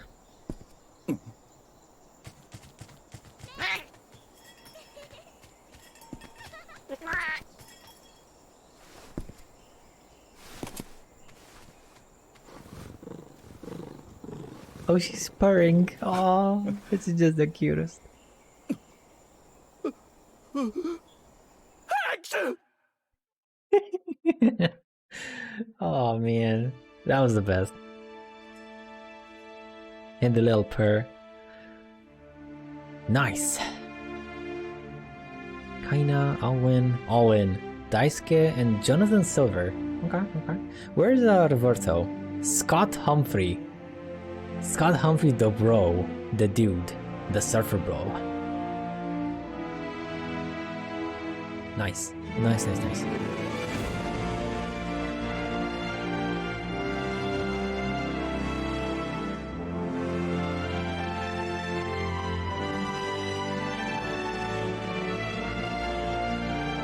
Oh, she's purring. Oh, it's just the cutest. Oh man, that was the best. And the little purr. Nice. Kaina, Alwyn, Daisuke, and Jonathan Silver. Okay, okay. Where's Roberto? Scott Humphrey. Scott Humphrey, the bro, the dude, the surfer bro. Nice, nice, nice, nice.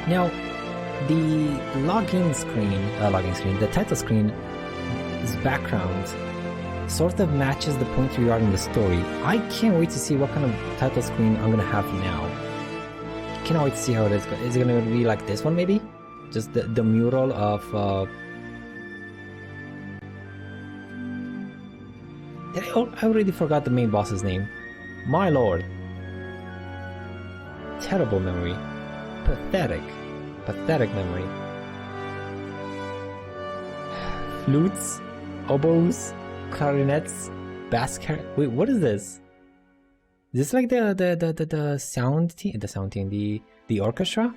Now, the login screen, the title screen's background sort of matches the point we are in the story. I can't wait to see what kind of title screen I'm gonna have now. Cannot wait to see how it is. Is it gonna be like this one maybe? Just the mural of I already forgot the main boss's name. My lord. Terrible memory. Pathetic memory. Flutes, oboes, clarinets, bass Wait, what is this? Is this like the sound team? The orchestra?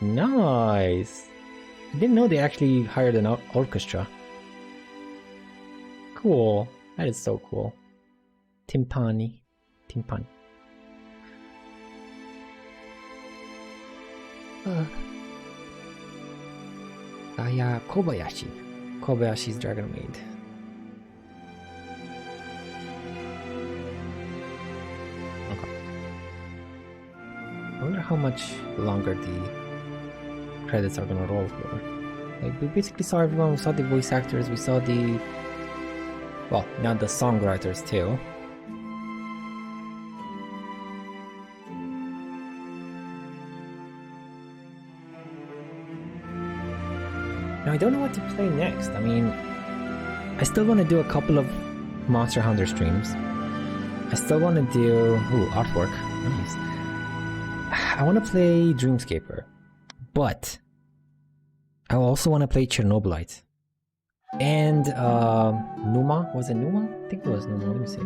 Nice. I didn't know they actually hired an orchestra. Cool. That is so cool. Timpani. Aya Kobayashi. Kobayashi's Dragon Maid. Okay. I wonder how much longer the credits are gonna roll for. Like, we basically saw everyone. We saw the voice actors. We saw the... well, not the songwriters too. Now, I don't know what to play next. I mean, I still want to do a couple of Monster Hunter streams. I still want to do... ooh, artwork. Nice. I want to play Dreamscaper. But I also want to play Chernobylite. And Numa. Was it Numa? I think it was Numa. Let me see.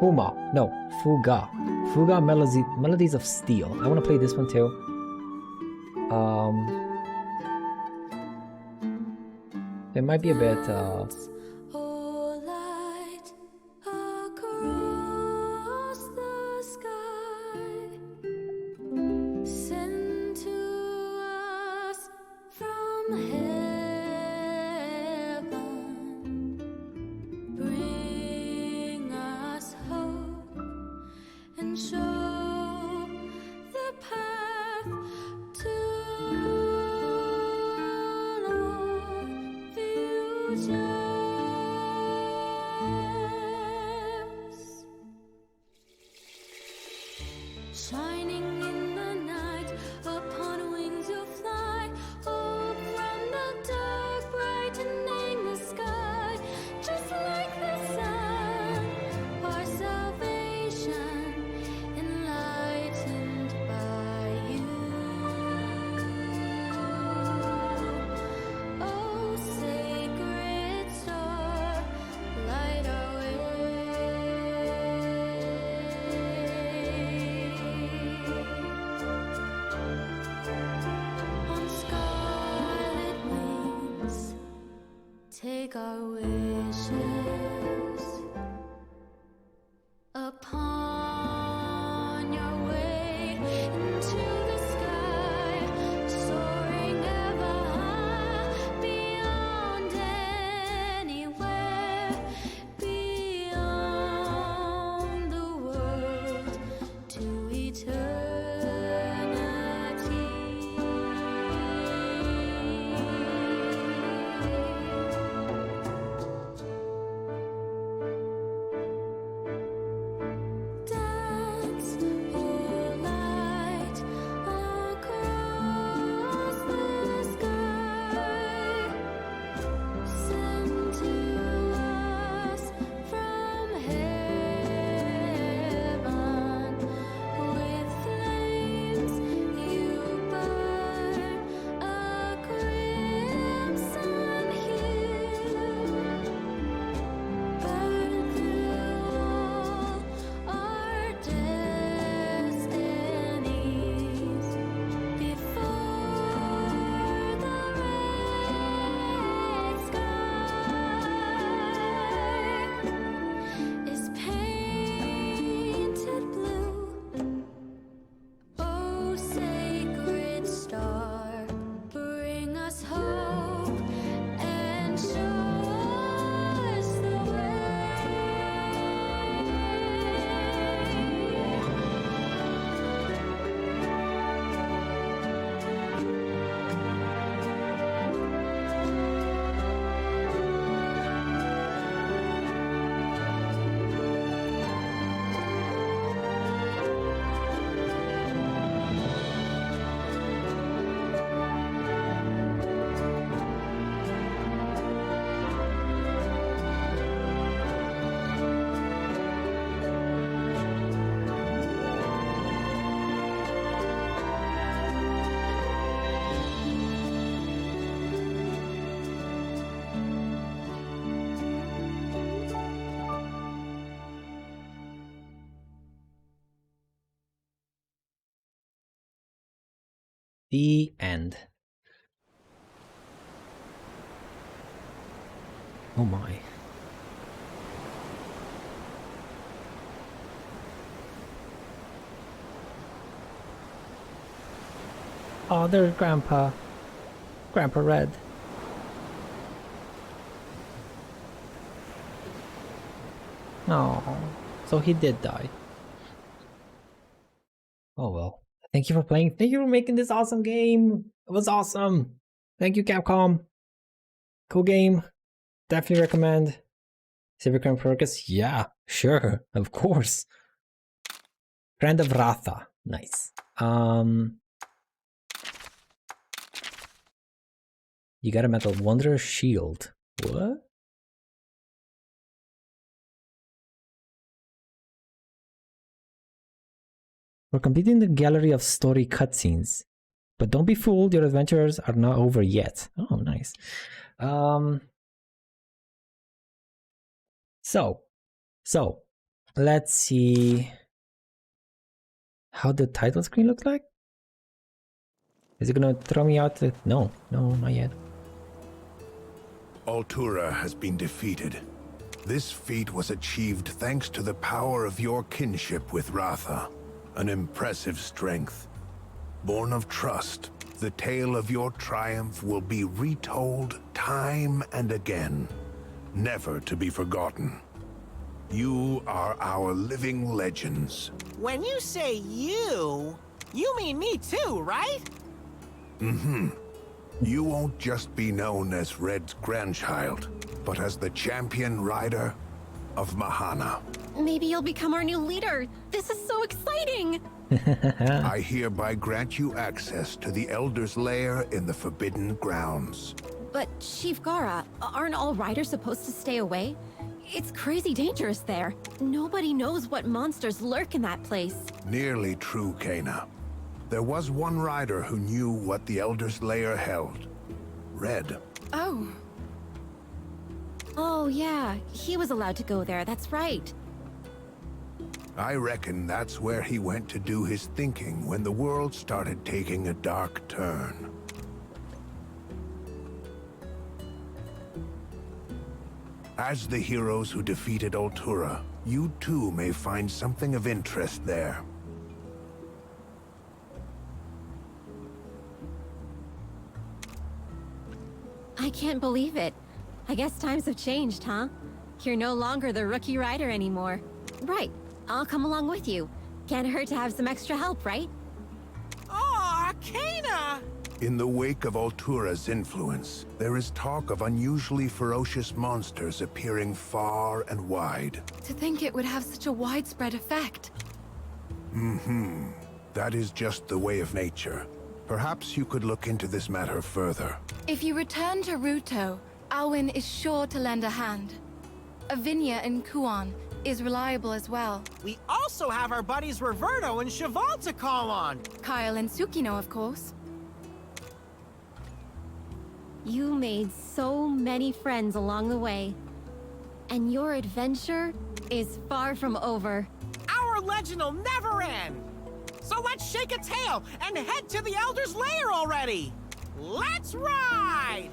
Fuma. No, Fuga. Fuga Melodies of Steel. I want to play this one too. It might be a bit Oh, sacred The end. Oh my. Oh, there's Grandpa. Grandpa Red. Oh, so he did die. Oh well. Thank you for playing. Thank you for making this awesome game. It was awesome. Thank you, Capcom. Cool game. Definitely recommend. Save your current progress? Yeah, sure, of course. Friend of Ratha. Nice. You got a Metal Wanderer shield. What? We're completing the gallery of story cutscenes. But don't be fooled, your adventures are not over yet. Oh, nice. So, let's see how the title screen looks like. Is it gonna throw me out? No, not yet. Altura has been defeated. This feat was achieved thanks to the power of your kinship with Ratha. An impressive strength. Born of trust, the tale of your triumph will be retold time and again, never to be forgotten. You are our living legends. When you say you mean me too, right? Mm-hmm. You won't just be known as Red's grandchild, but as the champion rider of Mahana. Maybe you'll become our new leader. This is so exciting! I hereby grant you access to the Elder's Lair in the Forbidden Grounds. But Chief Gara, aren't all riders supposed to stay away? It's crazy dangerous there. Nobody knows what monsters lurk in that place. Nearly true, Kena. There was one rider who knew what the Elder's Lair held. Red. Oh. Oh yeah, he was allowed to go there, that's right. I reckon that's where he went to do his thinking when the world started taking a dark turn. As the heroes who defeated Altura, you too may find something of interest there. I can't believe it. I guess times have changed, huh? You're no longer the rookie rider anymore. Right, I'll come along with you. Can't hurt to have some extra help, right? Aw, Kena! In the wake of Altura's influence, there is talk of unusually ferocious monsters appearing far and wide. To think it would have such a widespread effect. Mm-hmm. That is just the way of nature. Perhaps you could look into this matter further. If you return to Ruto, Alwyn is sure to lend a hand. Avinia and Kuan is reliable as well. We also have our buddies Roberto and Cheval to call on. Kyle and Tsukino, of course. You made so many friends along the way. And your adventure is far from over. Our legend will never end! So let's shake a tail and head to the Elder's Lair already! Let's ride!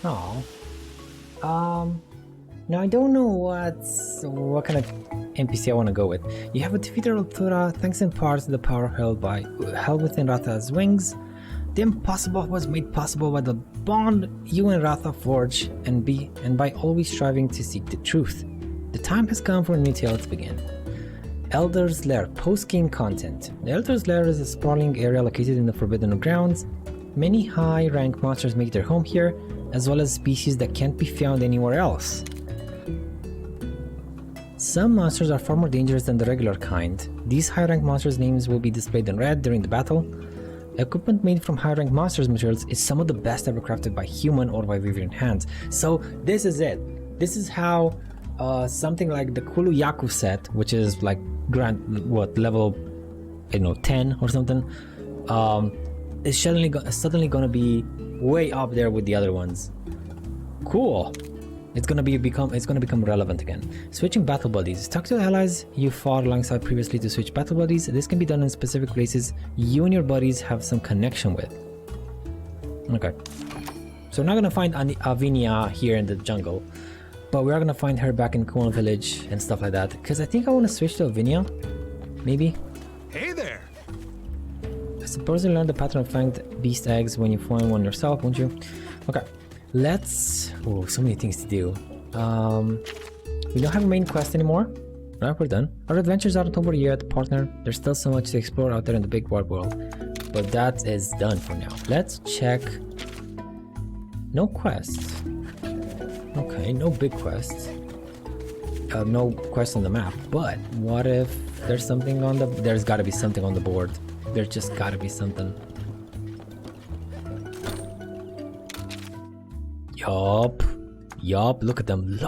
Oh. Now I don't know what kind of NPC I want to go with. You have defeated Altura thanks in part to the power held within Ratha's wings. The impossible was made possible by the bond you and Ratha forge, and by always striving to seek the truth. The time has come for a new tale to begin. Elder's Lair post-game content. The Elder's Lair is a sprawling area located in the Forbidden Grounds. Many high-rank monsters make their home here, as well as species that can't be found anywhere else. Some monsters are far more dangerous than the regular kind. These high-rank monsters' names will be displayed in red during the battle. Equipment made from high-rank monsters materials is some of the best ever crafted by human or Wyverian hands. So this is it. This is how something like the Kuluyaku set, which is like level 10 or something, is suddenly gonna be way up there with the other ones. Cool. It's gonna become relevant again. Switching battle buddies. Talk to the allies you fought alongside previously to switch battle buddies. This can be done in specific places you and your buddies have some connection with. Okay. So we're not gonna find Avinia here in the jungle, but we are gonna find her back in Kuon village and stuff like that. Because I think I want to switch to Avinia. Maybe. Hey there! I suppose you learned the pattern of fanged beast eggs when you find one yourself, won't you? Okay. Let's... Oh, so many things to do. We don't have a main quest anymore. Right, we're done. Our adventures aren't over yet, partner. There's still so much to explore out there in the big wide world. But that is done for now. Let's check... No quests. Okay, no big quests. No quests on the map. But what if there's something on the... There's gotta be something on the board. There's just gotta be something. Yup, look at them,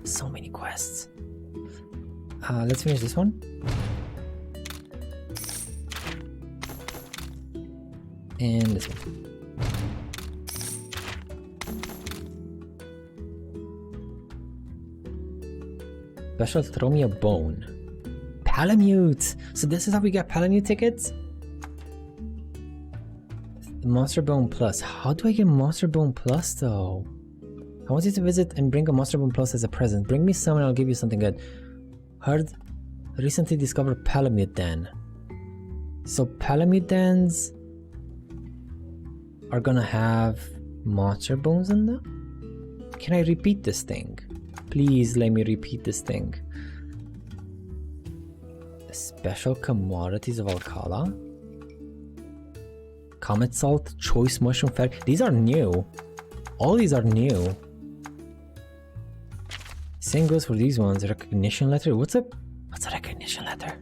so many quests. Let's finish this one. And this one. Special, throw me a bone. Palamute! So this is how we get Palamute tickets? Monster Bone Plus. How do I get Monster Bone Plus though? I want you to visit and bring a Monster Bone Plus as a present. Bring me some and I'll give you something good. Heard recently discovered Palamute Den. So Palamute Dens are gonna have Monster Bones in them? Can I repeat this thing? Please let me repeat this thing. The special commodities of Alcala. Comet Salt, Choice Mushroom Fairy. These are new. All these are new. Same goes for these ones. Recognition letter. What's a recognition letter?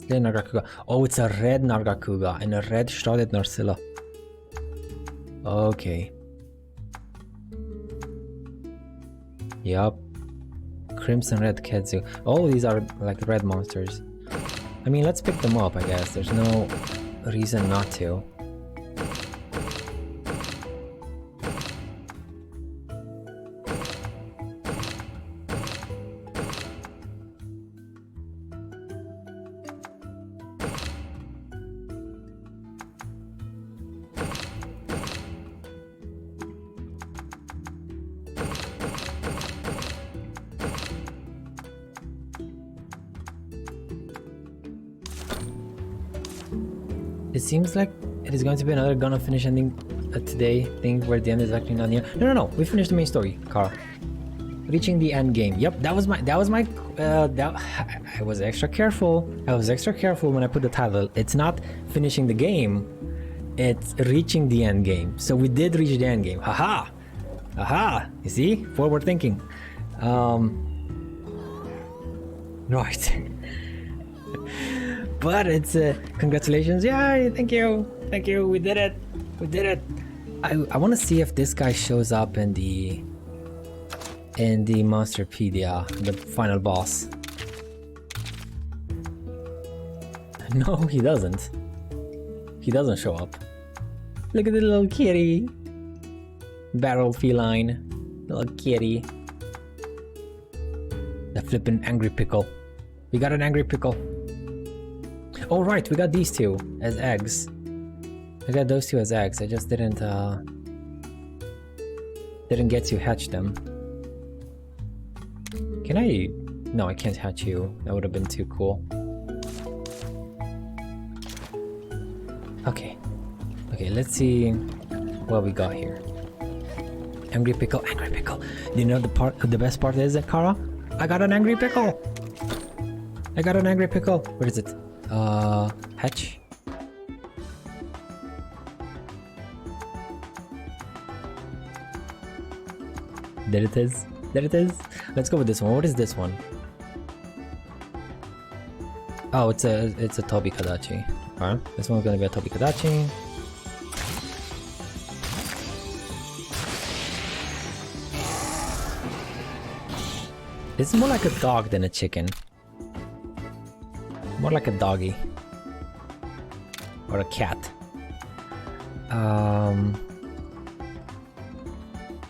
Nargacuga. Oh, it's a red Nargacuga and a red Shrouded Narcilla. Okay. Yup. Crimson Red Kedzu. All these are like red monsters. I mean, let's pick them up, I guess. There's no reason not to. It seems like it is going to be another gonna finish ending today thing where the end is actually not near. No, we finished the main story, Carl. Reaching the end game. Yep, that was my I was extra careful. When I put the title. It's not finishing the game, it's reaching the end game. So we did reach the end game. Haha! Aha! You see? Forward thinking. Right. But it's congratulations! Yay! Thank you! We did it! I want to see if this guy shows up in the Monsterpedia, the final boss. No, he doesn't. He doesn't show up. Look at the little kitty. Barrel feline. Little kitty. The flippin' angry pickle. We got an angry pickle. Oh right, we got these two as eggs. I got those two as eggs. I just didn't get to hatch them. Can I? No, I can't hatch you. That would have been too cool. Okay, let's see what we got here. Angry pickle. Do you know the best part is, Kara? I got an angry pickle. Where is it? Hatch. There it is. Let's go with this one. What is this one? Oh, it's a Tobi Kadachi. Alright, this one's gonna be a Tobi Kadachi. It's more like a dog than a chicken. More like a doggy. Or a cat.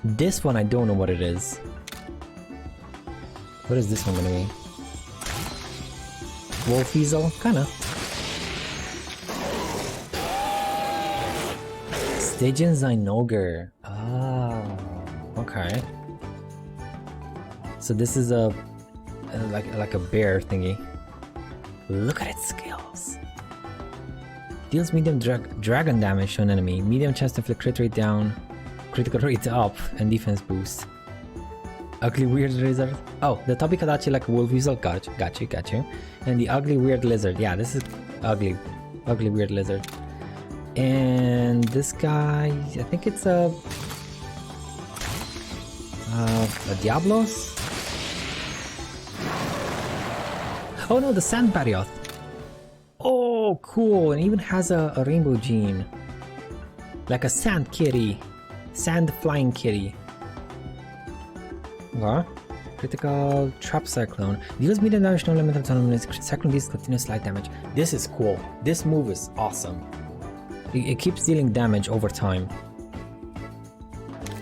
This one I don't know what it is. What is this one gonna be? Wolf Weasel? Kinda. Stygian Zynoger. Ah, okay. So this is a like a bear thingy. Look at its skills. Deals medium dragon damage to an enemy. Medium chance to inflict crit rate down, critical rate up, and defense boost. Ugly weird lizard. Oh, the Tobi Kadachi like a wolf weasel. Got you. And the ugly weird lizard. Yeah, this is ugly weird lizard. And this guy, I think it's a Diablos. Oh no, the Sand Barioth. Oh, cool, and even has a rainbow gene. Like a sand kitty. Sand flying kitty. Okay. Critical trap cyclone. Deals medium damage, no limit of time. Cyclone deals continuous slight damage. This is cool. This move is awesome. It keeps dealing damage over time.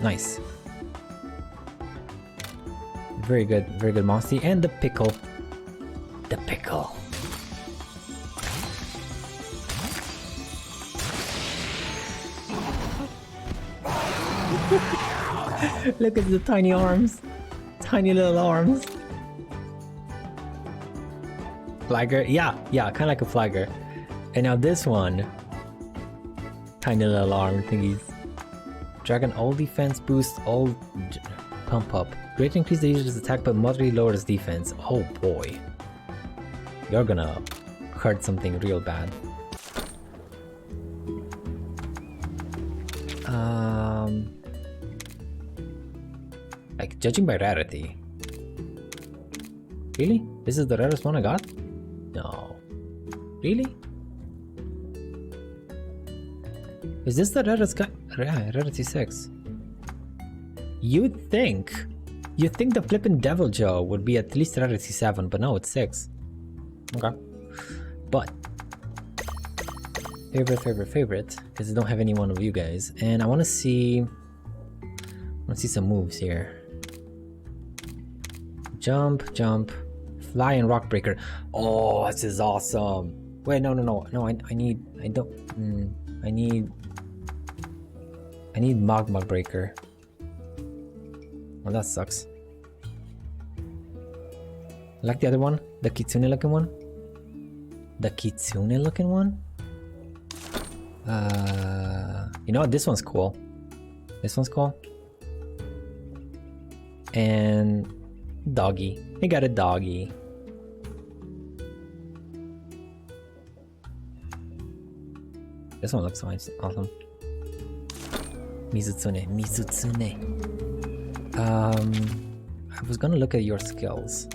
Nice. Very good Monstie. And the pickle. The pickle. Look at the tiny arms. Tiny little arms. Flagger? Yeah, kinda like a flagger. And now this one. Tiny little arm thingies. Dragon all defense boost, all pump up. Greatly increase the user's attack but moderately lowers defense. Oh boy. You're gonna hurt something real bad. Like, judging by rarity. Really? This is the rarest one I got? No. Really? Is this the rarest guy? Rarity 6. You'd think the flippin' Devil Joe would be at least rarity 7, but no, it's 6. Okay. But favorite, because I don't have any one of you guys. And I wanna see some moves here. Jump, fly and rock breaker. Oh, this is awesome. Wait, no, I need magma breaker. Well, that sucks. I like the other one, the kitsune looking one. You know what? This one's cool. And doggy. We got a doggy. This one looks nice. Awesome. Mizutsune. I was gonna look at your skills.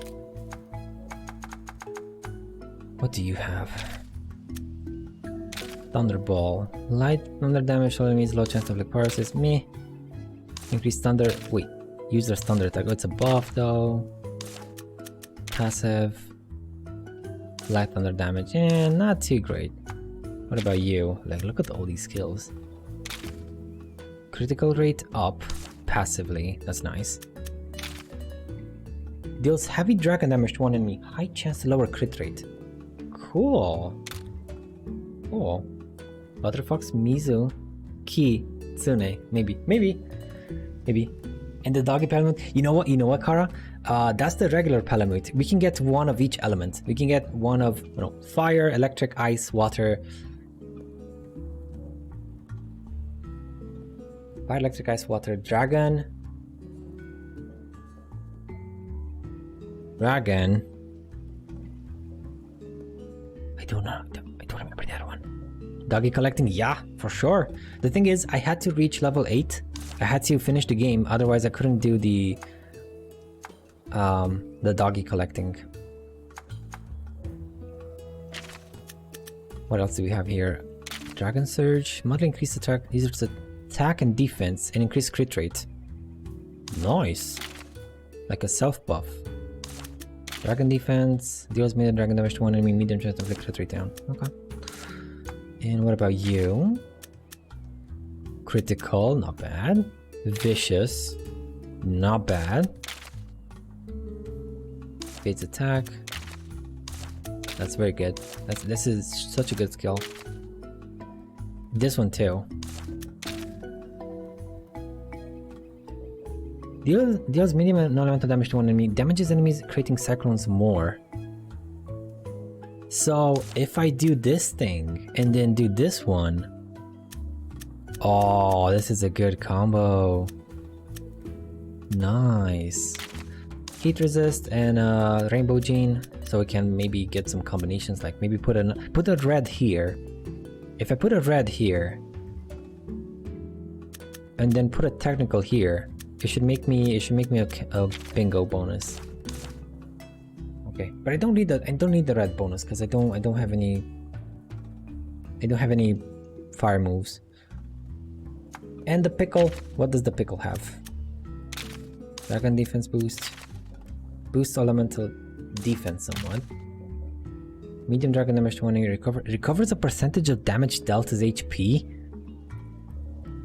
What do you have? Thunderball. Light thunder damage only means low chance to inflict paralysis. Meh. Increase thunder. Wait. User's thunder attack. Oh, it's a buff though. Passive. Light thunder damage. Eh, not too great. What about you? Like, look at all these skills. Critical rate up. Passively. That's nice. Deals heavy dragon damage to one enemy. High chance to lower crit rate. Cool. Butterfox, Mizu, Ki, Tsune. Maybe. And the doggy palamute. You know what, Kara? That's the regular palamute. We can get one of each element. We can get one of fire, electric, ice, water. Fire, electric, ice, water, dragon. I don't remember the other one. Doggy collecting, yeah, for sure. The thing is, I had to reach level 8. I had to finish the game, otherwise I couldn't do the doggy collecting. What else do we have here? Dragon Surge, moderately increase attack, user's attack and defense, and increase crit rate. Nice. Like a self buff. Dragon defense, deals melee dragon damage to one enemy, medium chance to inflict crit rate down. Okay. And what about you? Critical, not bad. Vicious, not bad. Fate's attack. That's very good. This is such a good skill. This one too. Deals medium and non-elemental damage to one enemy. Damages enemies, creating cyclones more. So if I do this thing and then do this one, oh, this is a good combo. Nice. Heat resist and rainbow gene, so we can maybe get some combinations. Like maybe put a red here. If I put a red here and then put a technical here, it should make me a bingo bonus. Okay, but I don't need the red bonus because I don't have any fire moves. And the pickle, what does the pickle have? Dragon defense boost. Boosts elemental defense somewhat. Medium dragon damage to one enemy, recovers a percentage of damage dealt as HP.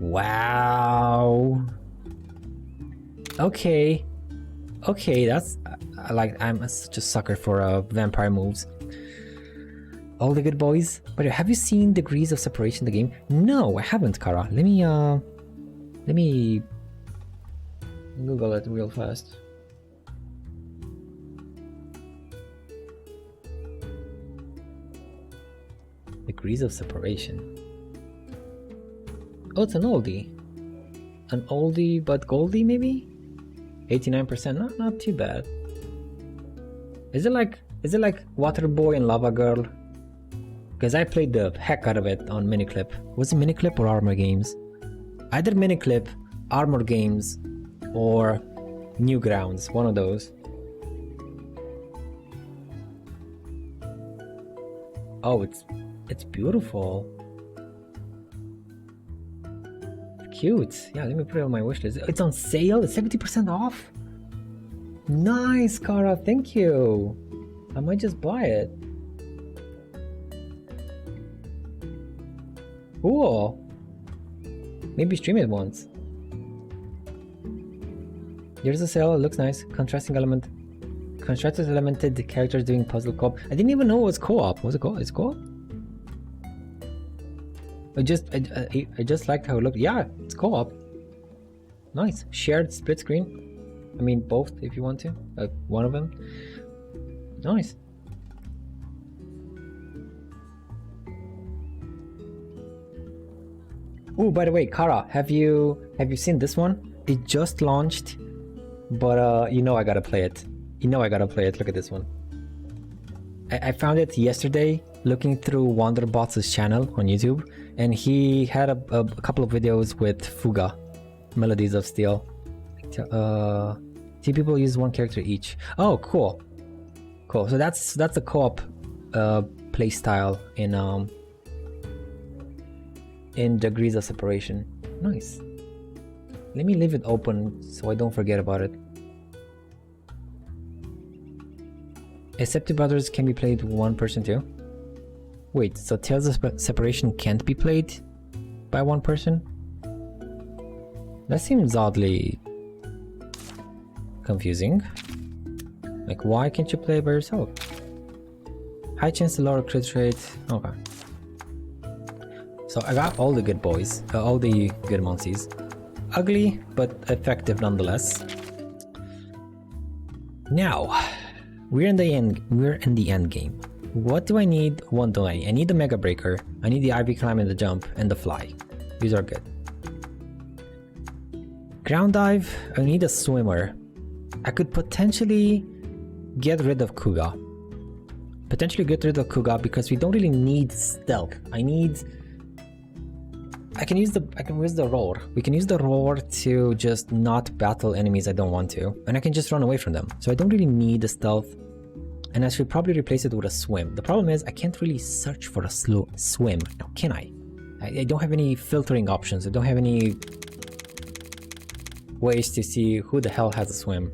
Wow. Okay, that's I'm such a sucker for vampire moves. All the good boys. But have you seen Degrees of Separation in the game? No, I haven't, Kara. Let me Google it real fast. Degrees of Separation. Oh, it's an oldie. An oldie but goldie, maybe? 89%, not too bad. Is it like Water Boy and Lava Girl? Because I played the heck out of it on Miniclip. Was it Miniclip or Armor Games? Either Miniclip, Armor Games, or Newgrounds, one of those. Oh, it's beautiful. Cute. Yeah, let me put it on my wish list. It's on sale. It's 70% off. Nice, Kara. Thank you. I might just buy it. Cool. Maybe stream it once. There's a sale. It looks nice. Contrasting element. Contrasted elemented characters doing puzzle co-op. I didn't even know it was co-op. Was it co-op? It's co-op? I just liked how it looked. Yeah, it's co-op. Nice. Shared split screen. I mean, both if you want to. One of them. Nice. Oh, by the way, Kara, have you seen this one? It just launched, but you know I gotta play it. Look at this one. I found it yesterday looking through Wanderbots' channel on YouTube, and he had a couple of videos with Fuga, Melodies of Steel. 2 people use 1 character each. Oh, cool. So that's a co-op play style in Degrees of Separation. Nice. Let me leave it open so I don't forget about it. Accepted Brothers can be played with 1 person too? Wait, so Tales of Separation can't be played by 1 person? That seems oddly confusing. Like, why can't you play by yourself? High chance to lower crit rate. Okay. So I got all the good boys, all the good Monsties. Ugly, but effective nonetheless. Now, we're in the end game. What do I need? What do I need the Mega Breaker. I need the Ivy Climb and the Jump and the Fly. These are good. Ground Dive, I need a Swimmer. I could potentially get rid of Kuga. Because we don't really need stealth. I can use the roar. We can use the roar to just not battle enemies I don't want to, and I can just run away from them. So I don't really need the stealth, and I should probably replace it with a swim. The problem is I can't really search for a swim now, can I? I don't have any filtering options. I don't have any ways to see who the hell has a swim,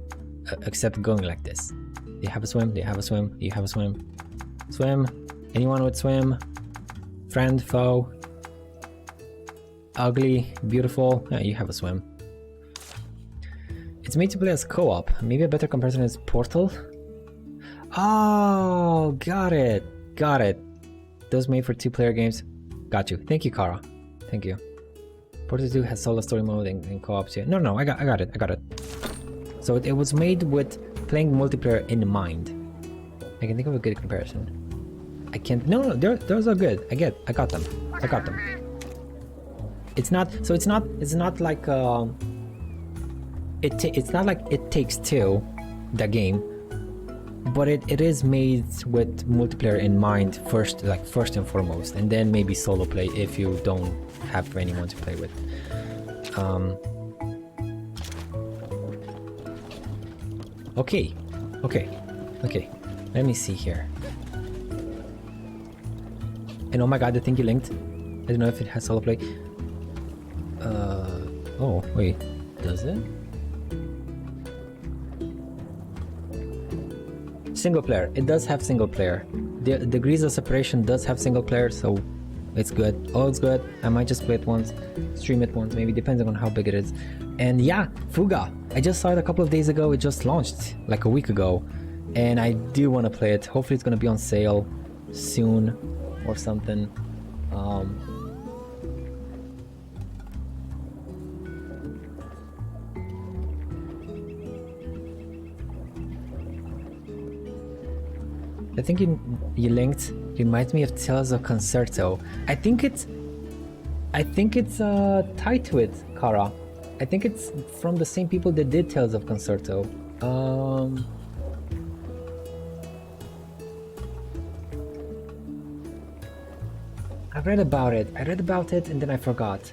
except going like this. Do you have a swim? Do you have a swim? Do you have a swim? Swim? Anyone with swim? Friend, foe? Ugly, beautiful? Yeah, you have a swim. It's made to play as co-op. Maybe a better comparison is Portal? Oh, got it. Got it. Those made for 2-player games. Got you. Thank you, Kara. Thank you. Portal 2 has solo story mode and co-op too. No, I got it. So it was made with playing multiplayer in mind. I can think of a good comparison. I can't. No, those are good. I got them. It's not. So it's not like it's not like It Takes Two, the game, but it is made with multiplayer in mind first and foremost, and then maybe solo play if you don't have anyone to play with. Okay. Let me see here. And oh my god, the thing you linked. I don't know if it has solo play. Oh wait, does it? Single player. It does have single player. The Degrees of Separation does have single player, so it's good. Oh, it's good. I might just play it once, stream it once, maybe, depending on how big it is. And yeah, Fuga. I just saw it a couple of days ago. It just launched like a week ago, and I do want to play it. Hopefully, it's gonna be on sale soon or something. I think you linked reminds me of Tales of Concerto. I think it's tied to it, Kara. I think it's from the same people that did Tales of Concerto. I read about it and then I forgot.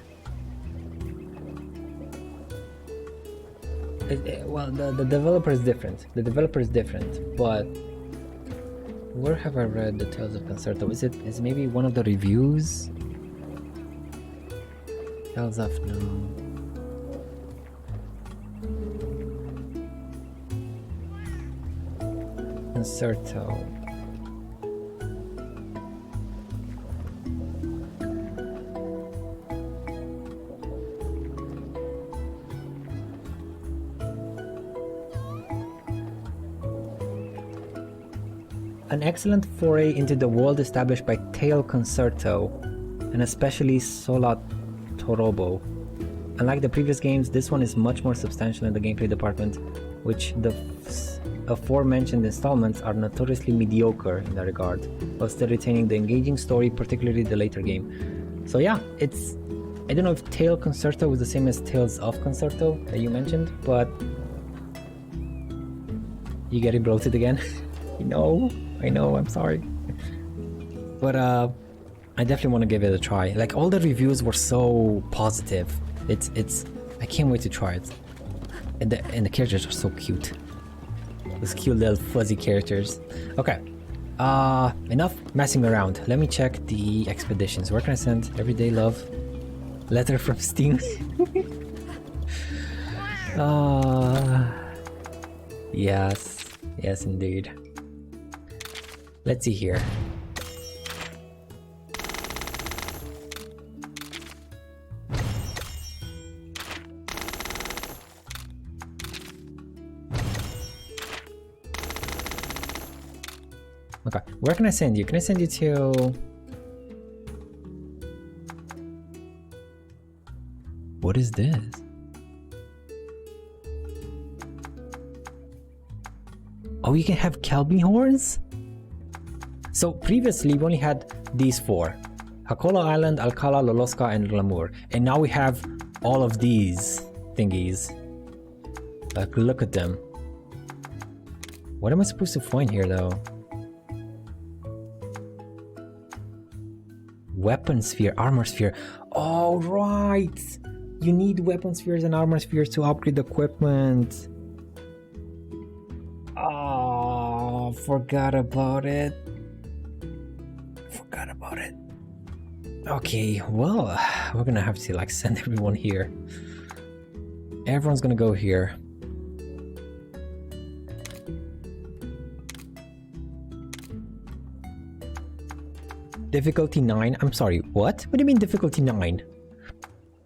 Well, the developer is different. But where have I read the Tales of Concerto? Is it maybe one of the reviews? Tales of Concerto. An excellent foray into the world established by Tale Concerto, and especially Sola Torobo. Unlike the previous games, this one is much more substantial in the gameplay department, which the aforementioned installments are notoriously mediocre in that regard, while still retaining the engaging story, particularly the later game. So yeah, I don't know if Tale Concerto was the same as Tales of Concerto that you mentioned, but you getting bloated again? I know, I'm sorry. But I definitely want to give it a try. Like, all the reviews were so positive. I can't wait to try it. And the characters are so cute. Those cute little fuzzy characters. Okay. Enough messing around. Let me check the expeditions. Where can I send everyday love? Letter from Steam. Yes, indeed. Let's see here. Okay, where can I send you? Can I send you to... What is this? Oh, you can have Kelby horns? So previously we only had these four. Hakola Island, Alcala, Loloska, and Glamour. And now we have all of these thingies. Like, look at them. What am I supposed to find here though? Weapon sphere, armor sphere. Oh, right! You need weapon spheres and armor spheres to upgrade equipment. Oh, forgot about it. Okay, well, we're gonna have to like send everyone here. Everyone's gonna go here. Difficulty 9? I'm sorry, what? What do you mean difficulty 9?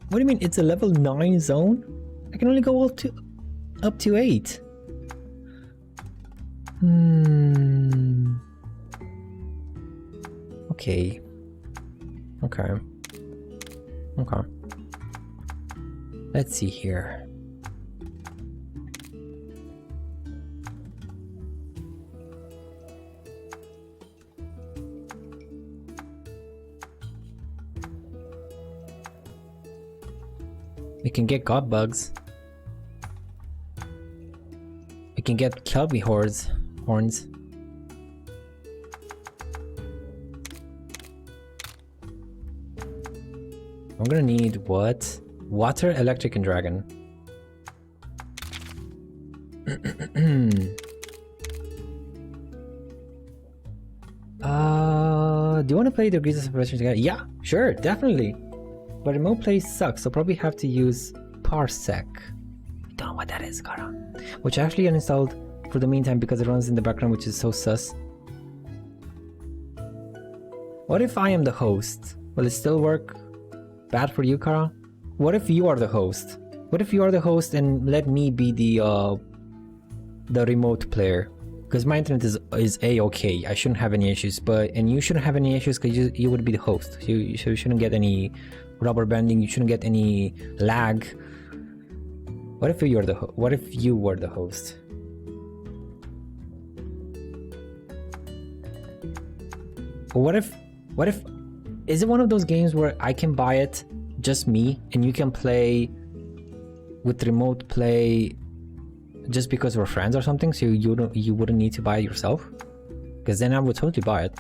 What do you mean it's a level 9 zone? I can only go up to 8. Okay. Okay. Okay. Let's see here. We can get god bugs. We can get Kelby horns. I'm gonna need what? Water, electric, and dragon. Do you want to play the Degrees of Separation together? Yeah, sure, definitely. But remote play sucks, so probably have to use Parsec. Don't know what that is, Kara. Which I actually uninstalled for the meantime because it runs in the background, which is so sus. What if I am the host? Will it still work? Bad for you, Kara? What if you are the host? What if you are the host and let me be the remote player? Because my internet is A-okay. I shouldn't have any issues, and you shouldn't have any issues because you would be the host. You shouldn't get any rubber banding. You shouldn't get any lag. What if you were the host? What if is it one of those games where I can buy it, just me, and you can play with remote play just because we're friends or something, so you wouldn't need to buy it yourself? Because then I would totally buy it.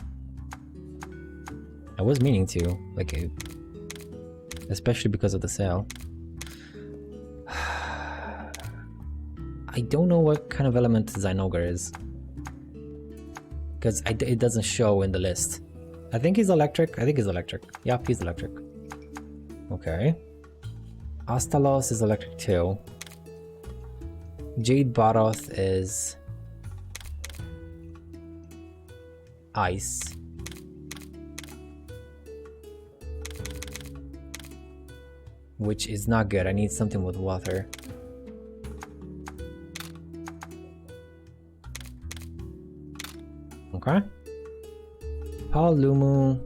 I was meaning to, like, especially because of the sale. I don't know what kind of element Zynogar is, because it doesn't show in the list. I think he's electric. Yep, he's electric. Okay. Astalos is electric too. Jade Baroth is ice. Which is not good. I need something with water. Okay. Paul Lumu.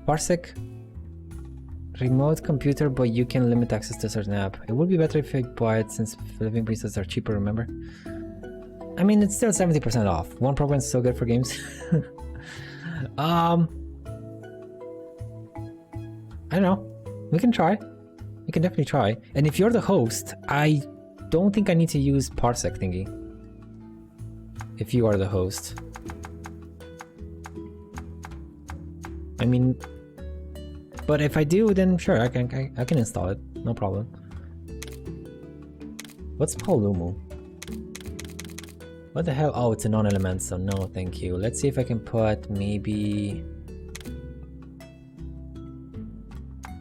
Parsec. Remote computer, but you can limit access to a certain app. It would be better if I buy it since living presets are cheaper, remember? I mean, it's still 70% off. One program is so good for games. I don't know. We can try. We can definitely try. And if you're the host, I don't think I need to use Parsec thingy. If you are the host. I mean, but if I do, then sure, I can install it. No problem. What's Paulumu? What the hell? Oh, it's a non-element, so no, thank you. Let's see if I can put maybe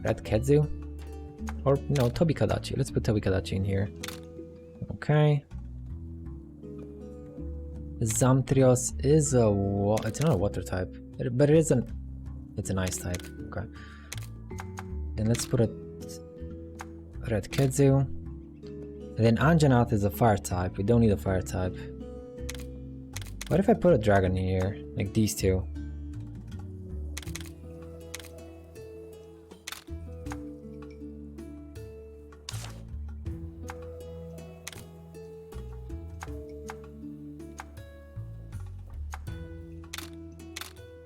Red Ketsu? Or no, Tobi Kadachi. Let's put Tobi Kadachi in here. Okay. Zamtrios is it's not a water type, but it's an ice type. Okay. Then let's put a Red Ketsu. And then Anjanath is a fire type. We don't need a fire type. What if I put a dragon here? Like these two?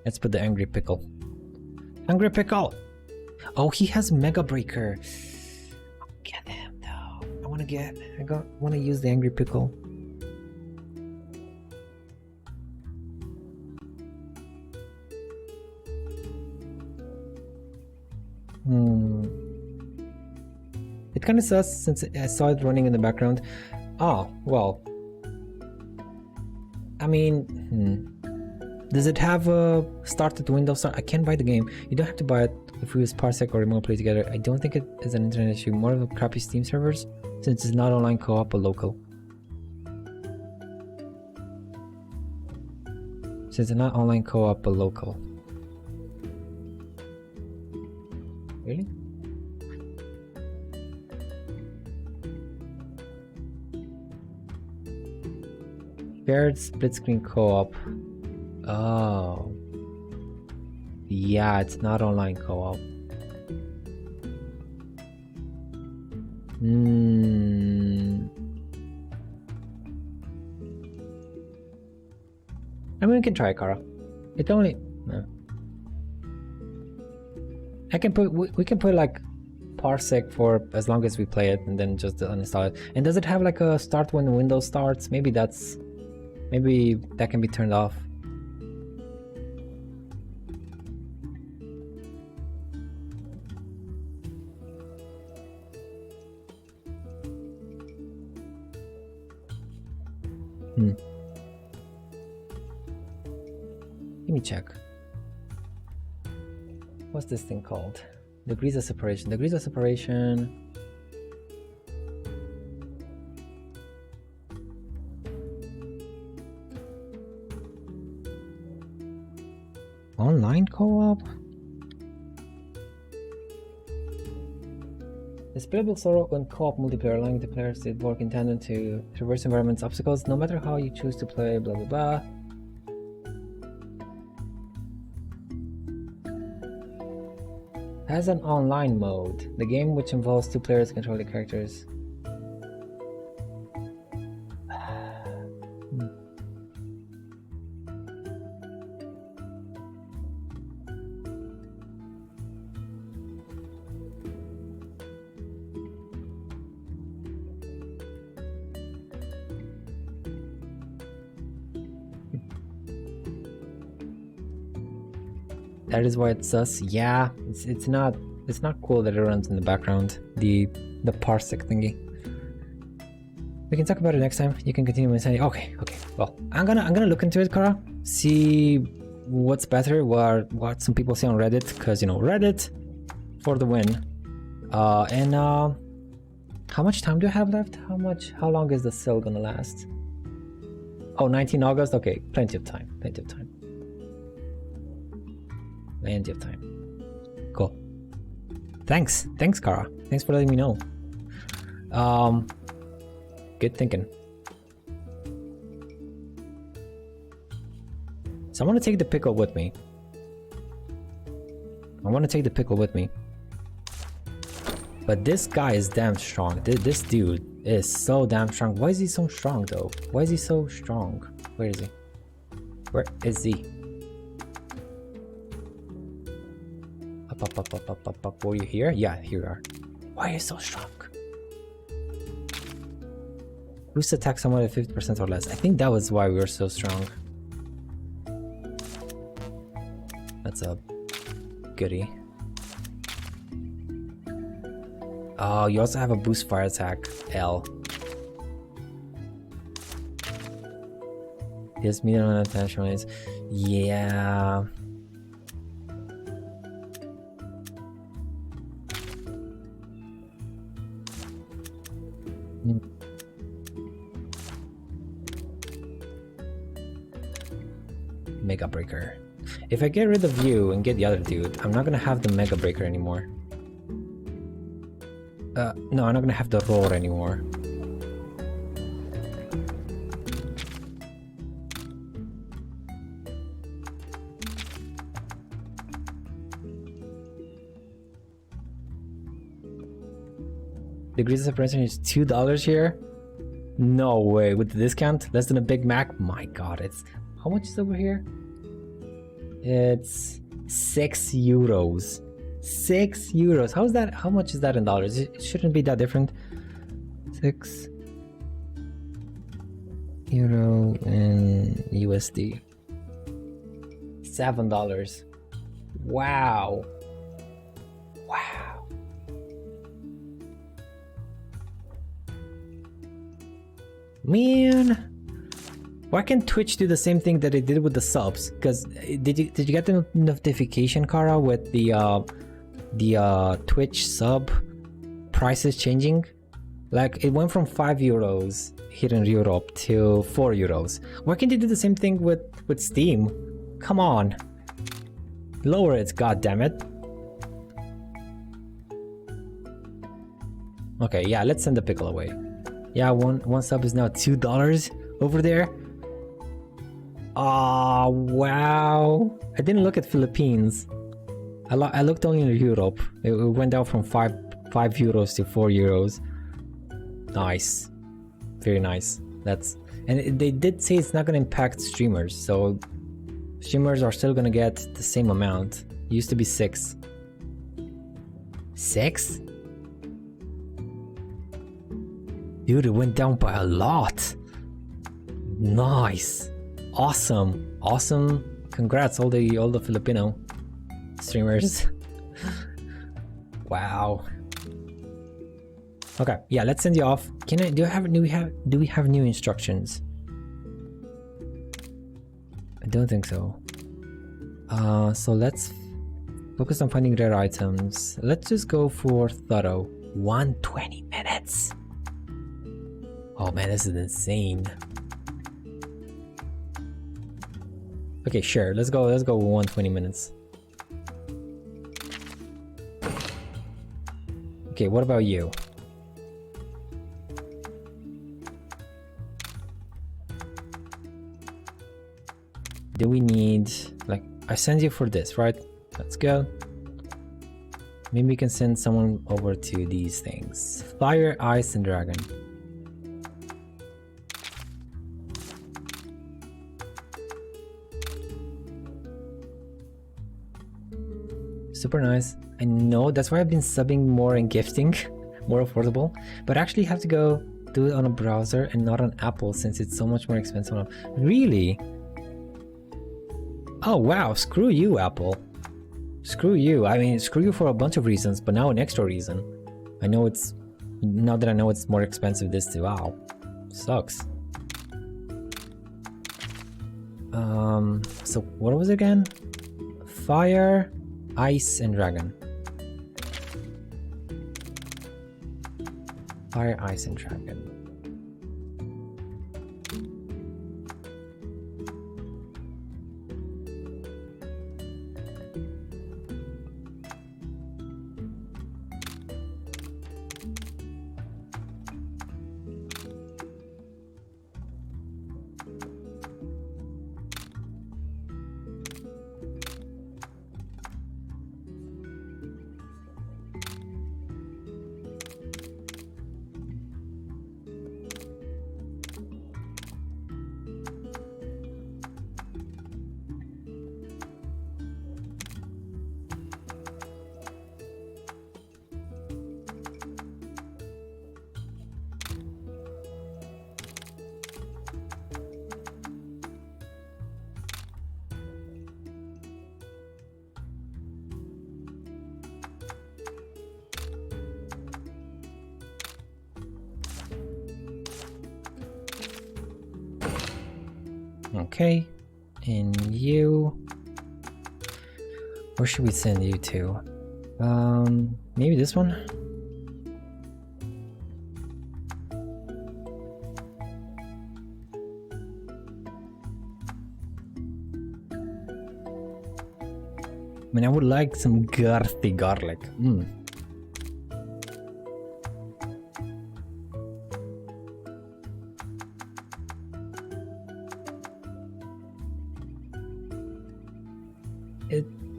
Let's put the Angry Pickle. Angry Pickle! Oh, he has Mega Breaker. I'll get him though. I wanna use the Angry Pickle. It kinda sus since I saw it running in the background. Oh, well. I mean, does it have a started Windows start? I can't buy the game. You don't have to buy it if we use Parsec or remote play together. I don't think it is an internet issue, more of a crappy Steam servers, since it's not online co-op or local. Since it's not online co-op but local. Really? Shared split screen co-op. Oh. Yeah, it's not online co-op. I mean, we can try, Kara. It only... No. I can put... We can put like parsec for as long as we play it and then just uninstall it. And does it have like a start when Windows starts? Maybe that's... Maybe that can be turned off. Let me check. What's this thing called? Degrees of separation. Degrees of separation. Online co-op? It's playable solo and co-op multiplayer, allowing the players to work in tandem to traverse environments, obstacles, no matter how you choose to play, blah blah blah. Has an online mode, the game which involves two players controlling characters. That is why it's sus. Yeah, it's not cool that it runs in the background. The parsec thingy. We can talk about it next time. You can continue with saying, okay. Well, I'm gonna look into it, Kara. See what's better. What some people say on Reddit, because you know Reddit for the win. And how much time do I have left? How long is the sale gonna last? Oh, 19 August. Okay, plenty of time. Plenty of time. Cool. Thanks, Kara. Thanks for letting me know. Good thinking. So I want to take the pickle with me. But this guy is damn strong. This dude is so damn strong. Why is he so strong though? Why is he so strong? Where is he? Where is he? Up. Were you here? Yeah, here you are. Why are you so strong? Boost attack someone at 50% or less. I think that was why we were so strong. That's a goodie. Oh, you also have a boost fire attack. L. Yes, medium attention is. Yeah. Mega Breaker. If I get rid of you and get the other dude, I'm not gonna have the Mega Breaker anymore. No, I'm not gonna have the Roar anymore. Degrees of separation is $2 here? No way, with the discount? Less than a Big Mac? My god, it's... How much is over here? It's €6. €6. How is that? How much is that in dollars? It shouldn't be that different. €6 in USD. $7. Wow. Wow. Man. Why can't Twitch do the same thing that it did with the subs? Because did you get the notification, Kara, with the Twitch sub prices changing? Like it went from €5 here in Europe to 4 euros. Why can't they do the same thing with Steam? Come on. Lower it, goddammit. Okay, yeah, let's send the pickle away. Yeah, one sub is now $2 over there. Oh, wow. I didn't look at Philippines. I looked only in Europe. It went down from 5 euros to 4 euros. Nice. Very nice. They did say it's not gonna impact streamers, so streamers are still gonna get the same amount. It used to be 6. 6? Dude, it went down by a lot. Nice. Awesome. Awesome. Congrats all the Filipino streamers. Wow. Okay, yeah, let's send you off. Do we have new instructions? I don't think so. So let's focus on finding rare items. Let's just go for thorough. 120 minutes. Oh man, this is insane. Okay, sure. Let's go 120 minutes. Okay, what about you? Do we need, like, I send you for this, right? Let's go. Maybe we can send someone over to these things. Fire, ice, and dragon. Super nice. I know, that's why I've been subbing more and gifting, more affordable. But I actually have to go do it on a browser and not on Apple since it's so much more expensive on Apple. Really? Oh wow, screw you, Apple. Screw you. I mean, screw you for a bunch of reasons, but now an extra reason. I know it's... Now that I know it's more expensive, this too. Wow. Sucks. So what was it again? Fire, ice, and dragon. Fire, ice, and dragon. Okay, and you... Where should we send you to? Maybe this one? I mean, I would like some girthy garlic.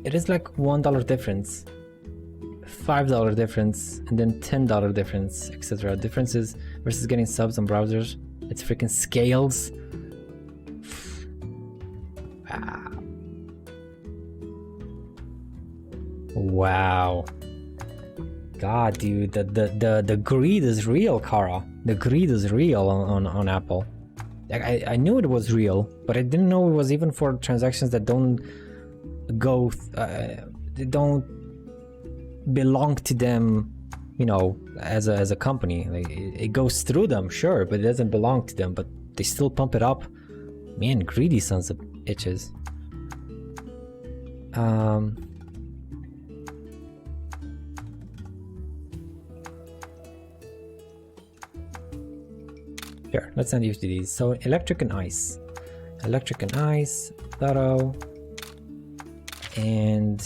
It is like $1 difference, $5 difference, and then $10 difference, etc. Differences versus getting subs on browsers. It's freaking scales. Wow. God, dude, the greed is real, Kara. The greed is real on Apple. I knew it was real, but I didn't know it was even for transactions that don't go, they don't belong to them, you know, as a company. Like, it goes through them, sure, but it doesn't belong to them. But they still pump it up. Man, greedy sons of bitches. Sure, let's not use these. So electric and ice. Electric and ice, thorough, and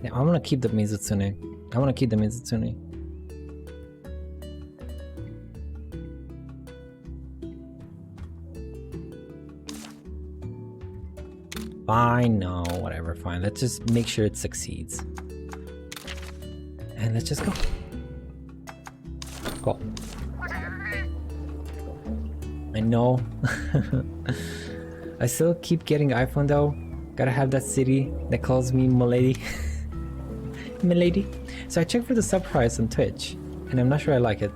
yeah, I want to keep the Mizutsune. I want to keep the Mizutsune. Fine, no, whatever, fine. Let's just make sure it succeeds. And let's just go. Go. I know. I still keep getting iPhone though. Gotta have that city that calls me Milady. Milady. So I checked for the sub price on Twitch, and I'm not sure I like it.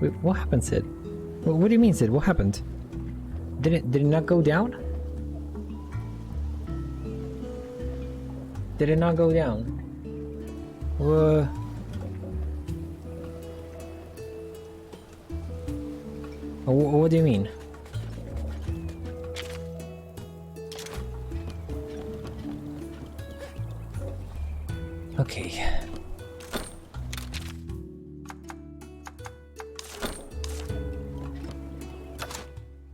Wait, what happened, Sid? What do you mean, Sid? What happened? Did it not go down? Did it not go down? What do you mean? Okay.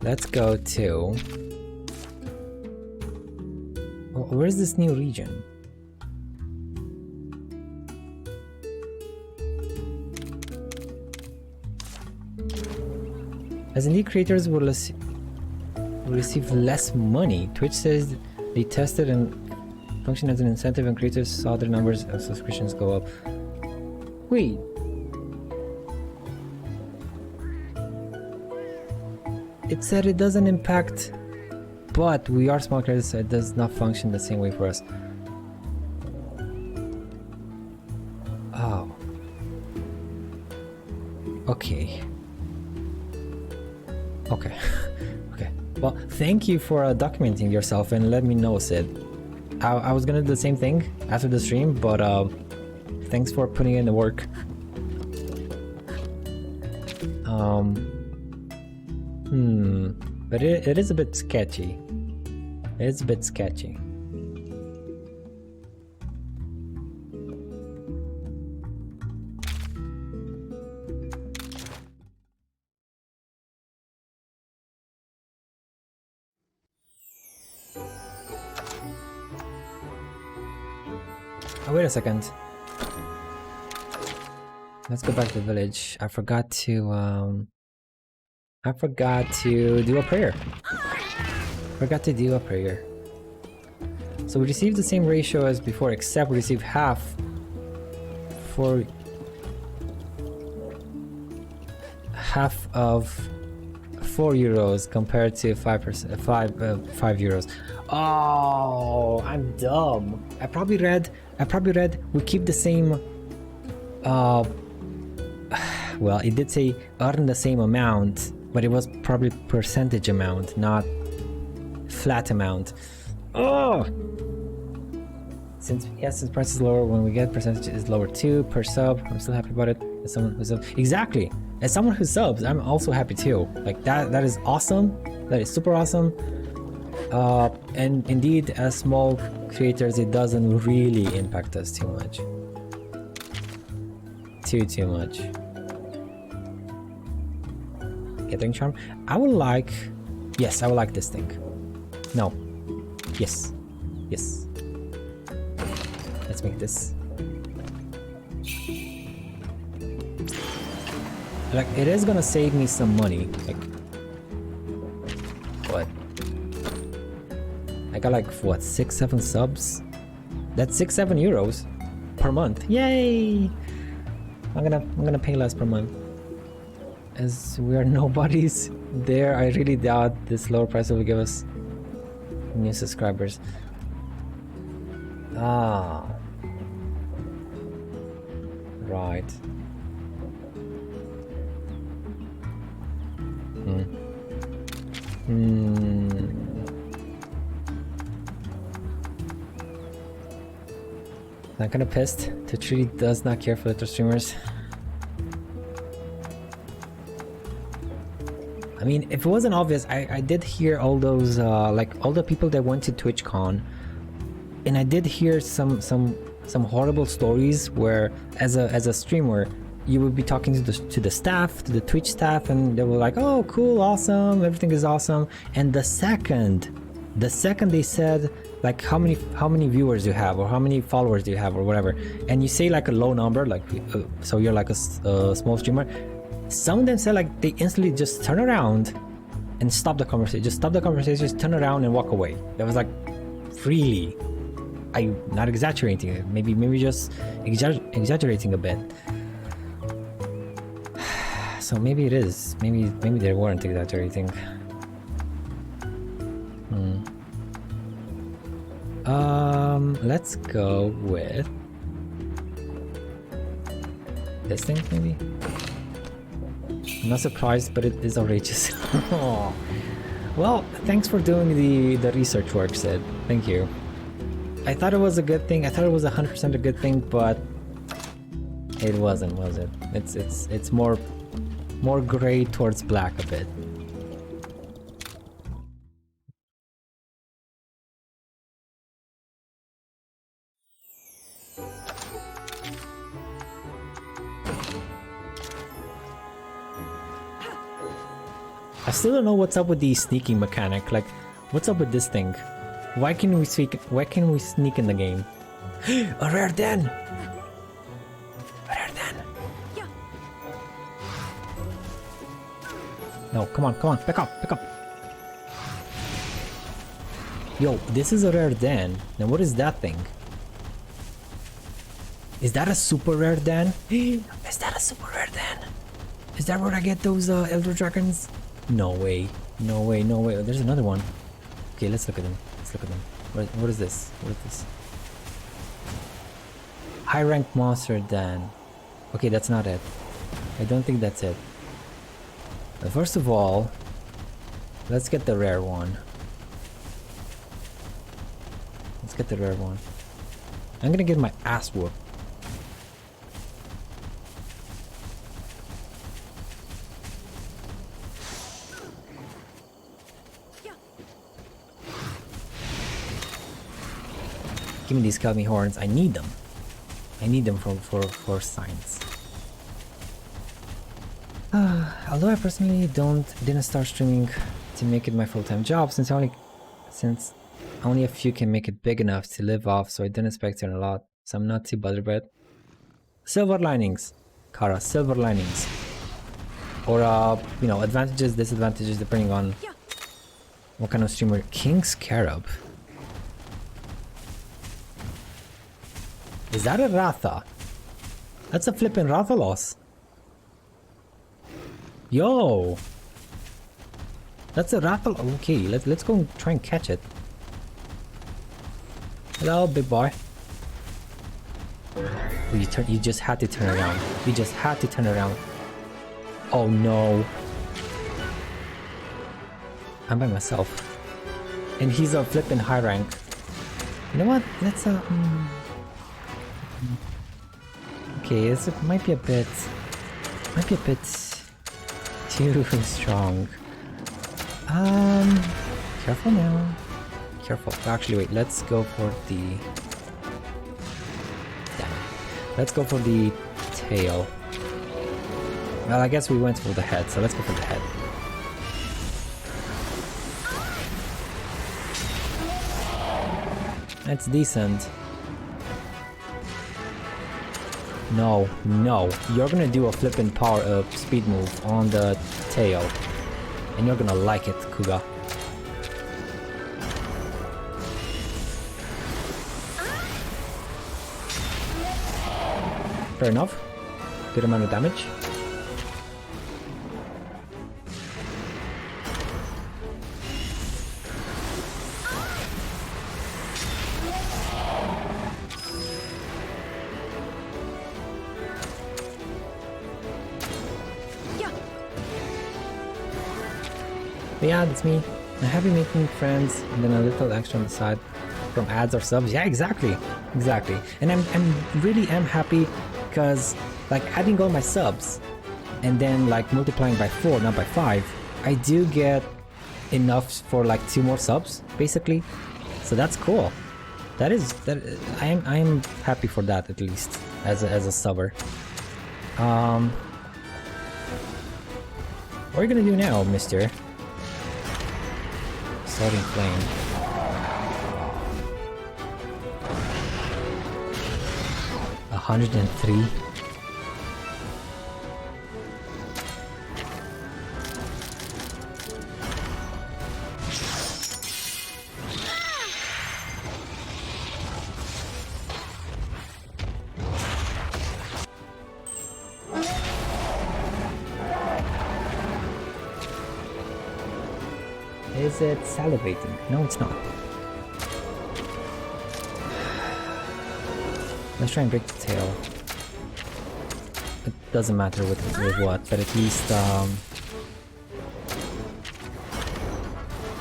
Let's go to... where's this new region? As indie creators will receive less money. Twitch says they tested and functioned as an incentive and creators saw their numbers of subscriptions go up. Wait. It said it doesn't impact, but we are small creators, so it does not function the same way for us. Oh. Okay. Okay. Okay. Well, thank you for documenting yourself and let me know, Sid. I was gonna do the same thing after the stream, but thanks for putting in the work. But it is a bit sketchy. It is a bit sketchy. Oh, wait a second. Let's go back to the village. I forgot to do a prayer. Forgot to do a prayer. So we received the same ratio as before, except we received half for half of 4 euros compared to 5%, 5 euros. Oh, I'm dumb. I probably read we keep the same. Well, it did say earn the same amount, but it was probably percentage amount, not flat amount. Oh! Since price is lower, when we get percentage is lower too per sub. I'm still happy about it. As someone who subs, exactly. As someone who subs, I'm also happy too. Like that is awesome. That is super awesome. And indeed, as small creators, it doesn't really impact us too much. Too much. Gathering charm. I would like. Yes, I would like this thing. No. Yes. Yes. Let's make this. Like, it is gonna save me some money. Like, what? I got like, what, 6-7 subs? That's 6-7 euros per month. Yay! I'm gonna pay less per month. As we are nobodies there, I really doubt this lower price will give us new subscribers. Ah. Right. I'm kinda pissed. Twitch really does not care for little streamers. I mean, if it wasn't obvious, I did hear all those, like, all the people that went to TwitchCon, and I did hear some horrible stories where, as a streamer, you would be talking to the staff, to the Twitch staff, and they were like, "Oh, cool, awesome, everything is awesome." And the second they said, like, how many viewers you have, or how many followers do you have, or whatever, and you say like a low number, like, so you're like a small streamer. Some of them said like they instantly just turn around and stop the conversation. Just stop the conversation, just turn around and walk away. That was like, really, I'm not exaggerating. Maybe just exaggerating a bit. So maybe it is. Maybe they weren't exaggerating. Let's go with this thing, maybe. I'm not surprised, but it is outrageous. Well, thanks for doing the research work, Sid. Thank you. I thought it was a good thing. I thought it was 100% a good thing, but it wasn't, was it? It's more gray towards black a bit. I still don't know what's up with the sneaking mechanic. Like, what's up with this thing? Why can we sneak in the game? A rare den! A rare den! No, come on, back up! Yo, this is a rare den. Now what is that thing? Is that a super rare den? Is that a super rare den? Is that where I get those elder dragons? No way. There's another one. Okay, let's look at them. What is this? High rank monster den. Okay, that's not it. I don't think that's it. But first of all, let's get the rare one. I'm gonna get my ass whooped. Give me these Kelmy horns. I need them. For science. Although I personally didn't start streaming to make it my full-time job, since only a few can make it big enough to live off, so I didn't expect to earn a lot. So I'm not too bothered by it. Silver linings, Kara. Silver linings, or advantages, disadvantages, depending on what kind of streamer. King Scarab. Is that a Ratha? That's a flippin' Rathalos. Yo! That's a Rathalos. Okay, let's go and try and catch it. Hello, big boy. Oh, you just had to turn around. Oh no. I'm by myself. And he's a flippin' high rank. You know what? Let's okay, this might be a bit too strong. Careful now. Careful. Actually, wait. Let's go for the. Damn it. Let's go for the tail. Well, I guess we went for the head, so let's go for the head. That's decent. No, you're gonna do a flippin' power speed move on the tail, and you're gonna like it, Kuga. Fair enough. good amount of damage. But yeah, that's me. I'm happy making friends and then a little extra on the side from ads or subs. Yeah, exactly. And I'm really happy because like adding all my subs and then like multiplying by 4, not by 5, I do get enough for like 2 more subs basically. So that's cool. I am happy for that, at least as a subber. What are you gonna do now, mister? Starting flame. 103. Is it salivating? No, it's not. Let's try and break the tail. It doesn't matter with what, but at least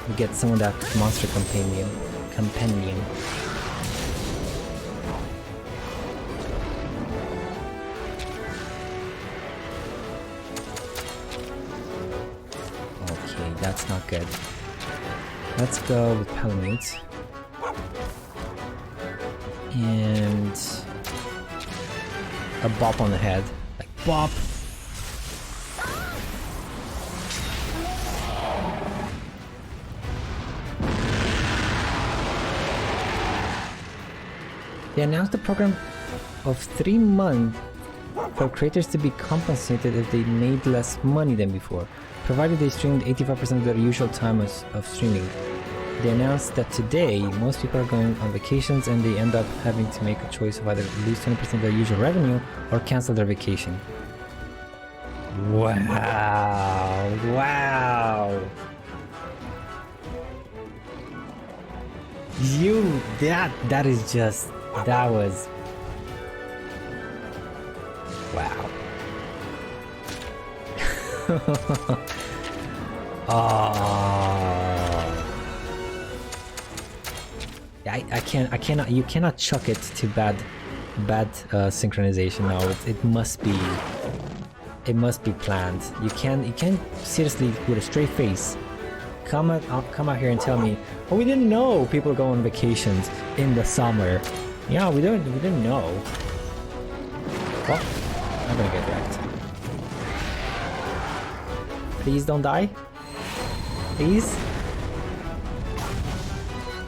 we get some of that monster companion. Okay, that's not good. Let's go with Palamute. And a bop on the head. Like bop! They announced a program of 3 months for creators to be compensated if they made less money than before, provided they streamed 85% of their usual time of streaming. They announced that today, most people are going on vacations and they end up having to make a choice of either lose 20% of their usual revenue or cancel their vacation. Wow! Wow! That is just, that was... Wow. Oh. You cannot chuck it to bad synchronization now. It must be planned. You can't seriously with a straight face come out here and tell me, oh, we didn't know people go on vacations in the summer. Yeah, we didn't know. Well, I'm gonna get wrecked. Please don't die. Please.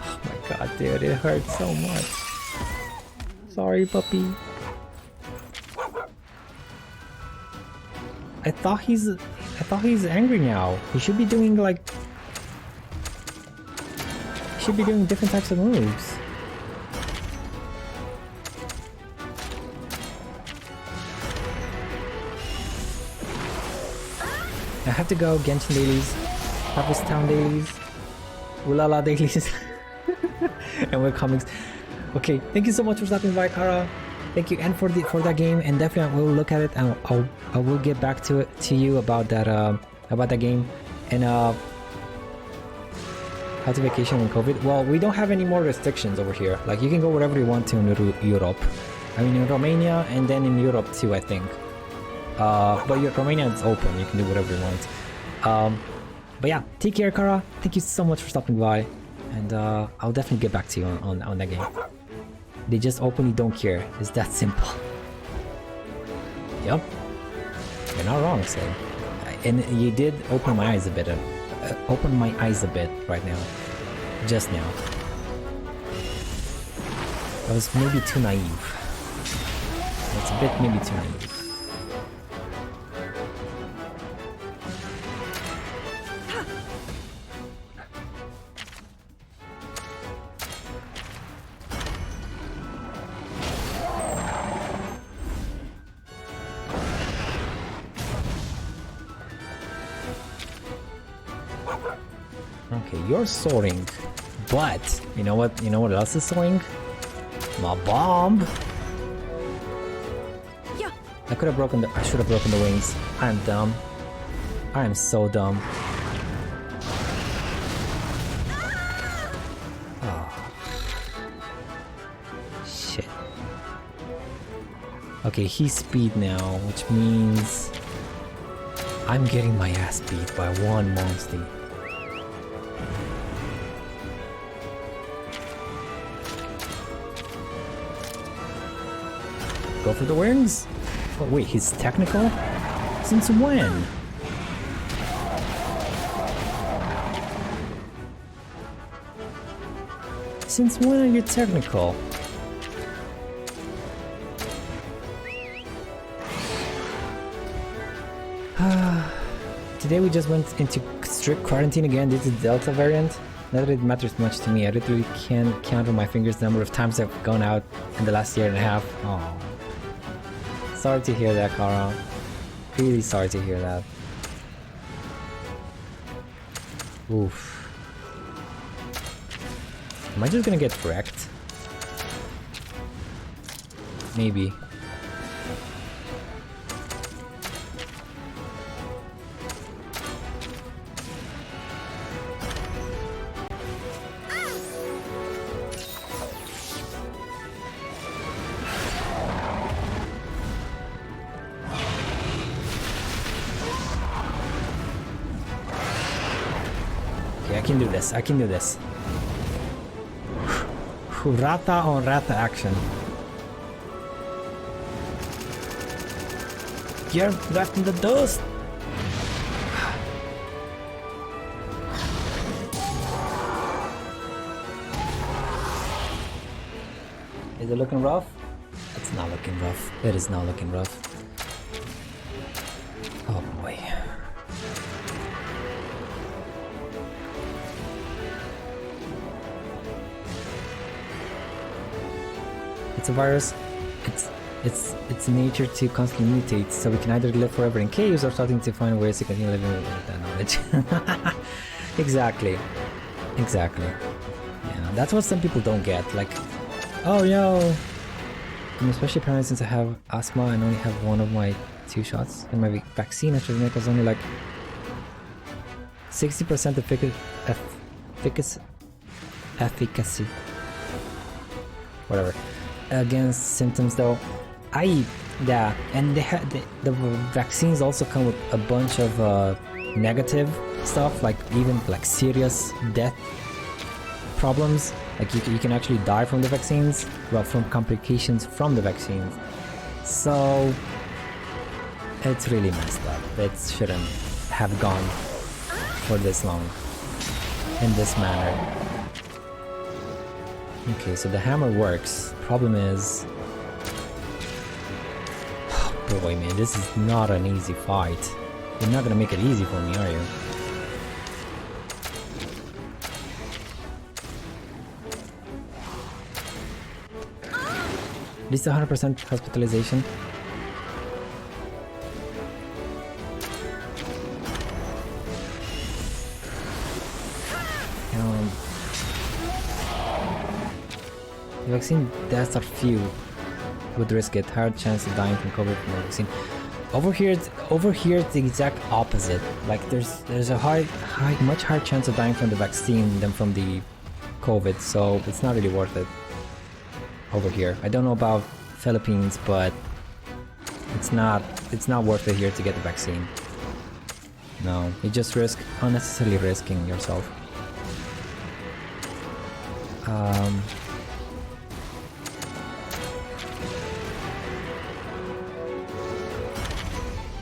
Oh my god, dude, it hurts so much. Sorry, puppy. I thought he's angry now. He should be doing like... He should be doing different types of moves. I have to go. Genshin dailies, Harvest Town dailies, Ulala dailies, and webcomics. Okay, thank you so much for stopping by, Kara. Thank you, and for that game, and definitely I will look at it and I will get back to you about that game and how to vacation in COVID. Well, we don't have any more restrictions over here. Like you can go wherever you want to in Europe. I mean in Romania and then in Europe too, I think. But Romania is open. You can do whatever you want. But yeah, take care, Kara. Thank you so much for stopping by, and I'll definitely get back to you on that game. They just openly don't care. It's that simple. Yep. You're not wrong, Sid. And you did open my eyes a bit. Open my eyes a bit right now. Just now. I was maybe too naive. It's a bit maybe too naive. Okay, you're soaring, but you know what? You know what else is soaring? My bomb. Yeah. I could have broken the. I should have broken the wings. I am dumb. I am so dumb. Oh. Shit. Okay, he's speed now, which means I'm getting my ass beat by one Monstie. Go for the wings? Oh wait, he's technical? Since when? Since when are you technical? Today we just went into strict quarantine again due to the Delta variant. Not that it matters much to me, I literally can't count on my fingers the number of times I've gone out in the last year and a half. Oh. Sorry to hear that, Kara. Really sorry to hear that. Oof. Am I just gonna get wrecked? Maybe. I can do this, I can do this. Ratha on Ratha action. You're left in the dust! Is it looking rough? It's not looking rough. It is not looking rough. Oh boy. It's a virus. It's nature to constantly mutate, so we can either live forever in caves or starting to find ways to continue living with that knowledge. Exactly. Exactly. Yeah, that's what some people don't get. Like, oh yo, I'm especially paranoid since I have asthma and only have one of my 2 shots, and my vaccine AstraZeneca is only like 60% efficacy. Whatever. Against symptoms though. Yeah, and the vaccines also come with a bunch of negative stuff, like even like serious death problems. Like you can actually die from the vaccines, well, from complications from the vaccines. So it's really messed up. It shouldn't have gone for this long in this manner. Okay, so the hammer works. Problem is, oh boy, man, this is not an easy fight. You're not gonna make it easy for me, are you? This is 100% hospitalization. The vaccine deaths are few. Would risk it. Higher chance of dying from COVID from the vaccine. Over here it's the exact opposite. Like there's a much higher chance of dying from the vaccine than from the COVID. So it's not really worth it. Over here, I don't know about Philippines, but it's not worth it here to get the vaccine. No, you just risk unnecessarily risking yourself.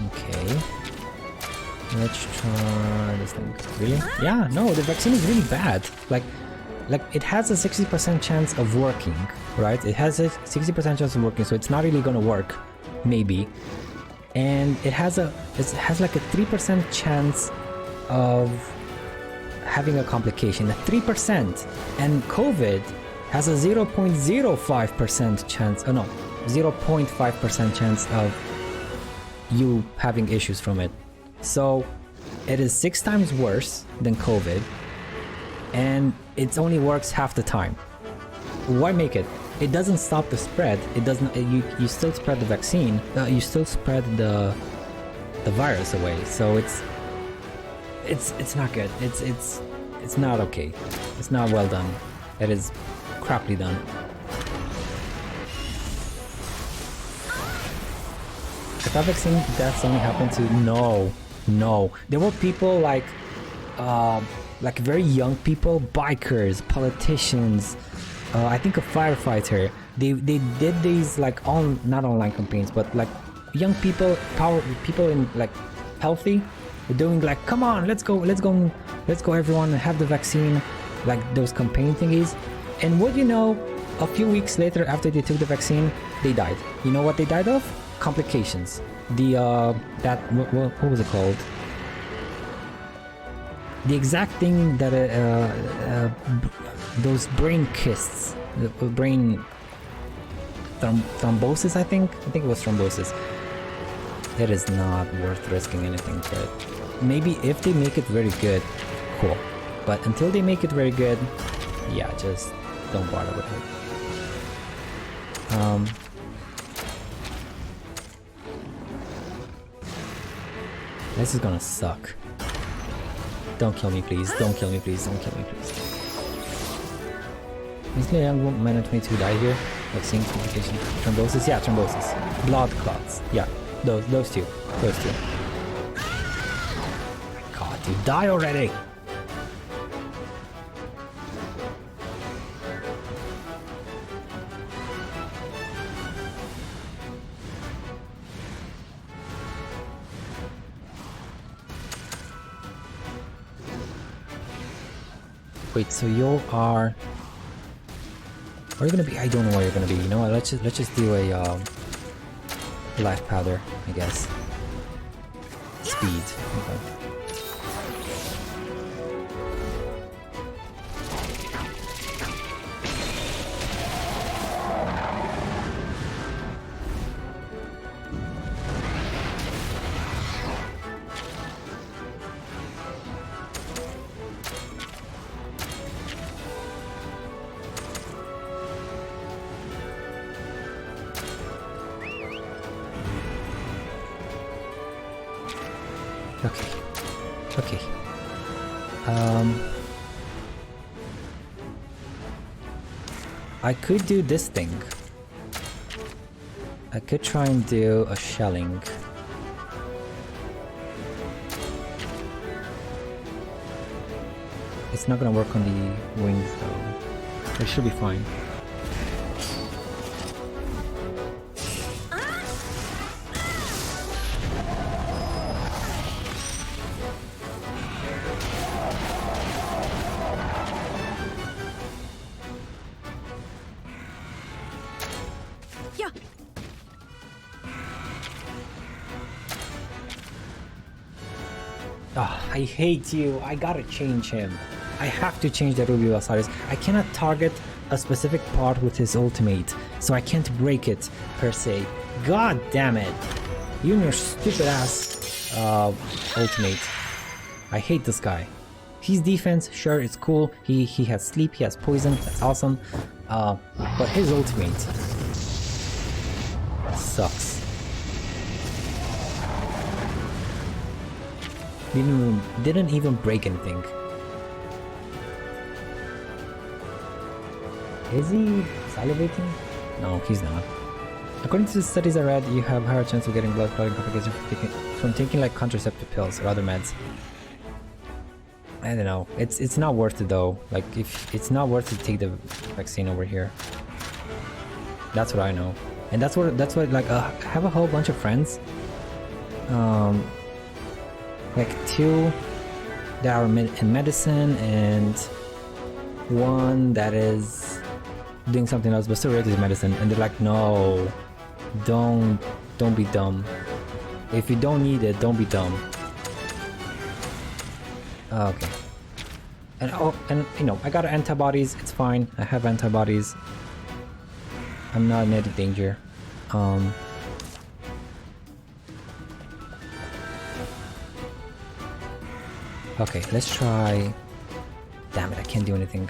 Okay. Let's try this thing. Really? Yeah, no, the vaccine is really bad. Like it has a 60% chance of working, right? It has a 60% chance of working, so it's not really gonna work, maybe. And it has like a 3% chance of having a complication, a 3%. And COVID has a 0.05% chance, 0.5% chance of you having issues from it. So it is 6 times worse than COVID, and it only works half the time. Why make it? It doesn't stop the spread. It doesn't. You still spread the vaccine. You still spread the virus away. So it's not good. It's not okay. It's not well done. It is crappily done. If that vaccine deaths only happened to no. There were people like very young people, bikers, politicians. I think a firefighter. They did these like not online campaigns, but like young people, people in like healthy. They're doing like, come on, let's go, everyone, have the vaccine, like those campaign thingies. And what you know, a few weeks later after they took the vaccine, they died. You know what they died of? Complications. What was it called? The exact thing that those brain cysts, the brain thrombosis. I think it was thrombosis. It is not worth risking anything for it. Maybe if they make it very good, cool. But until they make it very good, yeah, just don't bother with it. This is gonna suck. Don't kill me, please. Don't kill me, please. Don't kill me, please. Isn't a young man at 22 die here? Vaccine complication, thrombosis. Yeah, thrombosis. Blood clots. Yeah, those two. Those two. God, you die already. Wait, so you are... Where are you gonna be? I don't know where you're gonna be. You know what? Let's just do a life powder, I guess. Speed. Okay. Okay. I could do this thing. I could try and do a shelling. It's not gonna work on the wings though. It should be fine. I hate you. I gotta change him. I have to change the Ruby Osiris. I cannot target a specific part with his ultimate, so I can't break it per se. God damn it. You and your stupid ass ultimate. I hate this guy. His defense, sure, it's cool. He has sleep, he has poison, that's awesome. But his ultimate sucks. Didn't even break anything. Is he salivating? No, he's not. According to the studies I read, you have a higher chance of getting blood clotting complications from taking like contraceptive pills or other meds. I don't know. It's not worth it though. Like if it's not worth it to take the vaccine over here. That's what I know. And that's what like I have a whole bunch of friends. Like 2 that are in medicine and 1 that is doing something else but still related to medicine, and they're like, no, don't be dumb. If you don't need it, don't be dumb. Okay. And you know, I got antibodies, it's fine. I have antibodies. I'm not in any danger. Okay, let's try Damn it, I can't do anything.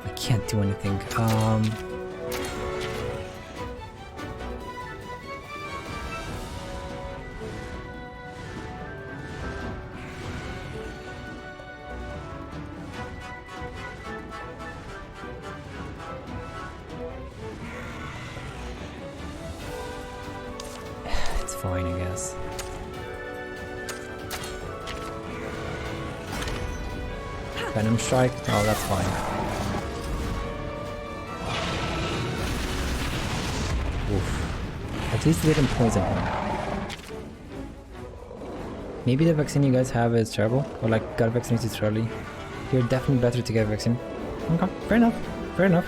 I can't do anything. It's fine, I guess. Venom strike? Oh, that's fine. Oof. At least they didn't poison him. Maybe the vaccine you guys have is terrible, or like got vaccinated too early. You're definitely better to get a vaccine. Okay, fair enough. Fair enough.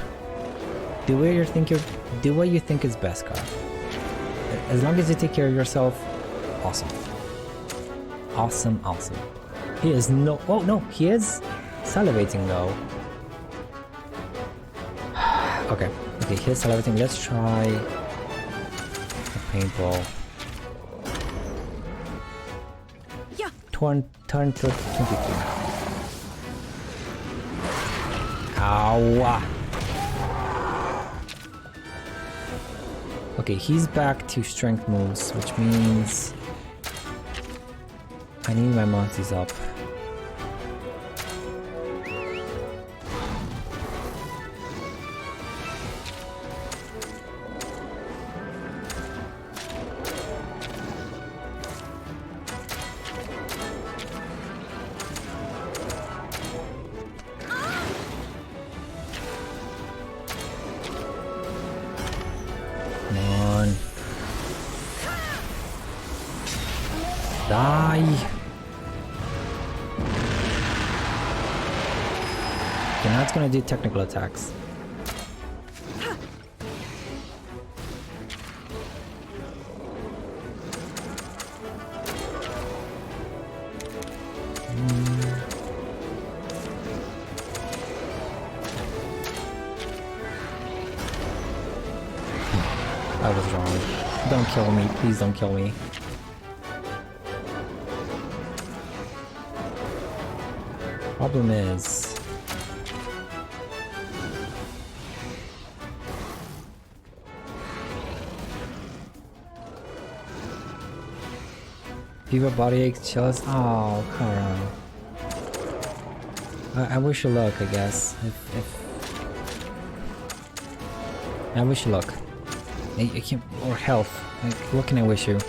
Do what you think is best, Carl. As long as you take care of yourself, awesome. Awesome, awesome. He is no. Oh no, he is salivating though. Okay, he is salivating. Let's try a paintball. Yeah. Turn to 23. Ow. Okay, he's back to strength moves, which means I need my Monsties up. Die! Okay, now it's gonna do technical attacks. I was wrong. Don't kill me, please don't kill me. Problem is, fever, body aches, chills. Oh, Kara. I wish you luck, I guess. I wish you luck. I can't, or health. Like, what can I wish you?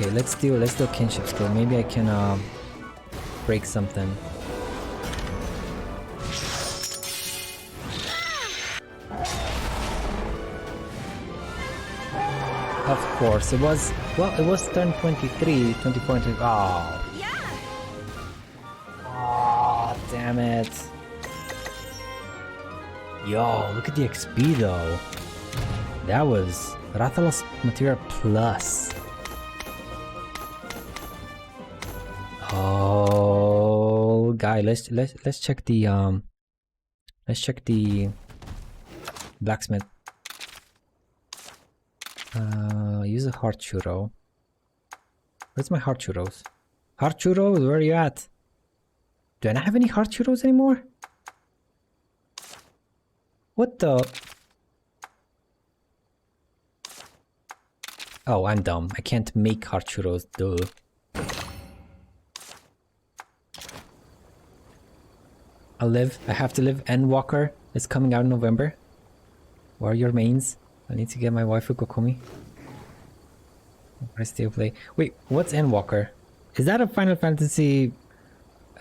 Okay, let's do kinship skill. Maybe I can break something. Of course, it was turn 23, 24, oh. Yeah. Oh, damn it. Yo, look at the XP though. That was Rathalos material plus. Oh, guy, let's check the blacksmith. Use a heart churro. Where's my heart churros? Heart churros, where are you at? Do I not have any heart churros anymore? What the? Oh, I'm dumb. I can't make heart churros, duh. I'll live. I have to live. Endwalker is coming out in November. What are your mains? I need to get my waifu Kokomi. I still play. Wait, what's Endwalker? Is that a Final Fantasy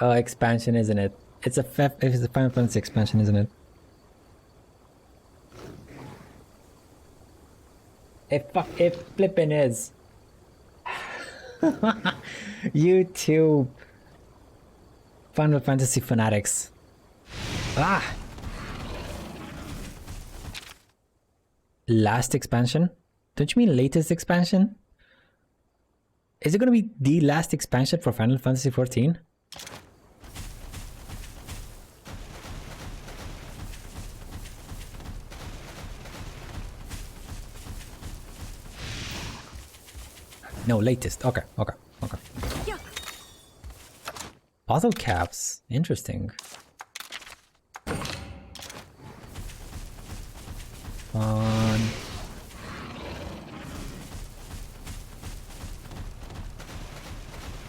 expansion, isn't it? It's a Final Fantasy expansion, isn't it? It flippin' is. YouTube. Final Fantasy fanatics. Ah! Last expansion? Don't you mean latest expansion? Is it gonna be the last expansion for Final Fantasy XIV? No, latest. Okay. Bottle caps. Interesting. Fun.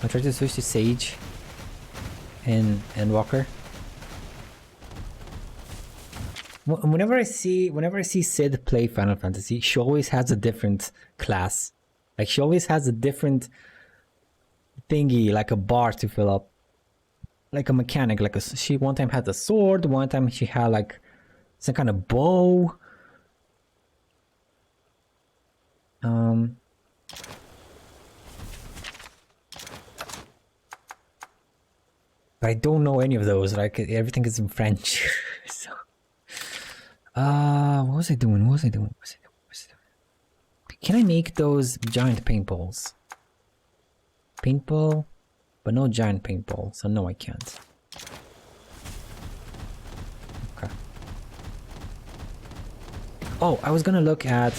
I'll try to switch to Sage and Walker. Whenever I see Sid play Final Fantasy, she always has a different class. Like she always has a different thingy, like a bar to fill up, like a mechanic. Like she one time had a sword, one time she had like some kind of bow. But I don't know any of those. Like everything is in French. So, what was I doing? Can I make those giant paintballs? Paintball, but no giant paintball. So no, I can't. Okay. Oh, I was gonna look at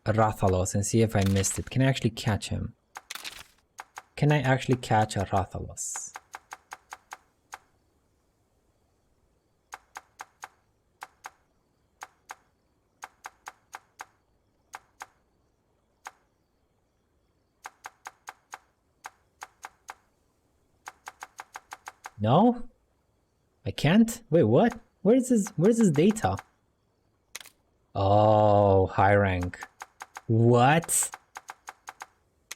Rathalos and see if I missed it. Can I actually catch him? Can I actually catch a Rathalos? No? I can't? Wait, what? Where's his data? Oh, high rank. What?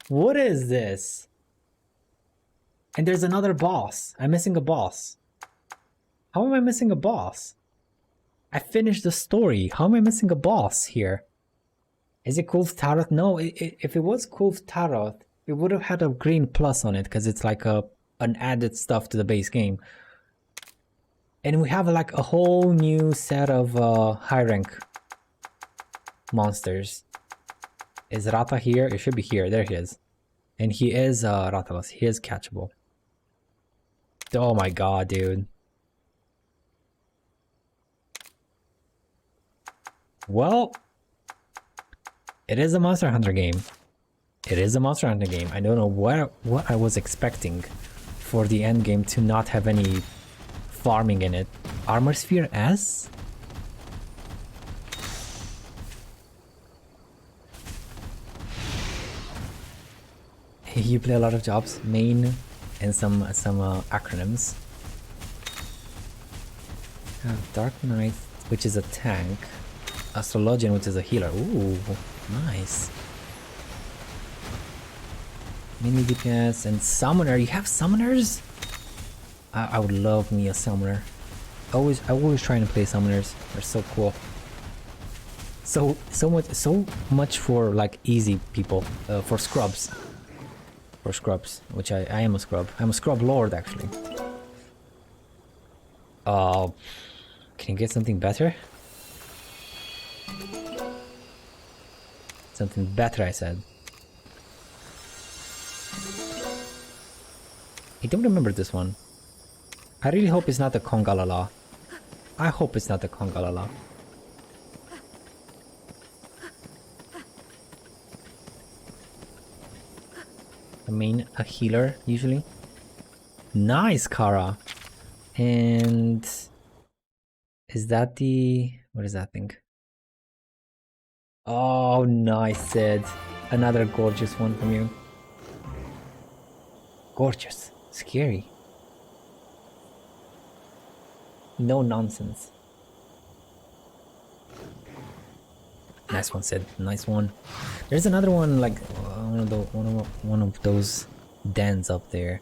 What is this? And there's another boss. I'm missing a boss. How am I missing a boss? I finished the story. How am I missing a boss here? Is it Kulf Tarot? No, if it was Kulf Tarot, it would have had a green plus on it because it's like an added stuff to the base game. And we have like a whole new set of high rank monsters. Is Ratha here? It should be here. There he is. And he is Rathalos. He is catchable. Oh my god, dude. Well, it is a Monster Hunter game. It is a Monster Hunter game. I don't know what I was expecting for the end game to not have any farming in it. Armor Sphere S? You play a lot of jobs, main, and some acronyms. Dark Knight, which is a tank. Astrologian, which is a healer. Ooh, nice. Mini DPS and summoner. You have summoners? I would love me a summoner. I always trying to play summoners. They're so cool. So much for like easy people. For scrubs. For scrubs, which I am a scrub. I'm a scrub lord actually. Can you get something better? Something better, I said. I don't remember this one. I really hope it's not the Kongalala. I hope it's not the Kongalala. I mean, a healer, usually. Nice, Kara! And... is that the... what is that thing? Oh, nice, Sid. Another gorgeous one from you. Gorgeous. Scary. No nonsense. Nice one, Sid. Nice one. There's another one, like one of those dens up there.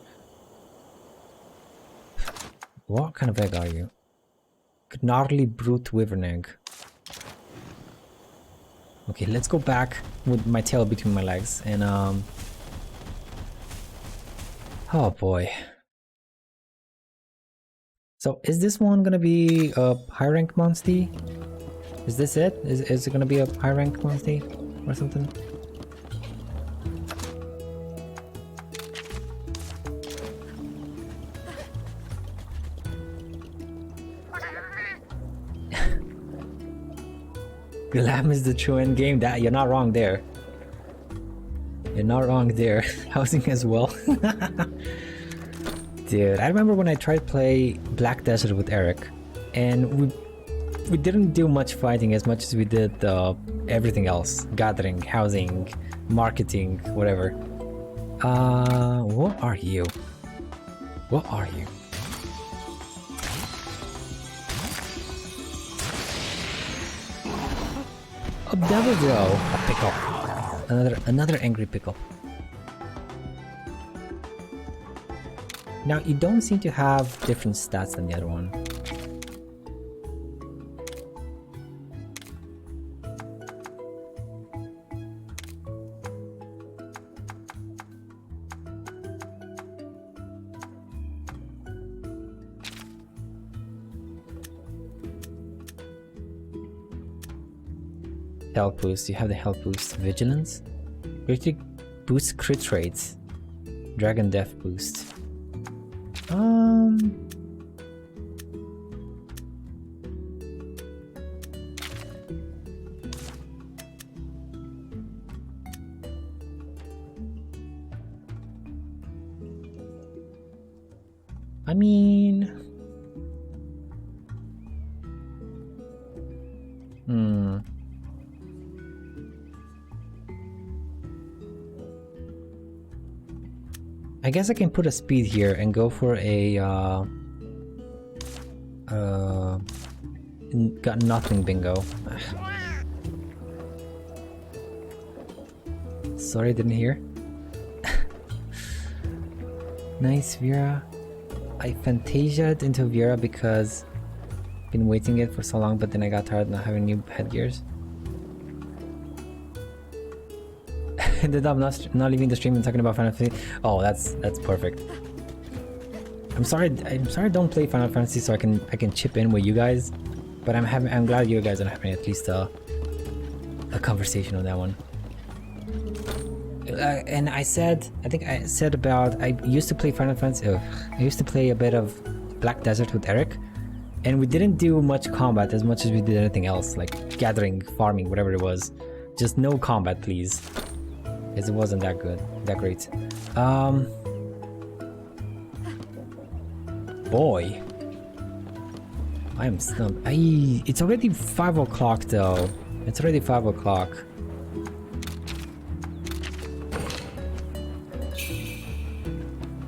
What kind of egg are you? Gnarly brute wyvern egg. Okay, let's go back with my tail between my legs and oh boy. So is this one gonna be a high rank Monstie? Is this it? Is it gonna be a high rank Monstie or something? Glam is the true end game. That you're not wrong there. You're not wrong there. Housing as well. Dude, I remember when I tried play Black Desert with Eric, and we didn't do much fighting as much as we did everything else. Gathering, housing, marketing, whatever. What are you? What are you? A devil go. A pickle. Another angry pickle. Now you don't seem to have different stats than the other one. Health boost. You have the health boost. Vigilance. Critic boost crit rates. Dragon death boost. I mean, I guess I can put a speed here and go for a got nothing bingo. Sorry, didn't hear. Nice, Vera. I fantasiaed into Vera because I've been waiting it for so long, but then I got tired of not having new headgears. Ended up not leaving the stream and talking about Final Fantasy. Oh, that's perfect. I'm sorry I don't play Final Fantasy, so I can chip in with you guys. But I'm glad you guys are having at least a conversation on that one. And I think I said about I used to play Final Fantasy. I used to play a bit of Black Desert with Eric, and we didn't do much combat as much as we did anything else, like gathering, farming, whatever it was. Just no combat, please. Because it wasn't that great. Boy, I am stumped. It's already 5 o'clock though. It's already 5 o'clock.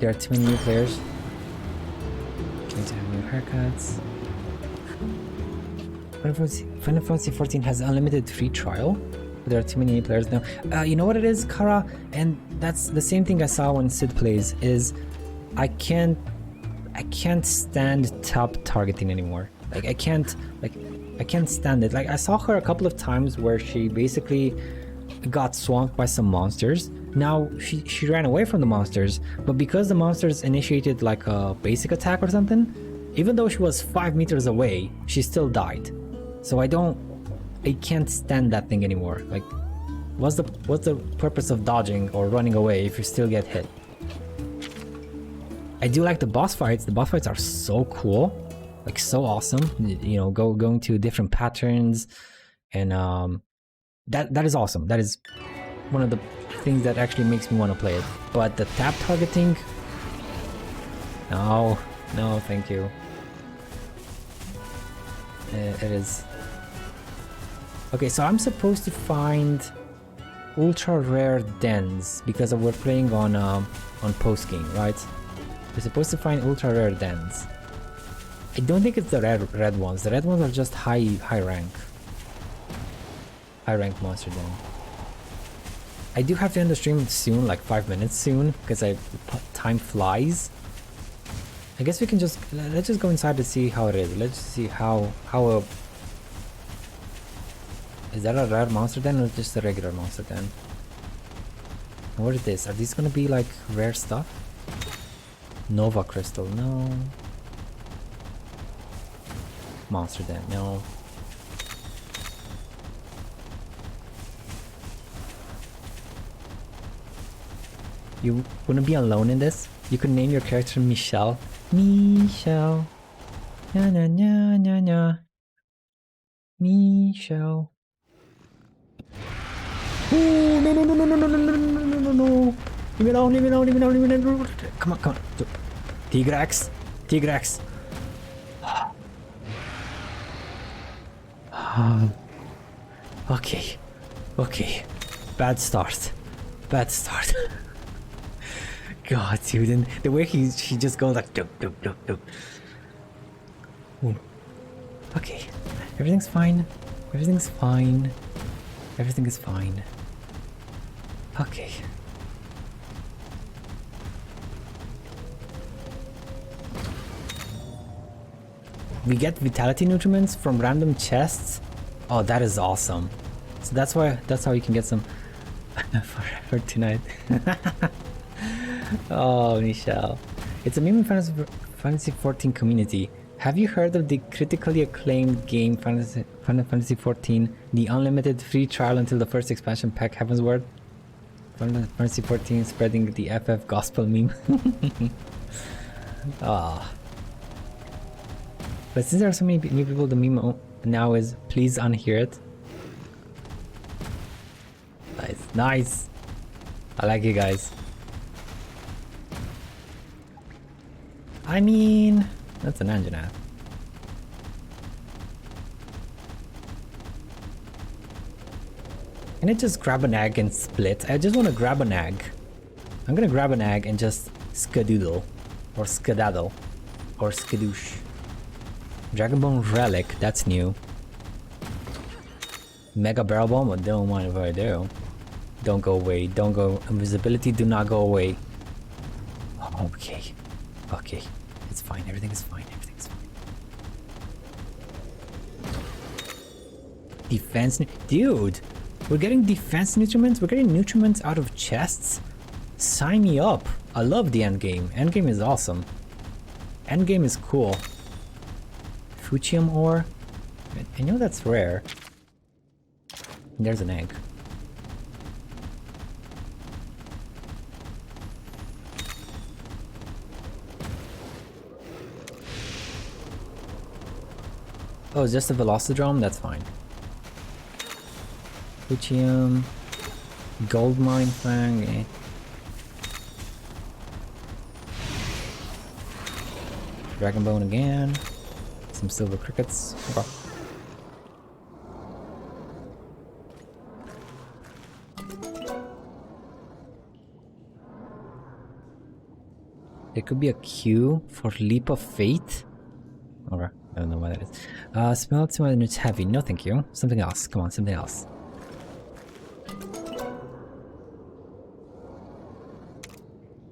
There are too many new players. Going to have new haircuts. Final Fantasy 14 has unlimited free trial. There are too many players now. You know what it is, Kara? And that's the same thing I saw when Sid plays, is I can't stand top targeting anymore. Like I can't stand it. Like I saw her a couple of times where she basically got swamped by some monsters. Now she ran away from the monsters, but because the monsters initiated like a basic attack or something, even though she was 5 meters away, she still died. So I can't stand that thing anymore. Like, what's the purpose of dodging or running away if you still get hit? I do like the boss fights. The boss fights are so cool, like so awesome. You know, going to different patterns, and that is awesome. That is one of the things that actually makes me want to play it. But the tap targeting, no, thank you. It is. Okay, so I'm supposed to find ultra rare dens because we're playing on post game, right? We're supposed to find ultra rare dens. I don't think it's the red ones. The red ones are just high rank monster den. I do have to end the stream soon, like 5 minutes soon, because time flies. I guess we can let's just go inside to see how it is. Let's see how is that a rare monster den or just a regular monster den? What is this? Are these gonna be like rare stuff? Nova crystal, no. Monster den, no. You wouldn't be alone in this? You could name your character Michelle. Michelle. Na na na na na. Michelle. Ooh, no. no. Leave me alone, leave me alone, leave me alone, leave me alone. Come on, come on. Tigrax. Tigrax. Okay. Okay. Bad start. Bad start. God, dude, and the way he just goes like duk duk duk duk. Ooh. Okay. Everything's fine. Everything's fine. Everything is fine. Okay. We get vitality nutriments from random chests. Oh, that is awesome. So that's how you can get some for tonight. Oh, Michelle. It's a meme in Fantasy 14 community. Have you heard of the critically acclaimed game Final Fantasy 14, the unlimited free trial until the first expansion pack Heavensward? Final Fantasy 14 spreading the FF gospel meme. Ah. But since there are so many new people, the meme now is please unhear it. Nice, nice. I like you guys. I mean, that's an engine app. Can I just grab an egg and split? I just want to grab an egg. I'm gonna grab an egg and just skadoodle. Or skadaddle. Or skadoosh. Dragonbone Relic, that's new. Mega Barrel Bomb, I don't mind if I do. Don't go away, don't go. Invisibility, do not go away. Okay. Okay. It's fine, everything is fine, everything is fine. Defense, dude! We're getting defense nutriments? We're getting nutriments out of chests? Sign me up! I love the endgame. Endgame is awesome. Endgame is cool. Fuchium ore? I know that's rare. There's an egg. Oh, it's just a Velocidrome? That's fine. Fuchium. Gold mine fang. Eh. Dragonbone again. Some silver crickets. Okay. There could be a queue for Leap of Fate. Okay, I don't know what that is. Smell to my it's heavy. No, thank you. Something else. Come on, something else.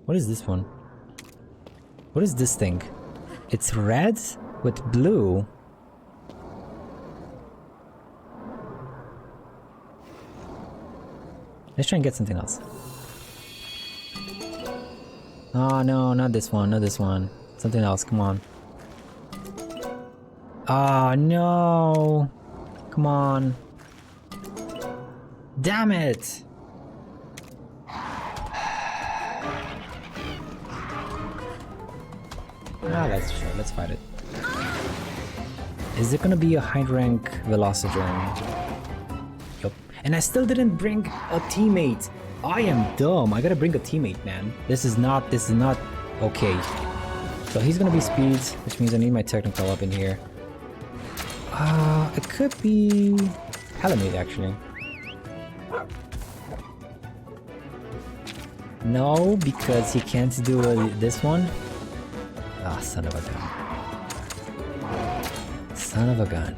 What is this one? What is this thing? It's red with blue. Let's try and get something else. Oh no, not this one, not this one. Something else, come on. Oh no! Come on. Damn it! Ah, let's fight it. Is it gonna be a high rank Velocidrome? Yup. And I still didn't bring a teammate. I am dumb. I gotta bring a teammate, man. This is not okay. So he's gonna be speeds, which means I need my technical up in here. It could be Palamute actually. No, because he can't do this one. Ah, son of a gun. Son of a gun.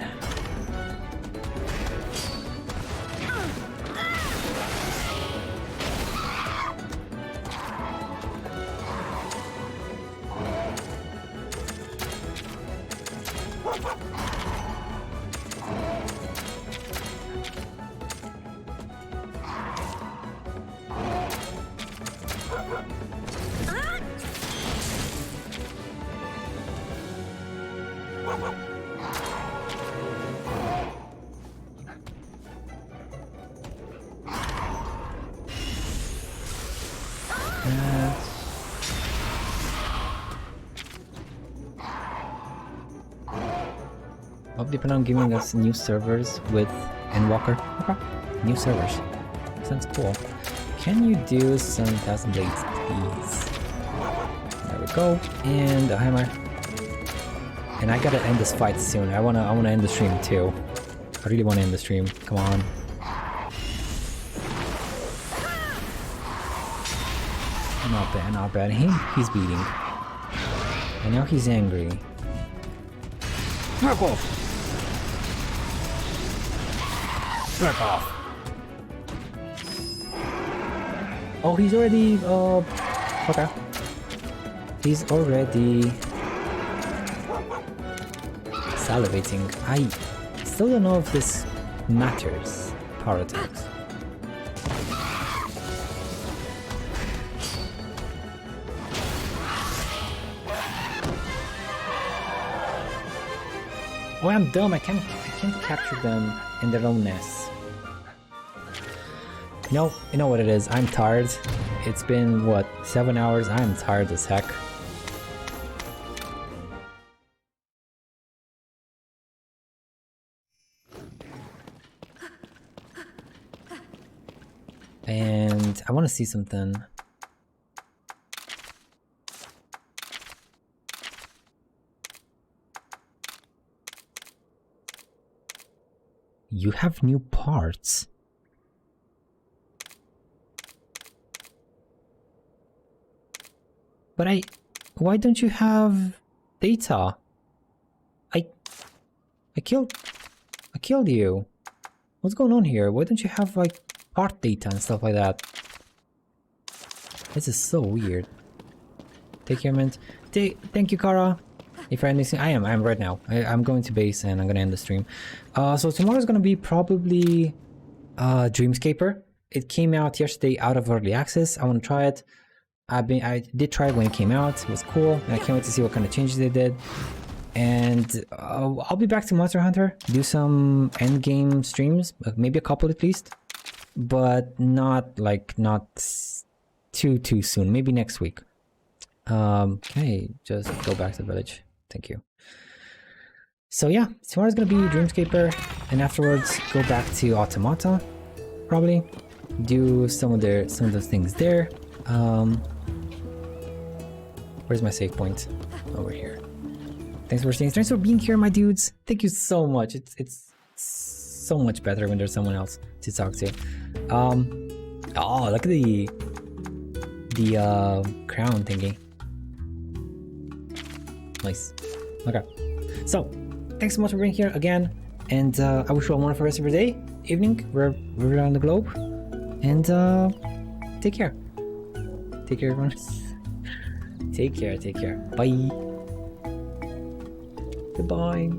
Hope they plan on giving us new servers with Endwalker. Okay. New servers. Sounds cool. can you do some 1,000 blades, please? There we go. And a hammer. And I gotta end this fight soon. I wanna end the stream too. I really wanna end the stream. Come on. Not bad, not bad. He's beating. And now he's angry. Back off! Back off! Oh, he's already, okay. He's already salivating. I still don't know if this matters. Power attacks. Oh, I'm dumb. I can't capture them in their own nests. No, you know what it is. I'm tired. It's been, what, 7 hours? I'm tired as heck. And I want to see something. You have new parts. But why don't you have data? I killed you. What's going on here? Why don't you have like part data and stuff like that? This is so weird. Take care, man. Thank you, Kara. If you're ending, I am right now. I'm going to base and I'm gonna end the stream. So tomorrow's gonna be probably Dreamscaper. It came out yesterday out of early access. I want to try it. I did try it when it came out. It was cool, and I can't wait to see what kind of changes they did. And I'll be back to Monster Hunter, do some end game streams, maybe a couple at least, but not too soon. Maybe next week. Okay, just go back to the village. Thank you. So yeah, tomorrow's gonna be Dreamscaper, and afterwards go back to Automata, probably do some of the things there. Where's my save point? Over here. Thanks for staying. Thanks for being here, my dudes. Thank you so much. It's so much better when there's someone else to talk to. Oh, look at the crown thingy. Nice. Okay. So, thanks so much for being here again, and I wish you all a wonderful rest of your day, evening, wherever you're on the globe, and take care. Take care, everyone. Take care. Bye. Goodbye.